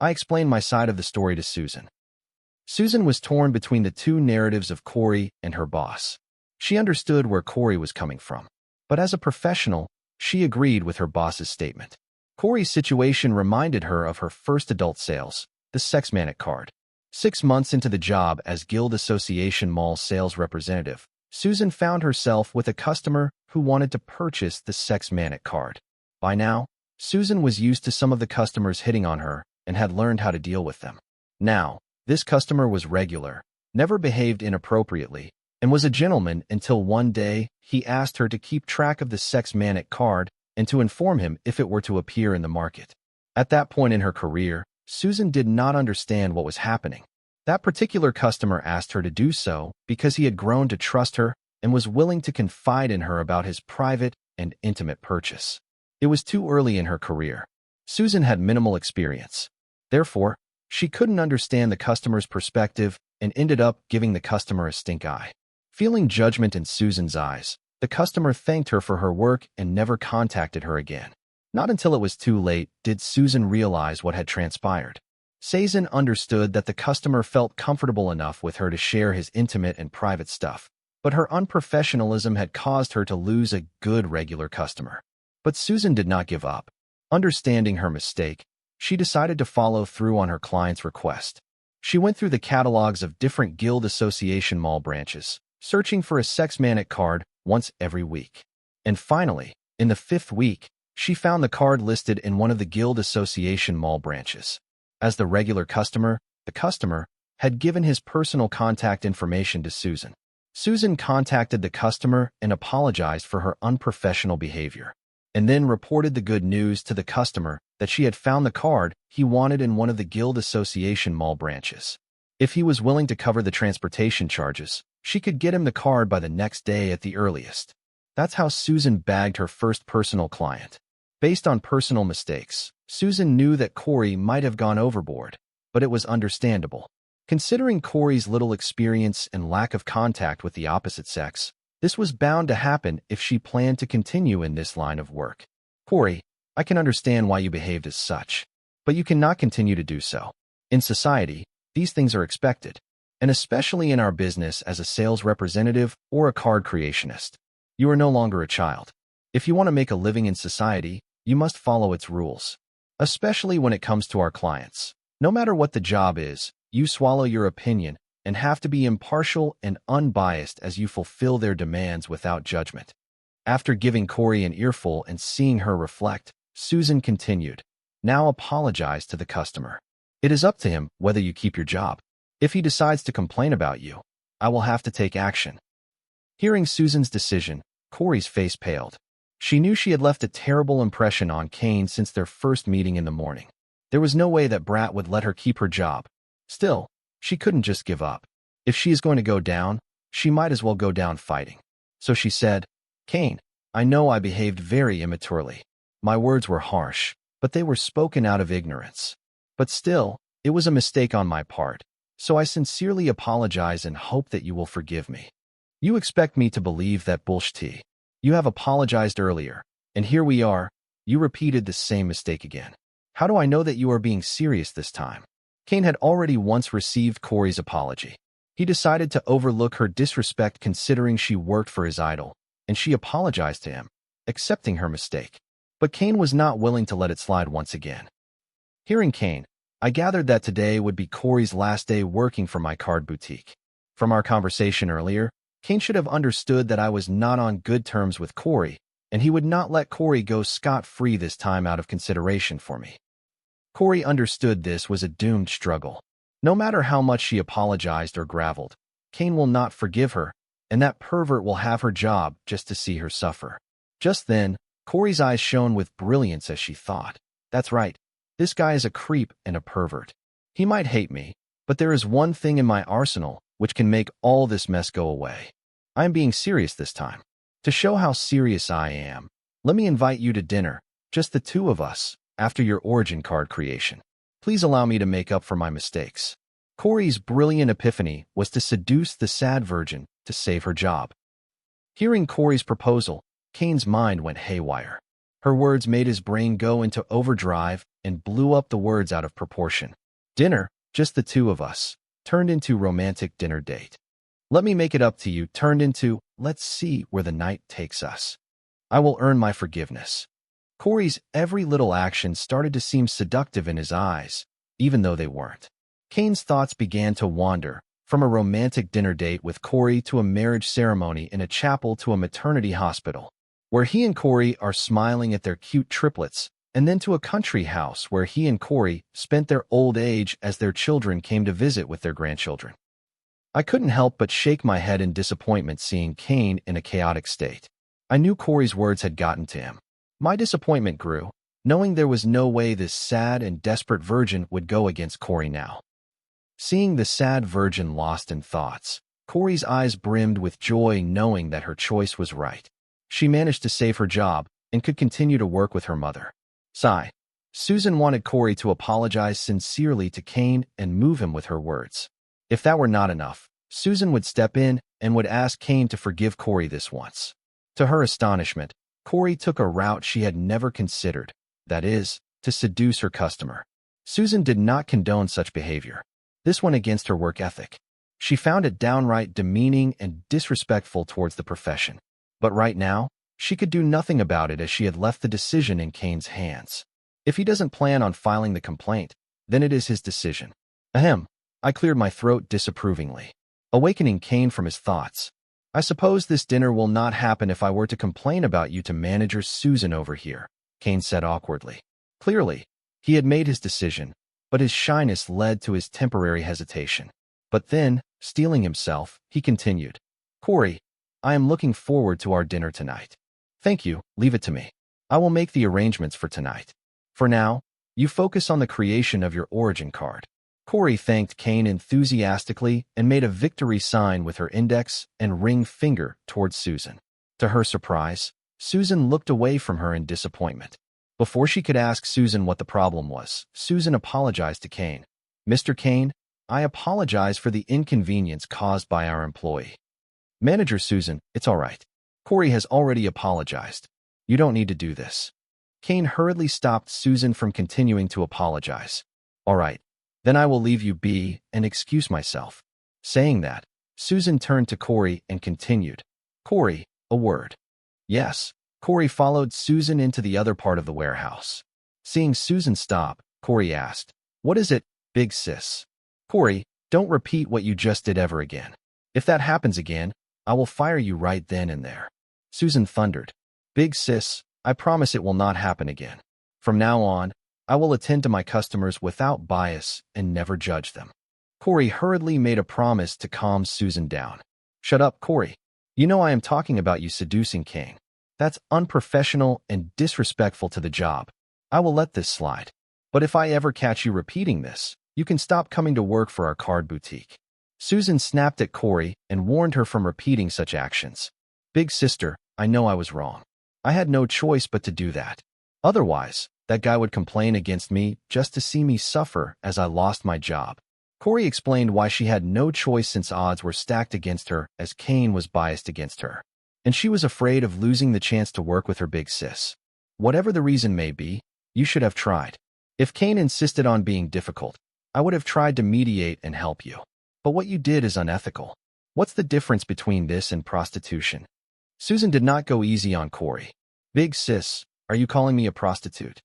Speaker 1: I explained my side of the story to Susan. Susan was torn between the two narratives of Corey and her boss. She understood where Corey was coming from, but as a professional, she agreed with her boss's statement. Corey's situation reminded her of her first adult sales, the Sex Manic card. 6 months into the job as Guild Association Mall sales representative, Susan found herself with a customer who wanted to purchase the Sex Manic card. By now, Susan was used to some of the customers hitting on her and had learned how to deal with them. Now, this customer was regular, never behaved inappropriately, and was a gentleman until one day he asked her to keep track of the Sex Manic card and to inform him if it were to appear in the market. At that point in her career, Susan did not understand what was happening. That particular customer asked her to do so because he had grown to trust her and was willing to confide in her about his private and intimate purchase. It was too early in her career. Susan had minimal experience. Therefore, she couldn't understand the customer's perspective and ended up giving the customer a stink eye. Feeling judgment in Susan's eyes, the customer thanked her for her work and never contacted her again. Not until it was too late did Susan realize what had transpired. Susan understood that the customer felt comfortable enough with her to share his intimate and private stuff, but her unprofessionalism had caused her to lose a good regular customer. But Susan did not give up. Understanding her mistake, she decided to follow through on her client's request. She went through the catalogs of different Guild Association Mall branches, searching for a Sex Manic card once every week. And finally, in the 5th week, she found the card listed in one of the Guild Association Mall branches. As the regular customer, the customer had given his personal contact information to Susan. Susan contacted the customer and apologized for her unprofessional behavior, and then reported the good news to the customer that she had found the card he wanted in one of the Guild Association Mall branches. If he was willing to cover the transportation charges, she could get him the card by the next day at the earliest. That's how Susan bagged her first personal client. Based on personal mistakes, Susan knew that Corey might have gone overboard, but it was understandable. Considering Corey's little experience and lack of contact with the opposite sex, this was bound to happen if she planned to continue in this line of work. Corey, I can understand why you behaved as such, but you cannot continue to do so. In society, these things are expected. and especially in our business as a sales representative or a card creationist. You are no longer a child. If you want to make a living in society, you must follow its rules. Especially when it comes to our clients. No matter what the job is, you swallow your opinion and have to be impartial and unbiased as you fulfill their demands without judgment. After giving Corey an earful and seeing her reflect, Susan continued, "Now apologize to the customer. It is up to him whether you keep your job. If he decides to complain about you, I will have to take action." Hearing Susan's decision, Corey's face paled. She knew she had left a terrible impression on Kane since their first meeting in the morning. There was no way that Brat would let her keep her job. Still, she couldn't just give up. If she is going to go down, she might as well go down fighting. So she said, "Kane, I know I behaved very immaturely. My words were harsh, but they were spoken out of ignorance. But still, it was a mistake on my part, so I sincerely apologize and hope that you will forgive me. You expect me to believe that bullshit. You have apologized earlier, and here we are, you repeated the same mistake again. How do I know that you are being serious this time?" Kane had already once received Corey's apology. He decided to overlook her disrespect considering she worked for his idol, and she apologized to him, accepting her mistake. But Kane was not willing to let it slide once again. Hearing Kane, "I gathered that today would be Corey's last day working for my card boutique. From our conversation earlier, Kane should have understood that I was not on good terms with Corey, and he would not let Corey go scot-free this time out of consideration for me." Corey understood this was a doomed struggle. No matter how much she apologized or graveled, Kane will not forgive her, and that pervert will have her job just to see her suffer. Just then, Corey's eyes shone with brilliance as she thought, "That's right. This guy is a creep and a pervert. He might hate me, but there is one thing in my arsenal which can make all this mess go away. I am being serious this time. To show how serious I am, let me invite you to dinner, just the two of us, after your origin card creation. Please allow me to make up for my mistakes." Corey's brilliant epiphany was to seduce the sad virgin to save her job. Hearing Corey's proposal, Kane's mind went haywire. Her words made his brain go into overdrive and blew up the words out of proportion. Dinner, just the two of us, turned into romantic dinner date. Let me make it up to you turned into, let's see where the night takes us. I will earn my forgiveness. Corey's every little action started to seem seductive in his eyes, even though they weren't. Kane's thoughts began to wander, from a romantic dinner date with Corey to a marriage ceremony in a chapel to a maternity hospital, where he and Corey are smiling at their cute triplets, and then to a country house where he and Corey spent their old age as their children came to visit with their grandchildren. I couldn't help but shake my head in disappointment seeing Kane in a chaotic state. I knew Corey's words had gotten to him. My disappointment grew, knowing there was no way this sad and desperate virgin would go against Corey now. Seeing the sad virgin lost in thoughts, Corey's eyes brimmed with joy knowing that her choice was right. She managed to save her job and could continue to work with her mother. Sigh. Susan wanted Corey to apologize sincerely to Kane and move him with her words. If that were not enough, Susan would step in and would ask Kane to forgive Corey this once. To her astonishment, Corey took a route she had never considered, that is, to seduce her customer. Susan did not condone such behavior. This went against her work ethic. She found it downright demeaning and disrespectful towards the profession. But right now, she could do nothing about it as she had left the decision in Kane's hands. If he doesn't plan on filing the complaint, then it is his decision. Ahem. I cleared my throat disapprovingly, awakening Kane from his thoughts. I suppose this dinner will not happen if I were to complain about you to manager Susan over here, Kane said awkwardly. Clearly, he had made his decision, but his shyness led to his temporary hesitation. But then, steeling himself, he continued, Corey, I am looking forward to our dinner tonight. Thank you, leave it to me. I will make the arrangements for tonight. For now, you focus on the creation of your origin card. Corey thanked Kane enthusiastically and made a victory sign with her index and ring finger towards Susan. To her surprise, Susan looked away from her in disappointment. Before she could ask Susan what the problem was, Susan apologized to Kane. Mr. Kane, I apologize for the inconvenience caused by our employee. Manager Susan, it's all right. Corey has already apologized. You don't need to do this. Kane hurriedly stopped Susan from continuing to apologize. All right. Then I will leave you be and excuse myself. Saying that, Susan turned to Corey and continued, Corey, a word. Yes. Corey followed Susan into the other part of the warehouse. Seeing Susan stop, Corey asked, What is it, big sis? Corey, don't repeat what you just did ever again. If that happens again, I will fire you right then and there. Susan thundered, Big sis, I promise it will not happen again. From now on, I will attend to my customers without bias and never judge them. Corey hurriedly made a promise to calm Susan down. Shut up, Corey. You know I am talking about you seducing Kane. That's unprofessional and disrespectful to the job. I will let this slide. But if I ever catch you repeating this, you can stop coming to work for our card boutique. Susan snapped at Corey and warned her from repeating such actions. Big sister, I know I was wrong. I had no choice but to do that. Otherwise, that guy would complain against me just to see me suffer as I lost my job. Corey explained why she had no choice since odds were stacked against her as Kane was biased against her. And she was afraid of losing the chance to work with her big sis. Whatever the reason may be, you should have tried. If Kane insisted on being difficult, I would have tried to mediate and help you. But what you did is unethical. What's the difference between this and prostitution? Susan did not go easy on Corey. Big sis, are you calling me a prostitute?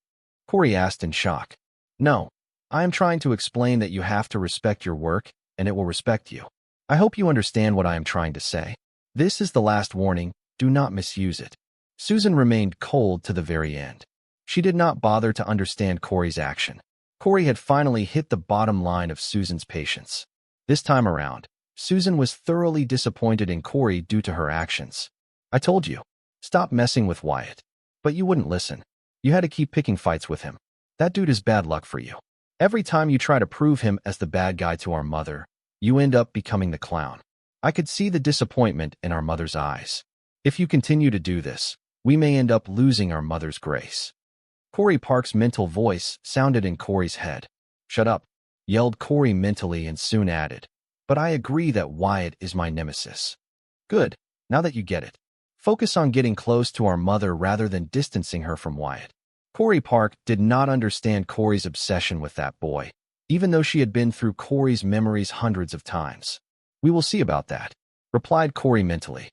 Speaker 1: Corey asked in shock. No, I am trying to explain that you have to respect your work, and it will respect you. I hope you understand what I am trying to say. This is the last warning, do not misuse it. Susan remained cold to the very end. She did not bother to understand Corey's action. Corey had finally hit the bottom line of Susan's patience. This time around, Susan was thoroughly disappointed in Corey due to her actions. I told you, stop messing with Wyatt. But you wouldn't listen. You had to keep picking fights with him. That dude is bad luck for you. Every time you try to prove him as the bad guy to our mother, you end up becoming the clown. I could see the disappointment in our mother's eyes. If you continue to do this, we may end up losing our mother's grace. Corey Park's mental voice sounded in Corey's head. Shut up, yelled Corey mentally and soon added. But I agree that Wyatt is my nemesis. Good, now that you get it. Focus on getting close to our mother rather than distancing her from Wyatt. Corey Park did not understand Corey's obsession with that boy, even though she had been through Corey's memories hundreds of times. We will see about that, replied Corey mentally.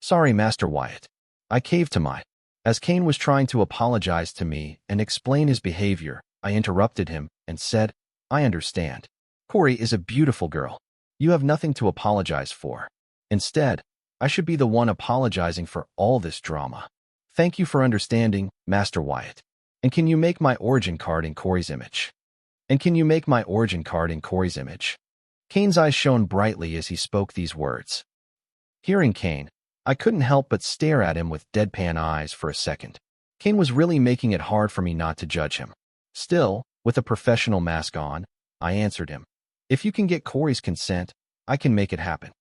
Speaker 1: Sorry, Master Wyatt. I caved to my. As Kane was trying to apologize to me and explain his behavior, I interrupted him and said, I understand. Corey is a beautiful girl. You have nothing to apologize for. Instead, I should be the one apologizing for all this drama. Thank you for understanding, Master Wyatt. And can you make my origin card in Corey's image? Kane's eyes shone brightly as he spoke these words. Hearing Kane, I couldn't help but stare at him with deadpan eyes for a second. Kane was really making it hard for me not to judge him. Still, with a professional mask on, I answered him. If you can get Corey's consent, I can make it happen.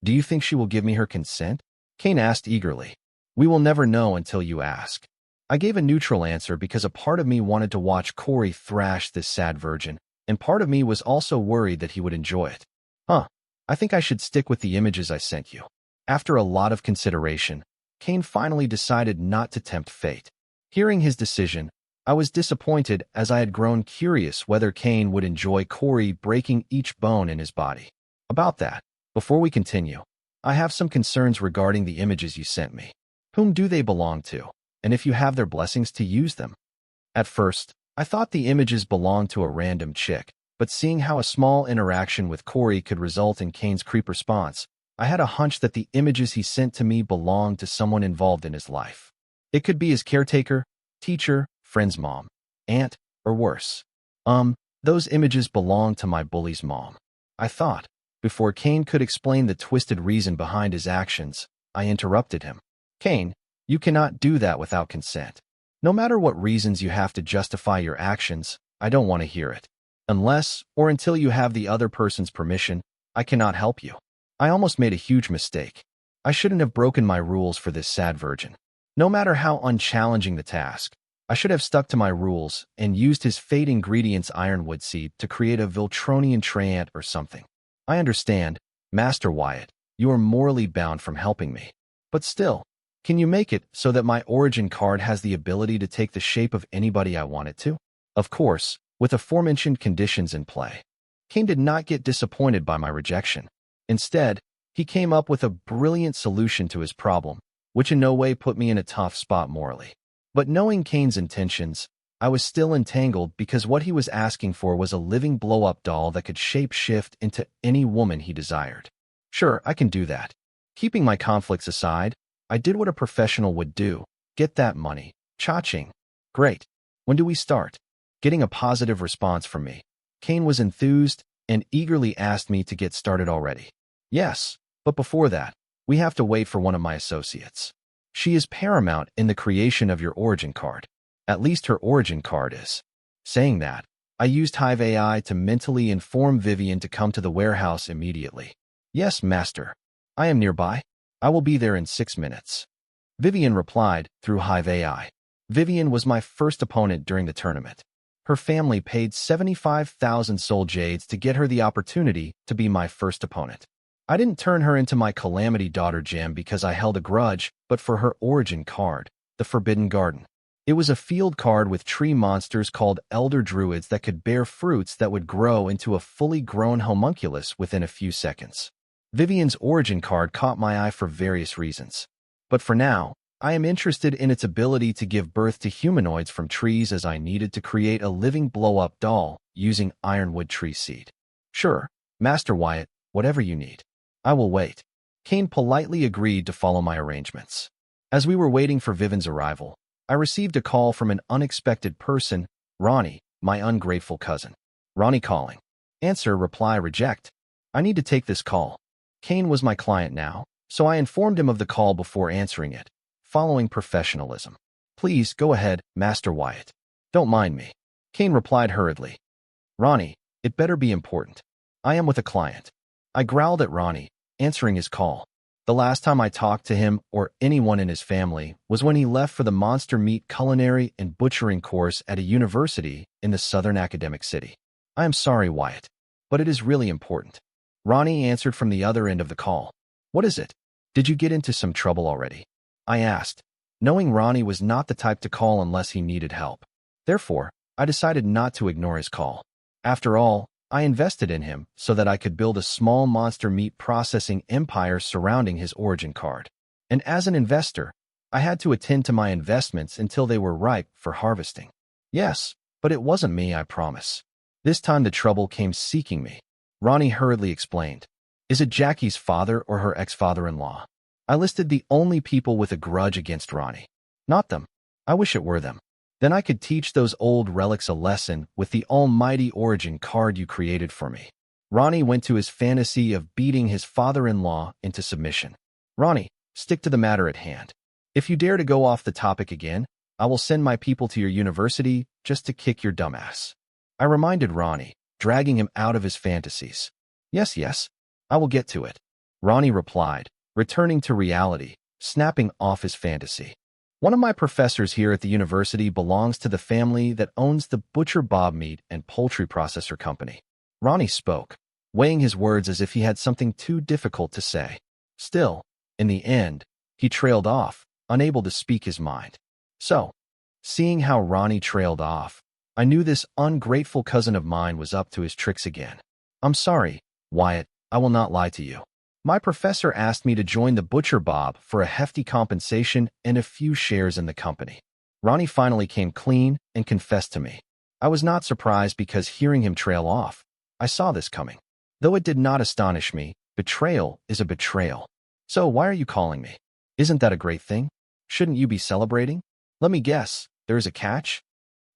Speaker 1: Do you think she will give me her consent? Kane asked eagerly. We will never know until you ask. I gave a neutral answer because a part of me wanted to watch Corey thrash this sad virgin, and part of me was also worried that he would enjoy it. I think I should stick with the images I sent you. After a lot of consideration, Kane finally decided not to tempt fate. Hearing his decision, I was disappointed as I had grown curious whether Kane would enjoy Corey breaking each bone in his body. About that, before we continue, I have some concerns regarding the images you sent me. Whom do they belong to, and if you have their blessings to use them? At first, I thought the images belonged to a random chick, but seeing how a small interaction with Corey could result in Kane's creep response, I had a hunch that the images he sent to me belonged to someone involved in his life. It could be his caretaker, teacher, friend's mom, aunt, or worse. Those images belong to my bully's mom. I thought. Before Kane could explain the twisted reason behind his actions, I interrupted him. Kane, you cannot do that without consent. No matter what reasons you have to justify your actions, I don't want to hear it. Unless, or until you have the other person's permission, I cannot help you. I almost made a huge mistake. I shouldn't have broken my rules for this sad virgin. No matter how unchallenging the task, I should have stuck to my rules and used his fate ingredients ironwood seed to create a Viltronian treant or something. I understand, Master Wyatt, you are morally bound from helping me. But still, can you make it so that my origin card has the ability to take the shape of anybody I want it to? Of course, with aforementioned conditions in play. Kane did not get disappointed by my rejection. Instead, he came up with a brilliant solution to his problem, which in no way put me in a tough spot morally. But knowing Kane's intentions, I was still entangled because what he was asking for was a living blow-up doll that could shape-shift into any woman he desired. Sure, I can do that. Keeping my conflicts aside, I did what a professional would do. Get that money. Cha-ching. Great. When do we start? Getting a positive response from me. Kane was enthused and eagerly asked me to get started already. Yes, but before that, we have to wait for one of my associates. She is paramount in the creation of your origin card. At least her origin card is. Saying that, I used Hive AI to mentally inform Vivian to come to the warehouse immediately. Yes, master. I am nearby. I will be there in 6 minutes. Vivian replied through Hive AI. Vivian was my first opponent during the tournament. Her family paid 75,000 soul jades to get her the opportunity to be my first opponent. I didn't turn her into my Calamity Daughter gem because I held a grudge, but for her origin card, the Forbidden Garden. It was a field card with tree monsters called Elder Druids that could bear fruits that would grow into a fully grown homunculus within a few seconds. Vivian's origin card caught my eye for various reasons. But for now, I am interested in its ability to give birth to humanoids from trees as I needed to create a living blow-up doll using ironwood tree seed. Sure, Master Wyatt, whatever you need. I will wait. Kane politely agreed to follow my arrangements. As we were waiting for Vivian's arrival, I received a call from an unexpected person, Ronnie, my ungrateful cousin. Ronnie calling. Answer, reply, reject. I need to take this call. Kane was my client now, so I informed him of the call before answering it, following professionalism. Please, go ahead, Master Wyatt. Don't mind me. Kane replied hurriedly. Ronnie, it better be important. I am with a client. I growled at Ronnie, answering his call. The last time I talked to him or anyone in his family was when he left for the monster meat culinary and butchering course at a university in the southern academic city. I am sorry, Wyatt, but it is really important. Ronnie answered from the other end of the call. What is it? Did you get into some trouble already? I asked, knowing Ronnie was not the type to call unless he needed help. Therefore, I decided not to ignore his call. After all, I invested in him so that I could build a small monster meat processing empire surrounding his origin card. And as an investor, I had to attend to my investments until they were ripe for harvesting. Yes, but it wasn't me, I promise. This time the trouble came seeking me. Ronnie hurriedly explained. Is it Jackie's father or her ex-father-in-law? I listed the only people with a grudge against Ronnie. Not them. I wish it were them. Then I could teach those old relics a lesson with the almighty origin card you created for me. Ronnie went to his fantasy of beating his father-in-law into submission. Ronnie, stick to the matter at hand. If you dare to go off the topic again, I will send my people to your university just to kick your dumb ass. I reminded Ronnie, dragging him out of his fantasies. Yes, I will get to it. Ronnie replied, returning to reality, snapping off his fantasy. One of my professors here at the university belongs to the family that owns the Butcher Bob Meat and Poultry Processor Company. Ronnie spoke, weighing his words as if he had something too difficult to say. Still, in the end, he trailed off, unable to speak his mind. So, seeing how Ronnie trailed off, I knew this ungrateful cousin of mine was up to his tricks again. I'm sorry, Wyatt, I will not lie to you. My professor asked me to join the Butcher Bob for a hefty compensation and a few shares in the company. Ronnie finally came clean and confessed to me. I was not surprised because hearing him trail off, I saw this coming. Though it did not astonish me, betrayal is a betrayal. So why are you calling me? Isn't that a great thing? Shouldn't you be celebrating? Let me guess, there is a catch?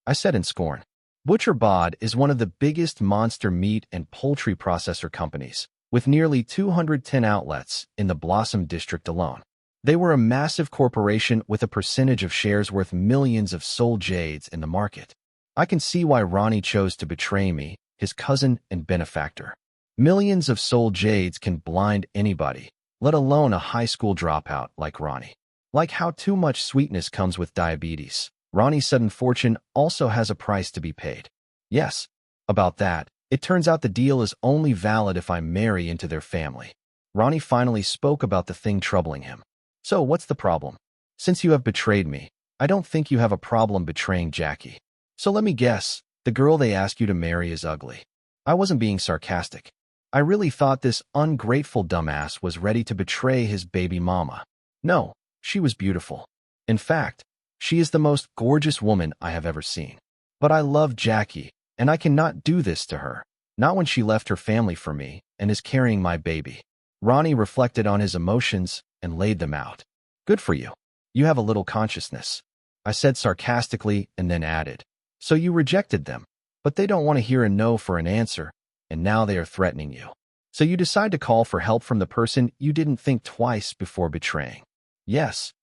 Speaker 1: I said in scorn. Butcher Bob is one of the biggest monster meat and poultry processor companies, with nearly 210 outlets in the Blossom District alone. They were a massive corporation with a percentage of shares worth millions of soul jades in the market. I can see why Ronnie chose to betray me, his cousin and benefactor. Millions of soul jades can blind anybody, let alone a high school dropout like Ronnie. Like how too much sweetness comes with diabetes, Ronnie's sudden fortune also has a price to be paid. Yes, about that, it turns out the deal is only valid if I marry into their family. Ronnie finally spoke about the thing troubling him. So what's the problem? Since you have betrayed me, I don't think you have a problem betraying Jackie. So let me guess, the girl they ask you to marry is ugly. I wasn't being sarcastic. I really thought this ungrateful dumbass was ready to betray his baby mama. No, she was beautiful. In fact, she is the most gorgeous woman I have ever seen. But I love Jackie, and I cannot do this to her. Not when she left her family for me and is carrying my baby. Ronnie reflected on his emotions and laid them out. Good for you. You have a little consciousness. I said sarcastically and then added. So you rejected them, but they don't want to hear a no for an answer, and now they are threatening you. So you decide to call for help from the person you didn't think twice before betraying. Yes,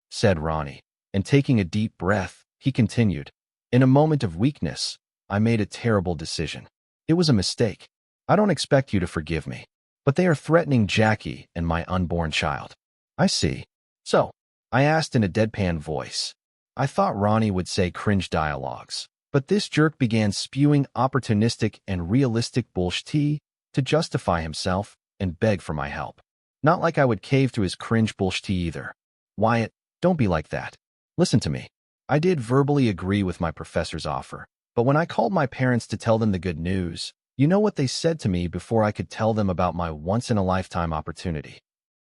Speaker 1: said Ronnie, and taking a deep breath, he continued. In a moment of weakness, I made a terrible decision. It was a mistake. I don't expect you to forgive me, but they are threatening Jackie and my unborn child. I see. So, I asked in a deadpan voice. I thought Ronnie would say cringe dialogues, but this jerk began spewing opportunistic and realistic bullshit to justify himself and beg for my help. Not like I would cave to his cringe bullshit either. Wyatt, don't be like that. Listen to me. I did verbally agree with my professor's offer, but when I called my parents to tell them the good news, you know what they said to me before I could tell them about my once-in-a-lifetime opportunity.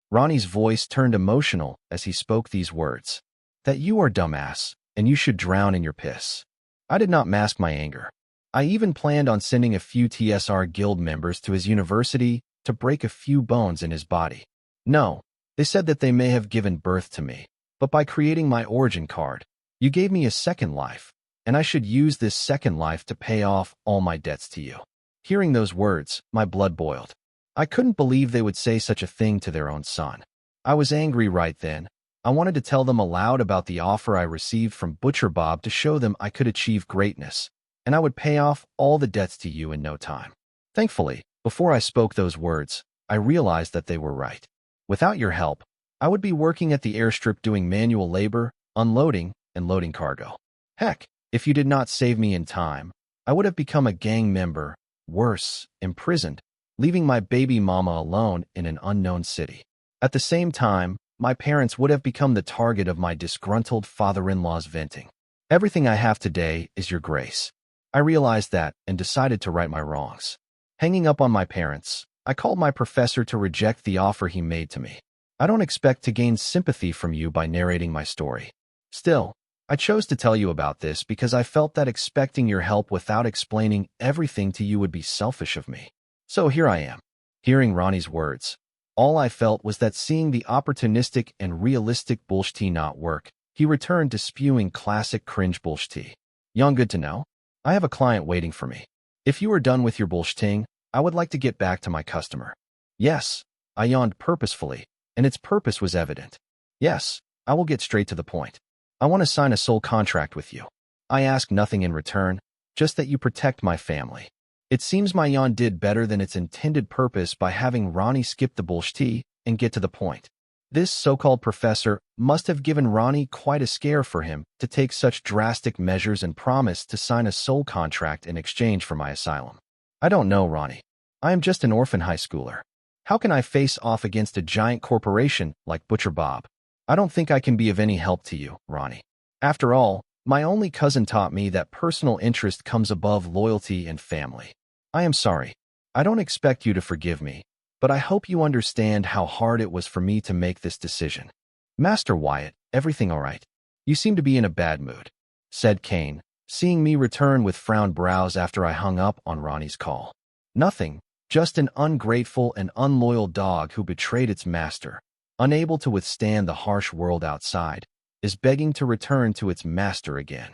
Speaker 1: Ronnie's voice turned emotional as he spoke these words. That you are dumbass, and you should drown in your piss. I did not mask my anger. I even planned on sending a few TSR guild members to his university to break a few bones in his body. No, they said that they may have given birth to me, but by creating my origin card, you gave me a second life, and I should use this second life to pay off all my debts to you. Hearing those words, my blood boiled. I couldn't believe they would say such a thing to their own son. I was angry right then. I wanted to tell them aloud about the offer I received from Butcher Bob to show them I could achieve greatness, and I would pay off all the debts to you in no time. Thankfully, before I spoke those words, I realized that they were right. Without your help, I would be working at the airstrip doing manual labor, unloading, and loading cargo. Heck, if you did not save me in time, I would have become a gang member, worse, imprisoned, leaving my baby mama alone in an unknown city. At the same time, my parents would have become the target of my disgruntled father-in-law's venting. Everything I have today is your grace. I realized that and decided to right my wrongs. Hanging up on my parents, I called my professor to reject the offer he made to me. I don't expect to gain sympathy from you by narrating my story. Still, I chose to tell you about this because I felt that expecting your help without explaining everything to you would be selfish of me. So here I am. Hearing Ronnie's words, all I felt was that seeing the opportunistic and realistic bullshit not work, he returned to spewing classic cringe bullshit. Young, good to know. I have a client waiting for me. If you are done with your bullshitting, I would like to get back to my customer. Yes, I yawned purposefully, and its purpose was evident. Yes, I will get straight to the point. I want to sign a soul contract with you. I ask nothing in return, just that you protect my family. It seems my yawn did better than its intended purpose by having Ronnie skip the bullshit and get to the point. This so-called professor must have given Ronnie quite a scare for him to take such drastic measures and promise to sign a soul contract in exchange for my asylum. I don't know, Ronnie. I am just an orphan high schooler. How can I face off against a giant corporation like Butcher Bob? I don't think I can be of any help to you, Ronnie. After all, my only cousin taught me that personal interest comes above loyalty and family. I am sorry. I don't expect you to forgive me, but I hope you understand how hard it was for me to make this decision. Master Wyatt, everything all right? You seem to be in a bad mood, said Kane, seeing me return with frowned brows after I hung up on Ronnie's call. Nothing, just an ungrateful and unloyal dog who betrayed its master, unable to withstand the harsh world outside, is begging to return to its master again.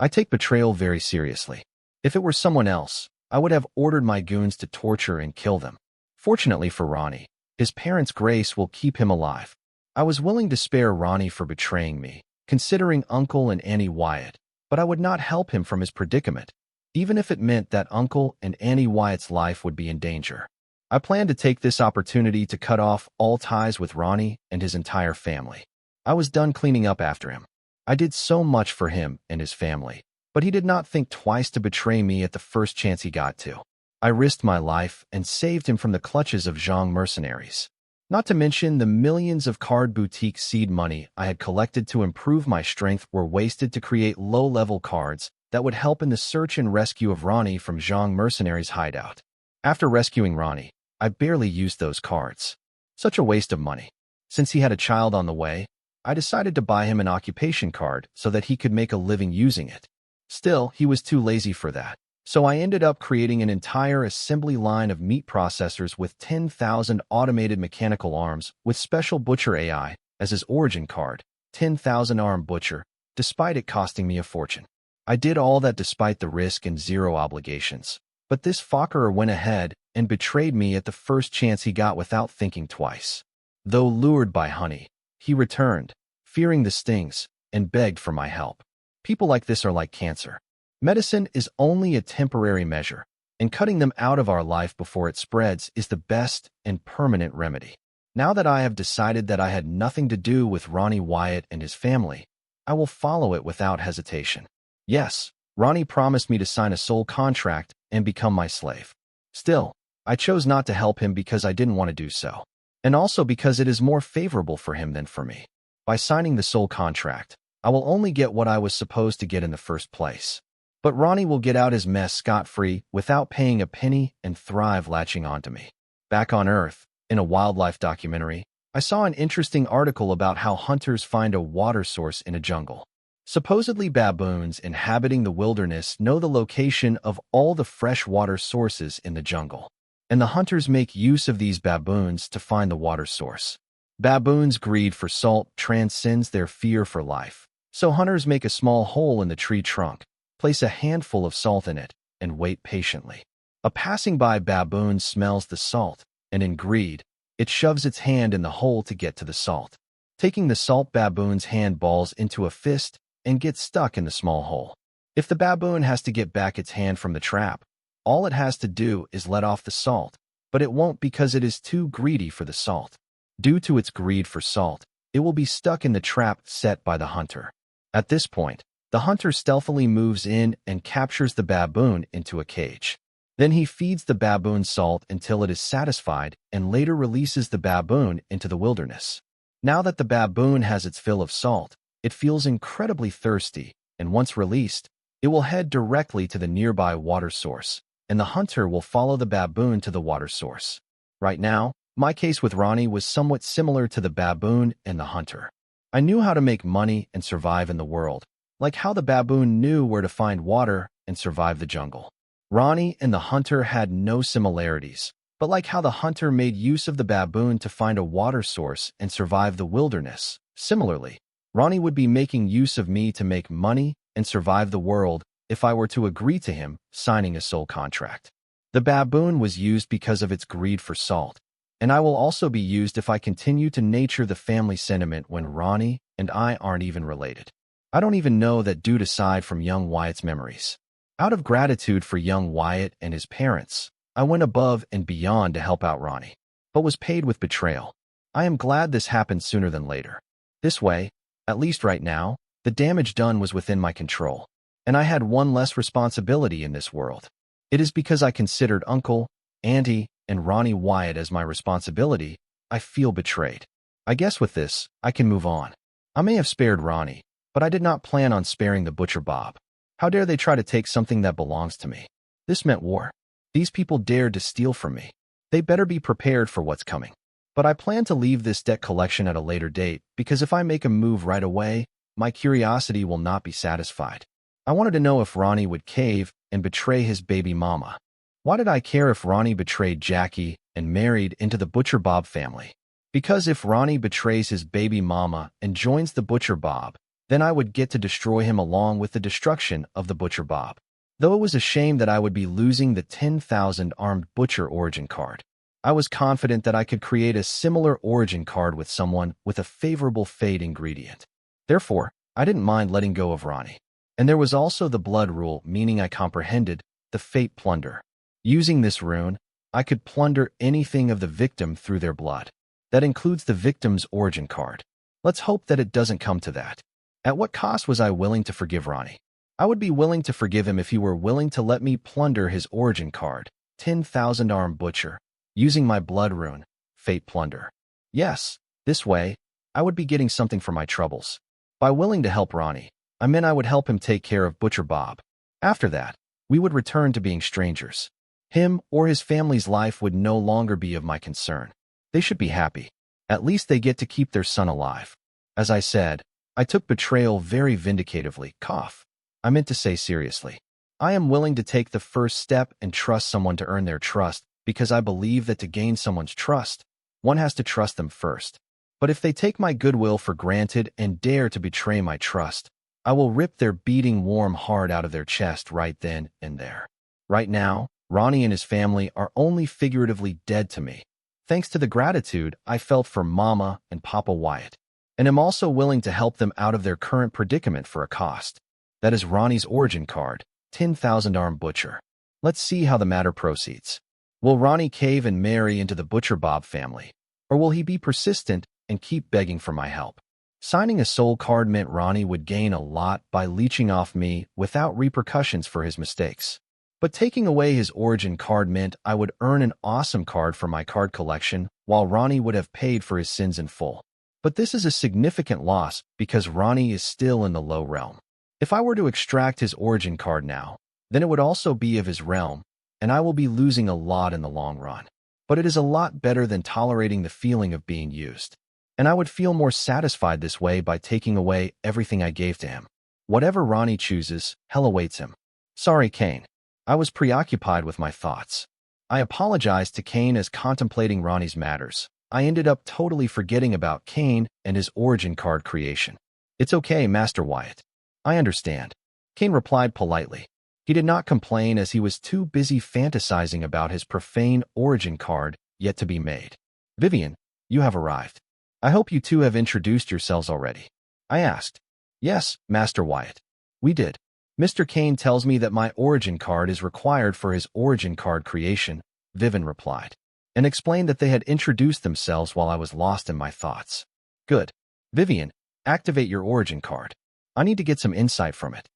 Speaker 1: I take betrayal very seriously. If it were someone else, I would have ordered my goons to torture and kill them. Fortunately for Ronnie, his parents' grace will keep him alive. I was willing to spare Ronnie for betraying me, considering Uncle and Annie Wyatt, but I would not help him from his predicament, even if it meant that Uncle and Annie Wyatt's life would be in danger. I planned to take this opportunity to cut off all ties with Ronnie and his entire family. I was done cleaning up after him. I did so much for him and his family, but he did not think twice to betray me at the first chance he got to. I risked my life and saved him from the clutches of Zhang mercenaries. Not to mention the millions of card boutique seed money I had collected to improve my strength were wasted to create low-level cards that would help in the search and rescue of Ronnie from Zhang mercenaries' hideout. After rescuing Ronnie, I barely used those cards. Such a waste of money. Since he had a child on the way, I decided to buy him an occupation card so that he could make a living using it. Still, he was too lazy for that. So I ended up creating an entire assembly line of meat processors with 10,000 automated mechanical arms with special butcher AI as his origin card, 10,000 arm butcher, despite it costing me a fortune. I did all that despite the risk and zero obligations. But this fucker went ahead and betrayed me at the first chance he got without thinking twice. Though lured by honey, he returned, fearing the stings, and begged for my help. People like this are like cancer. Medicine is only a temporary measure, and cutting them out of our life before it spreads is the best and permanent remedy. Now that I have decided that I had nothing to do with Ronnie Wyatt and his family, I will follow it without hesitation. Yes, Ronnie promised me to sign a soul contract and become my slave. Still, I chose not to help him because I didn't want to do so, and also because it is more favorable for him than for me. By signing the soul contract, I will only get what I was supposed to get in the first place. But Ronnie will get out his mess scot-free without paying a penny and thrive latching onto me. Back on Earth, in a wildlife documentary, I saw an interesting article about how hunters find a water source in a jungle. Supposedly baboons inhabiting the wilderness know the location of all the fresh water sources in the jungle, and the hunters make use of these baboons to find the water source. Baboons' greed for salt transcends their fear for life, so hunters make a small hole in the tree trunk, place a handful of salt in it, and wait patiently. A passing-by baboon smells the salt, and in greed, it shoves its hand in the hole to get to the salt. Taking the salt, baboon's hand balls into a fist and gets stuck in the small hole. If the baboon has to get back its hand from the trap, all it has to do is let off the salt, but it won't because it is too greedy for the salt. Due to its greed for salt, it will be stuck in the trap set by the hunter. At this point, the hunter stealthily moves in and captures the baboon into a cage. Then he feeds the baboon salt until it is satisfied and later releases the baboon into the wilderness. Now that the baboon has its fill of salt, it feels incredibly thirsty, and once released, it will head directly to the nearby water source, and the hunter will follow the baboon to the water source. Right now, my case with Ronnie was somewhat similar to the baboon and the hunter. I knew how to make money and survive in the world, like how the baboon knew where to find water and survive the jungle. Ronnie and the hunter had no similarities, but like how the hunter made use of the baboon to find a water source and survive the wilderness, similarly, Ronnie would be making use of me to make money and survive the world if I were to agree to him signing a soul contract. The baboon was used because of its greed for salt, and I will also be used if I continue to nurture the family sentiment when Ronnie and I aren't even related. I don't even know that dude aside from young Wyatt's memories. Out of gratitude for young Wyatt and his parents, I went above and beyond to help out Ronnie, but was paid with betrayal. I am glad this happened sooner than later. This way, at least right now, the damage done was within my control, and I had one less responsibility in this world. It is because I considered Uncle, Auntie, and Ronnie Wyatt as my responsibility, I feel betrayed. I guess with this, I can move on. I may have spared Ronnie, but I did not plan on sparing the butcher Bob. How dare they try to take something that belongs to me? This meant war. These people dared to steal from me. They better be prepared for what's coming. But I plan to leave this debt collection at a later date because if I make a move right away, my curiosity will not be satisfied. I wanted to know if Ronnie would cave and betray his baby mama. Why did I care if Ronnie betrayed Jackie and married into the Butcher Bob family? Because if Ronnie betrays his baby mama and joins the Butcher Bob, then I would get to destroy him along with the destruction of the Butcher Bob. Though it was a shame that I would be losing the 10,000 armed Butcher origin card, I was confident that I could create a similar origin card with someone with a favorable fate ingredient. Therefore, I didn't mind letting go of Ronnie. And there was also the blood rule, meaning I comprehended the fate plunder. Using this rune, I could plunder anything of the victim through their blood. That includes the victim's origin card. Let's hope that it doesn't come to that. At what cost was I willing to forgive Ronnie? I would be willing to forgive him if he were willing to let me plunder his origin card, 10,000 armed butcher, using my blood rune, fate plunder. Yes, this way, I would be getting something for my troubles. By willing to help Ronnie, I meant I would help him take care of Butcher Bob. After that, we would return to being strangers. Him or his family's life would no longer be of my concern. They should be happy. At least they get to keep their son alive. As I said, I took betrayal very vindicatively. Cough. I meant to say seriously. I am willing to take the first step and trust someone to earn their trust because I believe that to gain someone's trust, one has to trust them first. But if they take my goodwill for granted and dare to betray my trust, I will rip their beating warm heart out of their chest right then and there. Right now, Ronnie and his family are only figuratively dead to me, thanks to the gratitude I felt for Mama and Papa Wyatt, and am also willing to help them out of their current predicament for a cost. That is Ronnie's origin card, 10,000 Armed Butcher. Let's see how the matter proceeds. Will Ronnie cave and marry into the Butcher Bob family, or will he be persistent and keep begging for my help? Signing a soul card meant Ronnie would gain a lot by leeching off me without repercussions for his mistakes. But taking away his origin card meant I would earn an awesome card for my card collection, while Ronnie would have paid for his sins in full. But this is a significant loss because Ronnie is still in the low realm. If I were to extract his origin card now, then it would also be of his realm, and I will be losing a lot in the long run. But it is a lot better than tolerating the feeling of being used. And I would feel more satisfied this way by taking away everything I gave to him. Whatever Ronnie chooses, hell awaits him. Sorry, Kane. I was preoccupied with my thoughts. I apologized to Kane as contemplating Ronnie's matters. I ended up totally forgetting about Kane and his origin card creation. It's okay, Master Wyatt. I understand. Kane replied politely. He did not complain as he was too busy fantasizing about his profane origin card yet to be made. Vivian, you have arrived. I hope you two have introduced yourselves already. I asked. Yes, Master Wyatt. We did. Mr. Kane tells me that my origin card is required for his origin card creation, Vivian replied, and explained that they had introduced themselves while I was lost in my thoughts. Good. Vivian, activate your origin card. I need to get some insight from it.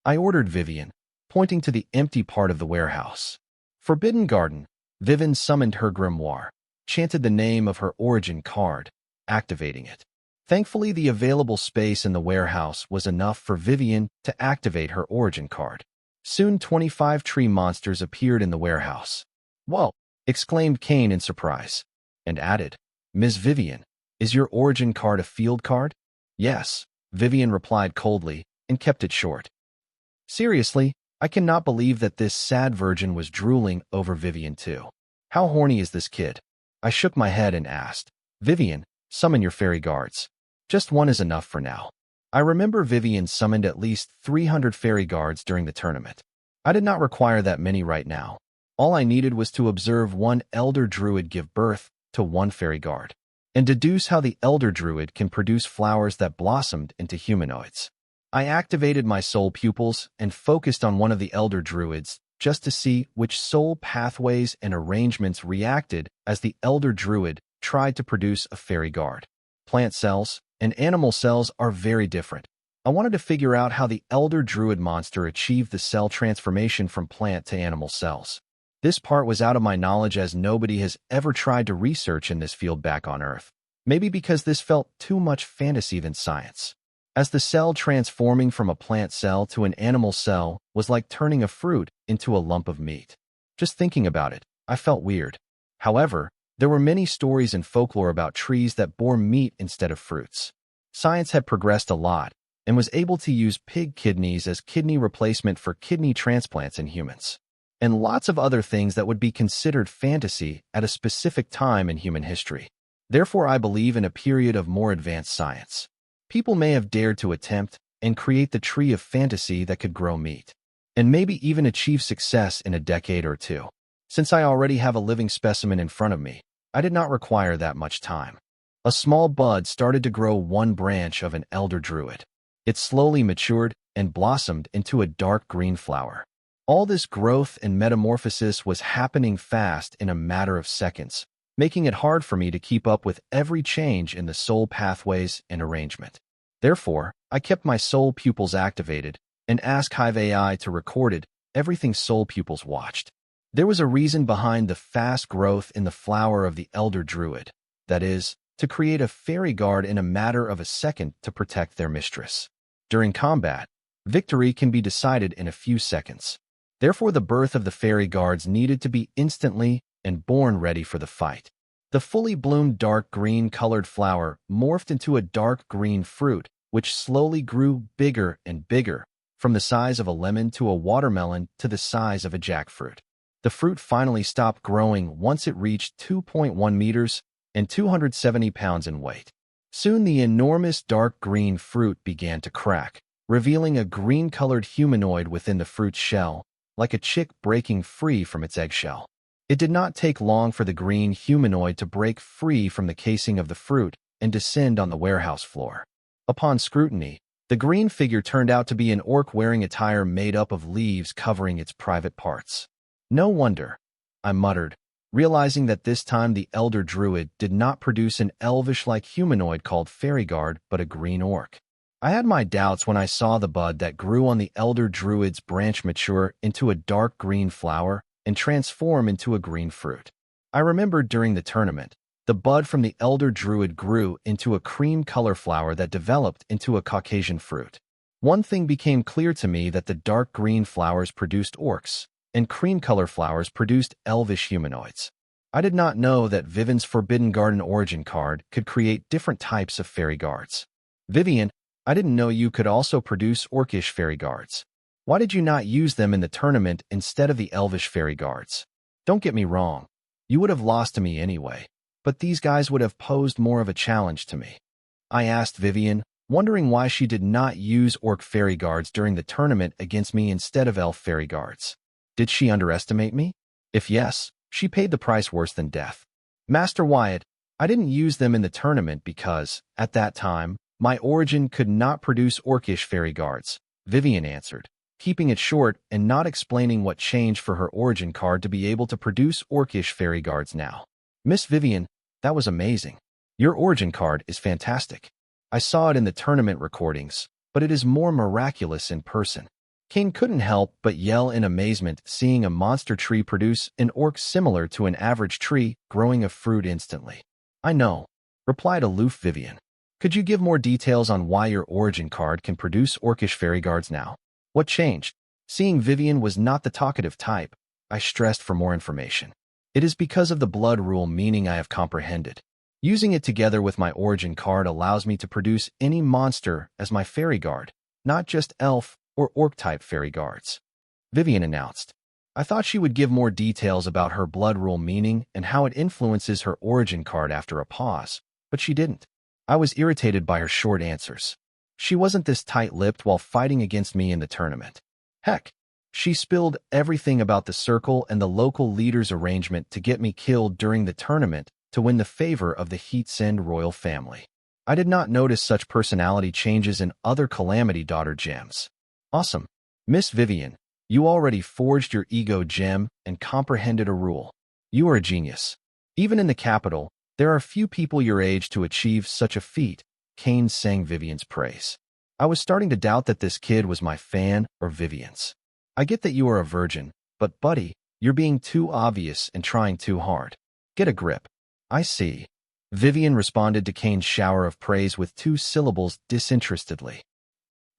Speaker 1: I ordered Vivian, pointing to the empty part of the warehouse. Forbidden Garden. Vivian summoned her grimoire, chanted the name of her origin card, activating it. Thankfully, the available space in the warehouse was enough for Vivian to activate her origin card. Soon 25 tree monsters appeared in the warehouse. Whoa! Exclaimed Kane in surprise, and added, Ms. Vivian, is your origin card a field card? Yes, Vivian replied coldly and kept it short. Seriously, I cannot believe that this sad virgin was drooling over Vivian too. How horny is this kid? I shook my head and asked, Vivian, summon your fairy guards. Just one is enough for now. I remember Vivian summoned at least 300 fairy guards during the tournament. I did not require that many right now. All I needed was to observe one elder druid give birth to one fairy guard, and deduce how the elder druid can produce flowers that blossomed into humanoids. I activated my soul pupils and focused on one of the elder druids just to see which soul pathways and arrangements reacted as the elder druid tried to produce a fairy guard. Plant cells and animal cells are very different. I wanted to figure out how the elder druid monster achieved the cell transformation from plant to animal cells. This part was out of my knowledge as nobody has ever tried to research in this field back on Earth. Maybe because this felt too much fantasy than science. As the cell transforming from a plant cell to an animal cell was like turning a fruit into a lump of meat. Just thinking about it, I felt weird. However, there were many stories and folklore about trees that bore meat instead of fruits. Science had progressed a lot and was able to use pig kidneys as kidney replacement for kidney transplants in humans, and lots of other things that would be considered fantasy at a specific time in human history. Therefore, I believe in a period of more advanced science. People may have dared to attempt and create the tree of fantasy that could grow meat, and maybe even achieve success in a decade or two. Since I already have a living specimen in front of me, I did not require that much time. A small bud started to grow one branch of an elder druid. It slowly matured and blossomed into a dark green flower. All this growth and metamorphosis was happening fast in a matter of seconds, making it hard for me to keep up with every change in the soul pathways and arrangement. Therefore, I kept my soul pupils activated and asked Hive AI to record everything soul pupils watched. There was a reason behind the fast growth in the flower of the elder druid, that is, to create a fairy guard in a matter of a second to protect their mistress. During combat, victory can be decided in a few seconds. Therefore, the birth of the fairy guards needed to be instantly and born ready for the fight. The fully bloomed dark green-colored flower morphed into a dark green fruit, which slowly grew bigger and bigger, from the size of a lemon to a watermelon to the size of a jackfruit. The fruit finally stopped growing once it reached 2.1 meters and 270 pounds in weight. Soon the enormous dark green fruit began to crack, revealing a green-colored humanoid within the fruit's shell, like a chick breaking free from its eggshell. It did not take long for the green humanoid to break free from the casing of the fruit and descend on the warehouse floor. Upon scrutiny, the green figure turned out to be an orc wearing attire made up of leaves covering its private parts. No wonder, I muttered, realizing that this time the elder druid did not produce an elvish-like humanoid called fairy guard, but a green orc. I had my doubts when I saw the bud that grew on the elder druid's branch mature into a dark green flower and transform into a green fruit. I remembered during the tournament, the bud from the elder druid grew into a cream color flower that developed into a Caucasian fruit. One thing became clear to me, that the dark green flowers produced orcs, and cream color flowers produced elvish humanoids. I did not know that Vivian's Forbidden Garden origin card could create different types of fairy guards. Vivian, I didn't know you could also produce orcish fairy guards. Why did you not use them in the tournament instead of the elvish fairy guards? Don't get me wrong, you would have lost to me anyway, but these guys would have posed more of a challenge to me. I asked Vivian, wondering why she did not use orc fairy guards during the tournament against me instead of elf fairy guards. Did she underestimate me? If yes, she paid the price worse than death. Master Wyatt, I didn't use them in the tournament because, at that time, my origin could not produce orcish fairy guards, Vivian answered, keeping it short and not explaining what changed for her origin card to be able to produce orcish fairy guards now. Miss Vivian, that was amazing. Your origin card is fantastic. I saw it in the tournament recordings, but it is more miraculous in person. Kane couldn't help but yell in amazement seeing a monster tree produce an orc similar to an average tree growing a fruit instantly. I know, replied aloof Vivian. Could you give more details on why your origin card can produce orcish fairy guards now? What changed? Seeing Vivian was not the talkative type, I stressed for more information. It is because of the blood rule, meaning I have comprehended. Using it together with my origin card allows me to produce any monster as my fairy guard, not just elf or orc-type fairy guards. Vivian announced. I thought she would give more details about her blood rule meaning and how it influences her origin card after a pause, but she didn't. I was irritated by her short answers. She wasn't this tight-lipped while fighting against me in the tournament. Heck, she spilled everything about the circle and the local leaders' arrangement to get me killed during the tournament to win the favor of the Heatsend royal family. I did not notice such personality changes in other Calamity Daughter gems. Awesome. Miss Vivian, you already forged your ego gem and comprehended a rule. You are a genius. Even in the capital, there are few people your age to achieve such a feat, Kane sang Vivian's praise. I was starting to doubt that this kid was my fan or Vivian's. I get that you are a virgin, but buddy, you're being too obvious and trying too hard. Get a grip. I see. Vivian responded to Kane's shower of praise with 2 syllables disinterestedly.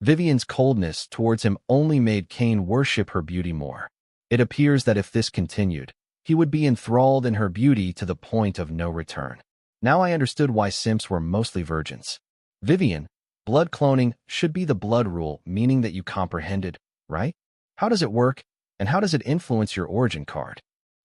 Speaker 1: Vivian's coldness towards him only made Kane worship her beauty more. It appears that if this continued, he would be enthralled in her beauty to the point of no return. Now I understood why simps were mostly virgins. Vivian, blood cloning should be the blood rule, meaning that you comprehended, right? How does it work, and how does it influence your origin card?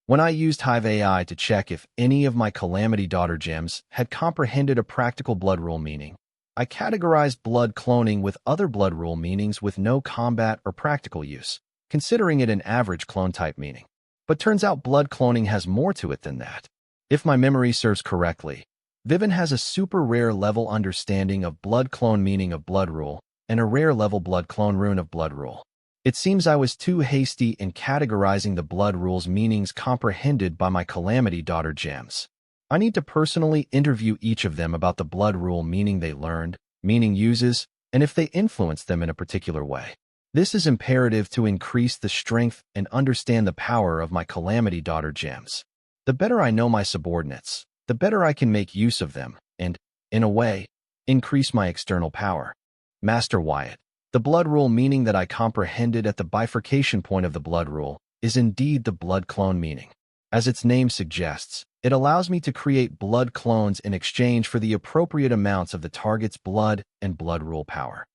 Speaker 1: When I used Hive AI to check if any of my Calamity Daughter gems had comprehended a practical blood rule meaning, I categorized blood cloning with other blood rule meanings with no combat or practical use, considering it an average clone type meaning. But turns out blood cloning has more to it than that. If my memory serves correctly, Vivian has a super rare level understanding of blood clone meaning of blood rule and a rare level blood clone rune of blood rule. It seems I was too hasty in categorizing the blood rule's meanings comprehended by my Calamity Daughter gems. I need to personally interview each of them about the blood rule meaning they learned, meaning uses, and if they influence them in a particular way. This is imperative to increase the strength and understand the power of my Calamity Daughter gems. The better I know my subordinates, the better I can make use of them and, in a way, increase my external power. Master Wyatt, The blood rule meaning that I comprehended at the bifurcation point of the blood rule is indeed the blood clone meaning. As its name suggests, it allows me to create blood clones in exchange for the appropriate amounts of the target's blood and blood rule power.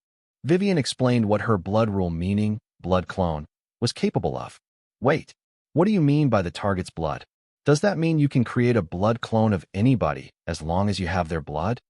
Speaker 1: Vivian explained what her blood rule meaning, blood clone, was capable of. Wait, what do you mean by the target's blood? Does that mean you can create a blood clone of anybody as long as you have their blood?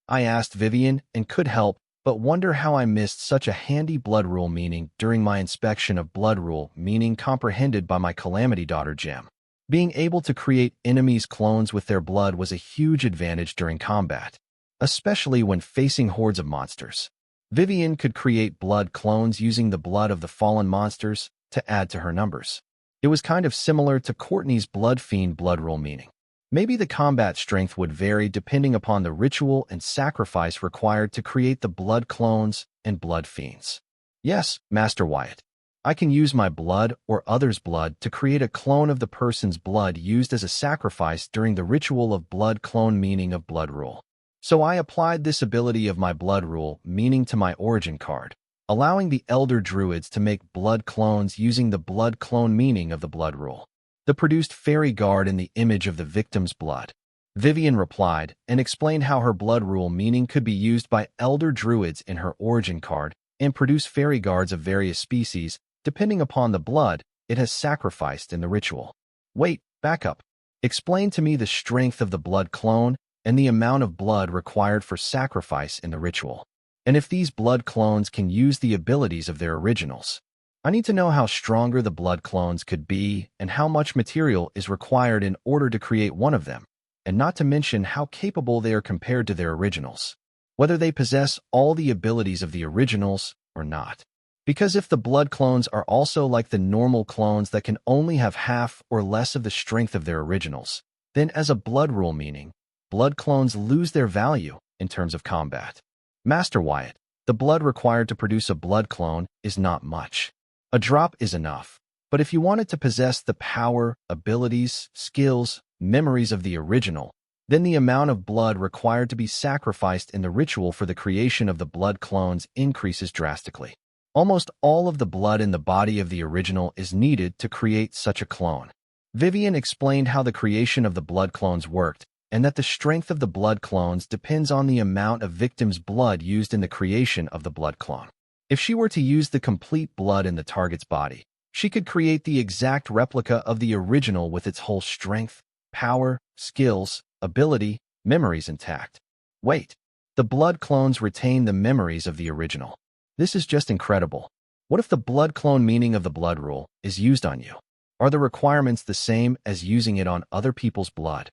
Speaker 1: I asked Vivian and could help but wonder how I missed such a handy blood rule meaning during my inspection of blood rule meaning comprehended by my Calamity Daughter gem. Being able to create enemies' clones with their blood was a huge advantage during combat, especially when facing hordes of monsters. Vivian could create blood clones using the blood of the fallen monsters to add to her numbers. It was kind of similar to Courtney's blood fiend blood rule meaning. Maybe the combat strength would vary depending upon the ritual and sacrifice required to create the blood clones and blood fiends. Yes, Master Wyatt. I can use my blood or others' blood to create a clone of the person's blood used as a sacrifice during the ritual of blood clone meaning of blood rule. So I applied this ability of my blood rule meaning to my origin card, allowing the Elder Druids to make blood clones using the blood clone meaning of the blood rule. The produced fairy guard in the image of the victim's blood. Vivian replied and explained how her blood rule meaning could be used by Elder Druids in her origin card and produce fairy guards of various species depending upon the blood it has sacrificed in the ritual. Wait, back up. Explain to me the strength of the blood clone and the amount of blood required for sacrifice in the ritual. And if these blood clones can use the abilities of their originals. I need to know how stronger the blood clones could be and how much material is required in order to create one of them, and not to mention how capable they are compared to their originals, whether they possess all the abilities of the originals or not. Because if the blood clones are also like the normal clones that can only have half or less of the strength of their originals, then as a blood rule meaning, blood clones lose their value in terms of combat. Master Wyatt, the blood required to produce a blood clone is not much. A drop is enough, but if you wanted to possess the power, abilities, skills, memories of the original, then the amount of blood required to be sacrificed in the ritual for the creation of the blood clones increases drastically. Almost all of the blood in the body of the original is needed to create such a clone. Vivian explained how the creation of the blood clones worked, and that the strength of the blood clones depends on the amount of victim's blood used in the creation of the blood clone. If she were to use the complete blood in the target's body, she could create the exact replica of the original with its whole strength, power, skills, ability, memories intact. Wait, the blood clones retain the memories of the original. This is just incredible. What if the blood clone meaning of the blood rule is used on you? Are the requirements the same as using it on other people's blood?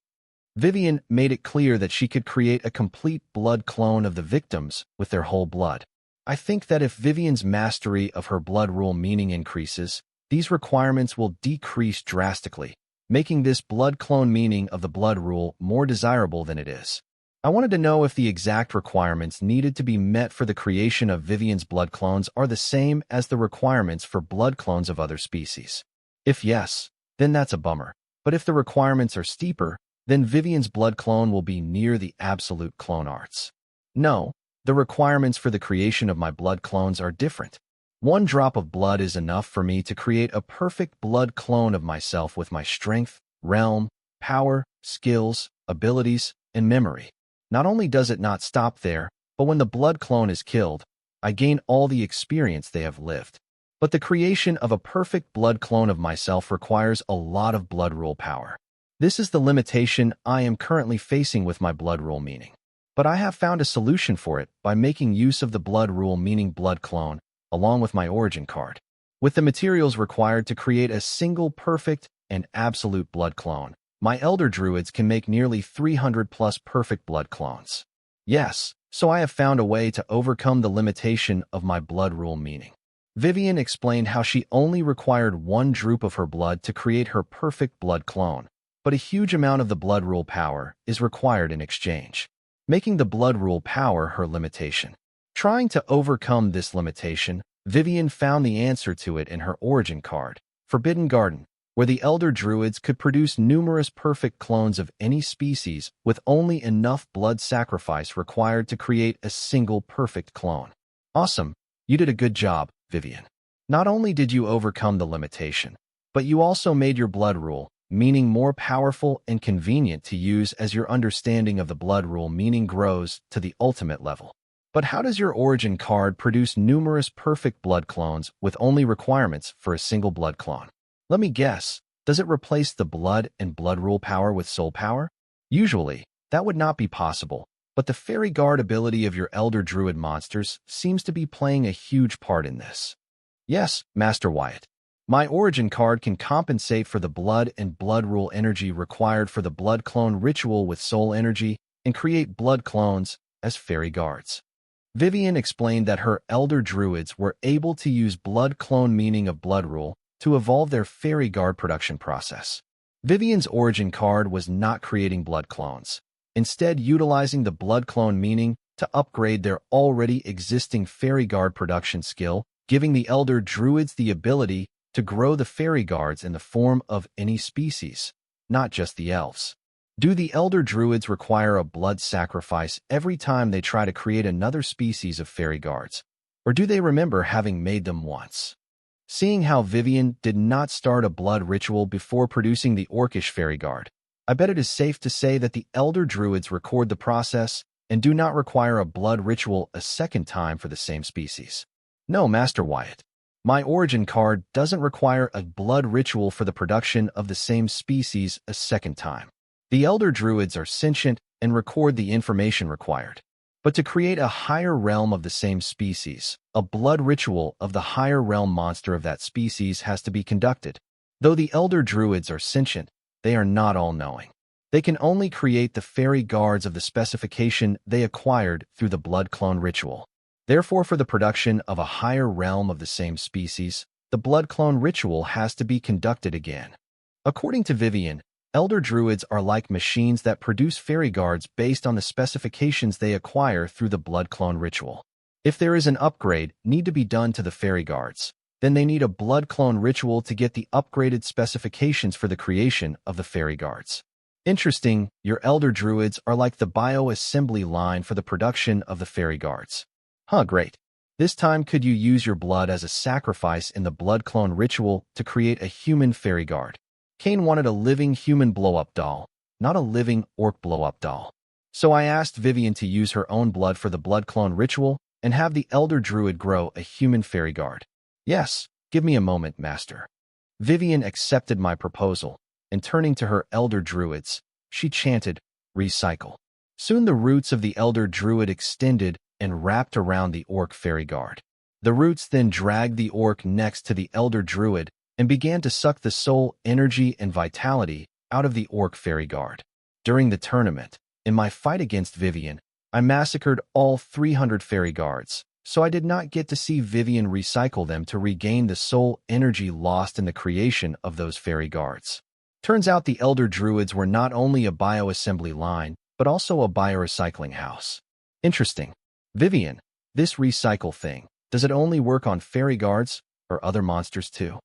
Speaker 1: Vivian made it clear that she could create a complete blood clone of the victims with their whole blood. I think that if Vivian's mastery of her blood rule meaning increases, these requirements will decrease drastically, making this blood clone meaning of the blood rule more desirable than it is. I wanted to know if the exact requirements needed to be met for the creation of Vivian's blood clones are the same as the requirements for blood clones of other species. If yes, then that's a bummer. But if the requirements are steeper, then Vivian's blood clone will be near the absolute clone arts. No. The requirements for the creation of my blood clones are different. 1 drop of blood is enough for me to create a perfect blood clone of myself with my strength, realm, power, skills, abilities, and memory. Not only does it not stop there, but when the blood clone is killed, I gain all the experience they have lived. But the creation of a perfect blood clone of myself requires a lot of blood rule power. This is the limitation I am currently facing with my blood rule meaning. But I have found a solution for it by making use of the blood rule meaning blood clone, along with my origin card. With the materials required to create a single perfect and absolute blood clone, my Elder Druids can make nearly 300 plus perfect blood clones. Yes, so I have found a way to overcome the limitation of my blood rule meaning. Vivian explained how she only required 1 droop of her blood to create her perfect blood clone, but a huge amount of the blood rule power is required in exchange, making the blood rule power her limitation. Trying to overcome this limitation, Vivian found the answer to it in her origin card, Forbidden Garden, where the Elder Druids could produce numerous perfect clones of any species with only enough blood sacrifice required to create a single perfect clone. Awesome! You did a good job, Vivian. Not only did you overcome the limitation, but you also made your blood rule meaning more powerful and convenient to use as your understanding of the blood rule meaning grows to the ultimate level. But how does your origin card produce numerous perfect blood clones with only requirements for a single blood clone? Let me guess, does it replace the blood and blood rule power with soul power? Usually, that would not be possible, but the fairy guard ability of your elder druid monsters seems to be playing a huge part in this. Yes, Master Wyatt. My origin card can compensate for the blood and blood rule energy required for the blood clone ritual with soul energy and create blood clones as fairy guards. Vivian explained that her elder druids were able to use blood clone meaning of blood rule to evolve their fairy guard production process. Vivian's origin card was not creating blood clones, instead utilizing the blood clone meaning to upgrade their already existing fairy guard production skill, giving the elder druids the ability to grow the fairy guards in the form of any species, not just the elves. Do the elder druids require a blood sacrifice every time they try to create another species of fairy guards, or do they remember having made them once? Seeing how Vivian did not start a blood ritual before producing the orcish fairy guard, I bet it is safe to say that the elder druids record the process and do not require a blood ritual a second time for the same species. No, Master Wyatt. My origin card doesn't require a blood ritual for the production of the same species a second time. The elder druids are sentient and record the information required. But to create a higher realm of the same species, a blood ritual of the higher realm monster of that species has to be conducted. Though the elder druids are sentient, they are not all-knowing. They can only create the fairy guards of the specification they acquired through the blood clone ritual. Therefore, for the production of a higher realm of the same species, the blood clone ritual has to be conducted again. According to Vivian, elder druids are like machines that produce fairy guards based on the specifications they acquire through the blood clone ritual. If there is an upgrade need to be done to the fairy guards, then they need a blood clone ritual to get the upgraded specifications for the creation of the fairy guards. Interesting, your elder druids are like the bio-assembly line for the production of the fairy guards. Huh, great. This time could you use your blood as a sacrifice in the blood clone ritual to create a human fairy guard? Cain wanted a living human blow-up doll, not a living orc blow-up doll. So I asked Vivian to use her own blood for the blood clone ritual and have the elder druid grow a human fairy guard. Yes, give me a moment, Master. Vivian accepted my proposal, and turning to her elder druids, she chanted, "Recycle." Soon the roots of the elder druid extended and wrapped around the orc fairy guard. The roots then dragged the orc next to the elder druid and began to suck the soul, energy, and vitality out of the orc fairy guard. During the tournament, in my fight against Vivian, I massacred all 300 fairy guards, so I did not get to see Vivian recycle them to regain the soul energy lost in the creation of those fairy guards. Turns out the elder druids were not only a bioassembly line, but also a biorecycling house. Interesting. Vivian, this recycle thing, does it only work on fairy guards or other monsters too?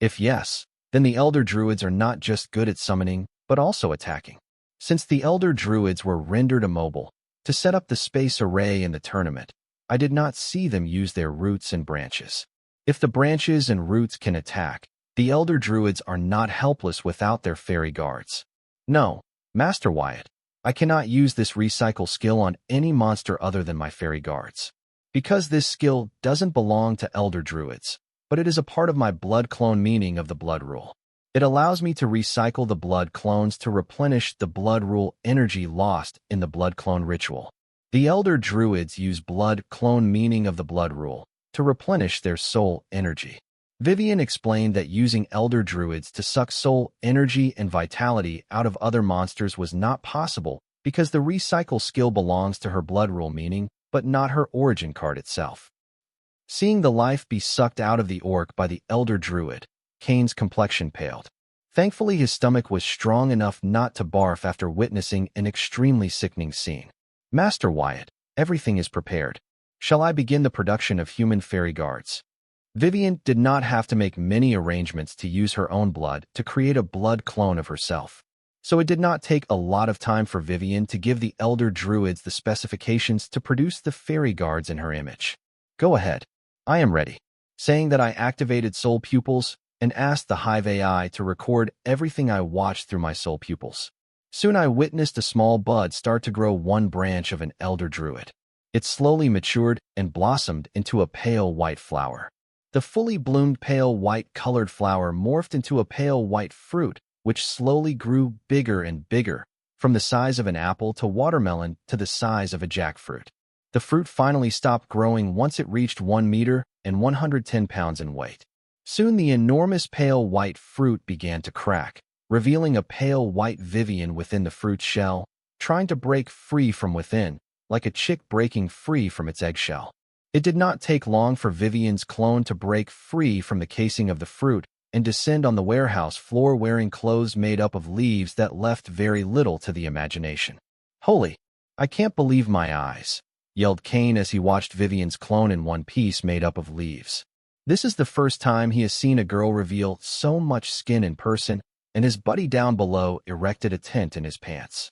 Speaker 1: If yes, then the elder druids are not just good at summoning, but also attacking. Since the elder druids were rendered immobile to set up the space array in the tournament, I did not see them use their roots and branches. If the branches and roots can attack, the elder druids are not helpless without their fairy guards. No, Master Wyatt, I cannot use this recycle skill on any monster other than my fairy guards. Because this skill doesn't belong to elder druids, but it is a part of my blood clone meaning of the blood rule. It allows me to recycle the blood clones to replenish the blood rule energy lost in the blood clone ritual. The elder druids use blood clone meaning of the blood rule to replenish their soul energy. Vivian explained that using elder druids to suck soul energy and vitality out of other monsters was not possible because the recycle skill belongs to her blood rule meaning, but not her origin card itself. Seeing the life be sucked out of the orc by the elder druid, Cain's complexion paled. Thankfully, his stomach was strong enough not to barf after witnessing an extremely sickening scene. Master Wyatt, everything is prepared. Shall I begin the production of human fairy guards? Vivian did not have to make many arrangements to use her own blood to create a blood clone of herself. So it did not take a lot of time for Vivian to give the elder druids the specifications to produce the fairy guards in her image. Go ahead. I am ready. Saying that, I activated soul pupils and asked the Hive AI to record everything I watched through my soul pupils. Soon I witnessed a small bud start to grow one branch of an elder druid. It slowly matured and blossomed into a pale white flower. The fully bloomed pale white-colored flower morphed into a pale white fruit, which slowly grew bigger and bigger, from the size of an apple to watermelon to the size of a jackfruit. The fruit finally stopped growing once it reached 1 meter and 110 pounds in weight. Soon the enormous pale white fruit began to crack, revealing a pale white Vivian within the fruit's shell, trying to break free from within, like a chick breaking free from its eggshell. It did not take long for Vivian's clone to break free from the casing of the fruit and descend on the warehouse floor wearing clothes made up of leaves that left very little to the imagination. "Holy, I can't believe my eyes," yelled Kane as he watched Vivian's clone in one piece made up of leaves. This is the first time he has seen a girl reveal so much skin in person, and his buddy down below erected a tent in his pants.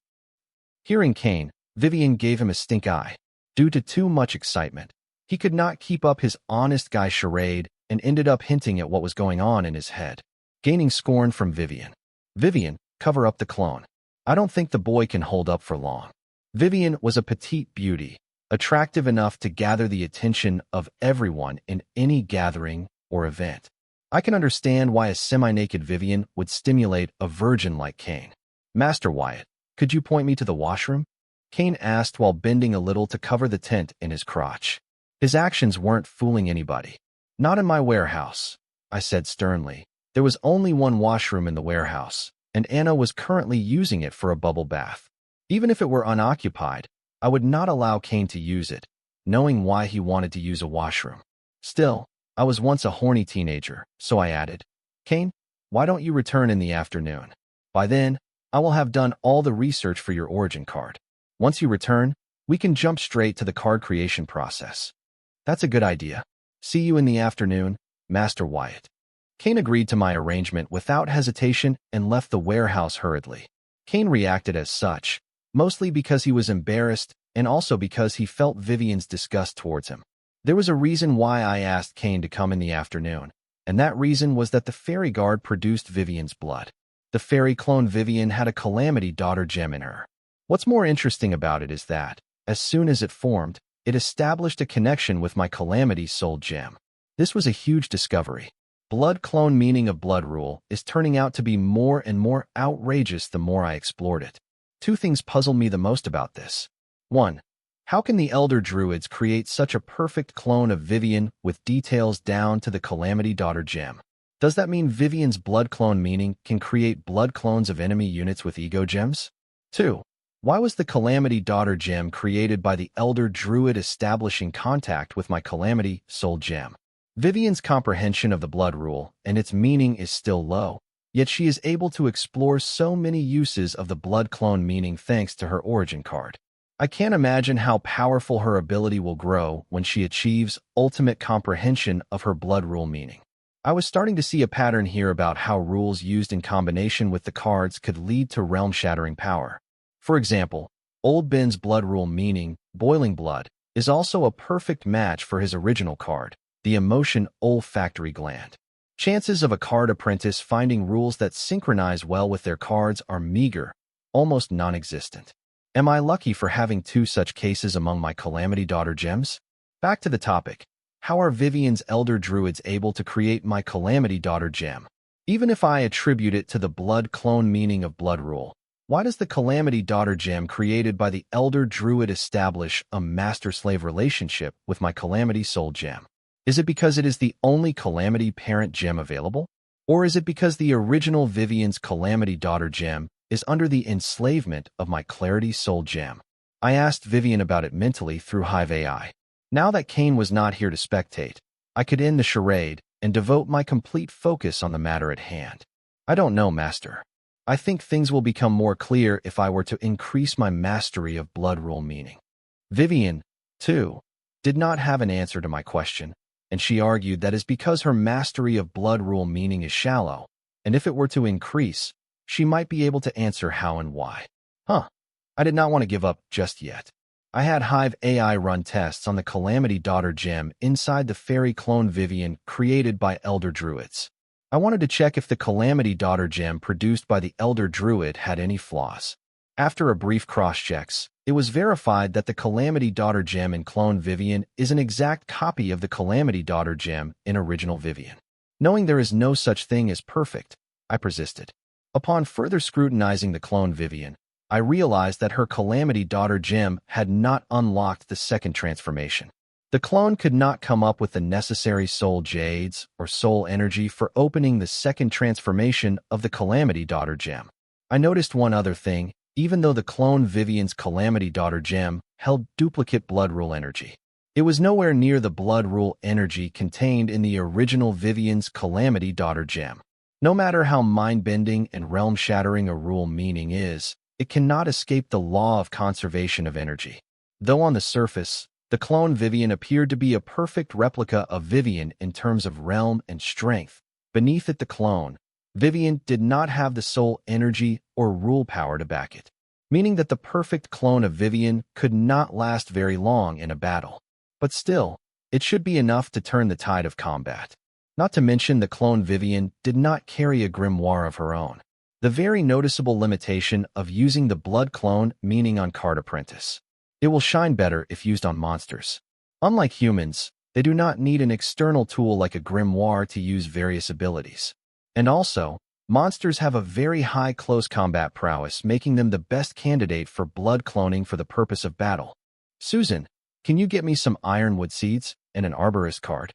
Speaker 1: Hearing Kane, Vivian gave him a stink eye. Due to too much excitement, he could not keep up his honest guy charade and ended up hinting at what was going on in his head. Gaining scorn from Vivian. "Vivian, cover up the clone. I don't think the boy can hold up for long." Vivian was a petite beauty, attractive enough to gather the attention of everyone in any gathering or event. I can understand why a semi-naked Vivian would stimulate a virgin like Kane. "Master Wyatt, could you point me to the washroom?" Kane asked while bending a little to cover the tent in his crotch. His actions weren't fooling anybody. "Not in my warehouse," I said sternly. There was only one washroom in the warehouse, and Anna was currently using it for a bubble bath. Even if it were unoccupied, I would not allow Kane to use it, knowing why he wanted to use a washroom. Still, I was once a horny teenager, so I added, "Kane, why don't you return in the afternoon? By then, I will have done all the research for your origin card. Once you return, we can jump straight to the card creation process." "That's a good idea. See you in the afternoon, Master Wyatt." Kane agreed to my arrangement without hesitation and left the warehouse hurriedly. Kane reacted as such, mostly because he was embarrassed and also because he felt Vivian's disgust towards him. There was a reason why I asked Kane to come in the afternoon, and that reason was that the fairy guard produced Vivian's blood. The fairy clone Vivian had a Calamity Daughter gem in her. What's more interesting about it is that, as soon as it formed, it established a connection with my Calamity Soul gem. This was a huge discovery. Blood clone meaning of blood rule is turning out to be more and more outrageous the more I explored it. Two things puzzle me the most about this. 1. How can the Elder Druids create such a perfect clone of Vivian with details down to the Calamity Daughter gem? Does that mean Vivian's blood clone meaning can create blood clones of enemy units with ego gems? 2. Why was the Calamity Daughter gem created by the Elder Druid establishing contact with my Calamity Soul gem? Vivian's comprehension of the blood rule and its meaning is still low, yet she is able to explore so many uses of the blood clone meaning thanks to her origin card. I can't imagine how powerful her ability will grow when she achieves ultimate comprehension of her blood rule meaning. I was starting to see a pattern here about how rules used in combination with the cards could lead to realm-shattering power. For example, Old Ben's blood rule meaning, boiling blood, is also a perfect match for his original card, the emotion olfactory gland. Chances of a card apprentice finding rules that synchronize well with their cards are meager, almost non-existent. Am I lucky for having two such cases among my Calamity Daughter gems? Back to the topic. How are Vivian's Elder Druids able to create my Calamity Daughter gem? Even if I attribute it to the blood clone meaning of blood rule, why does the Calamity Daughter gem created by the Elder Druid establish a master-slave relationship with my Calamity Soul gem? Is it because it is the only Calamity Parent gem available? Or is it because the original Vivian's Calamity Daughter gem is under the enslavement of my Clarity Soul gem? I asked Vivian about it mentally through Hive AI. Now that Kane was not here to spectate, I could end the charade and devote my complete focus on the matter at hand. "I don't know, Master. I think things will become more clear if I were to increase my mastery of blood rule meaning." Vivian, too, did not have an answer to my question, and she argued that is because her mastery of blood rule meaning is shallow, and if it were to increase, she might be able to answer how and why. I did not want to give up just yet. I had Hive AI run tests on the Calamity Daughter gem inside the fairy clone Vivian created by Elder Druids. I wanted to check if the Calamity Daughter gem produced by the Elder Druid had any flaws. After a brief cross-checks, it was verified that the Calamity Daughter gem in clone Vivian is an exact copy of the Calamity Daughter gem in original Vivian. Knowing there is no such thing as perfect, I persisted. Upon further scrutinizing the clone Vivian, I realized that her Calamity Daughter gem had not unlocked the second transformation. The clone could not come up with the necessary soul jades or soul energy for opening the second transformation of the Calamity Daughter gem. I noticed one other thing. Even though the clone Vivian's Calamity Daughter gem held duplicate Blood Rule energy, it was nowhere near the Blood Rule energy contained in the original Vivian's Calamity Daughter gem. No matter how mind-bending and realm-shattering a rule meaning is, it cannot escape the law of conservation of energy. Though on the surface, the clone Vivian appeared to be a perfect replica of Vivian in terms of realm and strength, beneath it the clone Vivian did not have the soul energy or rule power to back it, meaning that the perfect clone of Vivian could not last very long in a battle. But still, it should be enough to turn the tide of combat. Not to mention the clone Vivian did not carry a grimoire of her own. The very noticeable limitation of using the blood clone meaning on Card Apprentice. It will shine better if used on monsters. Unlike humans, they do not need an external tool like a grimoire to use various abilities. And also, monsters have a very high close combat prowess, making them the best candidate for blood cloning for the purpose of battle. Susan, can you get me some ironwood seeds and an arborist card?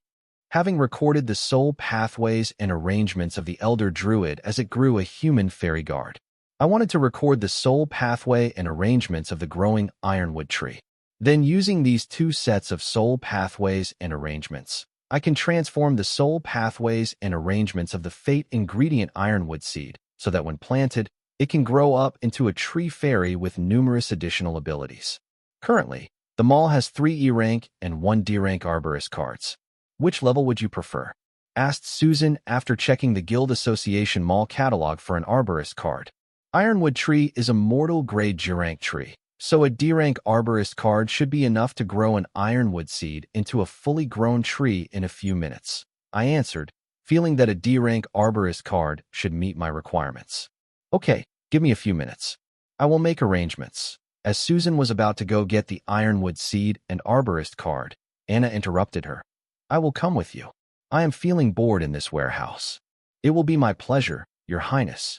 Speaker 1: Having recorded the soul pathways and arrangements of the Elder Druid as it grew a human fairy guard, I wanted to record the soul pathway and arrangements of the growing ironwood tree. Then, using these two sets of soul pathways and arrangements, I can transform the soul pathways and arrangements of the fate ingredient ironwood seed so that when planted, it can grow up into a tree fairy with numerous additional abilities. Currently, the mall has 3 E rank and 1 D rank arborist cards. Which level would you prefer? Asked Susan after checking the Guild Association mall catalog for an arborist card. Ironwood tree is a mortal grade G rank tree, so a D rank arborist card should be enough to grow an ironwood seed into a fully grown tree in a few minutes. I answered, feeling that a D rank arborist card should meet my requirements. Okay, give me a few minutes. I will make arrangements. As Susan was about to go get the ironwood seed and arborist card, Anna interrupted her. I will come with you. I am feeling bored in this warehouse. It will be my pleasure, Your Highness.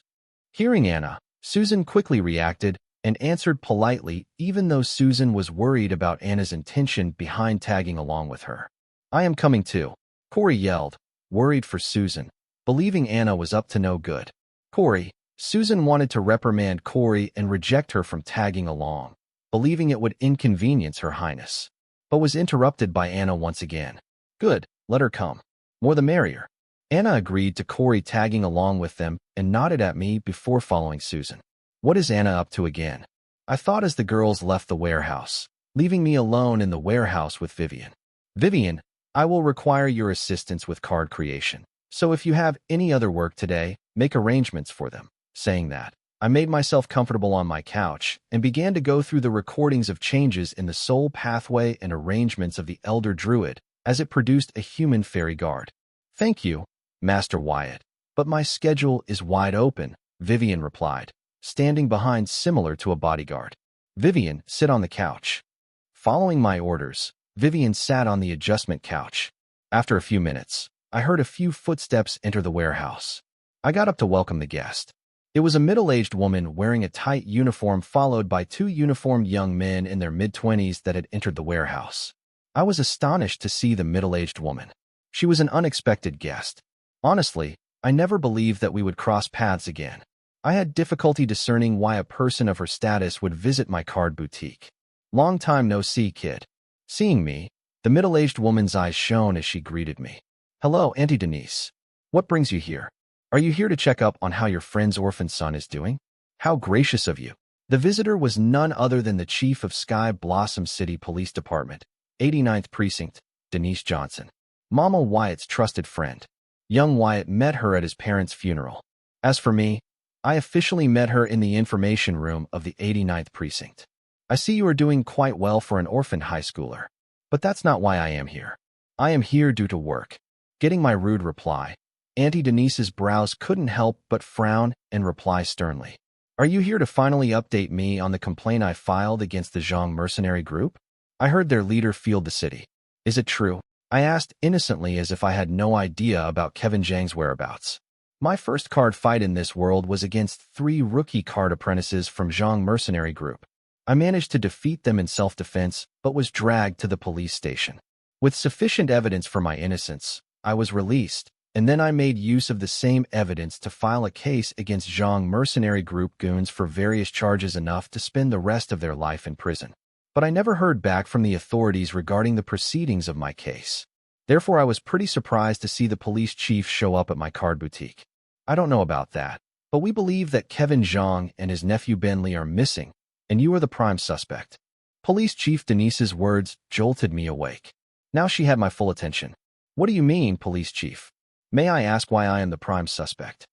Speaker 1: Hearing Anna, Susan quickly reacted and answered politely, even though Susan was worried about Anna's intention behind tagging along with her. I am coming too, Corey yelled, worried for Susan, believing Anna was up to no good. Corey, Susan wanted to reprimand Corey and reject her from tagging along, believing it would inconvenience Her Highness, but was interrupted by Anna once again. Good, let her come. More the merrier. Anna agreed to Corey tagging along with them and nodded at me before following Susan. What is Anna up to again? I thought as the girls left the warehouse, leaving me alone in the warehouse with Vivian. Vivian, I will require your assistance with card creation, so if you have any other work today, make arrangements for them. Saying that, I made myself comfortable on my couch and began to go through the recordings of changes in the soul pathway and arrangements of the Elder Druid as it produced a human fairy guard. Thank you, Master Wyatt, but my schedule is wide open, Vivian replied, standing behind similar to a bodyguard. Vivian, sit on the couch. Following my orders, Vivian sat on the adjustment couch. After a few minutes, I heard a few footsteps enter the warehouse. I got up to welcome the guest. It was a middle-aged woman wearing a tight uniform followed by 2 uniformed young men in their mid-20s that had entered the warehouse. I was astonished to see the middle-aged woman. She was an unexpected guest. Honestly, I never believed that we would cross paths again. I had difficulty discerning why a person of her status would visit my card boutique. Long time no see, kid. Seeing me, the middle-aged woman's eyes shone as she greeted me. Hello, Auntie Denise. What brings you here? Are you here to check up on how your friend's orphan son is doing? How gracious of you. The visitor was none other than the chief of Sky Blossom City Police Department, 89th Precinct, Denise Johnson. Mama Wyatt's trusted friend. Young Wyatt met her at his parents' funeral. As for me, I officially met her in the information room of the 89th Precinct. I see you are doing quite well for an orphaned high schooler. But that's not why I am here. I am here due to work. Getting my rude reply, Auntie Denise's brows couldn't help but frown and reply sternly. Are you here to finally update me on the complaint I filed against the Zhang mercenary group? I heard their leader fled the city. Is it true? I asked innocently as if I had no idea about Kevin Zhang's whereabouts. My first card fight in this world was against 3 rookie card apprentices from Zhang mercenary group. I managed to defeat them in self-defense, but was dragged to the police station. With sufficient evidence for my innocence, I was released, and then I made use of the same evidence to file a case against Zhang mercenary group goons for various charges enough to spend the rest of their life in prison. But I never heard back from the authorities regarding the proceedings of my case. Therefore, I was pretty surprised to see the police chief show up at my card boutique. I don't know about that, but we believe that Kevin Zhang and his nephew Benley are missing, and you are the prime suspect. Police Chief Denise's words jolted me awake. Now she had my full attention. What do you mean, Police Chief? May I ask why I am the prime suspect?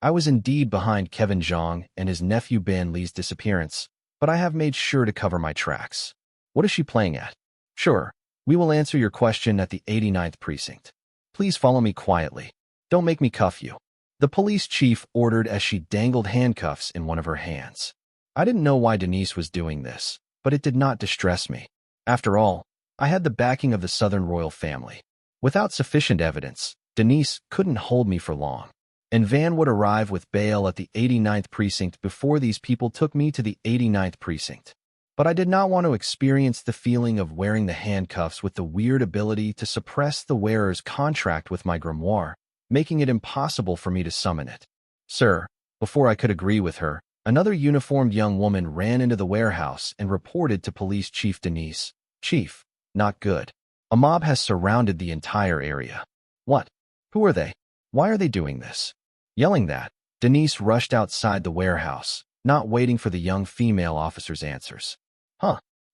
Speaker 1: I was indeed behind Kevin Zhang and his nephew Benley's disappearance, but I have made sure to cover my tracks. What is she playing at? Sure, we will answer your question at the 89th precinct. Please follow me quietly. Don't make me cuff you. The police chief ordered as she dangled handcuffs in one of her hands. I didn't know why Denise was doing this, but it did not distress me. After all, I had the backing of the Southern royal family. Without sufficient evidence, Denise couldn't hold me for long. And Van would arrive with bail at the 89th precinct before these people took me to the 89th precinct. But I did not want to experience the feeling of wearing the handcuffs with the weird ability to suppress the wearer's contract with my grimoire, making it impossible for me to summon it. Sir, before I could agree with her, another uniformed young woman ran into the warehouse and reported to Police Chief Denise. Chief, not good. A mob has surrounded the entire area. What? Who are they? Why are they doing this? Yelling that, Denise rushed outside the warehouse, not waiting for the young female officer's answers.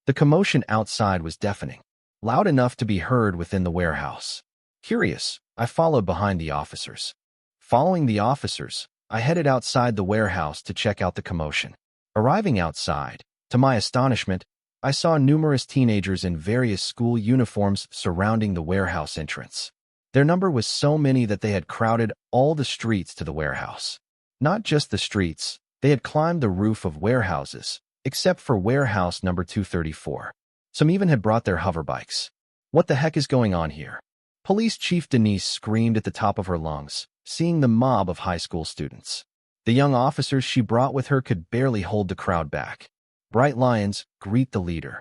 Speaker 1: The commotion outside was deafening, loud enough to be heard within the warehouse. Curious, I followed behind the officers. Following the officers, I headed outside the warehouse to check out the commotion. Arriving outside, to my astonishment, I saw numerous teenagers in various school uniforms surrounding the warehouse entrance. Their number was so many that they had crowded all the streets to the warehouse. Not just the streets, they had climbed the roof of warehouses, except for warehouse number 234. Some even had brought their hoverbikes. What the heck is going on here? Police Chief Denise screamed at the top of her lungs, seeing the mob of high school students. The young officers she brought with her could barely hold the crowd back. Bright lions, greet the leader.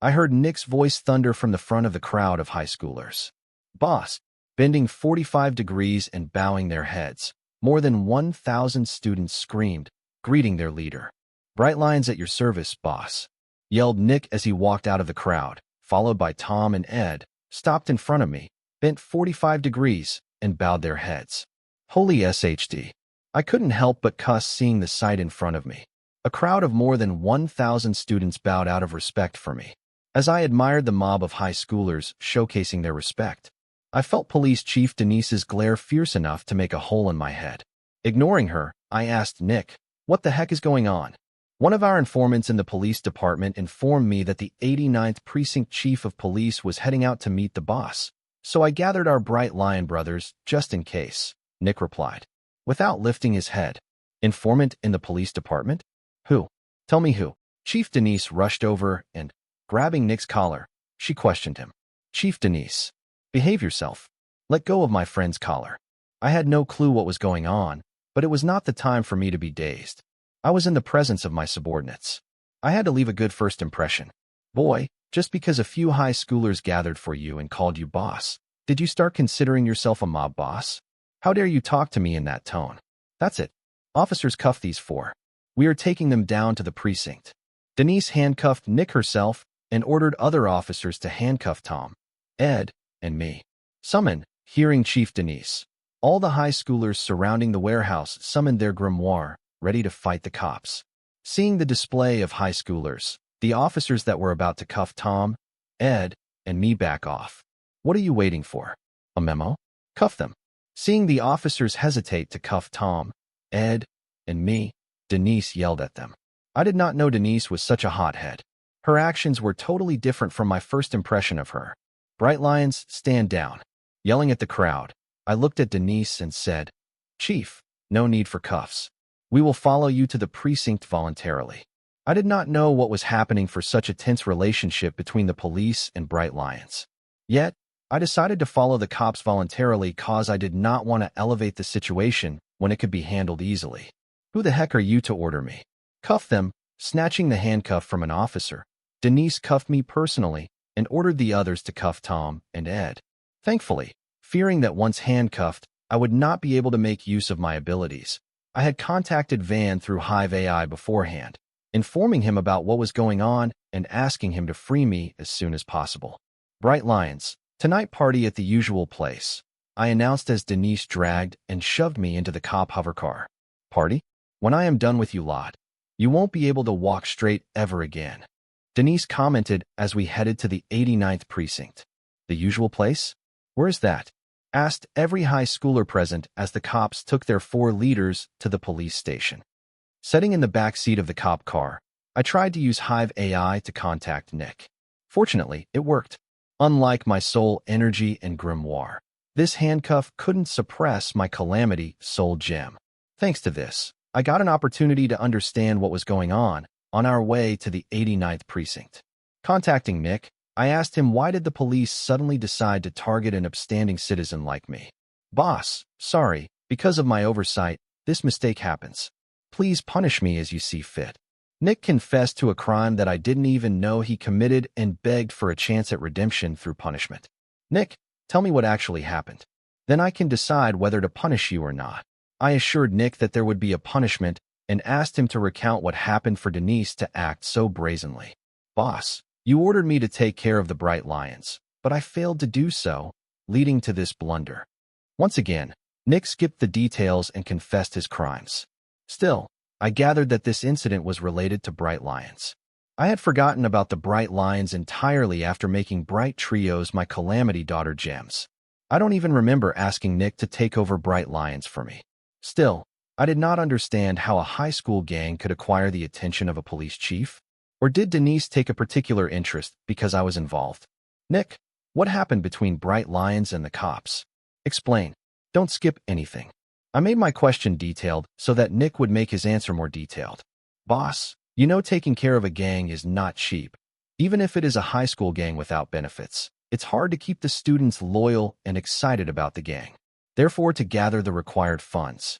Speaker 1: I heard Nick's voice thunder from the front of the crowd of high schoolers. Boss, bending 45 degrees and bowing their heads, more than 1,000 students screamed, greeting their leader. Bright lions at your service, boss, yelled Nick as he walked out of the crowd, followed by Tom and Ed, stopped in front of me, bent 45 degrees, and bowed their heads. Holy SHD. I couldn't help but cuss seeing the sight in front of me. A crowd of more than 1,000 students bowed out of respect for me. As I admired the mob of high schoolers showcasing their respect, I felt Police Chief Denise's glare fierce enough to make a hole in my head. Ignoring her, I asked Nick, what the heck is going on? One of our informants in the police department informed me that the 89th Precinct Chief of Police was heading out to meet the boss, so I gathered our Bright Lion brothers just in case, Nick replied, without lifting his head. Informant in the police department? Who? Tell me who. Chief Denise rushed over and, grabbing Nick's collar, she questioned him. Chief Denise, behave yourself. Let go of my friend's collar. I had no clue what was going on, but it was not the time for me to be dazed. I was in the presence of my subordinates. I had to leave a good first impression. Boy, just because a few high schoolers gathered for you and called you boss, did you start considering yourself a mob boss? How dare you talk to me in that tone? That's it. Officers, cuff these 4. We are taking them down to the precinct. Denise handcuffed Nick herself and ordered other officers to handcuff Tom, Ed, and me. Summon, hearing Chief Denise. All the high schoolers surrounding the warehouse summoned their grimoire, ready to fight the cops. Seeing the display of high schoolers, the officers that were about to cuff Tom, Ed, and me back off. What are you waiting for? A memo? Cuff them. Seeing the officers hesitate to cuff Tom, Ed, and me, Denise yelled at them. I did not know Denise was such a hothead. Her actions were totally different from my first impression of her. Bright lions, stand down. Yelling at the crowd, I looked at Denise and said, Chief, no need for cuffs. We will follow you to the precinct voluntarily. I did not know what was happening for such a tense relationship between the police and Bright Lions. Yet, I decided to follow the cops voluntarily cause I did not want to elevate the situation when it could be handled easily. Who the heck are you to order me? Cuff them. Snatching the handcuff from an officer, Denise cuffed me personally and ordered the others to cuff Tom and Ed. Thankfully, fearing that once handcuffed, I would not be able to make use of my abilities, I had contacted Van through Hive AI beforehand, informing him about what was going on and asking him to free me as soon as possible. Bright Lions, tonight party at the usual place, I announced as Denise dragged and shoved me into the cop hovercar. Party? When I am done with you lot, you won't be able to walk straight ever again, Denise commented as we headed to the 89th precinct. The usual place? Where's that? Asked every high schooler present as the cops took their 4 leaders to the police station. Sitting in the back seat of the cop car, I tried to use Hive AI to contact Nick. Fortunately, it worked. Unlike my soul energy and grimoire, this handcuff couldn't suppress my calamity soul gem. Thanks to this, I got an opportunity to understand what was going on our way to the 89th precinct. Contacting Nick, I asked him why did the police suddenly decide to target an upstanding citizen like me. Boss, sorry, because of my oversight, this mistake happens. Please punish me as you see fit. Nick confessed to a crime that I didn't even know he committed and begged for a chance at redemption through punishment. Nick, tell me what actually happened. Then I can decide whether to punish you or not. I assured Nick that there would be a punishment and asked him to recount what happened for Denise to act so brazenly. Boss, you ordered me to take care of the Bright Lions, but I failed to do so, leading to this blunder. Once again, Nick skipped the details and confessed his crimes. Still, I gathered that this incident was related to Bright Lions. I had forgotten about the Bright Lions entirely after making Bright Trios my Calamity Daughter gems. I don't even remember asking Nick to take over Bright Lions for me. Still, I did not understand how a high school gang could acquire the attention of a police chief. Or did Denise take a particular interest because I was involved? Nick, what happened between Bright Lions and the cops? Explain. Don't skip anything. I made my question detailed so that Nick would make his answer more detailed. Boss, you know taking care of a gang is not cheap. Even if it is a high school gang without benefits, it's hard to keep the students loyal and excited about the gang. Therefore, to gather the required funds.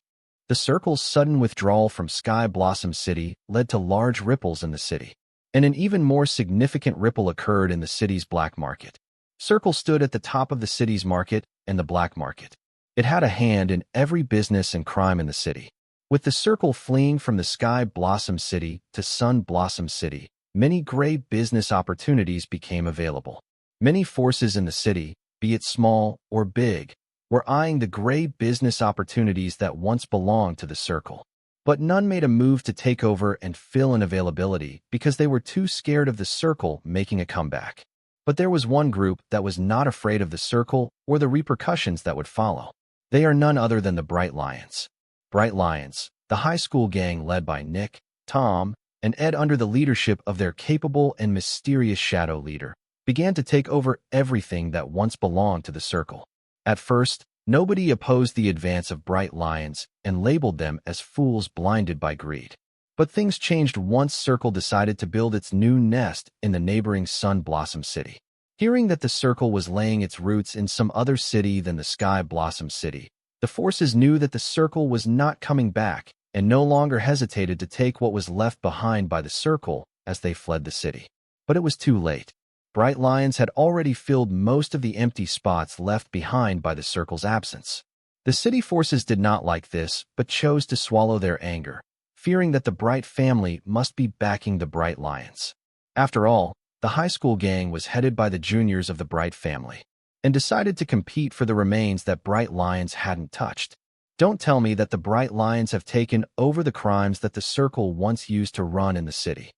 Speaker 1: The Circle's sudden withdrawal from Sky Blossom City led to large ripples in the city. And an even more significant ripple occurred in the city's black market. Circle stood at the top of the city's market and the black market. It had a hand in every business and crime in the city. With the Circle fleeing from the Sky Blossom City to Sun Blossom City, many great business opportunities became available. Many forces in the city, be it small or big, were eyeing the gray business opportunities that once belonged to the Circle. But none made a move to take over and fill in availability because they were too scared of the Circle making a comeback. But there was one group that was not afraid of the Circle or the repercussions that would follow. They are none other than the Bright Lions. Bright Lions, the high school gang led by Nick, Tom, and Ed under the leadership of their capable and mysterious shadow leader, began to take over everything that once belonged to the Circle. At first, nobody opposed the advance of Bright Lions and labeled them as fools blinded by greed. But things changed once Circle decided to build its new nest in the neighboring Sun Blossom City. Hearing that the Circle was laying its roots in some other city than the Sky Blossom City, the forces knew that the Circle was not coming back and no longer hesitated to take what was left behind by the Circle as they fled the city. But it was too late. Bright Lions had already filled most of the empty spots left behind by the Circle's absence. The city forces did not like this, but chose to swallow their anger, fearing that the Bright family must be backing the Bright Lions. After all, the high school gang was headed by the juniors of the Bright family, and decided to compete for the remains that Bright Lions hadn't touched. Don't tell me that the Bright Lions have taken over the crimes that the Circle once used to run in the city.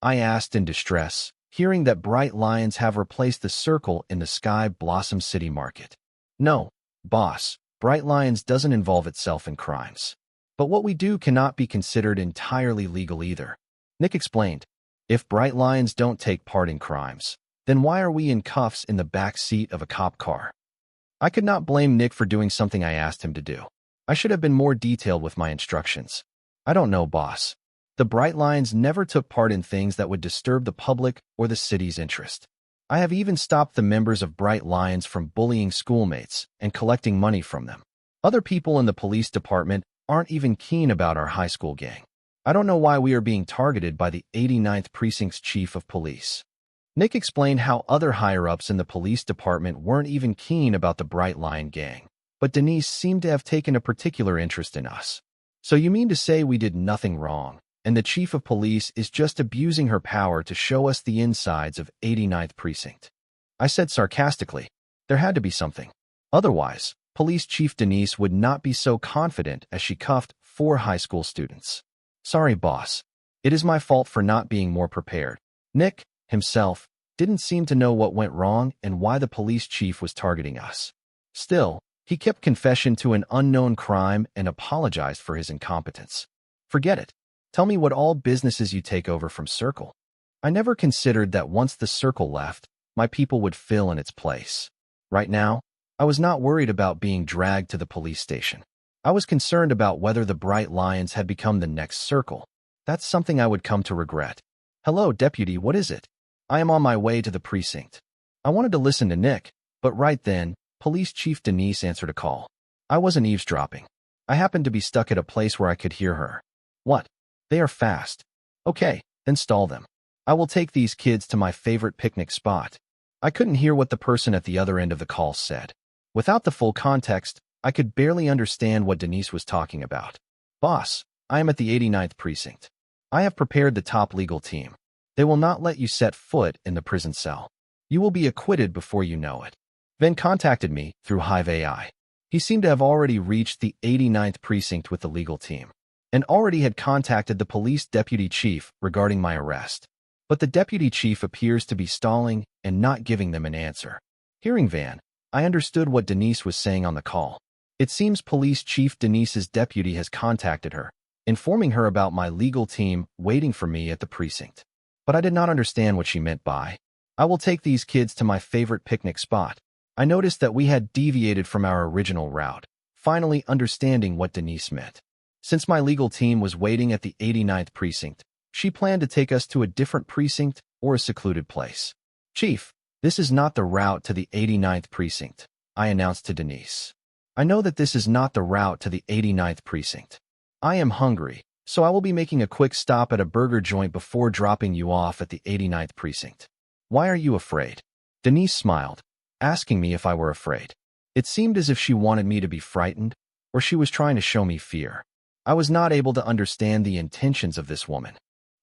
Speaker 1: I asked in distress, hearing that Bright Lions have replaced the Circle in the Sky Blossom City market. No, boss, Bright Lions doesn't involve itself in crimes. But what we do cannot be considered entirely legal either. Nick explained. If bright lions don't take part in crimes, then why are we in cuffs in the back seat of a cop car? I could not blame Nick for doing something I asked him to do. I should have been more detailed with my instructions. I don't know, boss. The bright lions never took part in things that would disturb the public or the city's interest. I have even stopped the members of Bright Lions from bullying schoolmates and collecting money from them. Other people in the police department aren't even keen about our high school gang. I don't know why we are being targeted by the 89th Precinct's chief of police. Nick explained how other higher-ups in the police department weren't even keen about the Bright Lion gang, but Denise seemed to have taken a particular interest in us. So you mean to say we did nothing wrong, and the chief of police is just abusing her power to show us the insides of 89th Precinct? I said sarcastically. There had to be something. Otherwise, Police Chief Denise would not be so confident as she cuffed 4 high school students. Sorry, boss. It is my fault for not being more prepared. Nick, himself, didn't seem to know what went wrong and why the police chief was targeting us. Still, he kept confession to an unknown crime and apologized for his incompetence. Forget it. Tell me what all businesses you take over from Circle. I never considered that once the Circle left, my people would fill in its place. Right now, I was not worried about being dragged to the police station. I was concerned about whether the Bright Lions had become the next Circle. That's something I would come to regret. Hello, Deputy, what is it? I am on my way to the precinct. I wanted to listen to Nick, but right then, Police Chief Denise answered a call. I wasn't eavesdropping. I happened to be stuck at a place where I could hear her. What? They are fast. Okay, then stall them. I will take these kids to my favorite picnic spot. I couldn't hear what the person at the other end of the call said. Without the full context, I could barely understand what Denise was talking about. Boss, I am at the 89th Precinct. I have prepared the top legal team. They will not let you set foot in the prison cell. You will be acquitted before you know it. Ven contacted me through Hive AI. He seemed to have already reached the 89th Precinct with the legal team, and already had contacted the police deputy chief regarding my arrest. But the deputy chief appears to be stalling and not giving them an answer. Hearing Van, I understood what Denise was saying on the call. It seems Police Chief Denise's deputy has contacted her, informing her about my legal team waiting for me at the precinct. But I did not understand what she meant by, I will take these kids to my favorite picnic spot. I noticed that we had deviated from our original route, finally understanding what Denise meant. Since my legal team was waiting at the 89th Precinct, she planned to take us to a different precinct or a secluded place. Chief, this is not the route to the 89th Precinct, I announced to Denise. I know that this is not the route to the 89th Precinct. I am hungry, so I will be making a quick stop at a burger joint before dropping you off at the 89th Precinct. Why are you afraid? Denise smiled, asking me if I were afraid. It seemed as if she wanted me to be frightened, or she was trying to show me fear. I was not able to understand the intentions of this woman.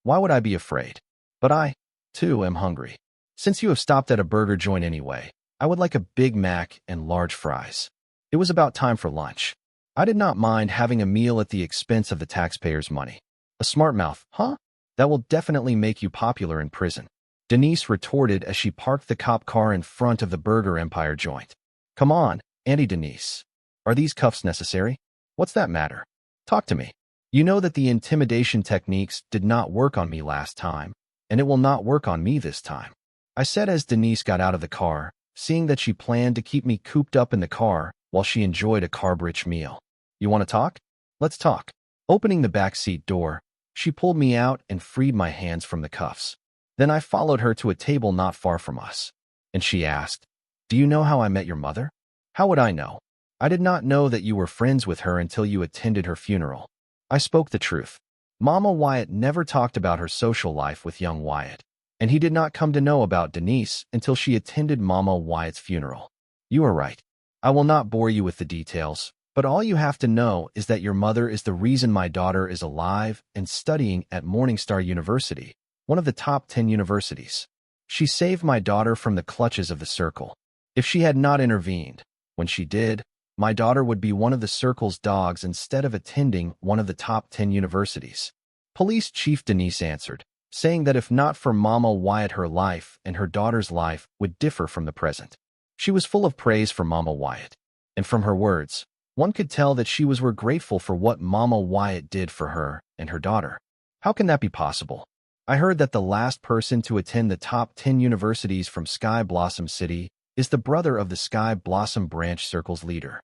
Speaker 1: Why would I be afraid? But I, too, am hungry. Since you have stopped at a burger joint anyway, I would like a Big Mac and large fries. It was about time for lunch. I did not mind having a meal at the expense of the taxpayers' money. A smart mouth, huh? That will definitely make you popular in prison, Denise retorted as she parked the cop car in front of the Burger Empire joint. Come on, Auntie Denise. Are these cuffs necessary? What's that matter? Talk to me. You know that the intimidation techniques did not work on me last time, and it will not work on me this time, I said as Denise got out of the car, seeing that she planned to keep me cooped up in the car while she enjoyed a carb-rich meal. You want to talk? Let's talk. Opening the backseat door, she pulled me out and freed my hands from the cuffs. Then I followed her to a table not far from us, and she asked, Do you know how I met your mother? How would I know? I did not know that you were friends with her until you attended her funeral. I spoke the truth. Mama Wyatt never talked about her social life with young Wyatt, and he did not come to know about Denise until she attended Mama Wyatt's funeral. You are right. I will not bore you with the details, but all you have to know is that your mother is the reason my daughter is alive and studying at Morningstar University, one of the top 10 universities. She saved my daughter from the clutches of the Circle. If she had not intervened, when she did, my daughter would be one of the Circle's dogs instead of attending one of the top 10 universities. Police Chief Denise answered, saying that if not for Mama Wyatt, her life and her daughter's life would differ from the present. She was full of praise for Mama Wyatt, and from her words, one could tell that she was grateful for what Mama Wyatt did for her and her daughter. How can that be possible? I heard that the last person to attend the top 10 universities from Sky Blossom City is the brother of the Sky Blossom Branch Circle's leader.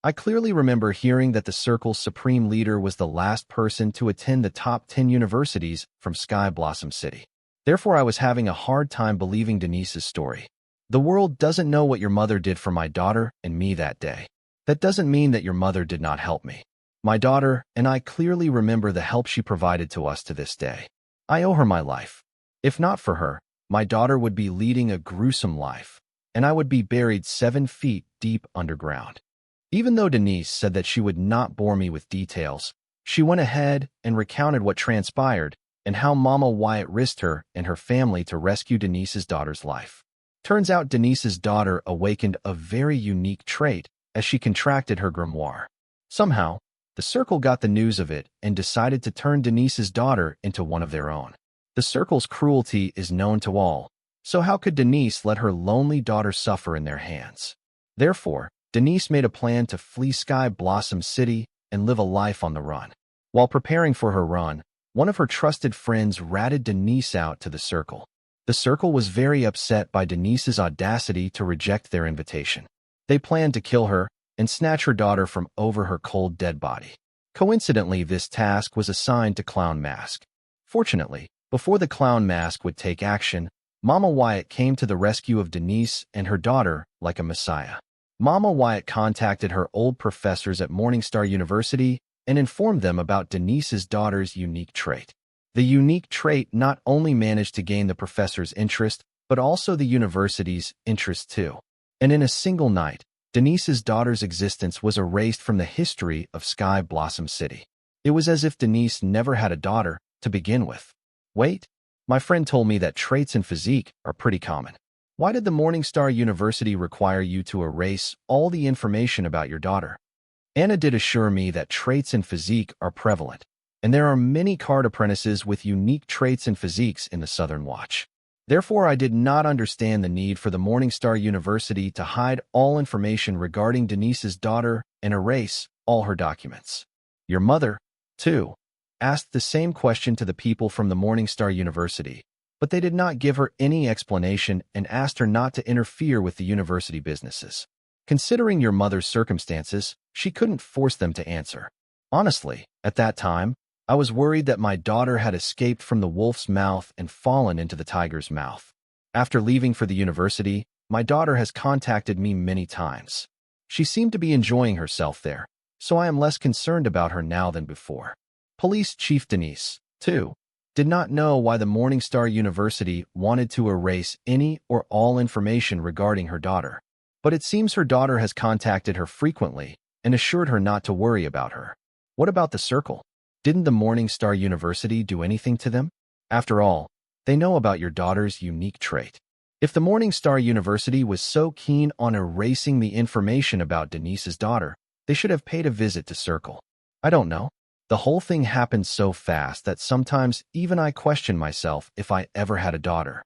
Speaker 1: I clearly remember hearing that the Circle's supreme leader was the last person to attend the top 10 universities from Sky Blossom City. Therefore, I was having a hard time believing Denise's story. The world doesn't know what your mother did for my daughter and me that day. That doesn't mean that your mother did not help me. My daughter and I clearly remember the help she provided to us to this day. I owe her my life. If not for her, my daughter would be leading a gruesome life, and I would be buried 7 feet deep underground. Even though Denise said that she would not bore me with details, she went ahead and recounted what transpired and how Mama Wyatt risked her and her family to rescue Denise's daughter's life. Turns out Denise's daughter awakened a very unique trait as she contracted her grimoire. Somehow, the Circle got the news of it and decided to turn Denise's daughter into one of their own. The Circle's cruelty is known to all, so how could Denise let her lonely daughter suffer in their hands? Therefore, Denise made a plan to flee Sky Blossom City and live a life on the run. While preparing for her run, one of her trusted friends ratted Denise out to the Circle. The Circle was very upset by Denise's audacity to reject their invitation. They planned to kill her and snatch her daughter from over her cold dead body. Coincidentally, this task was assigned to Clown Mask. Fortunately, before the Clown Mask would take action, Mama Wyatt came to the rescue of Denise and her daughter like a messiah. Mama Wyatt contacted her old professors at Morningstar University and informed them about Denise's daughter's unique trait. The unique trait not only managed to gain the professor's interest, but also the university's interest too. And in a single night, Denise's daughter's existence was erased from the history of Sky Blossom City. It was as if Denise never had a daughter to begin with. Wait, my friend told me that traits in physique are pretty common. Why did the Morningstar University require you to erase all the information about your daughter? Anna did assure me that traits in physique are prevalent, and there are many card apprentices with unique traits and physiques in the Southern Watch. Therefore, I did not understand the need for the Morningstar University to hide all information regarding Denise's daughter and erase all her documents. Your mother, too, asked the same question to the people from the Morningstar University, but they did not give her any explanation and asked her not to interfere with the university businesses. Considering your mother's circumstances, she couldn't force them to answer. Honestly, at that time, I was worried that my daughter had escaped from the wolf's mouth and fallen into the tiger's mouth. After leaving for the university, my daughter has contacted me many times. She seemed to be enjoying herself there, so I am less concerned about her now than before. Police Chief Denise, too, did not know why the Morningstar University wanted to erase any or all information regarding her daughter. But it seems her daughter has contacted her frequently and assured her not to worry about her. What about the Circle? Didn't the Morningstar University do anything to them? After all, they know about your daughter's unique trait. If the Morningstar University was so keen on erasing the information about Denise's daughter, they should have paid a visit to Circle. I don't know. The whole thing happened so fast that sometimes even I question myself if I ever had a daughter.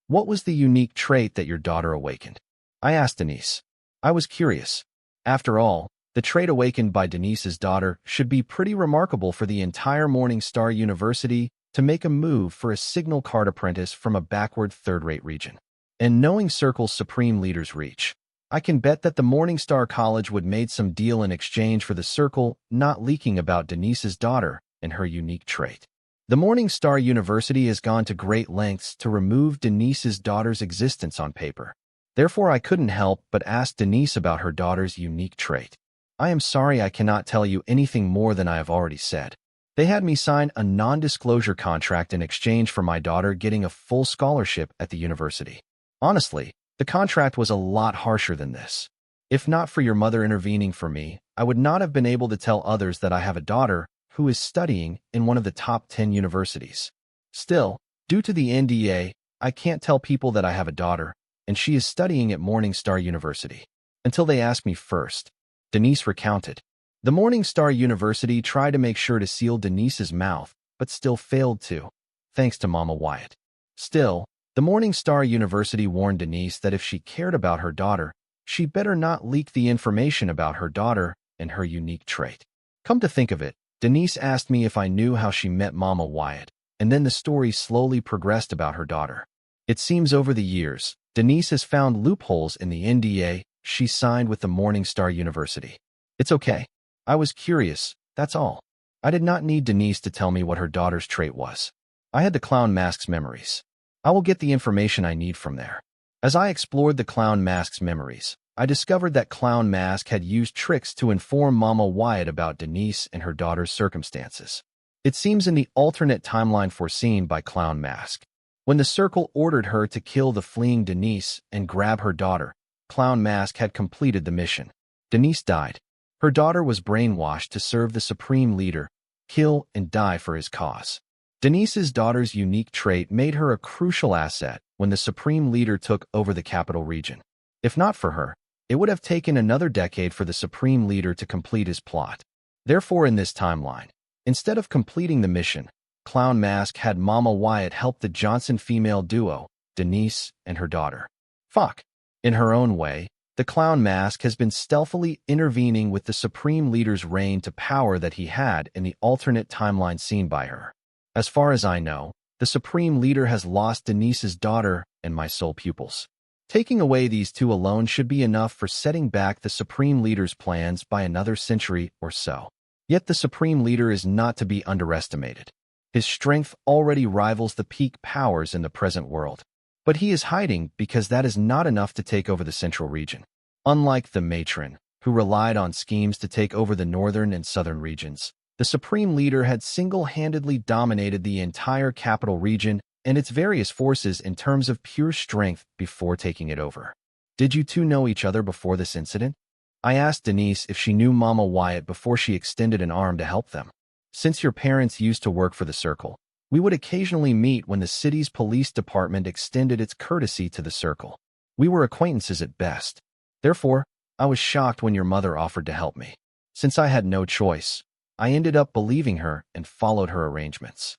Speaker 1: What was the unique trait that your daughter awakened? I asked Denise. I was curious. After all, the trait awakened by Denise's daughter should be pretty remarkable for the entire Morningstar University to make a move for a signal card apprentice from a backward third-rate region. And knowing Circle's supreme leader's reach, I can bet that the Morningstar College would made some deal in exchange for the Circle not leaking about Denise's daughter and her unique trait. The Morningstar University has gone to great lengths to remove Denise's daughter's existence on paper. Therefore, I couldn't help but ask Denise about her daughter's unique trait. I am sorry I cannot tell you anything more than I have already said. They had me sign a non-disclosure contract in exchange for my daughter getting a full scholarship at the university. Honestly, the contract was a lot harsher than this. If not for your mother intervening for me, I would not have been able to tell others that I have a daughter who is studying in one of the top 10 universities. Still, due to the NDA, I can't tell people that I have a daughter, and she is studying at Morningstar University. Until they ask me first. Denise recounted. The Morningstar University tried to make sure to seal Denise's mouth, but still failed to, thanks to Mama Wyatt. Still, the Morningstar University warned Denise that if she cared about her daughter, she better not leak the information about her daughter and her unique trait. Come to think of it, Denise asked me if I knew how she met Mama Wyatt, and then the story slowly progressed about her daughter. It seems over the years, Denise has found loopholes in the NDA she signed with the Morningstar University. It's okay. I was curious, that's all. I did not need Denise to tell me what her daughter's trait was. I had the clown mask's memories. I will get the information I need from there. As I explored the clown mask's memories, I discovered that Clown Mask had used tricks to inform Mama Wyatt about Denise and her daughter's circumstances. It seems in the alternate timeline foreseen by Clown Mask, when the Circle ordered her to kill the fleeing Denise and grab her daughter, Clown Mask had completed the mission. Denise died. Her daughter was brainwashed to serve the Supreme Leader, kill and die for his cause. Denise's daughter's unique trait made her a crucial asset when the Supreme Leader took over the capital region. If not for her, it would have taken another decade for the Supreme Leader to complete his plot. Therefore, in this timeline, instead of completing the mission, Clown Mask had Mama Wyatt help the Johnson female duo, Denise and her daughter. Fuck. In her own way, the Clown Mask has been stealthily intervening with the Supreme Leader's reign to power that he had in the alternate timeline seen by her. As far as I know, the Supreme Leader has lost Denise's daughter and my soul pupils. Taking away these two alone should be enough for setting back the Supreme Leader's plans by another century or so. Yet the Supreme Leader is not to be underestimated. His strength already rivals the peak powers in the present world. But he is hiding because that is not enough to take over the central region. Unlike the matron, who relied on schemes to take over the northern and southern regions, the Supreme Leader had single-handedly dominated the entire capital region and its various forces in terms of pure strength before taking it over. Did you two know each other before this incident? I asked Denise if she knew Mama Wyatt before she extended an arm to help them. Since your parents used to work for the Circle, we would occasionally meet when the city's police department extended its courtesy to the Circle. We were acquaintances at best. Therefore, I was shocked when your mother offered to help me. Since I had no choice, I ended up believing her and followed her arrangements.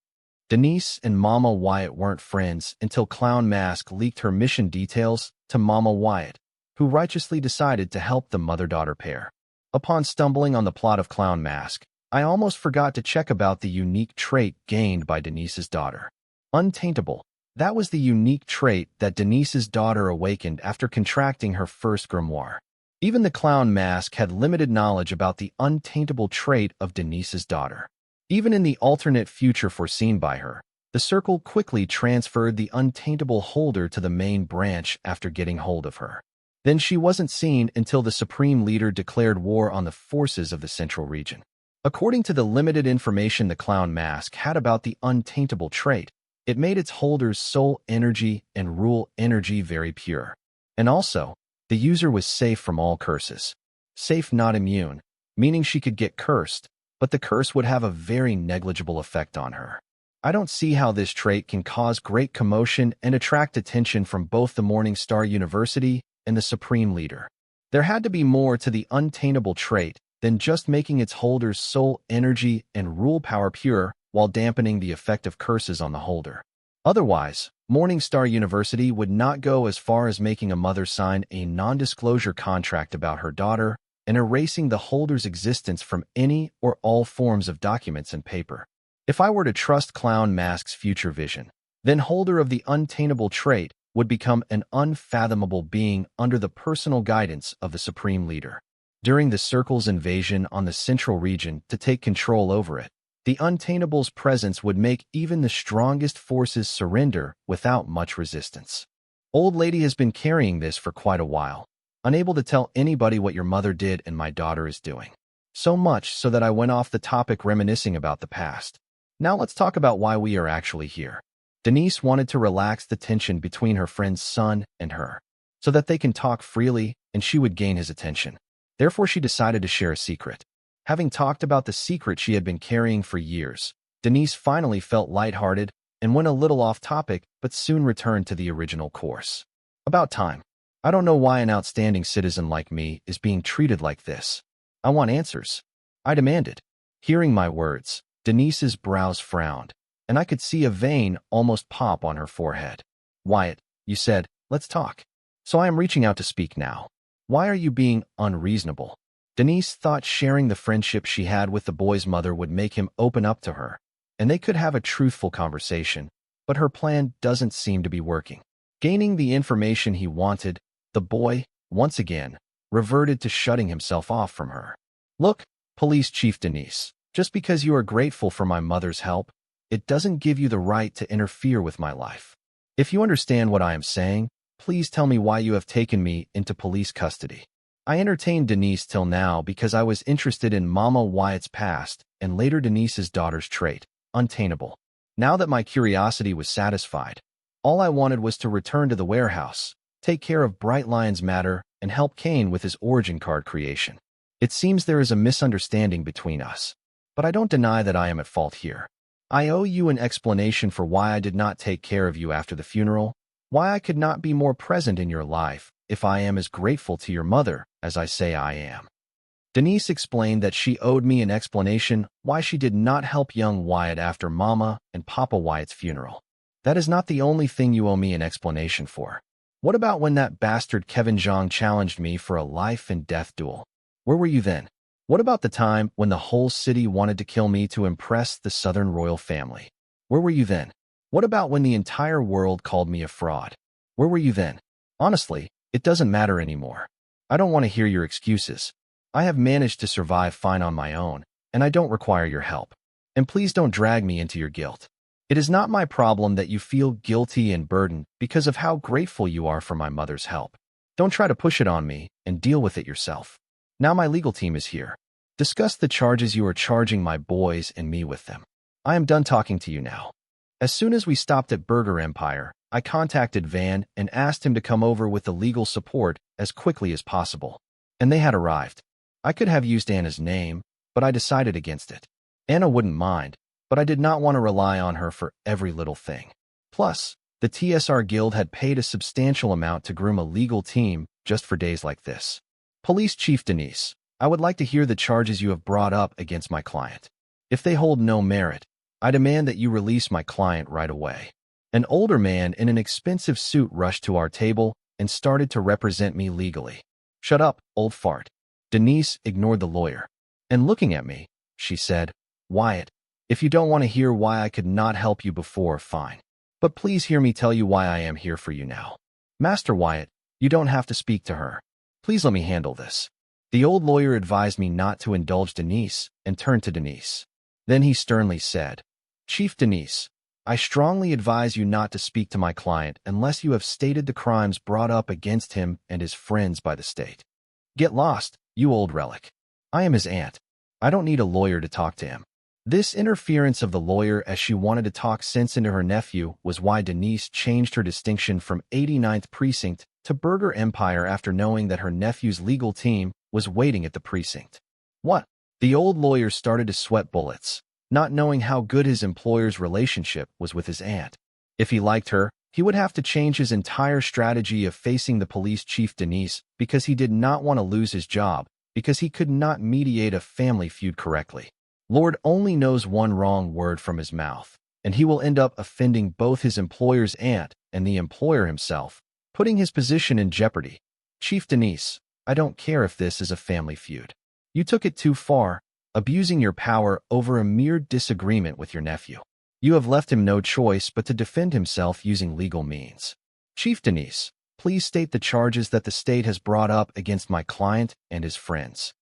Speaker 1: Denise and Mama Wyatt weren't friends until Clown Mask leaked her mission details to Mama Wyatt, who righteously decided to help the mother-daughter pair. Upon stumbling on the plot of Clown Mask, I almost forgot to check about the unique trait gained by Denise's daughter. Untaintable. That was the unique trait that Denise's daughter awakened after contracting her first grimoire. Even the Clown Mask had limited knowledge about the untaintable trait of Denise's daughter. Even in the alternate future foreseen by her, the Circle quickly transferred the untaintable holder to the main branch after getting hold of her. Then she wasn't seen until the Supreme Leader declared war on the forces of the Central Region. According to the limited information the Clown Mask had about the untaintable trait, it made its holder's soul energy and rule energy very pure. And also, the user was safe from all curses. Safe, not immune, meaning she could get cursed, but the curse would have a very negligible effect on her. I don't see how this trait can cause great commotion and attract attention from both the Morningstar University and the Supreme Leader. There had to be more to the untaintable trait than just making its holder's soul energy and rule power pure while dampening the effect of curses on the holder. Otherwise, Morningstar University would not go as far as making a mother sign a non-disclosure contract about her daughter and erasing the holder's existence from any or all forms of documents and paper. If I were to trust Clown Mask's future vision, then holder of the untaintable trait would become an unfathomable being under the personal guidance of the Supreme Leader. During the Circle's invasion on the Central Region to take control over it, the untaintable's presence would make even the strongest forces surrender without much resistance. Old lady has been carrying this for quite a while, unable to tell anybody what your mother did and my daughter is doing. So much so that I went off the topic reminiscing about the past. Now let's talk about why we are actually here. Denise wanted to relax the tension between her friend's son and her, so that they can talk freely and she would gain his attention. Therefore, she decided to share a secret. Having talked about the secret she had been carrying for years, Denise finally felt lighthearted and went a little off topic, but soon returned to the original course. About time. I don't know why an outstanding citizen like me is being treated like this. I want answers. I demanded. Hearing my words, Denise's brows frowned, and I could see a vein almost pop on her forehead. Wyatt, you said, let's talk. So I am reaching out to speak now. Why are you being unreasonable? Denise thought sharing the friendship she had with the boy's mother would make him open up to her, and they could have a truthful conversation, but her plan doesn't seem to be working. Gaining the information he wanted, the boy, once again, reverted to shutting himself off from her. Look, Police Chief Denise, just because you are grateful for my mother's help, it doesn't give you the right to interfere with my life. If you understand what I am saying, please tell me why you have taken me into police custody. I entertained Denise till now because I was interested in Mama Wyatt's past and later Denise's daughter's trait, untainable. Now that my curiosity was satisfied, all I wanted was to return to the warehouse, take care of Bright Lion's matter, and help Kane with his origin card creation. It seems there is a misunderstanding between us, but I don't deny that I am at fault here. I owe you an explanation for why I did not take care of you after the funeral, why I could not be more present in your life if I am as grateful to your mother as I say I am. Denise explained that she owed me an explanation why she did not help young Wyatt after Mama and Papa Wyatt's funeral. That is not the only thing you owe me an explanation for. What about when that bastard Kevin Zhang challenged me for a life and death duel? Where were you then? What about the time when the whole city wanted to kill me to impress the Southern royal family? Where were you then? What about when the entire world called me a fraud? Where were you then? Honestly, it doesn't matter anymore. I don't want to hear your excuses. I have managed to survive fine on my own, and I don't require your help. And please don't drag me into your guilt. It is not my problem that you feel guilty and burdened because of how grateful you are for my mother's help. Don't try to push it on me and deal with it yourself. Now my legal team is here. Discuss the charges you are charging my boys and me with them. I am done talking to you now. As soon as we stopped at Burger Empire, I contacted Van and asked him to come over with the legal support as quickly as possible. And they had arrived. I could have used Anna's name, but I decided against it. Anna wouldn't mind, but I did not want to rely on her for every little thing. Plus, the TSR Guild had paid a substantial amount to groom a legal team just for days like this. Police Chief Denise, I would like to hear the charges you have brought up against my client. If they hold no merit, I demand that you release my client right away. An older man in an expensive suit rushed to our table and started to represent me legally. Shut up, old fart. Denise ignored the lawyer. And looking at me, she said, Wyatt, if you don't want to hear why I could not help you before, fine. But please hear me tell you why I am here for you now. Master Wyatt, you don't have to speak to her. Please let me handle this. The old lawyer advised me not to indulge Denise and turned to Denise. Then he sternly said, Chief Denise, I strongly advise you not to speak to my client unless you have stated the crimes brought up against him and his friends by the state. Get lost, you old relic. I am his aunt. I don't need a lawyer to talk to him. This interference of the lawyer as she wanted to talk sense into her nephew was why Denise changed her distinction from 89th Precinct to Burger Empire after knowing that her nephew's legal team was waiting at the precinct. What? The old lawyer started to sweat bullets, not knowing how good his employer's relationship was with his aunt. If he liked her, he would have to change his entire strategy of facing the police chief Denise because he did not want to lose his job, because he could not mediate a family feud correctly. Lord only knows one wrong word from his mouth, and he will end up offending both his employer's aunt and the employer himself, putting his position in jeopardy. Chief Denise, I don't care if this is a family feud. You took it too far, abusing your power over a mere disagreement with your nephew. You have left him no choice but to defend himself using legal means. Chief Denise, please state the charges that the state has brought up against my client and his friends.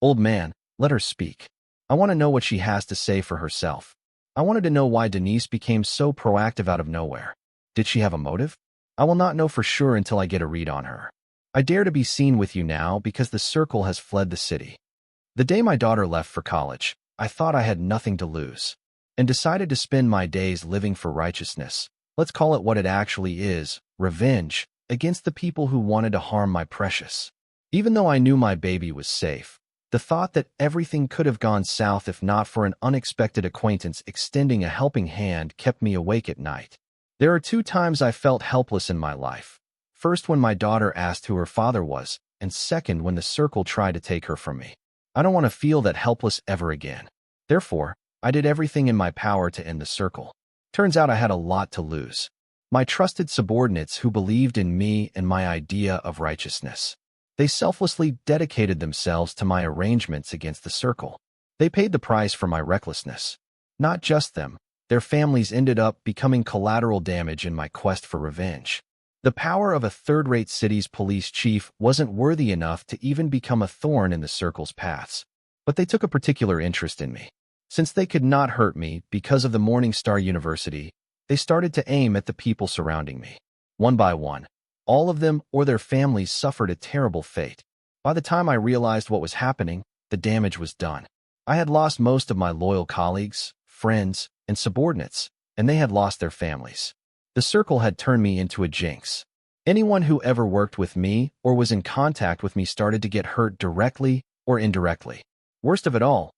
Speaker 1: Old man, let her speak. I want to know what she has to say for herself. I wanted to know why Denise became so proactive out of nowhere. Did she have a motive? I will not know for sure until I get a read on her. I dare to be seen with you now because the circle has fled the city. The day my daughter left for college, I thought I had nothing to lose, and decided to spend my days living for righteousness. Let's call it what it actually is, revenge, against the people who wanted to harm my precious. Even though I knew my baby was safe, the thought that everything could have gone south if not for an unexpected acquaintance extending a helping hand kept me awake at night. There are 2 times I felt helpless in my life. First, when my daughter asked who her father was, and second, when the circle tried to take her from me. I don't want to feel that helpless ever again. Therefore, I did everything in my power to end the circle. Turns out I had a lot to lose. My trusted subordinates who believed in me and my idea of righteousness. They selflessly dedicated themselves to my arrangements against the circle. They paid the price for my recklessness. Not just them, their families ended up becoming collateral damage in my quest for revenge. The power of a third-rate city's police chief wasn't worthy enough to even become a thorn in the Circle's paths. But they took a particular interest in me. Since they could not hurt me because of the Morningstar University, they started to aim at the people surrounding me. One by one, all of them or their families suffered a terrible fate. By the time I realized what was happening, the damage was done. I had lost most of my loyal colleagues, friends, and subordinates, and they had lost their families. The Circle had turned me into a jinx. Anyone who ever worked with me or was in contact with me started to get hurt directly or indirectly. Worst of it all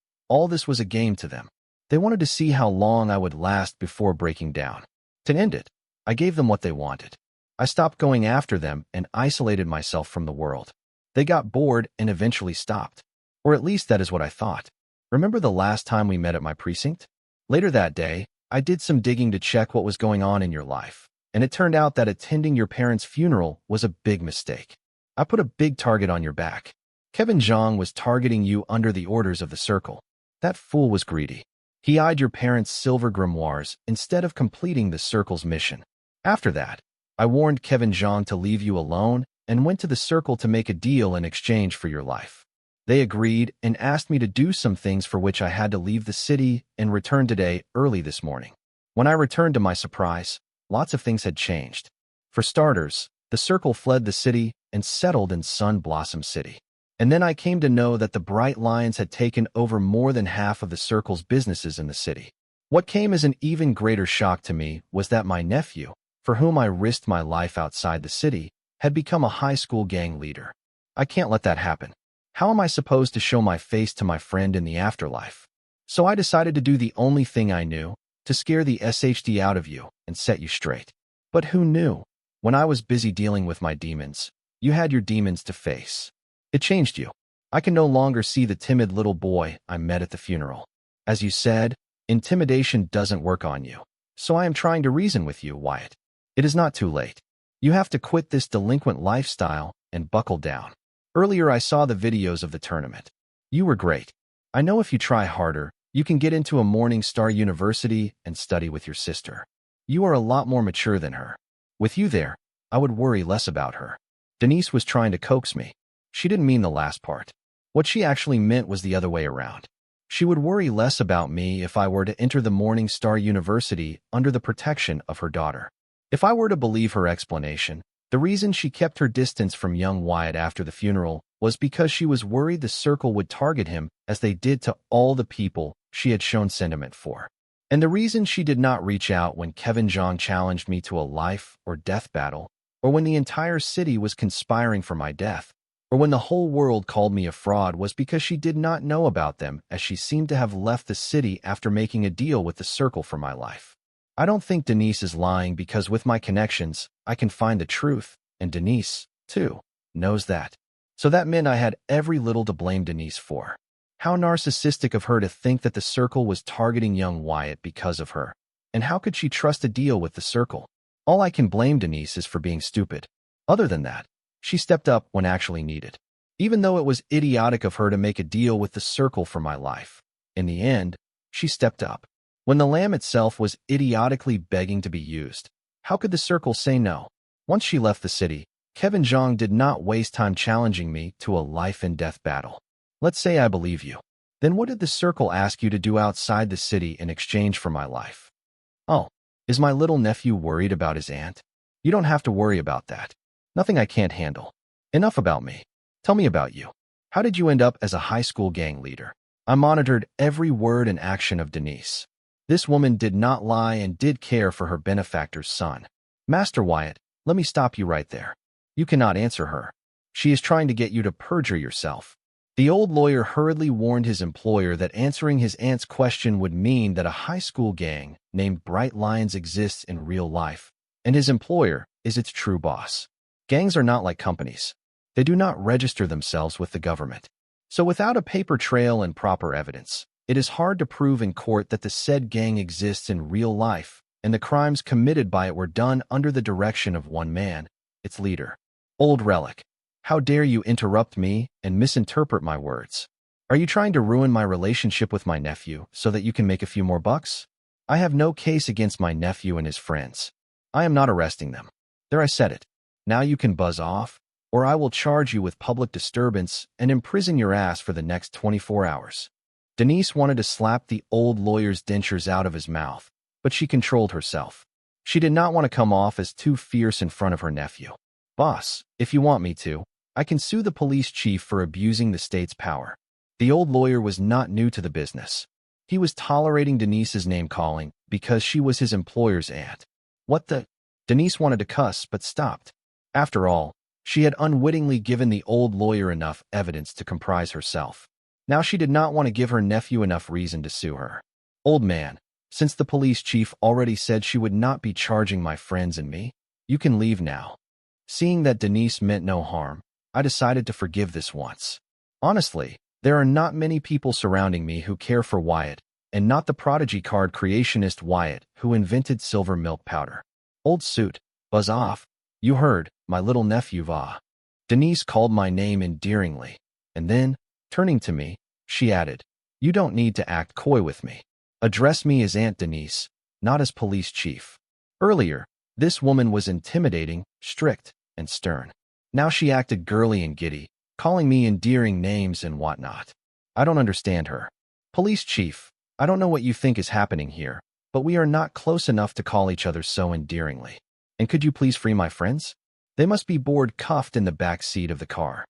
Speaker 1: this was a game to them. They wanted to see how long I would last before breaking down. To end it, I gave them what they wanted. I stopped going after them and isolated myself from the world. They got bored and eventually stopped. Or at least that is what I thought. Remember the last time we met at my precinct? Later that day, I did some digging to check what was going on in your life, and it turned out that attending your parents' funeral was a big mistake. I put a big target on your back. Kevin Zhang was targeting you under the orders of the Circle. That fool was greedy. He eyed your parents' silver grimoires instead of completing the Circle's mission. After that, I warned Kevin Zhang to leave you alone and went to the Circle to make a deal in exchange for your life. They agreed and asked me to do some things for which I had to leave the city and return today early this morning. When I returned, to my surprise, lots of things had changed. For starters, the Circle fled the city and settled in Sun Blossom City. And then I came to know that the Bright Lions had taken over more than half of the Circle's businesses in the city. What came as an even greater shock to me was that my nephew, for whom I risked my life outside the city, had become a high school gang leader. I can't let that happen. How am I supposed to show my face to my friend in the afterlife? So I decided to do the only thing I knew, to scare the SHD out of you and set you straight. But who knew? When I was busy dealing with my demons, you had your demons to face. It changed you. I can no longer see the timid little boy I met at the funeral. As you said, intimidation doesn't work on you. So I am trying to reason with you, Wyatt. It is not too late. You have to quit this delinquent lifestyle and buckle down. Earlier I saw the videos of the tournament. You were great. I know if you try harder, you can get into a Morningstar University and study with your sister. You are a lot more mature than her. With you there, I would worry less about her. Denise was trying to coax me. She didn't mean the last part. What she actually meant was the other way around. She would worry less about me if I were to enter the Morningstar University under the protection of her daughter. If I were to believe her explanation, the reason she kept her distance from young Wyatt after the funeral was because she was worried the Circle would target him as they did to all the people she had shown sentiment for. And the reason she did not reach out when Kevin Zhang challenged me to a life or death battle, or when the entire city was conspiring for my death, or when the whole world called me a fraud was because she did not know about them, as she seemed to have left the city after making a deal with the Circle for my life. I don't think Denise is lying because with my connections, I can find the truth, and Denise, too, knows that. So that meant I had every little to blame Denise for. How narcissistic of her to think that the Circle was targeting young Wyatt because of her. And how could she trust a deal with the Circle? All I can blame Denise is for being stupid. Other than that, she stepped up when actually needed. Even though it was idiotic of her to make a deal with the Circle for my life, in the end, she stepped up. When the lamb itself was idiotically begging to be used, how could the Circle say no? Once she left the city, Kevin Zhang did not waste time challenging me to a life-and-death battle. Let's say I believe you. Then what did the Circle ask you to do outside the city in exchange for my life? Oh, is my little nephew worried about his aunt? You don't have to worry about that. Nothing I can't handle. Enough about me. Tell me about you. How did you end up as a high school gang leader? I monitored every word and action of Denise. This woman did not lie and did care for her benefactor's son. Master Wyatt, let me stop you right there. You cannot answer her. She is trying to get you to perjure yourself. The old lawyer hurriedly warned his employer that answering his aunt's question would mean that a high school gang named Bright Lions exists in real life, and his employer is its true boss. Gangs are not like companies. They do not register themselves with the government. So without a paper trail and proper evidence, it is hard to prove in court that the said gang exists in real life, and the crimes committed by it were done under the direction of one man, its leader. Old relic, how dare you interrupt me and misinterpret my words? Are you trying to ruin my relationship with my nephew so that you can make a few more bucks? I have no case against my nephew and his friends. I am not arresting them. There, I said it. Now you can buzz off, or I will charge you with public disturbance and imprison your ass for the next 24 hours. Denise wanted to slap the old lawyer's dentures out of his mouth, but she controlled herself. She did not want to come off as too fierce in front of her nephew. Boss, if you want me to, I can sue the police chief for abusing the state's power. The old lawyer was not new to the business. He was tolerating Denise's name-calling because she was his employer's aunt. What the? Denise wanted to cuss but stopped. After all, she had unwittingly given the old lawyer enough evidence to comprise herself. Now she did not want to give her nephew enough reason to sue her. Old man, since the police chief already said she would not be charging my friends and me, you can leave now. Seeing that Denise meant no harm, I decided to forgive this once. Honestly, there are not many people surrounding me who care for Wyatt, and not the prodigy card creationist Wyatt who invented silver milk powder. Old suit, buzz off. You heard, my little nephew Va. Denise called my name endearingly, and then, turning to me, she added, you don't need to act coy with me. Address me as Aunt Denise, not as police chief. Earlier, this woman was intimidating, strict, and stern. Now she acted girly and giddy, calling me endearing names and whatnot. I don't understand her. Police chief, I don't know what you think is happening here, but we are not close enough to call each other so endearingly. And could you please free my friends? They must be bored cuffed in the back seat of the car.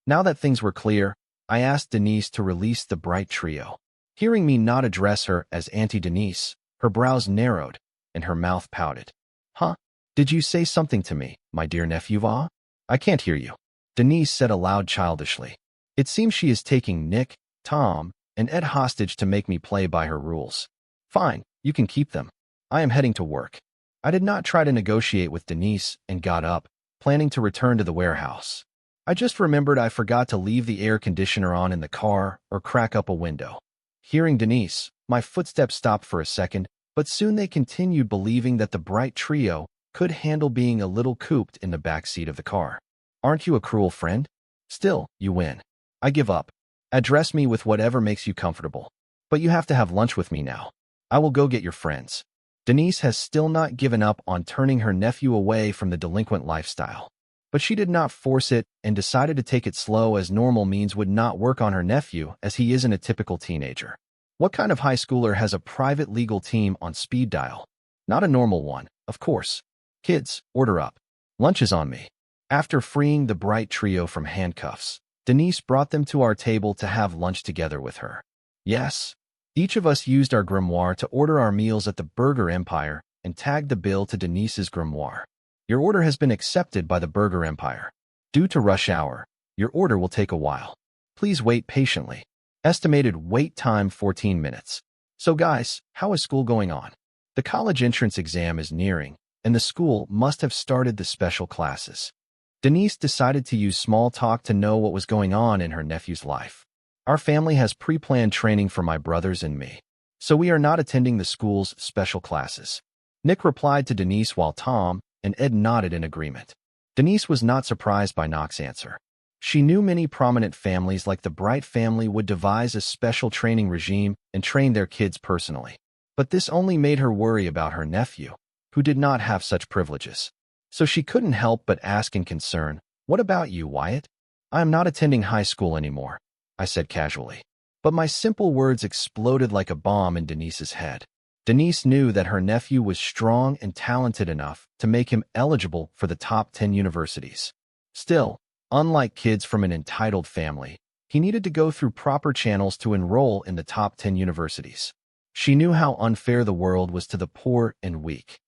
Speaker 1: Now that things were clear, I asked Denise to release the bright trio. Hearing me not address her as Auntie Denise, her brows narrowed, and her mouth pouted. Huh? Did you say something to me, my dear nephew Va? I can't hear you. Denise said aloud childishly. It seems she is taking Nick, Tom, and Ed hostage to make me play by her rules. Fine, you can keep them. I am heading to work. I did not try to negotiate with Denise and got up, planning to return to the warehouse. I just remembered I forgot to leave the air conditioner on in the car or crack up a window. Hearing Denise, my footsteps stopped for a second, but soon they continued, believing that the bright trio could handle being a little cooped in the back seat of the car. Aren't you a cruel friend? Still, you win. I give up. Address me with whatever makes you comfortable. But you have to have lunch with me now. I will go get your friends. Denise has still not given up on turning her nephew away from the delinquent lifestyle. But she did not force it and decided to take it slow, as normal means would not work on her nephew, as he isn't a typical teenager. What kind of high schooler has a private legal team on speed dial? Not a normal one, of course. Kids, order up. Lunch is on me. After freeing the bright trio from handcuffs, Denise brought them to our table to have lunch together with her. Yes. Each of us used our grimoire to order our meals at the Burger Empire and tagged the bill to Denise's grimoire. Your order has been accepted by the Burger Empire. Due to rush hour, your order will take a while. Please wait patiently. Estimated wait time 14 minutes. So guys, how is school going on? The college entrance exam is nearing, and the school must have started the special classes. Denise decided to use small talk to know what was going on in her nephew's life. Our family has pre-planned training for my brothers and me, so we are not attending the school's special classes. Nick replied to Denise while Tom and Ed nodded in agreement. Denise was not surprised by Nock's answer. She knew many prominent families like the Bright family would devise a special training regime and train their kids personally. But this only made her worry about her nephew, who did not have such privileges. So she couldn't help but ask in concern, "What about you, Wyatt?" "I am not attending high school anymore," I said casually. But my simple words exploded like a bomb in Denise's head. Denise knew that her nephew was strong and talented enough to make him eligible for the top 10 universities. Still, unlike kids from an entitled family, he needed to go through proper channels to enroll in the top 10 universities. She knew how unfair the world was to the poor and weak.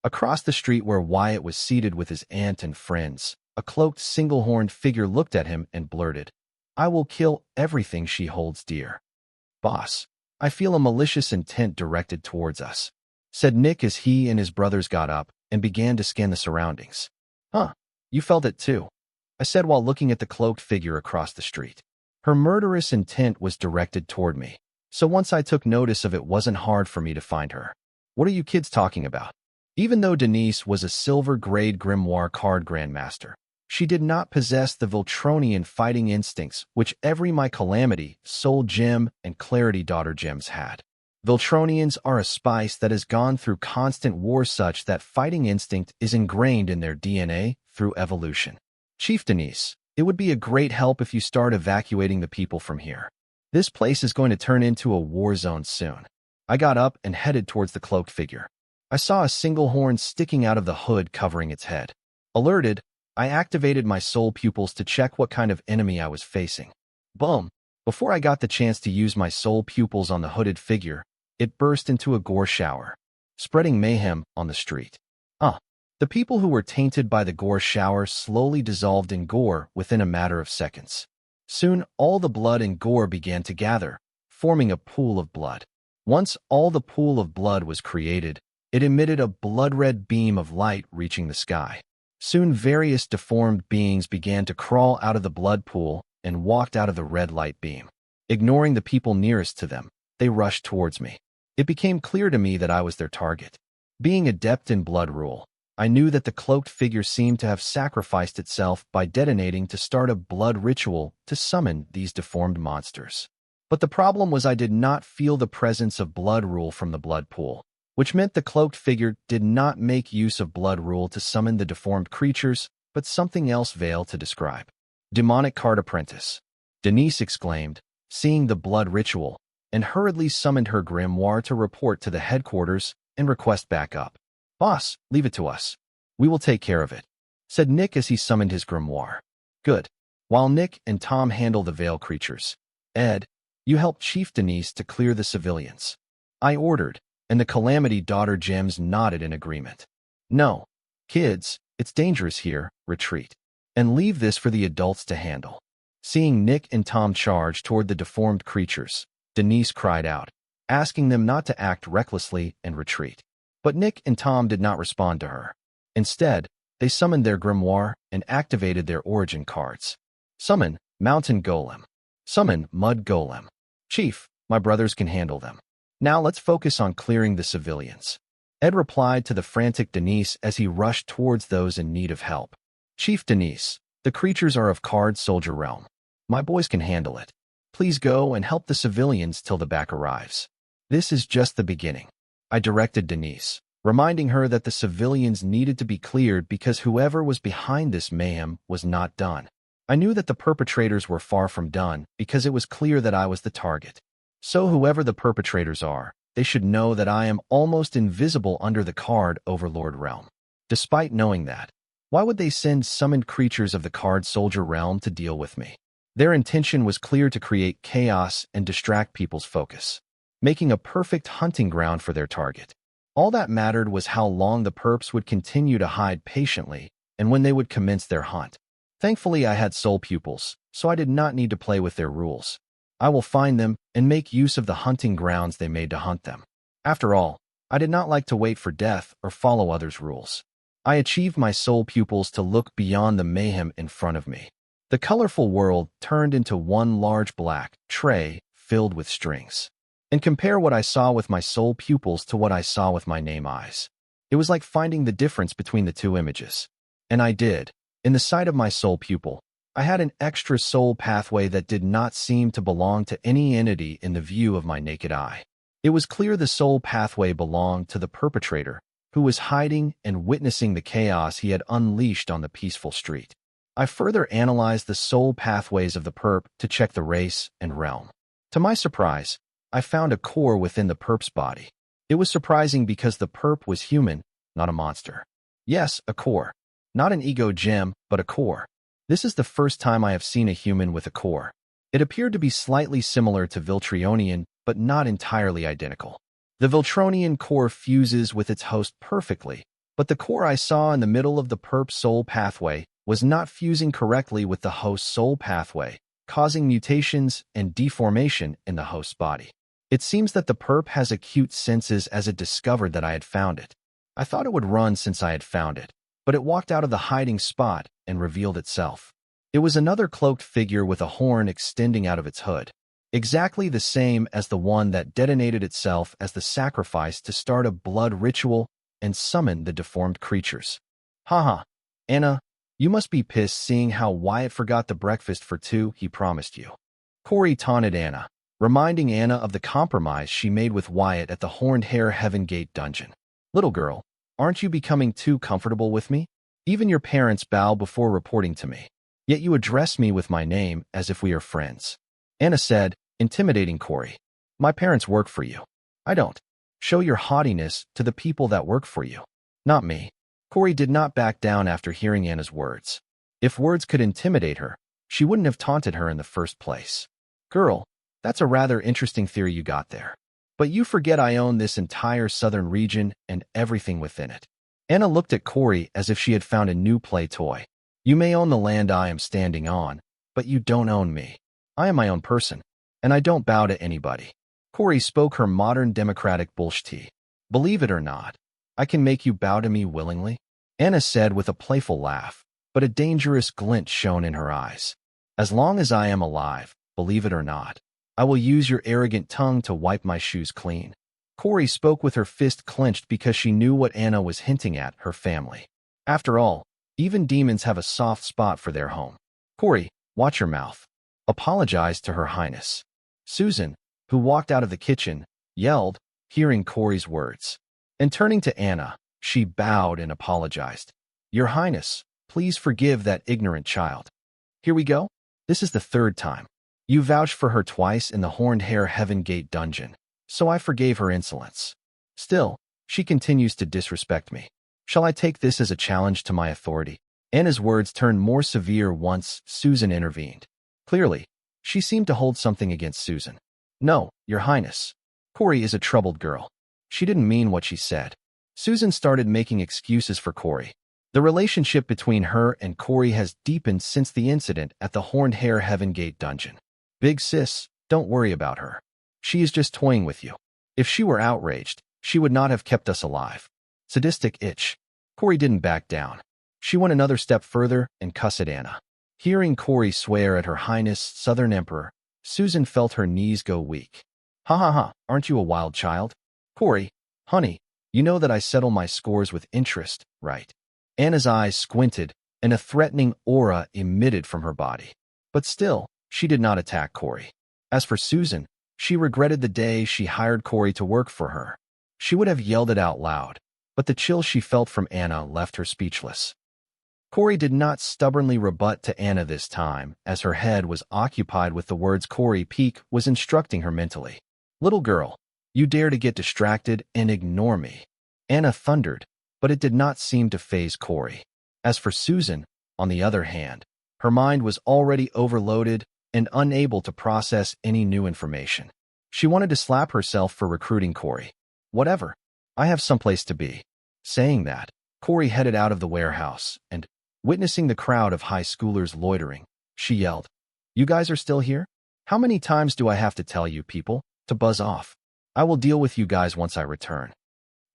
Speaker 1: Across the street where Wyatt was seated with his aunt and friends, a cloaked single-horned figure looked at him and blurted, "I will kill everything she holds dear." "Boss, I feel a malicious intent directed towards us," said Nick as he and his brothers got up and began to scan the surroundings. "Huh, you felt it too," I said while looking at the cloaked figure across the street. Her murderous intent was directed toward me, so once I took notice of it, wasn't hard for me to find her. "What are you kids talking about?" Even though Denise was a silver-grade grimoire card grandmaster, She did not possess the Viltronian fighting instincts which every My Calamity, Soul Gem, and Clarity Daughter gems had. Viltronians are a spice that has gone through constant war such that fighting instinct is ingrained in their DNA through evolution. Chief Denise, it would be a great help if you start evacuating the people from here. This place is going to turn into a war zone soon. I got up and headed towards the cloaked figure. I saw a single horn sticking out of the hood covering its head. Alerted, I activated my soul pupils to check what kind of enemy I was facing. Boom! Before I got the chance to use my soul pupils on the hooded figure, it burst into a gore shower, spreading mayhem on the street. The people who were tainted by the gore shower slowly dissolved in gore within a matter of seconds. Soon, all the blood and gore began to gather, forming a pool of blood. Once all the pool of blood was created, it emitted a blood-red beam of light reaching the sky. Soon, various deformed beings began to crawl out of the blood pool and walked out of the red light beam. Ignoring the people nearest to them, they rushed towards me. It became clear to me that I was their target. Being adept in blood rule, I knew that the cloaked figure seemed to have sacrificed itself by detonating to start a blood ritual to summon these deformed monsters. But the problem was I did not feel the presence of blood rule from the blood pool, which meant the cloaked figure did not make use of blood rule to summon the deformed creatures, but something else veiled to describe. Demonic card apprentice, Denise exclaimed, seeing the blood ritual, and hurriedly summoned her grimoire to report to the headquarters and request backup. Boss, leave it to us. We will take care of it, said Nick as he summoned his grimoire. Good. While Nick and Tom handle the veil creatures, Ed, you help Chief Denise to clear the civilians. I ordered, and the Calamity Daughter gems nodded in agreement. No, kids, it's dangerous here, retreat. And leave this for the adults to handle. Seeing Nick and Tom charge toward the deformed creatures, Denise cried out, asking them not to act recklessly and retreat. But Nick and Tom did not respond to her. Instead, they summoned their grimoire and activated their origin cards. Summon Mountain Golem. Summon Mud Golem. Chief, my brothers can handle them. Now let's focus on clearing the civilians. Ed replied to the frantic Denise as he rushed towards those in need of help. Chief Denise, the creatures are of Card Soldier realm. My boys can handle it. Please go and help the civilians till the back arrives. This is just the beginning. I directed Denise, reminding her that the civilians needed to be cleared because whoever was behind this mayhem was not done. I knew that the perpetrators were far from done because it was clear that I was the target. So whoever the perpetrators are, they should know that I am almost invisible under the Card Overlord realm. Despite knowing that, why would they send summoned creatures of the Card Soldier realm to deal with me? Their intention was clear: to create chaos and distract people's focus, making a perfect hunting ground for their target. All that mattered was how long the perps would continue to hide patiently and when they would commence their hunt. Thankfully, I had soul pupils, so I did not need to play with their rules. I will find them and make use of the hunting grounds they made to hunt them. After all, I did not like to wait for death or follow others' rules. I achieved my soul pupils to look beyond the mayhem in front of me. The colorful world turned into one large black tray filled with strings. And compare what I saw with my soul pupils to what I saw with my name eyes. It was like finding the difference between the two images. And I did. In the sight of my soul pupil, I had an extra soul pathway that did not seem to belong to any entity in the view of my naked eye. It was clear the soul pathway belonged to the perpetrator, who was hiding and witnessing the chaos he had unleashed on the peaceful street. I further analyzed the soul pathways of the perp to check the race and realm. To my surprise, I found a core within the perp's body. It was surprising because the perp was human, not a monster. Yes, a core. Not an ego gem, but a core. This is the first time I have seen a human with a core. It appeared to be slightly similar to Viltronian, but not entirely identical. The Viltronian core fuses with its host perfectly, but the core I saw in the middle of the perp's soul pathway was not fusing correctly with the host's soul pathway, causing mutations and deformation in the host's body. It seems that the perp has acute senses as it discovered that I had found it. I thought it would run since I had found it, but it walked out of the hiding spot and revealed itself. It was another cloaked figure with a horn extending out of its hood, exactly the same as the one that detonated itself as the sacrifice to start a blood ritual and summon the deformed creatures. Haha, Anna, You must be pissed seeing how Wyatt forgot the breakfast for two he promised you. Corey taunted Anna, reminding Anna of the compromise she made with Wyatt at the Horned Hare Heaven Gate dungeon. Little girl, aren't you becoming too comfortable with me? Even your parents bow before reporting to me. Yet you address me with my name as if we are friends. Anna said, intimidating Corey. My parents work for you. I don't. Show your haughtiness to the people that work for you. Not me. Corey did not back down after hearing Anna's words. If words could intimidate her, she wouldn't have taunted her in the first place. Girl, that's a rather interesting theory you got there. But you forget I own this entire southern region and everything within it. Anna looked at Corey as if she had found a new play toy. You may own the land I am standing on, but you don't own me. I am my own person, and I don't bow to anybody. Corey spoke her modern democratic bullshit. Believe it or not, I can make you bow to me willingly, Anna said with a playful laugh, but a dangerous glint shone in her eyes. As long as I am alive, believe it or not, I will use your arrogant tongue to wipe my shoes clean. Corey spoke with her fist clenched because she knew what Anna was hinting at, her family. After all, even demons have a soft spot for their home. Corey, watch your mouth. Apologize to Her Highness. Susan, who walked out of the kitchen, yelled, hearing Corey's words. And turning to Anna, she bowed and apologized. Your Highness, please forgive that ignorant child. Here we go. This is the third time. You vouched for her twice in the Horned Hare Heaven Gate dungeon, so I forgave her insolence. Still, she continues to disrespect me. Shall I take this as a challenge to my authority? Anna's words turned more severe once Susan intervened. Clearly, she seemed to hold something against Susan. No, Your Highness. Corey is a troubled girl. She didn't mean what she said. Susan started making excuses for Corey. The relationship between her and Corey has deepened since the incident at the Horned Hare Heaven Gate dungeon. Big sis, don't worry about her. She is just toying with you. If she were outraged, she would not have kept us alive. Sadistic itch. Corey didn't back down. She went another step further and cussed at Anna. Hearing Corey swear at Her Highness Southern Emperor, Susan felt her knees go weak. Ha ha ha, aren't you a wild child? Corey, honey, you know that I settle my scores with interest, right? Anna's eyes squinted, and a threatening aura emitted from her body. But still, she did not attack Corey. As for Susan, she regretted the day she hired Corey to work for her. She would have yelled it out loud, but the chill she felt from Anna left her speechless. Corey did not stubbornly rebut to Anna this time, as her head was occupied with the words Corey Peak was instructing her mentally. Little girl, you dare to get distracted and ignore me. Anna thundered, but it did not seem to faze Corey. As for Susan, on the other hand, her mind was already overloaded and unable to process any new information. She wanted to slap herself for recruiting Corey. Whatever. I have someplace to be. Saying that, Corey headed out of the warehouse and, witnessing the crowd of high schoolers loitering, she yelled, You guys are still here? How many times do I have to tell you, people, to buzz off? I will deal with you guys once I return.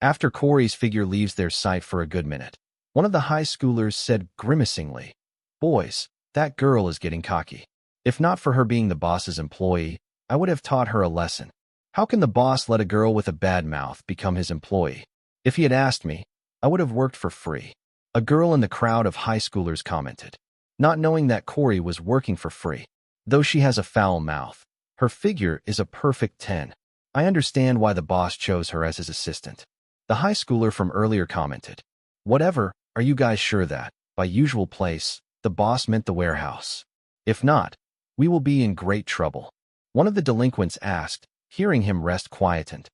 Speaker 1: After Corey's figure leaves their sight for a good minute, one of the high schoolers said grimacingly, Boys, that girl is getting cocky. If not for her being the boss's employee, I would have taught her a lesson. How can the boss let a girl with a bad mouth become his employee? If he had asked me, I would have worked for free. A girl in the crowd of high schoolers commented, not knowing that Corey was working for free. Though she has a foul mouth, her figure is a perfect 10. I understand why the boss chose her as his assistant. The high schooler from earlier commented, Whatever, are you guys sure that, by usual place, the boss meant the warehouse? If not, we will be in great trouble. One of the delinquents asked, hearing him rest quietened.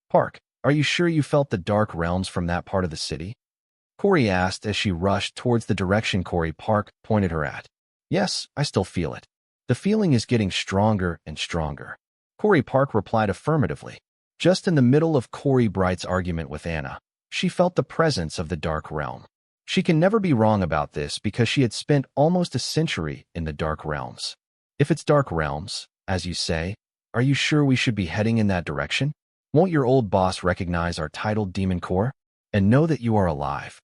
Speaker 1: Park, are you sure you felt the dark realms from that part of the city? Corey asked as she rushed towards the direction Corey Park pointed her at. Yes, I still feel it. The feeling is getting stronger and stronger. Corey Park replied affirmatively. Just in the middle of Corey Bright's argument with Anna, she felt the presence of the dark realm. She can never be wrong about this because she had spent almost a century in the dark realms. If it's dark realms, as you say, are you sure we should be heading in that direction? Won't your old boss recognize our titled demon core and know that you are alive?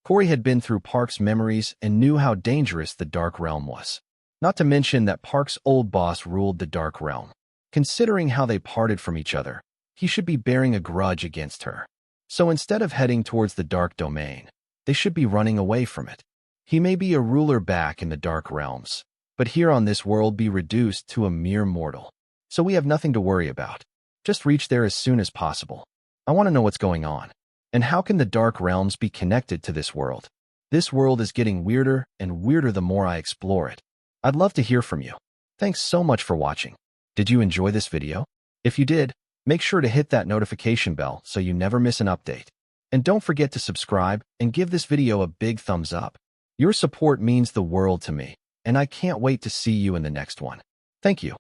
Speaker 1: Corey had been through Park's memories and knew how dangerous the dark realm was. Not to mention that Park's old boss ruled the dark realm. Considering how they parted from each other, he should be bearing a grudge against her. So instead of heading towards the dark domain, they should be running away from it. He may be a ruler back in the dark realms, but here on this world be reduced to a mere mortal. So we have nothing to worry about. Just reach there as soon as possible. I want to know what's going on. And how can the dark realms be connected to this world? This world is getting weirder and weirder the more I explore it. I'd love to hear from you. Thanks so much for watching. Did you enjoy this video? If you did, make sure to hit that notification bell so you never miss an update. And don't forget to subscribe and give this video a big thumbs up. Your support means the world to me, and I can't wait to see you in the next one. Thank you.